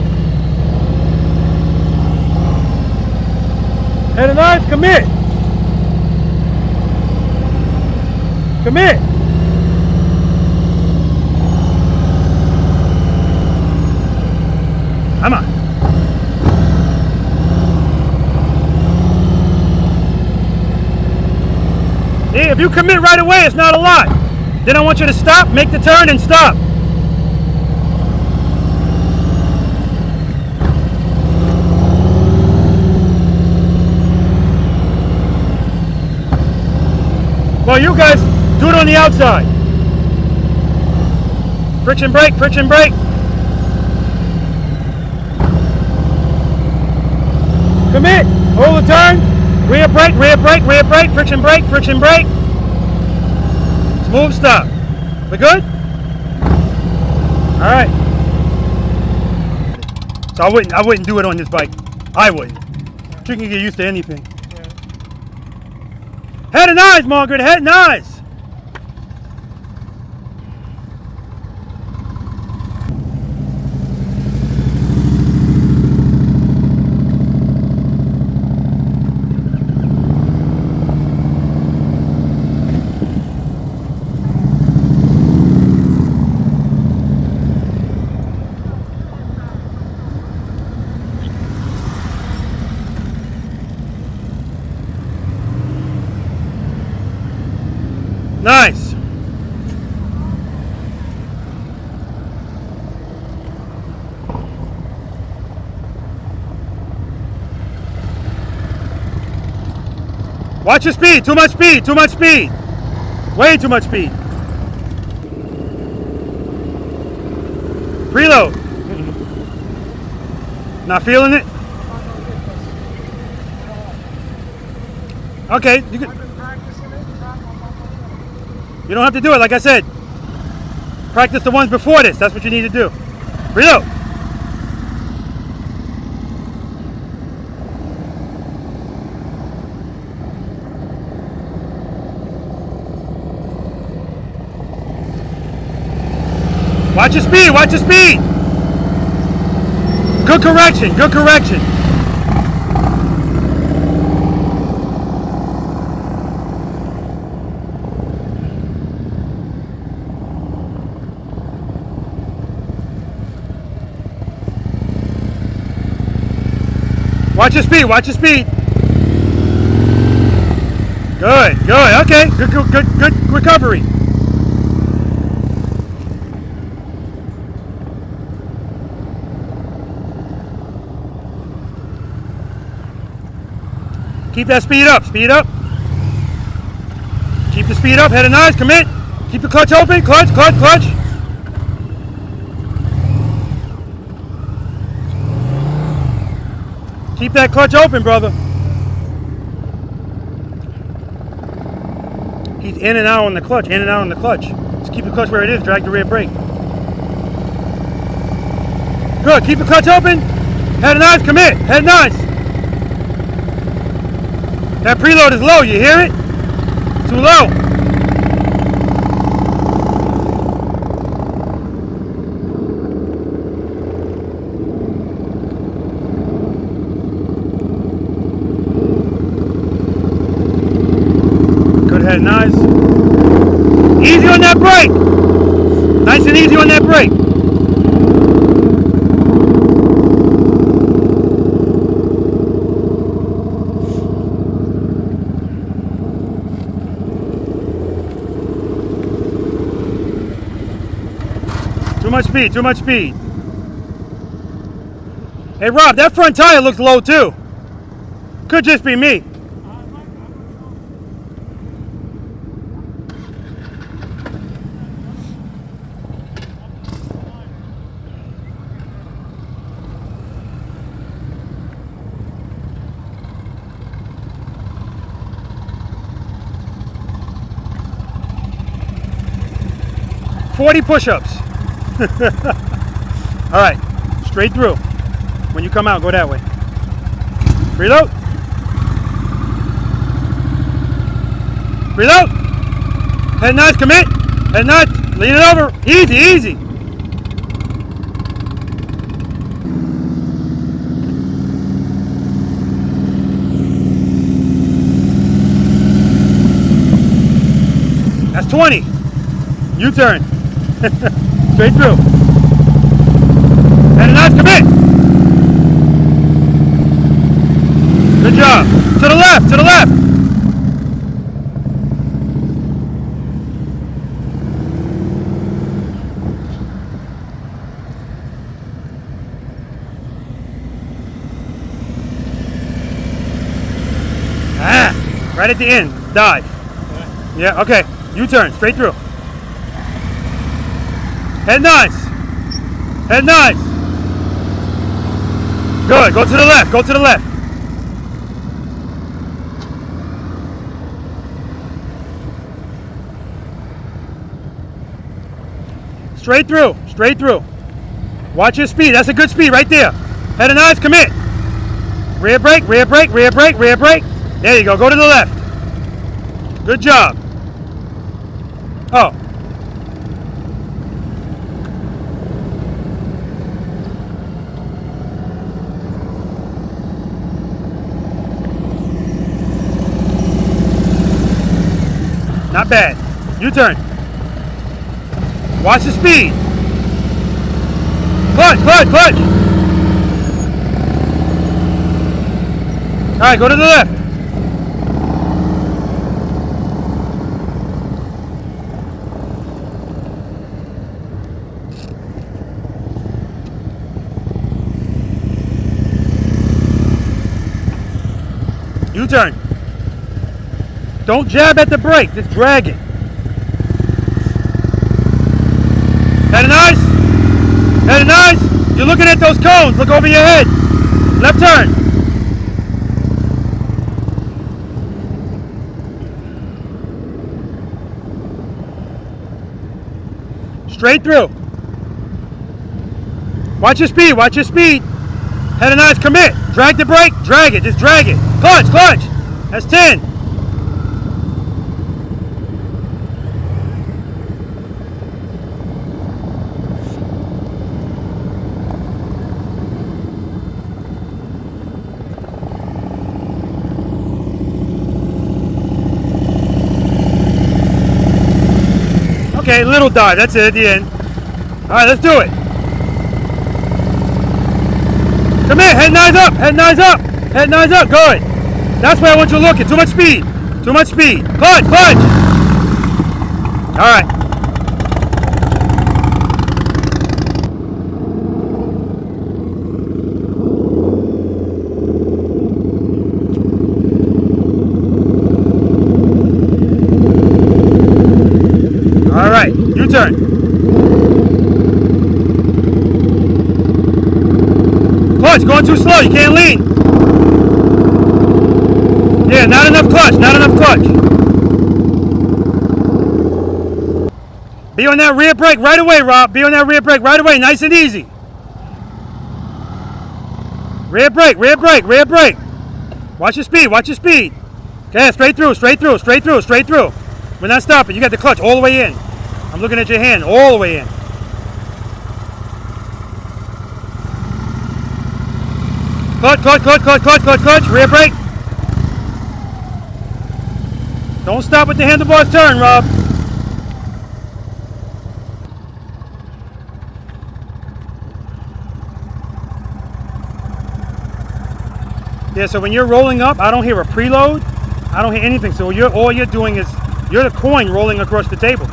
Head and knife, commit. Commit. Come on. See, if you commit right away, it's not a lot. Then I want you to stop, make the turn, and stop. Well, you guys do it on the outside. Friction brake, friction brake. Commit, hold the turn. Rear brake, rear brake, rear brake, friction brake, friction brake. Smooth stop. We good? All right. So I wouldn't do it on this bike. I wouldn't. You can get used to anything. Head and eyes, Margaret, head and eyes. Nice. Watch your speed. Too much speed. Too much speed. Way too much speed. Preload. Not feeling it? Okay. You don't have to do it, like I said. Practice the ones before this. That's what you need to do. Reload. Watch your speed, watch your speed. Good correction, good correction. Watch your speed, watch your speed. Good, good, okay, good recovery. Keep that speed up, speed up. Keep the speed up, head and eyes, commit. Keep the clutch open, clutch, clutch, clutch. Keep that clutch open, brother. He's in and out on the clutch, in and out on the clutch. Just keep the clutch where it is, drag the rear brake. Good, keep the clutch open. Head and eyes, commit, head and eyes. That preload is low, you hear it? Too low. Good head and eyes. Easy on that brake. Nice and easy on that brake. Too much speed, too much speed. Hey Rob, that front tire looks low too. Could just be me. "40 push-ups." All right, straight through. When you come out, go that way. Reload. Reload. Head nice, commit. Head nice, lean it over. Easy, easy. That's 20. U-turn. Straight through. And a nice commit. Good job. To the left, to the left. Right at the end. Dive. Yeah, okay. U-turn, straight through. Head nice. Head nice. Good. Go to the left. Go to the left. Straight through. Straight through. Watch your speed. That's a good speed right there. Head and eyes, commit. Rear brake, rear brake, rear brake, rear brake. There you go. Go to the left. Good job. Oh. Not bad. U-turn. Watch the speed. Clutch, clutch, clutch. All right, go to the left. U-turn. Don't jab at the brake, just drag it. Head and eyes. Head and eyes. You're looking at those cones. Look over your head. Left turn. Straight through. Watch your speed. Watch your speed. Head and eyes, commit. Drag the brake. Drag it. Just drag it. Clutch, clutch. That's 10. Okay, little dive. That's it at the end. All right, let's do it. Come in. Head and eyes up. Head and eyes up. Head and eyes up. Good. That's where I want you looking. Too much speed. Too much speed. Clutch, clutch. All right. All right. U-turn. Clutch, going too slow. You can't lean. Yeah, not enough clutch. Not enough clutch. Be on that rear brake right away, Rob. Be on that rear brake right away. Nice and easy. Rear brake, rear brake, rear brake. Watch your speed. Watch your speed. Okay, straight through, straight through, straight through, straight through. We're not stopping. You got the clutch all the way in. I'm looking at your hand all the way in. Clutch, clutch, clutch, clutch, clutch, clutch, clutch. Rear brake. Don't stop with the handlebars turn, Rob. Yeah, so when you're rolling up, I don't hear a preload. I don't hear anything. So all you're doing is, you're the coin rolling across the table.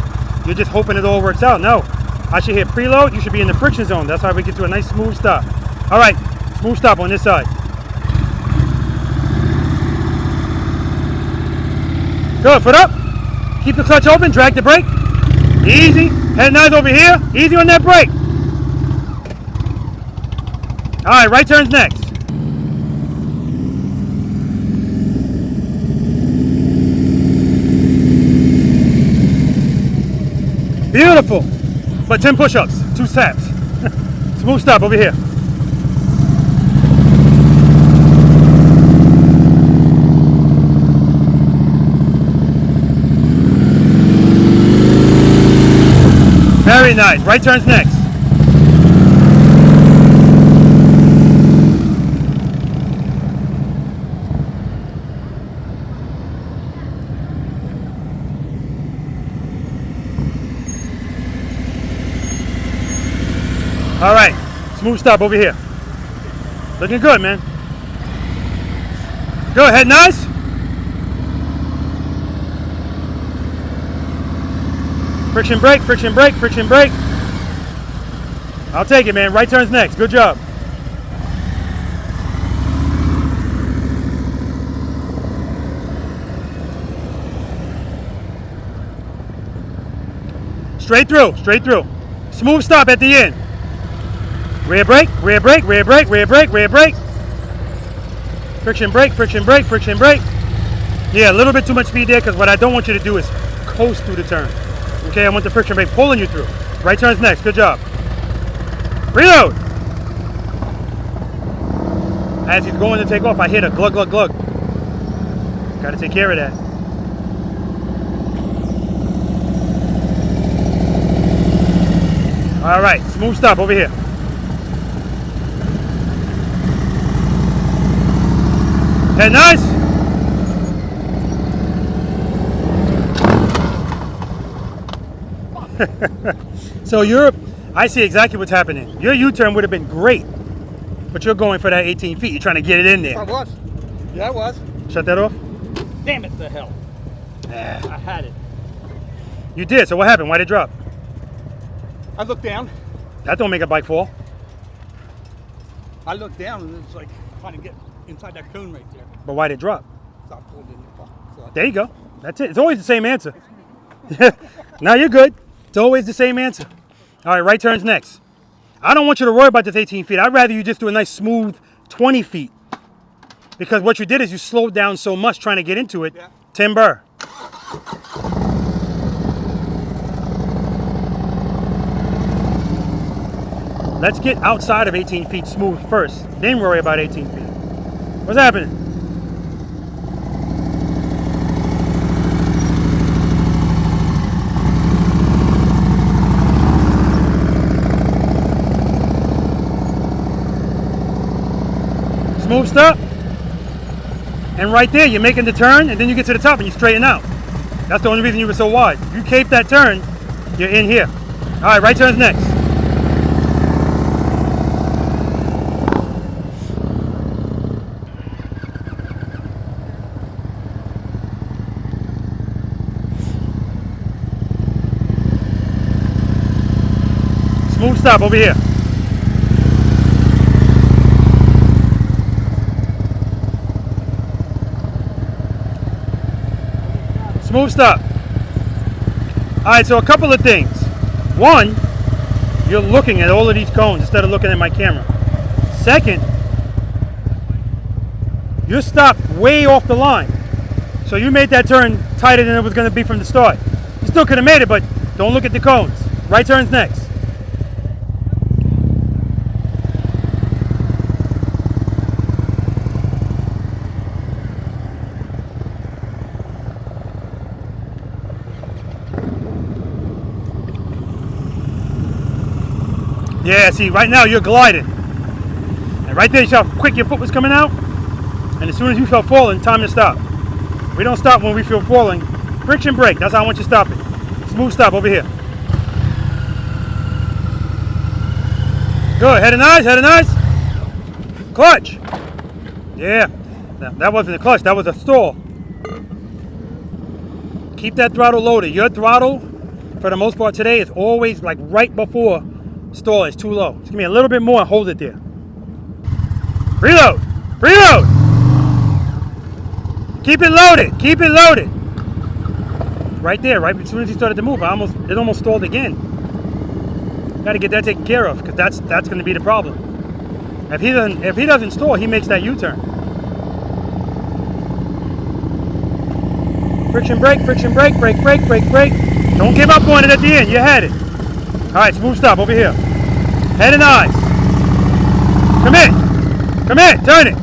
You're just hoping it all works out. No, I should hear preload. You should be in the friction zone. That's why we get to a nice smooth stop. All right, smooth stop on this side. Good, foot up. Keep the clutch open, drag the brake. Easy. Head and eyes over here. Easy on that brake. All right, right turn's next. Beautiful. But 10 push-ups, 2 taps. Smooth stop over here. Very nice. Right turn's next. All right, smooth stop over here. Looking good, man. Good, head nice. Friction brake, friction brake, friction brake. I'll take it, man. Right turn's next. Good job. Straight through, straight through. Smooth stop at the end. Rear brake, rear brake, rear brake, rear brake, rear brake. Friction brake, friction brake, friction brake. Yeah, a little bit too much speed there because what I don't want you to do is coast through the turn. Okay, I want the friction brake pulling you through. Right turn's next. Good job. Reload. As he's going to take off, I hit a glug, glug, glug. Got to take care of that. All right, smooth stop over here. Head nice. So I see exactly what's happening. Your U-turn would have been great, but you're going for that 18 feet. You're trying to get it in there. I was. Yeah, I was. Shut that off. Damn it, the hell. I had it. You did, so what happened? Why'd it drop? I looked down. That don't make a bike fall. I looked down and it's like trying to get inside that cone right there. But why'd it drop? So I pulled in the so There you go. That's it. It's always the same answer. Now you're good. It's always the same answer. All right, right turn's next. I don't want you to worry about this 18 feet. I'd rather you just do a nice smooth 20 feet. Because what you did is you slowed down so much trying to get into it. Yeah. Timber. Let's get outside of 18 feet smooth first. Then worry about 18 feet. What's happening? Smooth stop. And right there, you're making the turn, and then you get to the top and you straighten out. That's the only reason you were so wide. If you cape that turn, you're in here. All right, right turn's next. Smooth stop over here. Smooth stop. All right, so a couple of things. One, you're looking at all of these cones instead of looking at my camera. Second, you're stopped way off the line. So you made that turn tighter than it was going to be from the start. You still could have made it, but don't look at the cones. Right turn's next. Yeah, see, right now you're gliding. And right there, you saw how quick your foot was coming out. And as soon as you felt falling, time to stop. We don't stop when we feel falling. Friction brake, that's how I want you to stop it. Smooth stop over here. Good, head and eyes, head and eyes. Clutch. Yeah, that wasn't a clutch, that was a stall. Keep that throttle loaded. Your throttle, for the most part today, is always like right before stall is too low. Just give me a little bit more and hold it there. Reload! Reload! Keep it loaded! Keep it loaded! Right there, right as soon as he started to move, it almost stalled again. Got to get that taken care of, because that's going to be the problem. If he doesn't stall, he makes that U-turn. Friction brake, brake, brake, brake, brake. Don't give up on it at the end. You had it. All right, smooth stop over here. Head and eyes. Come in. Come in. Turn it.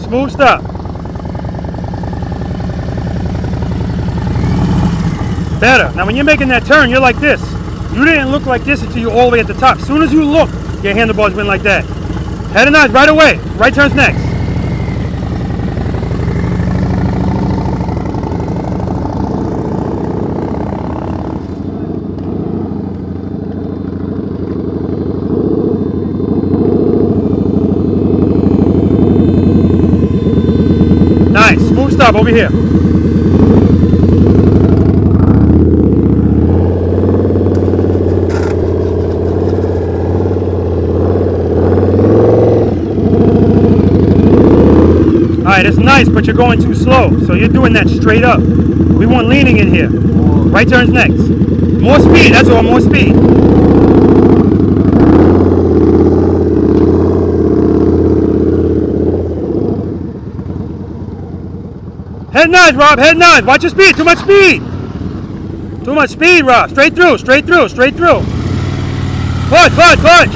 Smooth stop. Better. Now, when you're making that turn, you're like this. You didn't look like this until you're all the way at the top. As soon as you look, your handlebars went like that. Head and eyes right away. Right turn's next. Nice. Smooth stop over here. Alright, it's nice, but you're going too slow. So you're doing that straight up. We want leaning in here. Right turn's next. More speed, that's all, more speed. Head knives, Rob, head knives. Watch your speed, too much speed. Too much speed, Rob. Straight through, straight through, straight through. Clutch, clutch, clutch.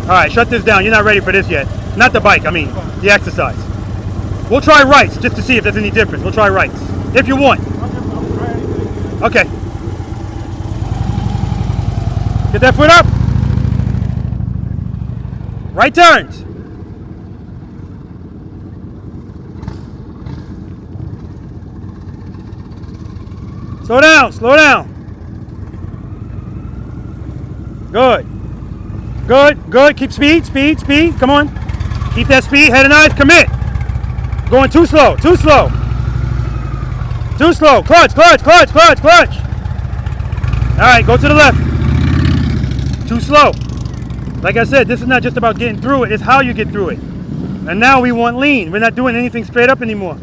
All right, shut this down. You're not ready for this yet. Not the bike, I mean, the exercise. We'll try rights just to see if there's any difference. We'll try rights. If you want. Okay. Get that foot up. Right turns. Slow down, slow down. Good. Good, good. Keep speed, speed, speed. Come on. Keep that speed. Head and eyes, commit. Going too slow, too slow. Too slow. Clutch, clutch, clutch, clutch, clutch. All right, go to the left. Too slow. Like I said, this is not just about getting through it, it's how you get through it. And now we want lean. We're not doing anything straight up anymore.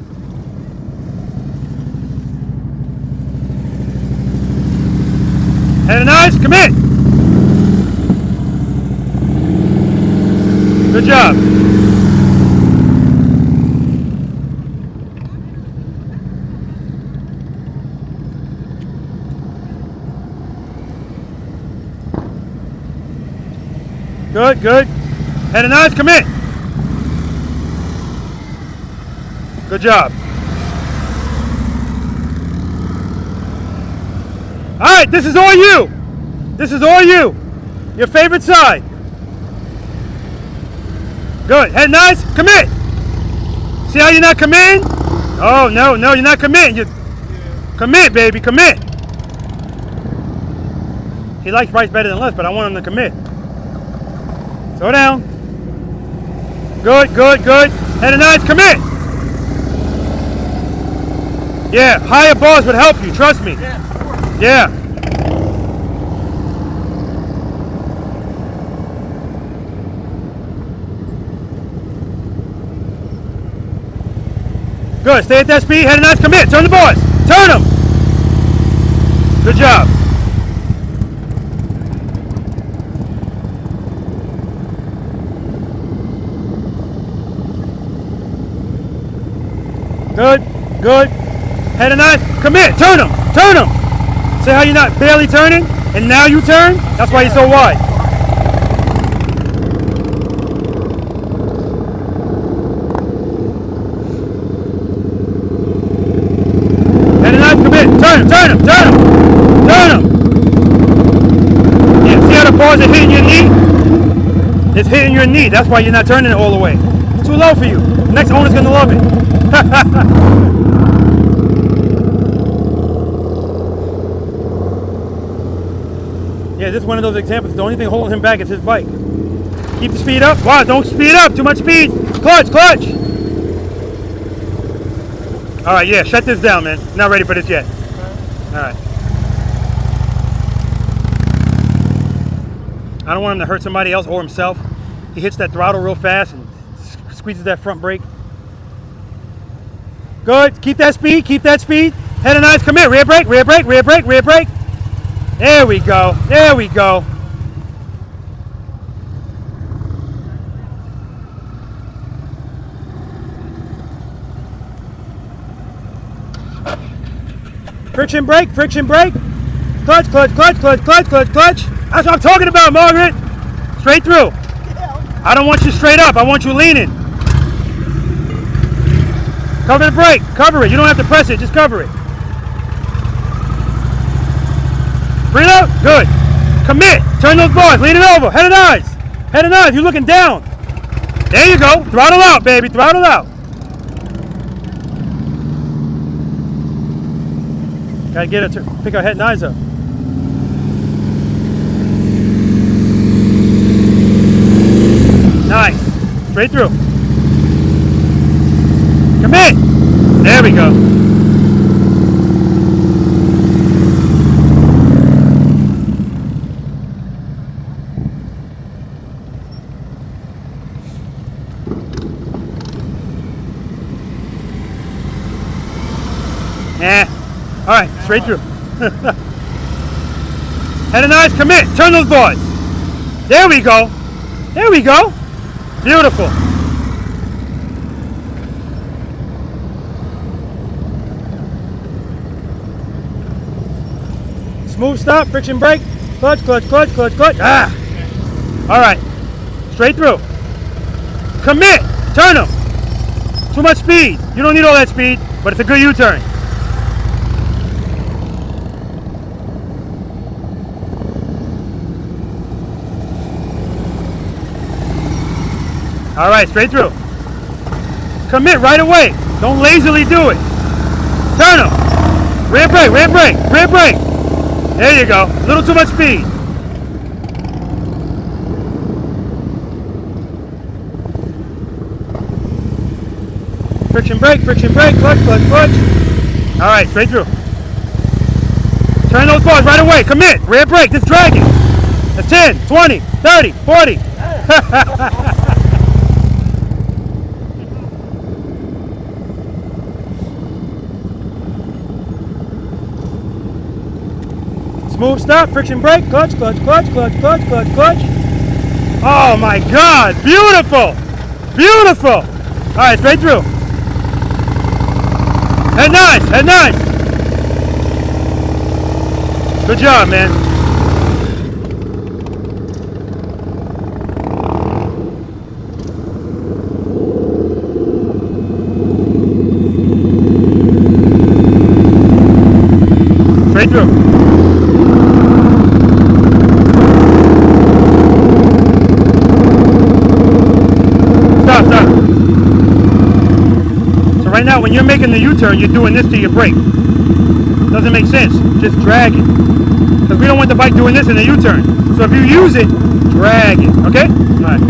Head and eyes, commit. Good job. Good, good. Head and eyes, commit. Good job. All right, this is all you. This is all you. Your favorite side. Good. Head and eyes, commit. See how you're not committing? Oh, no, no, you're not committing. You commit, baby, commit. He likes rights better than left, but I want him to commit. Slow down. Good, good, good. Head and eyes, commit. Yeah, higher bars would help you, trust me. Yeah. Good, stay at that speed, head and eyes, commit. Turn the bars, turn them. Good job. Good, good. Head and eyes, commit, turn them, turn them. See how you're not barely turning, and now you turn? That's why you're so wide. Head and eyes, commit, turn them, turn them, turn them, turn them. Yeah, see how the bars are hitting your knee? It's hitting your knee, that's why you're not turning it all the way. It's too low for you. Next owner's gonna love it. Yeah, this is one of those examples. The only thing holding him back is his bike. Keep the speed up. Wow, don't speed up. Too much speed. Clutch, clutch. All right, yeah, shut this down, man. Not ready for this yet. All right. I don't want him to hurt somebody else or himself. He hits that throttle real fast and squeezes that front brake. Good. Keep that speed. Keep that speed. Head and eyes, commit. Rear brake, rear brake, rear brake, rear brake. There we go. There we go. Friction brake, friction brake. Clutch, clutch, clutch, clutch, clutch, clutch, clutch. That's what I'm talking about, Margaret. Straight through. I don't want you straight up. I want you leaning. Cover the brake. Cover it. You don't have to press it. Just cover it. Preload. Good. Commit. Turn those bars. Lean it over. Head and eyes. Head and eyes. You're looking down. There you go. Throttle out, baby. Throttle out. Gotta get it to pick our head and eyes up. Nice. Straight through. Commit. There we go. All right, straight through. Head and eyes, commit. Turn those boards. There we go. There we go. Beautiful. Smooth stop, friction brake, clutch, clutch, clutch, clutch, clutch. Ah! All right, straight through. Commit, turn them. Too much speed. You don't need all that speed, but it's a good U-turn. All right, straight through. Commit right away. Don't lazily do it. Turn them. Rear brake, rear brake, rear brake. There you go. A little too much speed. Friction brake, clutch, clutch, clutch. All right, straight through. Turn those bars right away. Commit. Rear brake. Just drag it. That's 10, 20, 30, 40. Smooth stop, friction brake, clutch, clutch, clutch, clutch, clutch, clutch, clutch. Oh my God, beautiful, beautiful. All right, straight through. Head nice, head nice. Good job, man. Straight through. Stop, stop. So right now, when you're making the U-turn, you're doing this to your brake. Doesn't make sense. Just drag it. Because we don't want the bike doing this in the U-turn. So if you use it, drag it. Okay? All right.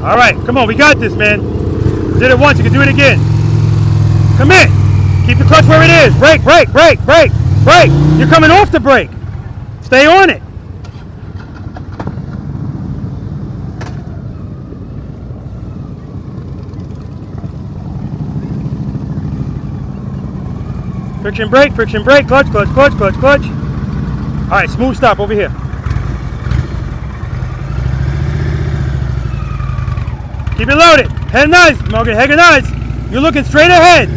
All right, come on, we got this, man. Did it once, you can do it again. Come in. Keep the clutch where it is. Brake, brake, brake, brake, brake. You're coming off the brake. Stay on it. Friction brake, clutch, clutch, clutch, clutch, clutch. All right, smooth stop over here. Keep it loaded. Head nice, Morgan. Head nice. You're looking straight ahead.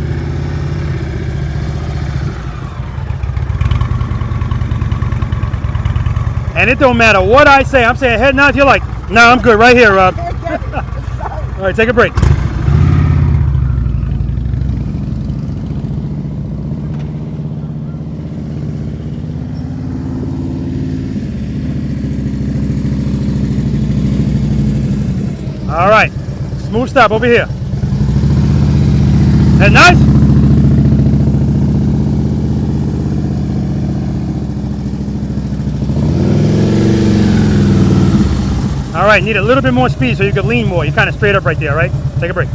And it don't matter what I say. I'm saying head nice. You're like, nah, I'm good right here, Rob. All right, take a break. All right. Smooth stop over here. Head nice. All right, need a little bit more speed so you can lean more. You're kind of straight up right there, right? Take a break.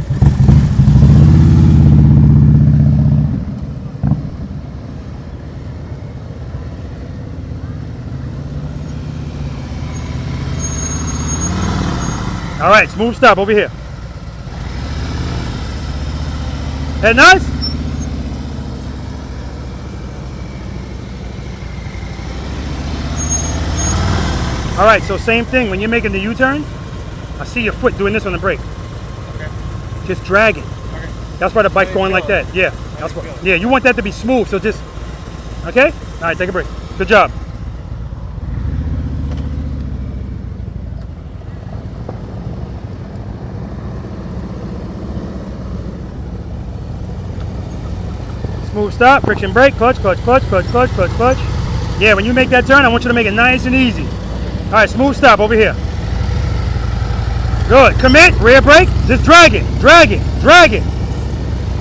All right, smooth stop over here. Head nice. All right, so same thing. When you're making the U-turn, I see your foot doing this on the brake. Okay. Just drag it. Okay. That's why the bike's going like that. Yeah. That's what. Yeah, you want that to be smooth, so just. Okay. All right, take a break. Good job. Smooth stop, friction brake, clutch, clutch, clutch, clutch, clutch, clutch, clutch. Yeah, when you make that turn, I want you to make it nice and easy. All right, smooth stop over here. Good. Commit, rear brake, just drag it, drag it, drag it.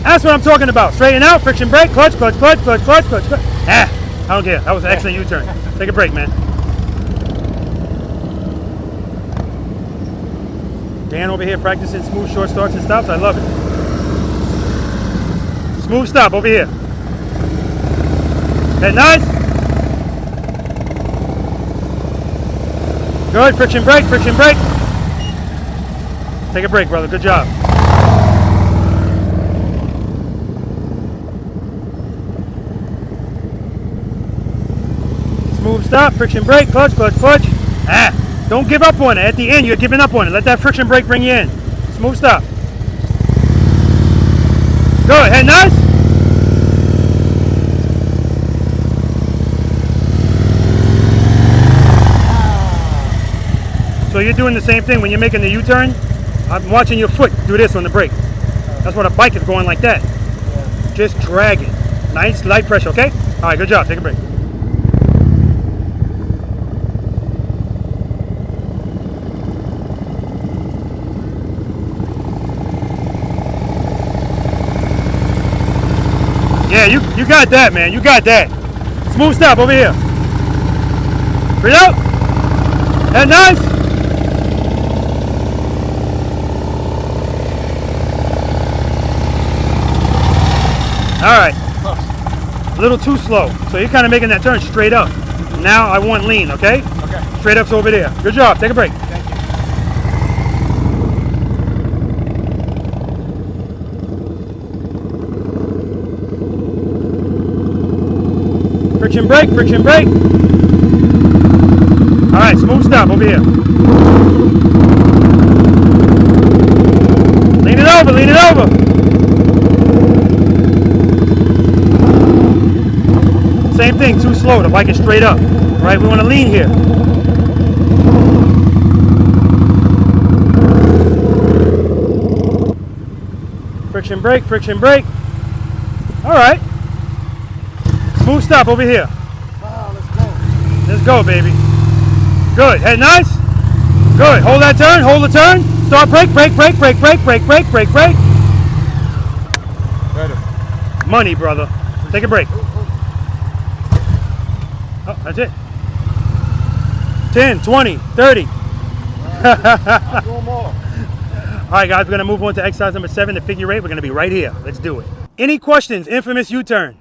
That's what I'm talking about. Straighten out, friction brake, clutch, clutch, clutch, clutch, clutch, clutch, clutch. Ah, I don't care. That was an excellent U-turn. Take a break, man. Dan over here practicing smooth short starts and stops. I love it. Smooth stop over here. Head nice. Good. Friction brake, friction brake. Take a break, brother. Good job. Smooth stop, friction brake, clutch, clutch, clutch. Ah. Don't give up on it. At the end, you're giving up on it. Let that friction brake bring you in. Smooth stop. Good. Head nice. So you're doing the same thing when you're making the U-turn. I'm watching your foot do this on the brake. That's when a bike is going like that. Just drag it. Nice light pressure, okay? All right, good job. Take a break. Yeah, you got that, man. You got that. Smooth stop over here. Breathe out. And nice. All right. A little too slow. So you're kind of making that turn straight up. Now I want lean, okay? Okay. Straight up's over there. Good job. Take a break. Thank you. Friction brake, friction brake. All right, smooth stop over here. Lean it over, lean it over. Same thing, too slow. The bike is straight up. All right, we want to lean here. Friction brake, friction brake. All right. Smooth stop over here. Let's go, baby. Good. Head nice. Good. Hold that turn. Hold the turn. Start brake, brake, brake, brake, brake, brake, brake, brake, brake. Better. Money, brother. Take a break. Oh, that's it. 10, 20, 30. All right, guys, we're going to move on to exercise number 7, the figure 8. We're going to be right here. Let's do it. Any questions? Infamous U-turn.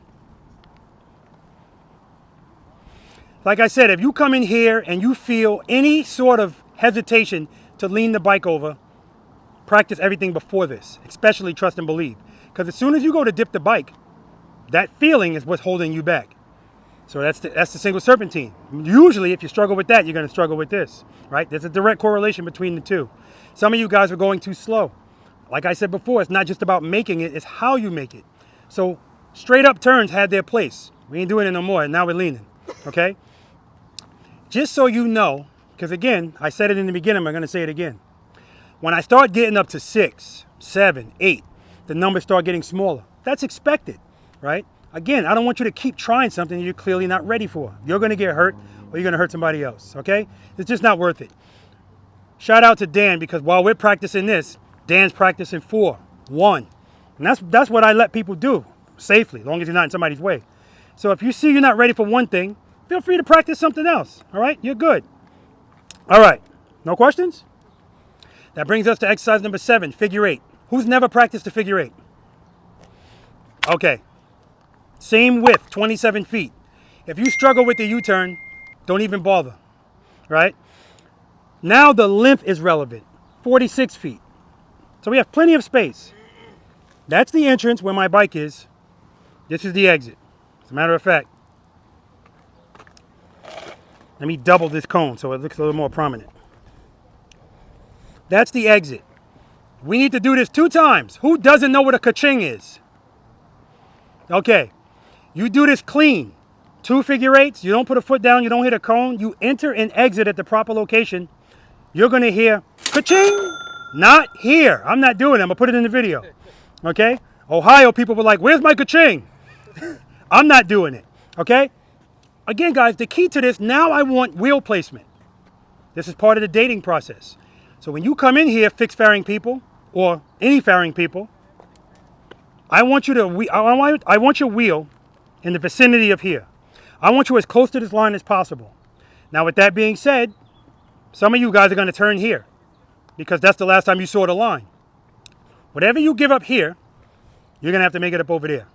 Like I said, if you come in here and you feel any sort of hesitation to lean the bike over, practice everything before this, especially trust and believe. Because as soon as you go to dip the bike, that feeling is what's holding you back. So that's the single serpentine. Usually, if you struggle with that, you're going to struggle with this, right? There's a direct correlation between the two. Some of you guys are going too slow. Like I said before, it's not just about making it, it's how you make it. So straight up turns had their place. We ain't doing it no more, and now we're leaning, okay? Just so you know, because again, I said it in the beginning, I'm going to say it again. When I start getting up to 6, 7, 8, the numbers start getting smaller. That's expected, right? Again, I don't want you to keep trying something you're clearly not ready for. You're going to get hurt or you're going to hurt somebody else, okay? It's just not worth it. Shout out to Dan, because while we're practicing this, Dan's practicing 4, 1. And that's what I let people do safely, as long as you're not in somebody's way. So if you see you're not ready for one thing, feel free to practice something else, all right? You're good. All right, no questions? That brings us to exercise number 7, figure 8. Who's never practiced a figure 8? Okay. Same width, 27 feet. If you struggle with the U-turn, don't even bother, right? Now the length is relevant, 46 feet. So we have plenty of space. That's the entrance where my bike is. This is the exit. As a matter of fact, let me double this cone so it looks a little more prominent. That's the exit. We need to do this 2 times. Who doesn't know what a ka-ching is? Okay. You do this clean. 2 figure 8s. You don't put a foot down. You don't hit a cone. You enter and exit at the proper location. You're going to hear ka-ching. Not here. I'm not doing it. I'm going to put it in the video. Okay? Ohio people were like, where's my ka-ching? I'm not doing it. Okay? Again, guys, the key to this, now I want wheel placement. This is part of the dating process. So when you come in here, fixed fairing people, or any fairing people, I want you to, I want your wheel in the vicinity of here. I want you as close to this line as possible. Now, with that being said, some of you guys are going to turn here because that's the last time you saw the line. Whatever you give up here, you're going to have to make it up over there.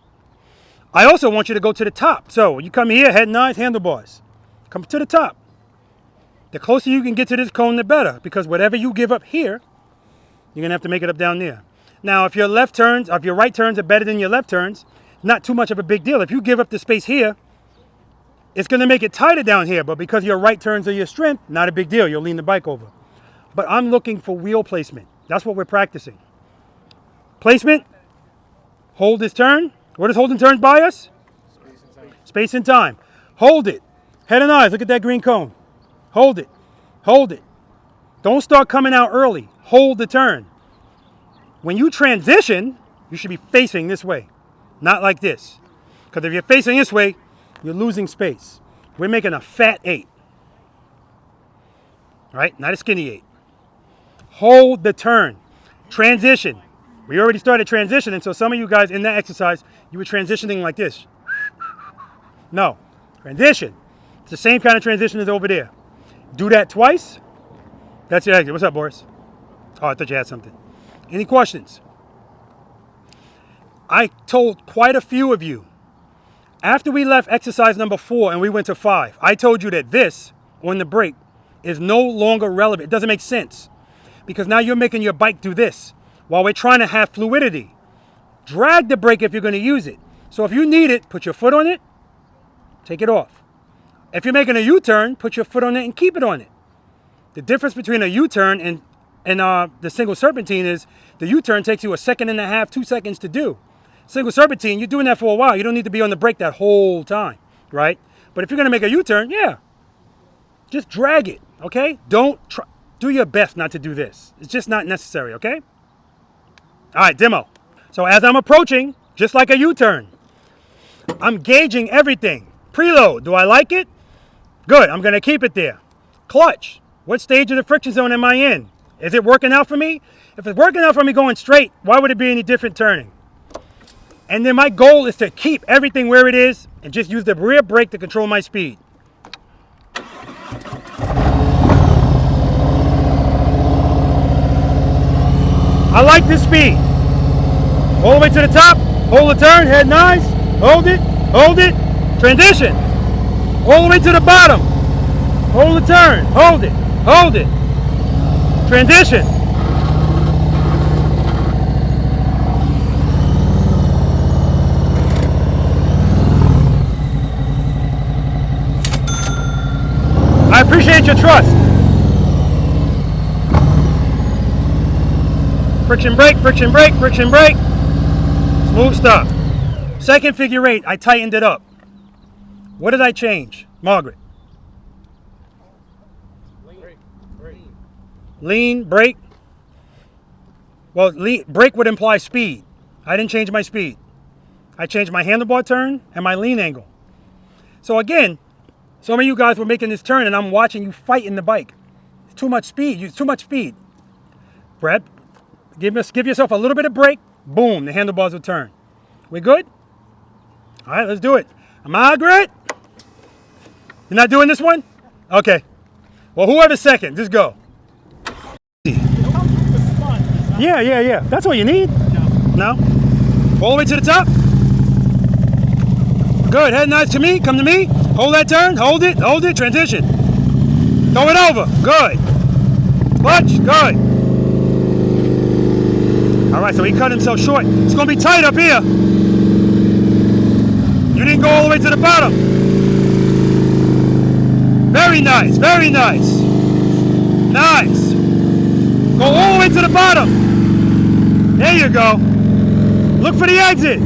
I also want you to go to the top. So when you come here, head nice, handlebars. Come to the top. The closer you can get to this cone, the better, because whatever you give up here, you're going to have to make it up down there. Now, if your left turns, if your right turns are better than your left turns, not too much of a big deal. If you give up the space here, it's going to make it tighter down here, but because your right turns are your strength, not a big deal. You'll lean the bike over. But I'm looking for wheel placement. That's what we're practicing. Placement. Hold this turn. What is holding turns by us? Space and time. Hold it. Head and eyes. Look at that green cone. Hold it. Hold it. Don't start coming out early. Hold the turn. When you transition, you should be facing this way, not like this. Because if you're facing this way, you're losing space. We're making a fat 8. Right? Not a skinny 8. Hold the turn. Transition. We already started transitioning, so some of you guys in that exercise, you were transitioning like this. No. Transition. It's the same kind of transition as over there. Do that twice. That's your exit. What's up, Boris? Oh, I thought you had something. Any questions? I told quite a few of you, after we left exercise number 4 and we went to 5, I told you that this, on the brake, is no longer relevant. It doesn't make sense. Because now you're making your bike do this while we're trying to have fluidity. Drag the brake if you're going to use it. So if you need it, put your foot on it, take it off. If you're making a U-turn, put your foot on it and keep it on it. The difference between a U-turn and the single serpentine is the U-turn takes you 1.5 seconds, 2 seconds to do. Single serpentine, you're doing that for a while. You don't need to be on the brake that whole time, right? But if you're going to make a U-turn, yeah, just drag it, okay? Don't try. Do your best not to do this. It's just not necessary, okay? All right, demo. So as I'm approaching, just like a U-turn, I'm gauging everything. Preload, do I like it? Good, I'm going to keep it there. Clutch, what stage of the friction zone am I in? Is it working out for me? If it's working out for me going straight, why would it be any different turning? And then my goal is to keep everything where it is and just use the rear brake to control my speed. I like this speed. All the way to the top, hold the turn, head nice, hold it, transition. All the way to the bottom, hold the turn, hold it, transition. I appreciate your trust. Friction brake, friction brake, friction brake. Smooth stop. Second figure 8, I tightened it up. What did I change? Margaret. Lean, brake. Well, brake would imply speed. I didn't change my speed. I changed my handlebar turn and my lean angle. So again, some of you guys were making this turn and I'm watching you fight in the bike. It's too much speed. It's too much speed. Brad, give yourself a little bit of brake. Boom, the handlebars will turn. We good? All right, let's do it. Margaret? You're not doing this one? Okay. Well, whoever's second, just go. Yeah. That's all you need. No? All the way to the top? Good, head nice to me, come to me. Hold that turn, hold it, transition. Throw it over, good. Clutch, good. All right, so he cut himself short. It's gonna be tight up here. You didn't go all the way to the bottom. Very nice, very nice. Nice. Go all the way to the bottom. There you go. Look for the exit.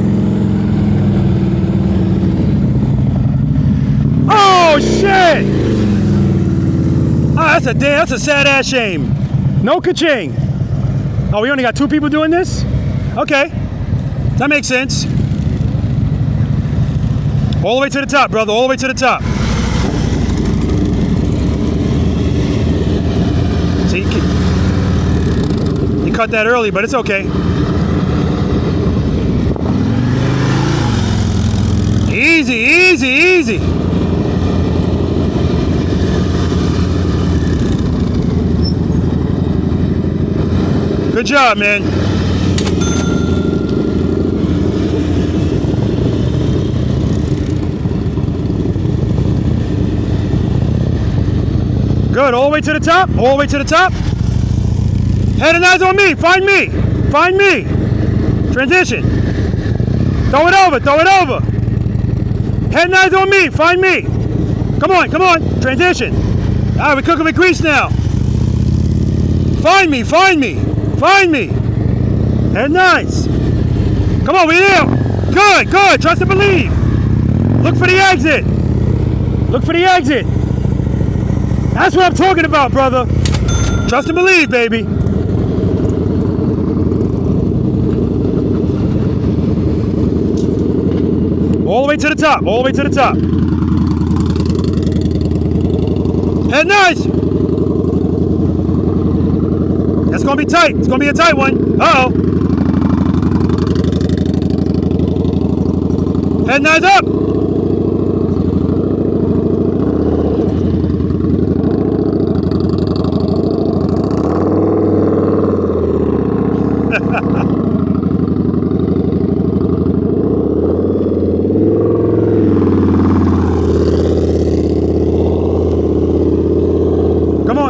Oh shit! Oh, that's a sad ass shame. No ka-ching. Oh, we only got 2 people doing this? Okay. That makes sense. All the way to the top, brother. All the way to the top. See, you cut that early, but it's okay. Easy, easy, easy. Good job, man. Good, all the way to the top, all the way to the top. Head and eyes on me, find me, find me. Transition. Throw it over, throw it over. Head and eyes on me, find me. Come on, come on. Transition. All right, we're cooking with grease now. Find me, find me, find me. And nice. Come on, we're there. Good, good. Trust and believe. Look for the exit. Look for the exit. That's what I'm talking about, brother. Trust and believe, baby. All the way to the top, all the way to the top. And nice. That's gonna be tight. It's gonna be a tight one. Uh-oh. Head nice up.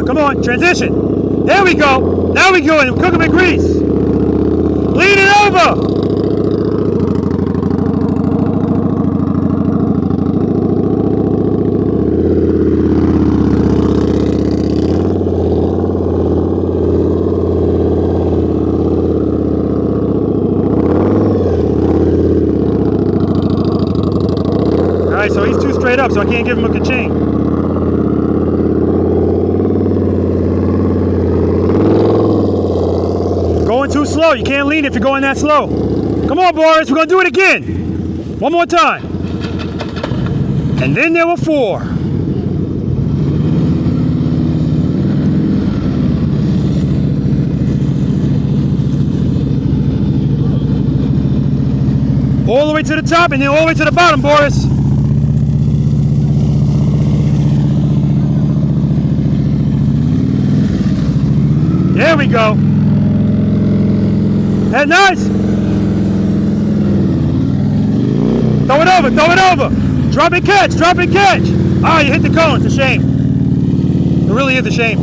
Come on, transition. There we go. Now we go and cook them in grease. Lean it over. All right, so he's too straight up, so I can't give him a ka-ching. Going too slow. You can't lean if you're going that slow. Come on, boys. We're going to do it again. One more time. And then there were 4. All the way to the top and then all the way to the bottom, Boris. There we go. Head nice. Throw it over, throw it over. Drop and catch, drop and catch. Ah, you hit the cone. It's a shame. It really is a shame.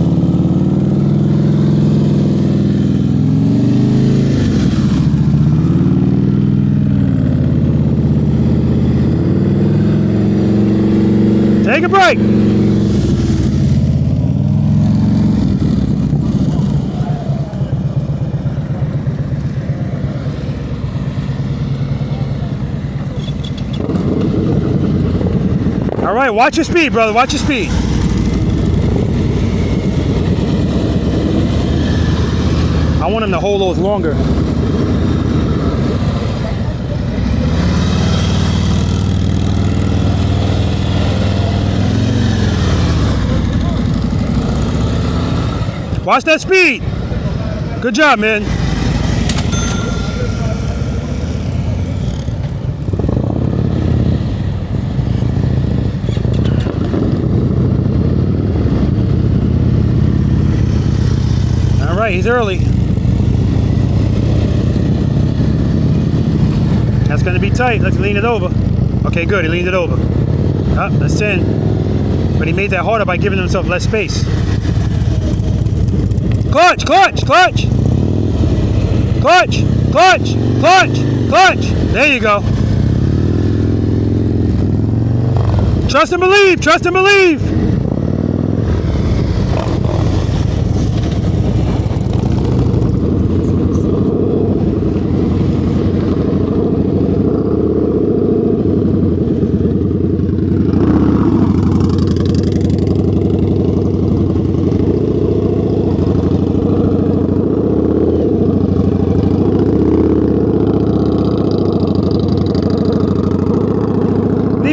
Take a break. All right, watch your speed, brother. Watch your speed. I want him to hold those longer. Watch that speed. Good job, man. He's early. That's going to be tight. Let's lean it over. Okay, good. He leaned it over. Oh, that's 10. But he made that harder by giving himself less space. Clutch, clutch, clutch. Clutch, clutch, clutch, clutch. There you go. Trust and believe. Trust and believe.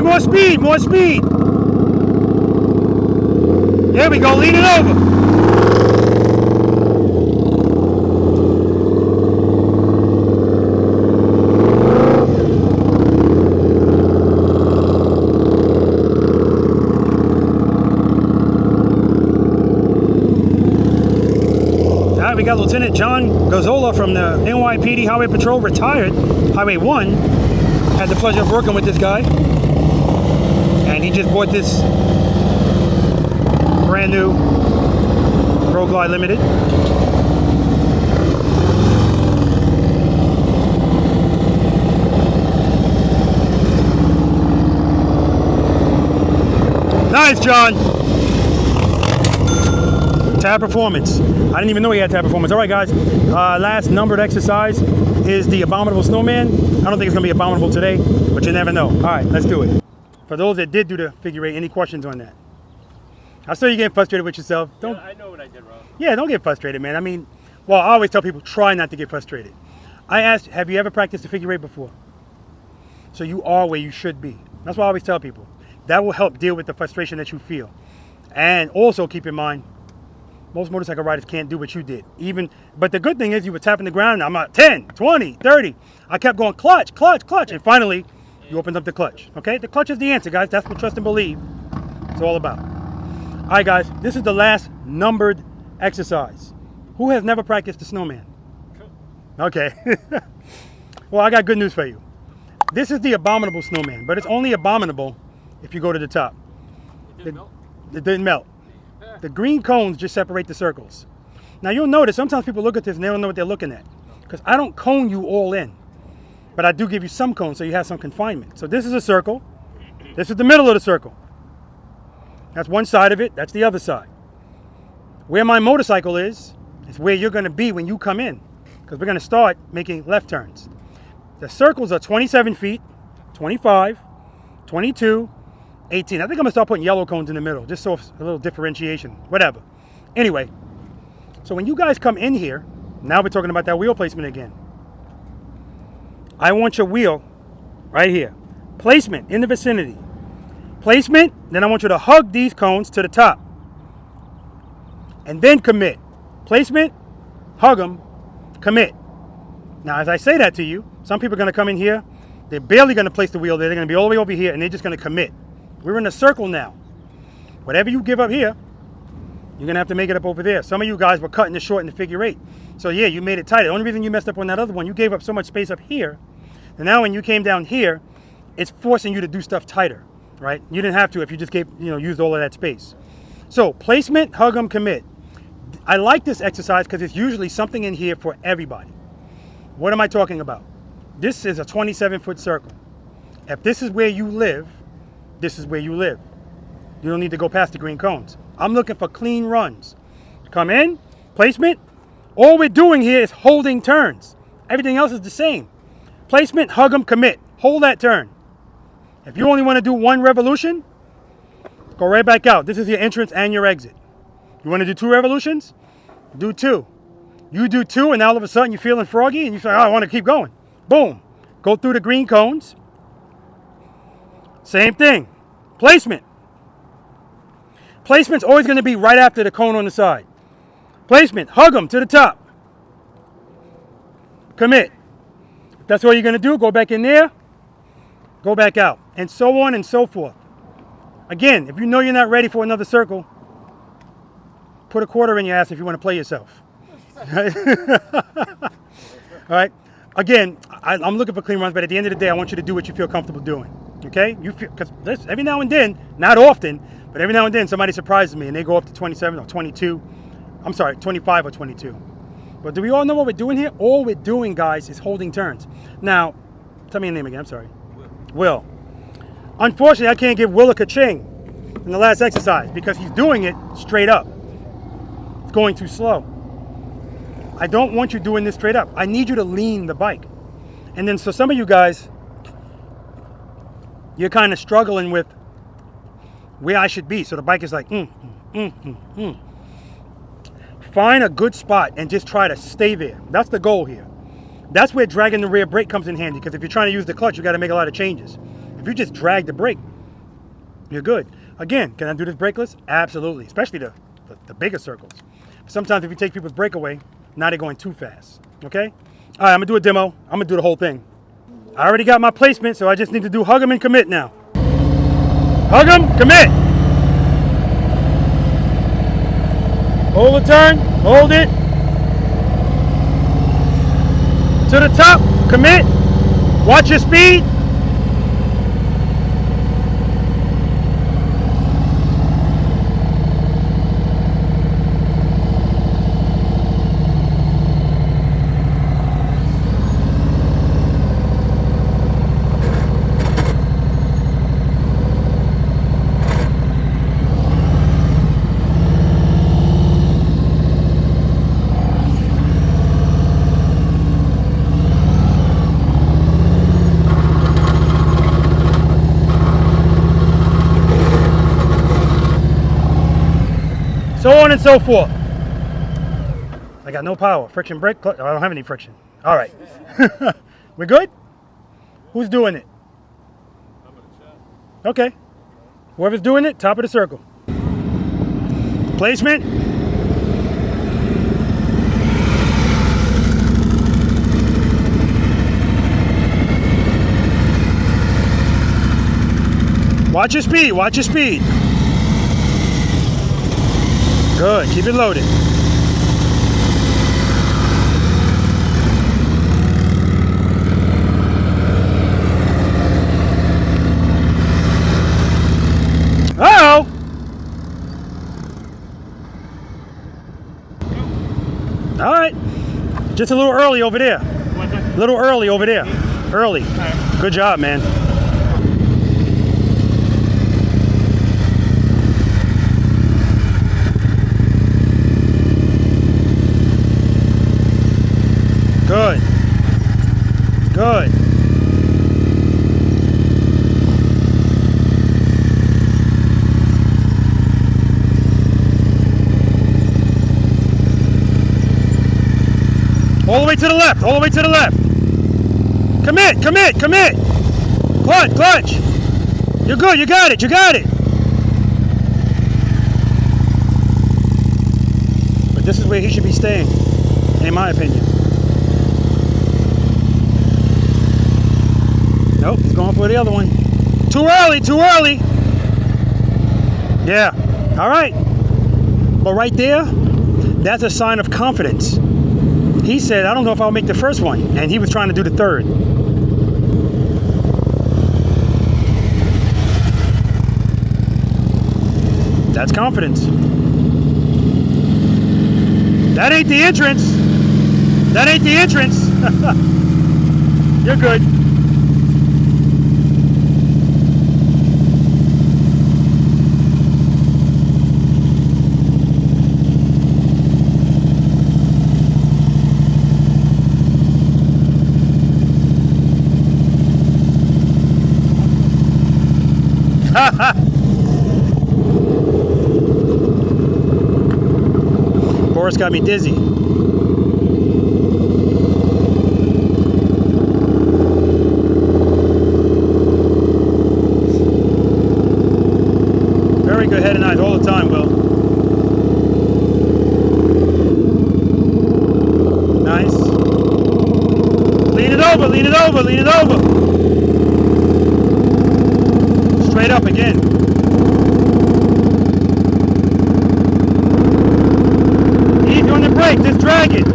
More speed, more speed. There we go, lean it over. All right, we got Lieutenant John Gazzola from the NYPD Highway Patrol, retired, Highway 1. Had the pleasure of working with this guy. And he just bought this brand new Pro Glide Limited. Nice, John. Tab performance. I didn't even know he had tab performance. All right, guys. Last numbered exercise is the Abominable Snowman. I don't think it's going to be Abominable today, but you never know. All right, let's do it. For those that did do the figure eight, any questions on that? I saw you getting frustrated with yourself. Don't. Yeah, I know what I did wrong. Yeah, don't get frustrated, man. I mean, well, I always tell people, try not to get frustrated. I asked, have you ever practiced the figure eight before? So you are where you should be. That's what I always tell people. That will help deal with the frustration that you feel. And also keep in mind, most motorcycle riders can't do what you did. But the good thing is you were tapping the ground, and I'm at 10, 20, 30. I kept going clutch, clutch, clutch. And finally, you opened up the clutch. Okay? The clutch is the answer, guys. That's what trust and believe it's all about. All right, guys. This is the last numbered exercise. Who has never practiced the Snowman? Okay. Well, I got good news for you. This is the Abominable Snowman, but it's only abominable if you go to the top. It didn't melt. The green cones just separate the circles. Now you'll notice sometimes people look at this and they don't know what they're looking at, because I don't cone you all in, but I do give you some cones so you have some confinement. So this is a circle. This is the middle of the circle. That's one side of it. That's the other side. Where my motorcycle is where you're going to be when you come in, because we're going to start making left turns. The circles are 27 feet, 25, 22, 18. I think I'm going to start putting yellow cones in the middle, just so it's a little differentiation, whatever. Anyway, so when you guys come in here, now we're talking about that wheel placement again. I want your wheel right here. Placement in the vicinity. Placement, then I want you to hug these cones to the top. And then commit. Placement, hug them, commit. Now, as I say that to you, some people are going to come in here. They're barely going to place the wheel there. They're going to be all the way over here, and they're just going to commit. We're in a circle now. Whatever you give up here, you're going to have to make it up over there. Some of you guys were cutting it short in the figure eight. So, yeah, you made it tighter. The only reason you messed up on that other one, you gave up so much space up here. And now when you came down here, it's forcing you to do stuff tighter, right? You didn't have to if you just used all of that space. So, placement, hug them, commit. I like this exercise because it's usually something in here for everybody. What am I talking about? This is a 27-foot circle. If this is where you live, this is where you live. You don't need to go past the green cones. I'm looking for clean runs. Come in, placement. All we're doing here is holding turns. Everything else is the same. Placement, hug them, commit. Hold that turn. If you only want to do one revolution, go right back out. This is your entrance and your exit. You want to do 2 revolutions? Do 2. You do 2, and now all of a sudden you're feeling froggy, and you say, oh, I want to keep going. Boom. Go through the green cones. Same thing. Placement. Placement's always going to be right after the cone on the side. Placement. Hug them to the top. Commit. If that's what you're going to do, go back in there. Go back out. And so on and so forth. Again, if you know you're not ready for another circle, put a quarter in your ass if you want to play yourself. All right. Again, I'm looking for clean runs, but at the end of the day, I want you to do what you feel comfortable doing. Okay? You feel, because every now and then, not often, but every now and then, somebody surprises me and they go up to 27 or 22. I'm sorry, 25 or 22. But do we all know what we're doing here? All we're doing, guys, is holding turns. Now, tell me your name again. I'm sorry. Will. Unfortunately, I can't give Will a ka-ching in the last exercise because he's doing it straight up. It's going too slow. I don't want you doing this straight up. I need you to lean the bike. And then so some of you guys, you're kind of struggling with where I should be. So the bike is like, Find a good spot and just try to stay there. That's the goal here. That's where dragging the rear brake comes in handy, because if you're trying to use the clutch, you got to make a lot of changes. If you just drag the brake, you're good. Again, can I do this brakeless? Absolutely, especially the bigger circles. Sometimes if you take people's brake away, now they're going too fast, okay? All right, I'm gonna do a demo. I'm gonna do the whole thing. I already got my placement, so I just need to do hug 'em and commit now. Hug 'em, commit. Hold the turn, hold it. To the top, commit. Watch your speed. So on and so forth. I got no power. Friction brake. I don't have any friction. All right. We're good? Who's doing it? Okay. Whoever's doing it, top of the circle. Placement. Watch your speed. Watch your speed. Good. Keep it loaded. Uh-oh! All right. Just a little early over there. A little early over there. Early. Good job, man. Good. Good. All the way to the left. All the way to the left. Commit. Commit. Commit. Clutch. Clutch. You're good. You got it. You got it. But this is where he should be staying, in my opinion. Nope, he's going for the other one. Too early, too early. Yeah, all right. But right there, that's a sign of confidence. He said, I don't know if I'll make the first one. And he was trying to do the third. That's confidence. That ain't the entrance. That ain't the entrance. You're good. Boris got me dizzy. Very good head and eyes all the time, Will. Nice. Lean it over, lean it over, lean it over. Straight up again. Easy on the brake, just drag it.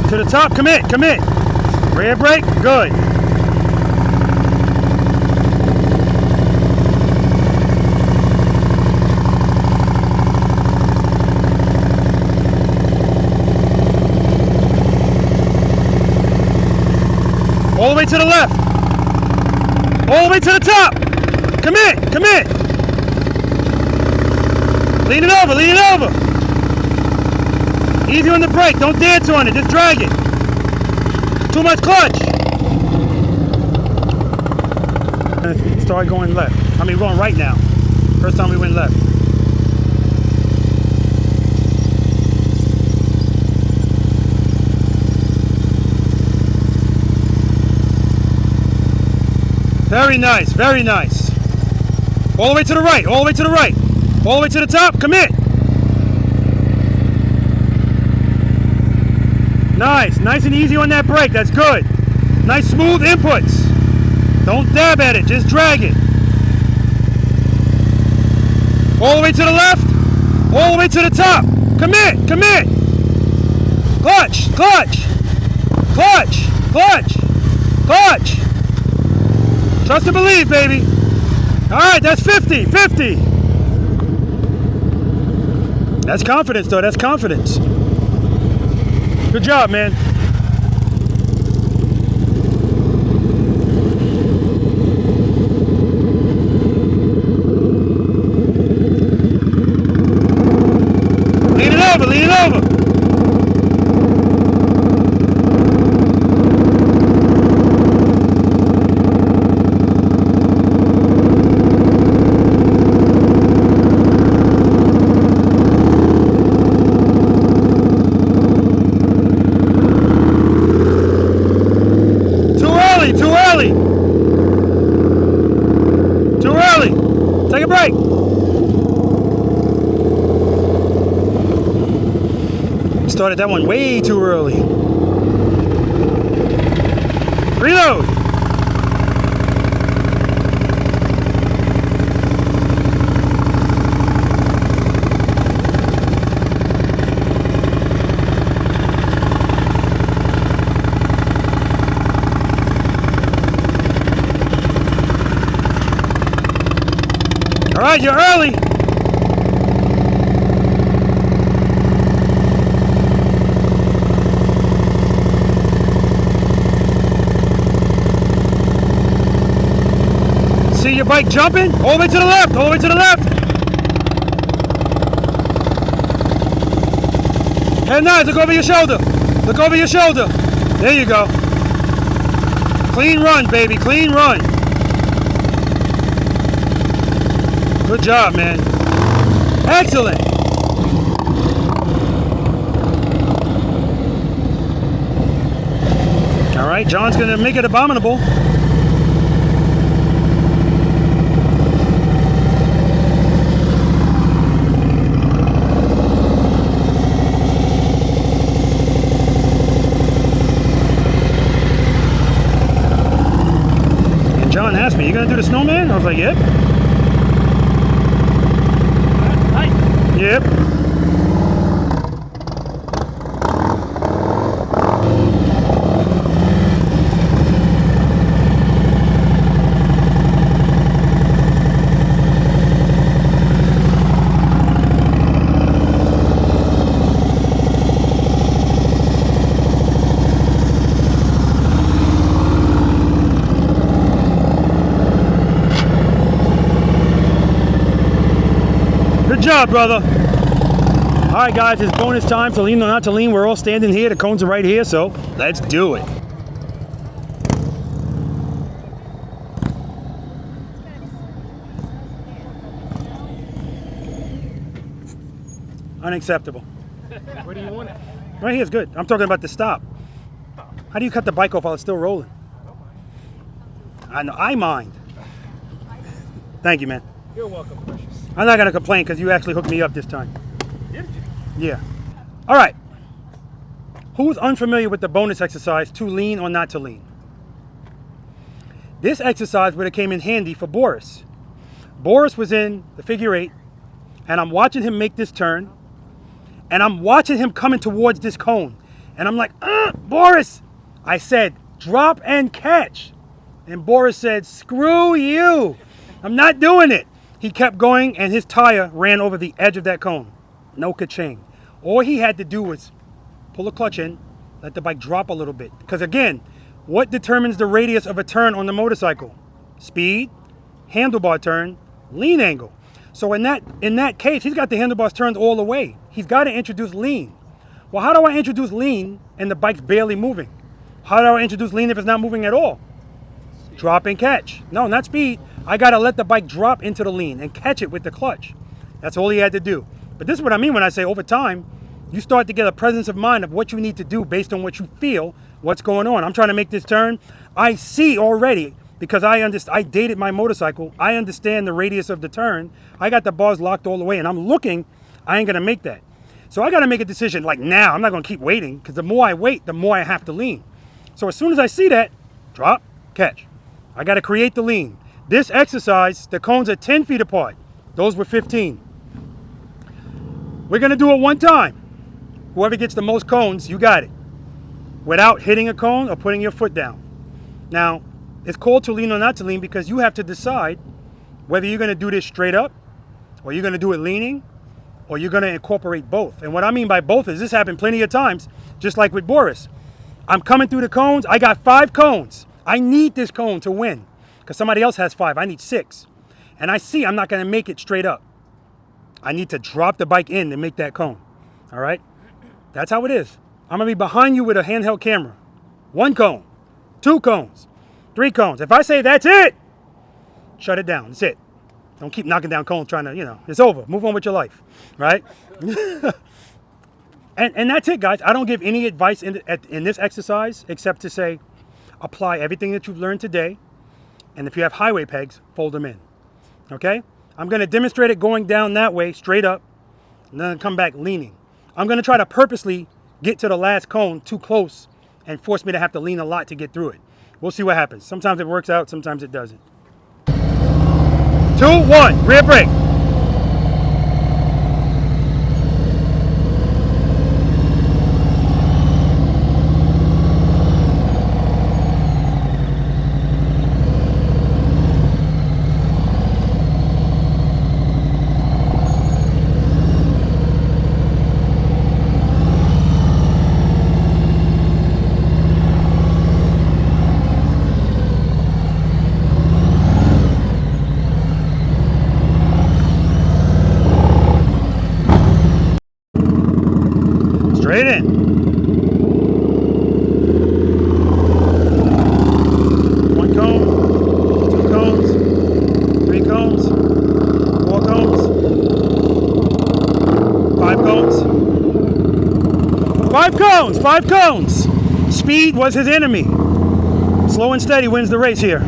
To the top, commit, commit. Rear brake, good. All the way to the left. All the way to the top. Commit, commit. Lean it over, lean it over. Easy on the brake, don't dance on it, just drag it. Too much clutch. Start going left. I mean, going right now. First time we went left. Very nice, very nice. All the way to the right, all the way to the right. All the way to the top, commit. Nice, nice and easy on that brake, that's good. Nice smooth inputs. Don't dab at it, just drag it. All the way to the left, all the way to the top. Commit, commit. Clutch, clutch, clutch, clutch, clutch. Trust and believe, baby. All right, that's 50, 50. That's confidence, though, that's confidence. Good job, man. brake. Started that one way too early. Reload. All right, you're early. See your bike jumping? All the way to the left, all the way to the left. Hey, nice, look over your shoulder. Look over your shoulder. There you go. Clean run, baby, clean run. Good job, man. Excellent. All right, John's gonna make it abominable. And John asked me, "You gonna do the snowman?" I was like, "Yep." Yep. Good job, brother. All right, guys, it's bonus time. To lean or not to lean. We're all standing here. The cones are right here, so let's do it. Unacceptable. Where do you want it? Right here is good. I'm talking about the stop. How do you cut the bike off while it's still rolling? I know. I mind. Thank you, man. You're welcome, precious. I'm not gonna complain because you actually hooked me up this time. Did you? Yeah. All right. Who's unfamiliar with the bonus exercise, to lean or not to lean? This exercise would have came in handy for Boris. Boris was in the figure 8, and I'm watching him make this turn, and I'm watching him coming towards this cone. And I'm like, Boris! I said, drop and catch. And Boris said, screw you. I'm not doing it. He kept going, and his tire ran over the edge of that cone. No ka-ching. All he had to do was pull the clutch in, let the bike drop a little bit. Because again, what determines the radius of a turn on the motorcycle? Speed, handlebar turn, lean angle. So in that case, he's got the handlebars turned all the way. He's got to introduce lean. Well, how do I introduce lean and the bike's barely moving? How do I introduce lean if it's not moving at all? Drop and catch. No, not speed. I got to let the bike drop into the lean and catch it with the clutch. That's all he had to do. But this is what I mean when I say over time, you start to get a presence of mind of what you need to do based on what you feel, what's going on. I'm trying to make this turn. I see already, because I dated my motorcycle. I understand the radius of the turn. I got the bars locked all the way, and I'm looking, I ain't going to make that. So I got to make a decision like now. I'm not going to keep waiting, because the more I wait, the more I have to lean. So as soon as I see that, drop, catch. I got to create the lean. This exercise, the cones are 10 feet apart. Those were 15. We're going to do it one time. Whoever gets the most cones, you got it. Without hitting a cone or putting your foot down. Now, it's called to lean or not to lean because you have to decide whether you're going to do this straight up, or you're going to do it leaning, or you're going to incorporate both. And what I mean by both is this happened plenty of times, just like with Boris. I'm coming through the cones. I got 5 cones. I need this cone to win because somebody else has 5. I need 6. And I see I'm not going to make it straight up. I need to drop the bike in to make that cone. All right? That's how it is. I'm going to be behind you with a handheld camera. 1 cone, 2 cones, 3 cones. If I say that's it, shut it down. That's it. Don't keep knocking down cones trying to, it's over. Move on with your life, right? and that's it, guys. I don't give any advice in this exercise except to say apply everything that you've learned today. And if you have highway pegs, fold them in. Okay? I'm going to demonstrate it going down that way, straight up, and then come back leaning. I'm going to try to purposely get to the last cone too close and force me to have to lean a lot to get through it. We'll see what happens. Sometimes it works out, sometimes it doesn't. 2, 1, rear brake. Straight in. 1 cone, 2 cones, 3 cones, 4 cones, 5 cones. 5 cones, 5 cones. Speed was his enemy. Slow and steady wins the race here.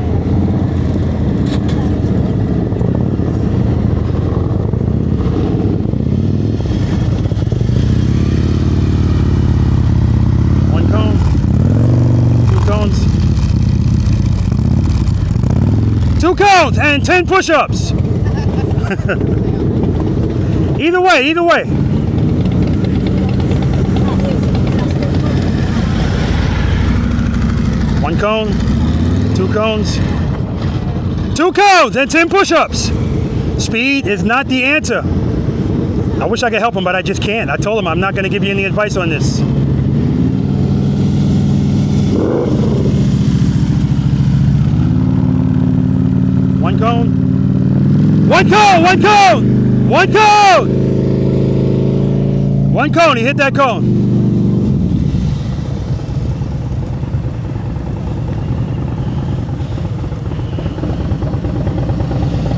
Cones and 10 push-ups. Either way, either way. 1 cone, 2 cones, 2 cones and 10 push-ups. Speed is not the answer. I wish I could help him, but I just can't. I told him I'm not going to give you any advice on this. 1 cone. 1 cone, 1 cone, 1 cone. 1 cone, he hit that cone.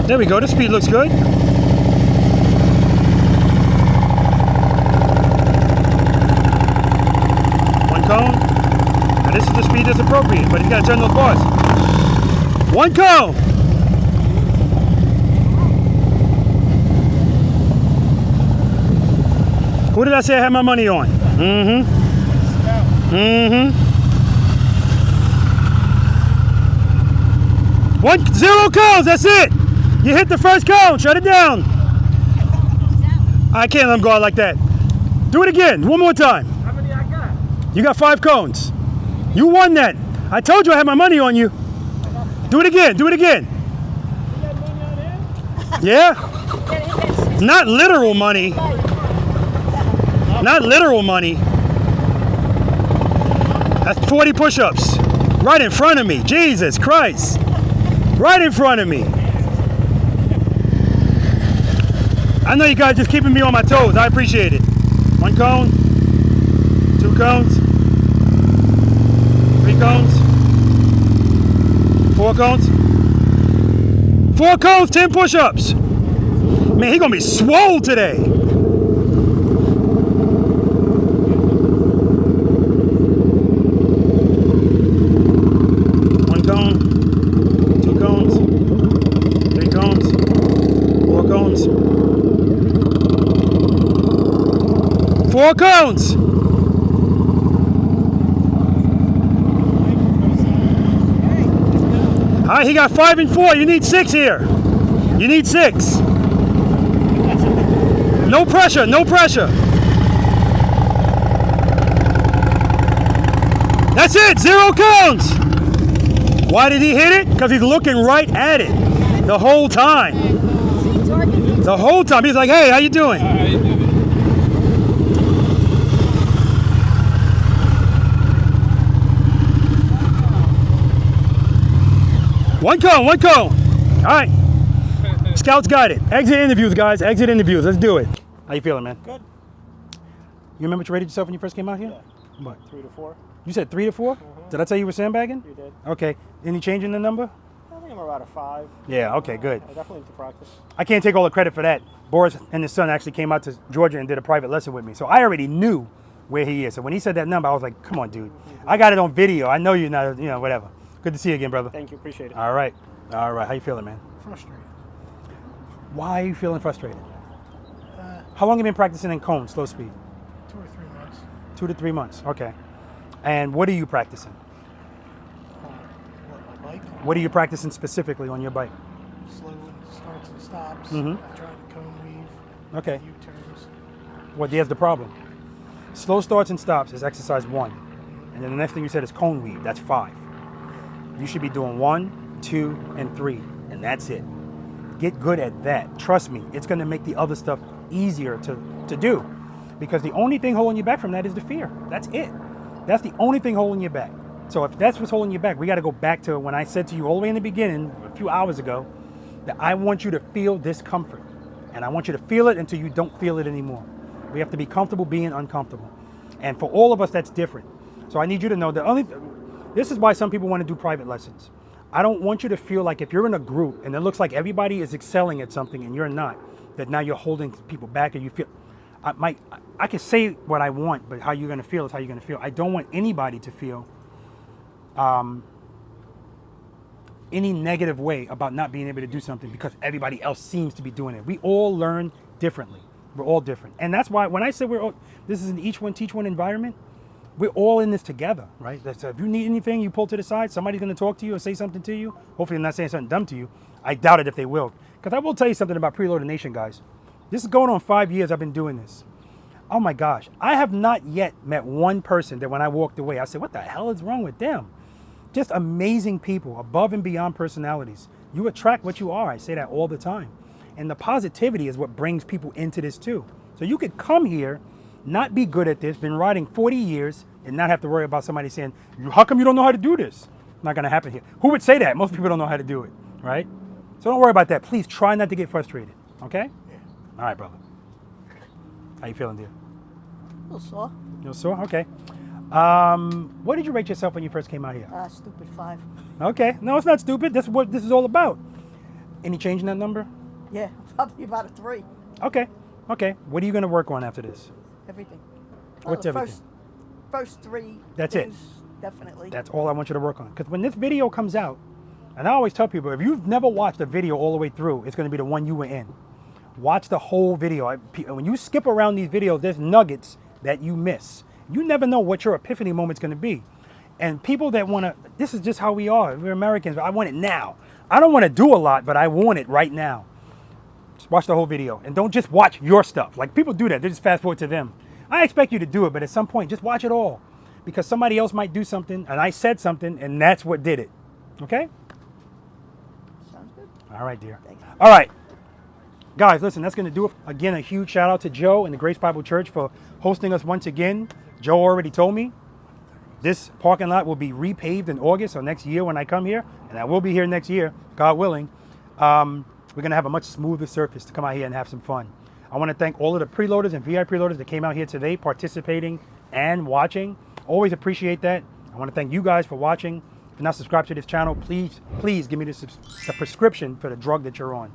There we go, the speed looks good. 1 cone. Now this is the speed that's appropriate, but he's got to turn those bars. 1 cone. Who did I say I had my money on? Mm-hmm. Mm-hmm. 0 cones, that's it. You hit the first cone, shut it down. I can't let him go out like that. Do it again, one more time. How many I got? You got 5 cones. You won that. I told you I had my money on you. Do it again, do it again. You got money on there? Yeah? Not literal money. Not literal money. That's 40 push-ups. Right in front of me. Jesus Christ. Right in front of me. I know you guys just keeping me on my toes. I appreciate it. 1 cone. 2 cones. 3 cones. 4 cones. 4 cones, 10 push-ups. Man, he gonna be swole today. 1 cone, 2 cones, 3 cones, 4 cones. 4 cones. All right, he got 5 and 4. You need 6 here. You need 6. No pressure, no pressure. That's it, 0 cones. Why did he hit it? Because he's looking right at it the whole time. The whole time. He's like, hey, how you doing? 1 cone, 1 cone. All right. Scouts got it. Exit interviews, guys. Exit interviews. Let's do it. How you feeling, man? Good. You remember what you rated yourself when you first came out here? Yeah. What? 3 to 4. You said 3 to 4? Did I tell you were sandbagging? You did. Okay. Any change in the number? I think I'm around a 5. Yeah, okay, good. I definitely need to practice. I can't take all the credit for that. Boris and his son actually came out to Georgia and did a private lesson with me. So I already knew where he is. So when he said that number, I was like, come on, dude. I got it on video. I know you're not, whatever. Good to see you again, brother. Thank you. Appreciate it. All right. All right. How you feeling, man? Frustrated. Why are you feeling frustrated? How long have you been practicing in cone, slow speed? 2 or 3 months. 2 to 3 months, okay. And what are you practicing? My bike? What are you practicing specifically on your bike? Slow starts and stops. Mhm. I tried to cone weave. Okay. U-turns. Well, there's the problem. Slow starts and stops is exercise 1. And then the next thing you said is cone weave. That's 5. You should be doing 1, 2, and 3. And that's it. Get good at that. Trust me, it's going to make the other stuff easier to do. Because the only thing holding you back from that is the fear. That's it. That's the only thing holding you back. So if that's what's holding you back, we got to go back to when I said to you all the way in the beginning, a few hours ago, that I want you to feel discomfort. And I want you to feel it until you don't feel it anymore. We have to be comfortable being uncomfortable. And for all of us, that's different. So I need you to know that this is why some people want to do private lessons. I don't want you to feel like if you're in a group and it looks like everybody is excelling at something and you're not, that now you're holding people back and you feel, I can say what I want, but how you're going to feel is how you're going to feel. I don't want anybody to feel any negative way about not being able to do something because everybody else seems to be doing it. We all learn differently. We're all different. And that's why when I say this is an each one teach one environment, we're all in this together, right? So if you need anything, you pull to the side, somebody's going to talk to you or say something to you. Hopefully they're not saying something dumb to you. I doubt it if they will. Because I will tell you something about Preloader Nation, guys. This is going on 5 years I've been doing this. Oh my gosh. I have not yet met one person that when I walked away, I said, what the hell is wrong with them? Just amazing people, above and beyond personalities. You attract what you are. I say that all the time. And the positivity is what brings people into this too. So you could come here, not be good at this, been riding 40 years, and not have to worry about somebody saying, how come you don't know how to do this? Not going to happen here. Who would say that? Most people don't know how to do it, right? So don't worry about that. Please try not to get frustrated, okay? Yeah. All right, brother. How you feeling, dear? A little sore. A little sore? Okay. What did you rate yourself when you first came out here? Stupid 5. Okay. No, it's not stupid. That's what this is all about. Any change in that number? Yeah, probably about a 3. Okay. Okay. What are you going to work on after this? Everything. What's everything? First 3. That's things, it. Definitely. That's all I want you to work on. Because when this video comes out, and I always tell people, if you've never watched a video all the way through, it's going to be the one you were in. Watch the whole video. When you skip around these videos, there's nuggets that you miss. You never know what your epiphany moment's going to be. And people that want to, this is just how we are. We're Americans. I want it now. I don't want to do a lot, but I want it right now. Just watch the whole video. And don't just watch your stuff. Like people do that. They just fast forward to them. I expect you to do it, but at some point, just watch it all. Because somebody else might do something, and I said something, and that's what did it. Okay? Sounds good. All right, dear. Thanks. All right. Guys, listen, that's going to do it. Again, a huge shout out to Joe and the Grace Bible Church for hosting us once again. Joe already told me this parking lot will be repaved in August or next year when I come here, and I will be here next year, God willing. We're going to have a much smoother surface to come out here and have some fun. I want to thank all of the preloaders and V.I.Preloaders that came out here today, participating and watching. Always appreciate that. I want to thank you guys for watching. If you're not subscribed to this channel, please give me the prescription for the drug that you're on,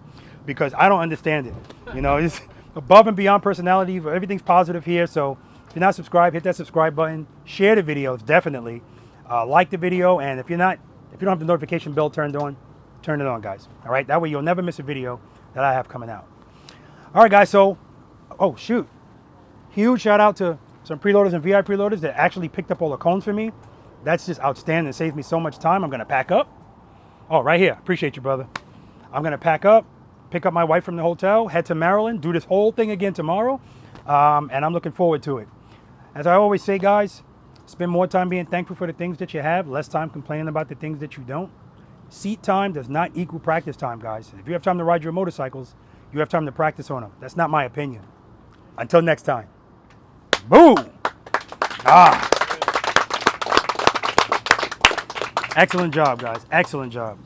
because I don't understand it. You know, it's above and beyond personality. Everything's positive here. So if you're not subscribed, hit that subscribe button. Share the videos, definitely. Like the video, and if you don't have the notification bell turned on, turn it on, guys. All right, that way you'll never miss a video that I have coming out. All right, guys. So, oh shoot, huge shout out to some preloaders and V.I.Preloaders that actually picked up all the cones for me. That's just outstanding. It saves me so much time. I'm gonna pack up. Oh, right here. Appreciate you, brother. I'm gonna pack up, pick up my wife from the hotel, head to Maryland, do this whole thing again tomorrow, and I'm looking forward to it. As I always say, guys, spend more time being thankful for the things that you have, less time complaining about the things that you don't. Seat time does not equal practice time, guys. If you have time to ride your motorcycles, you have time to practice on them. That's not my opinion. Until next time. Boom! Excellent job, guys. Excellent job.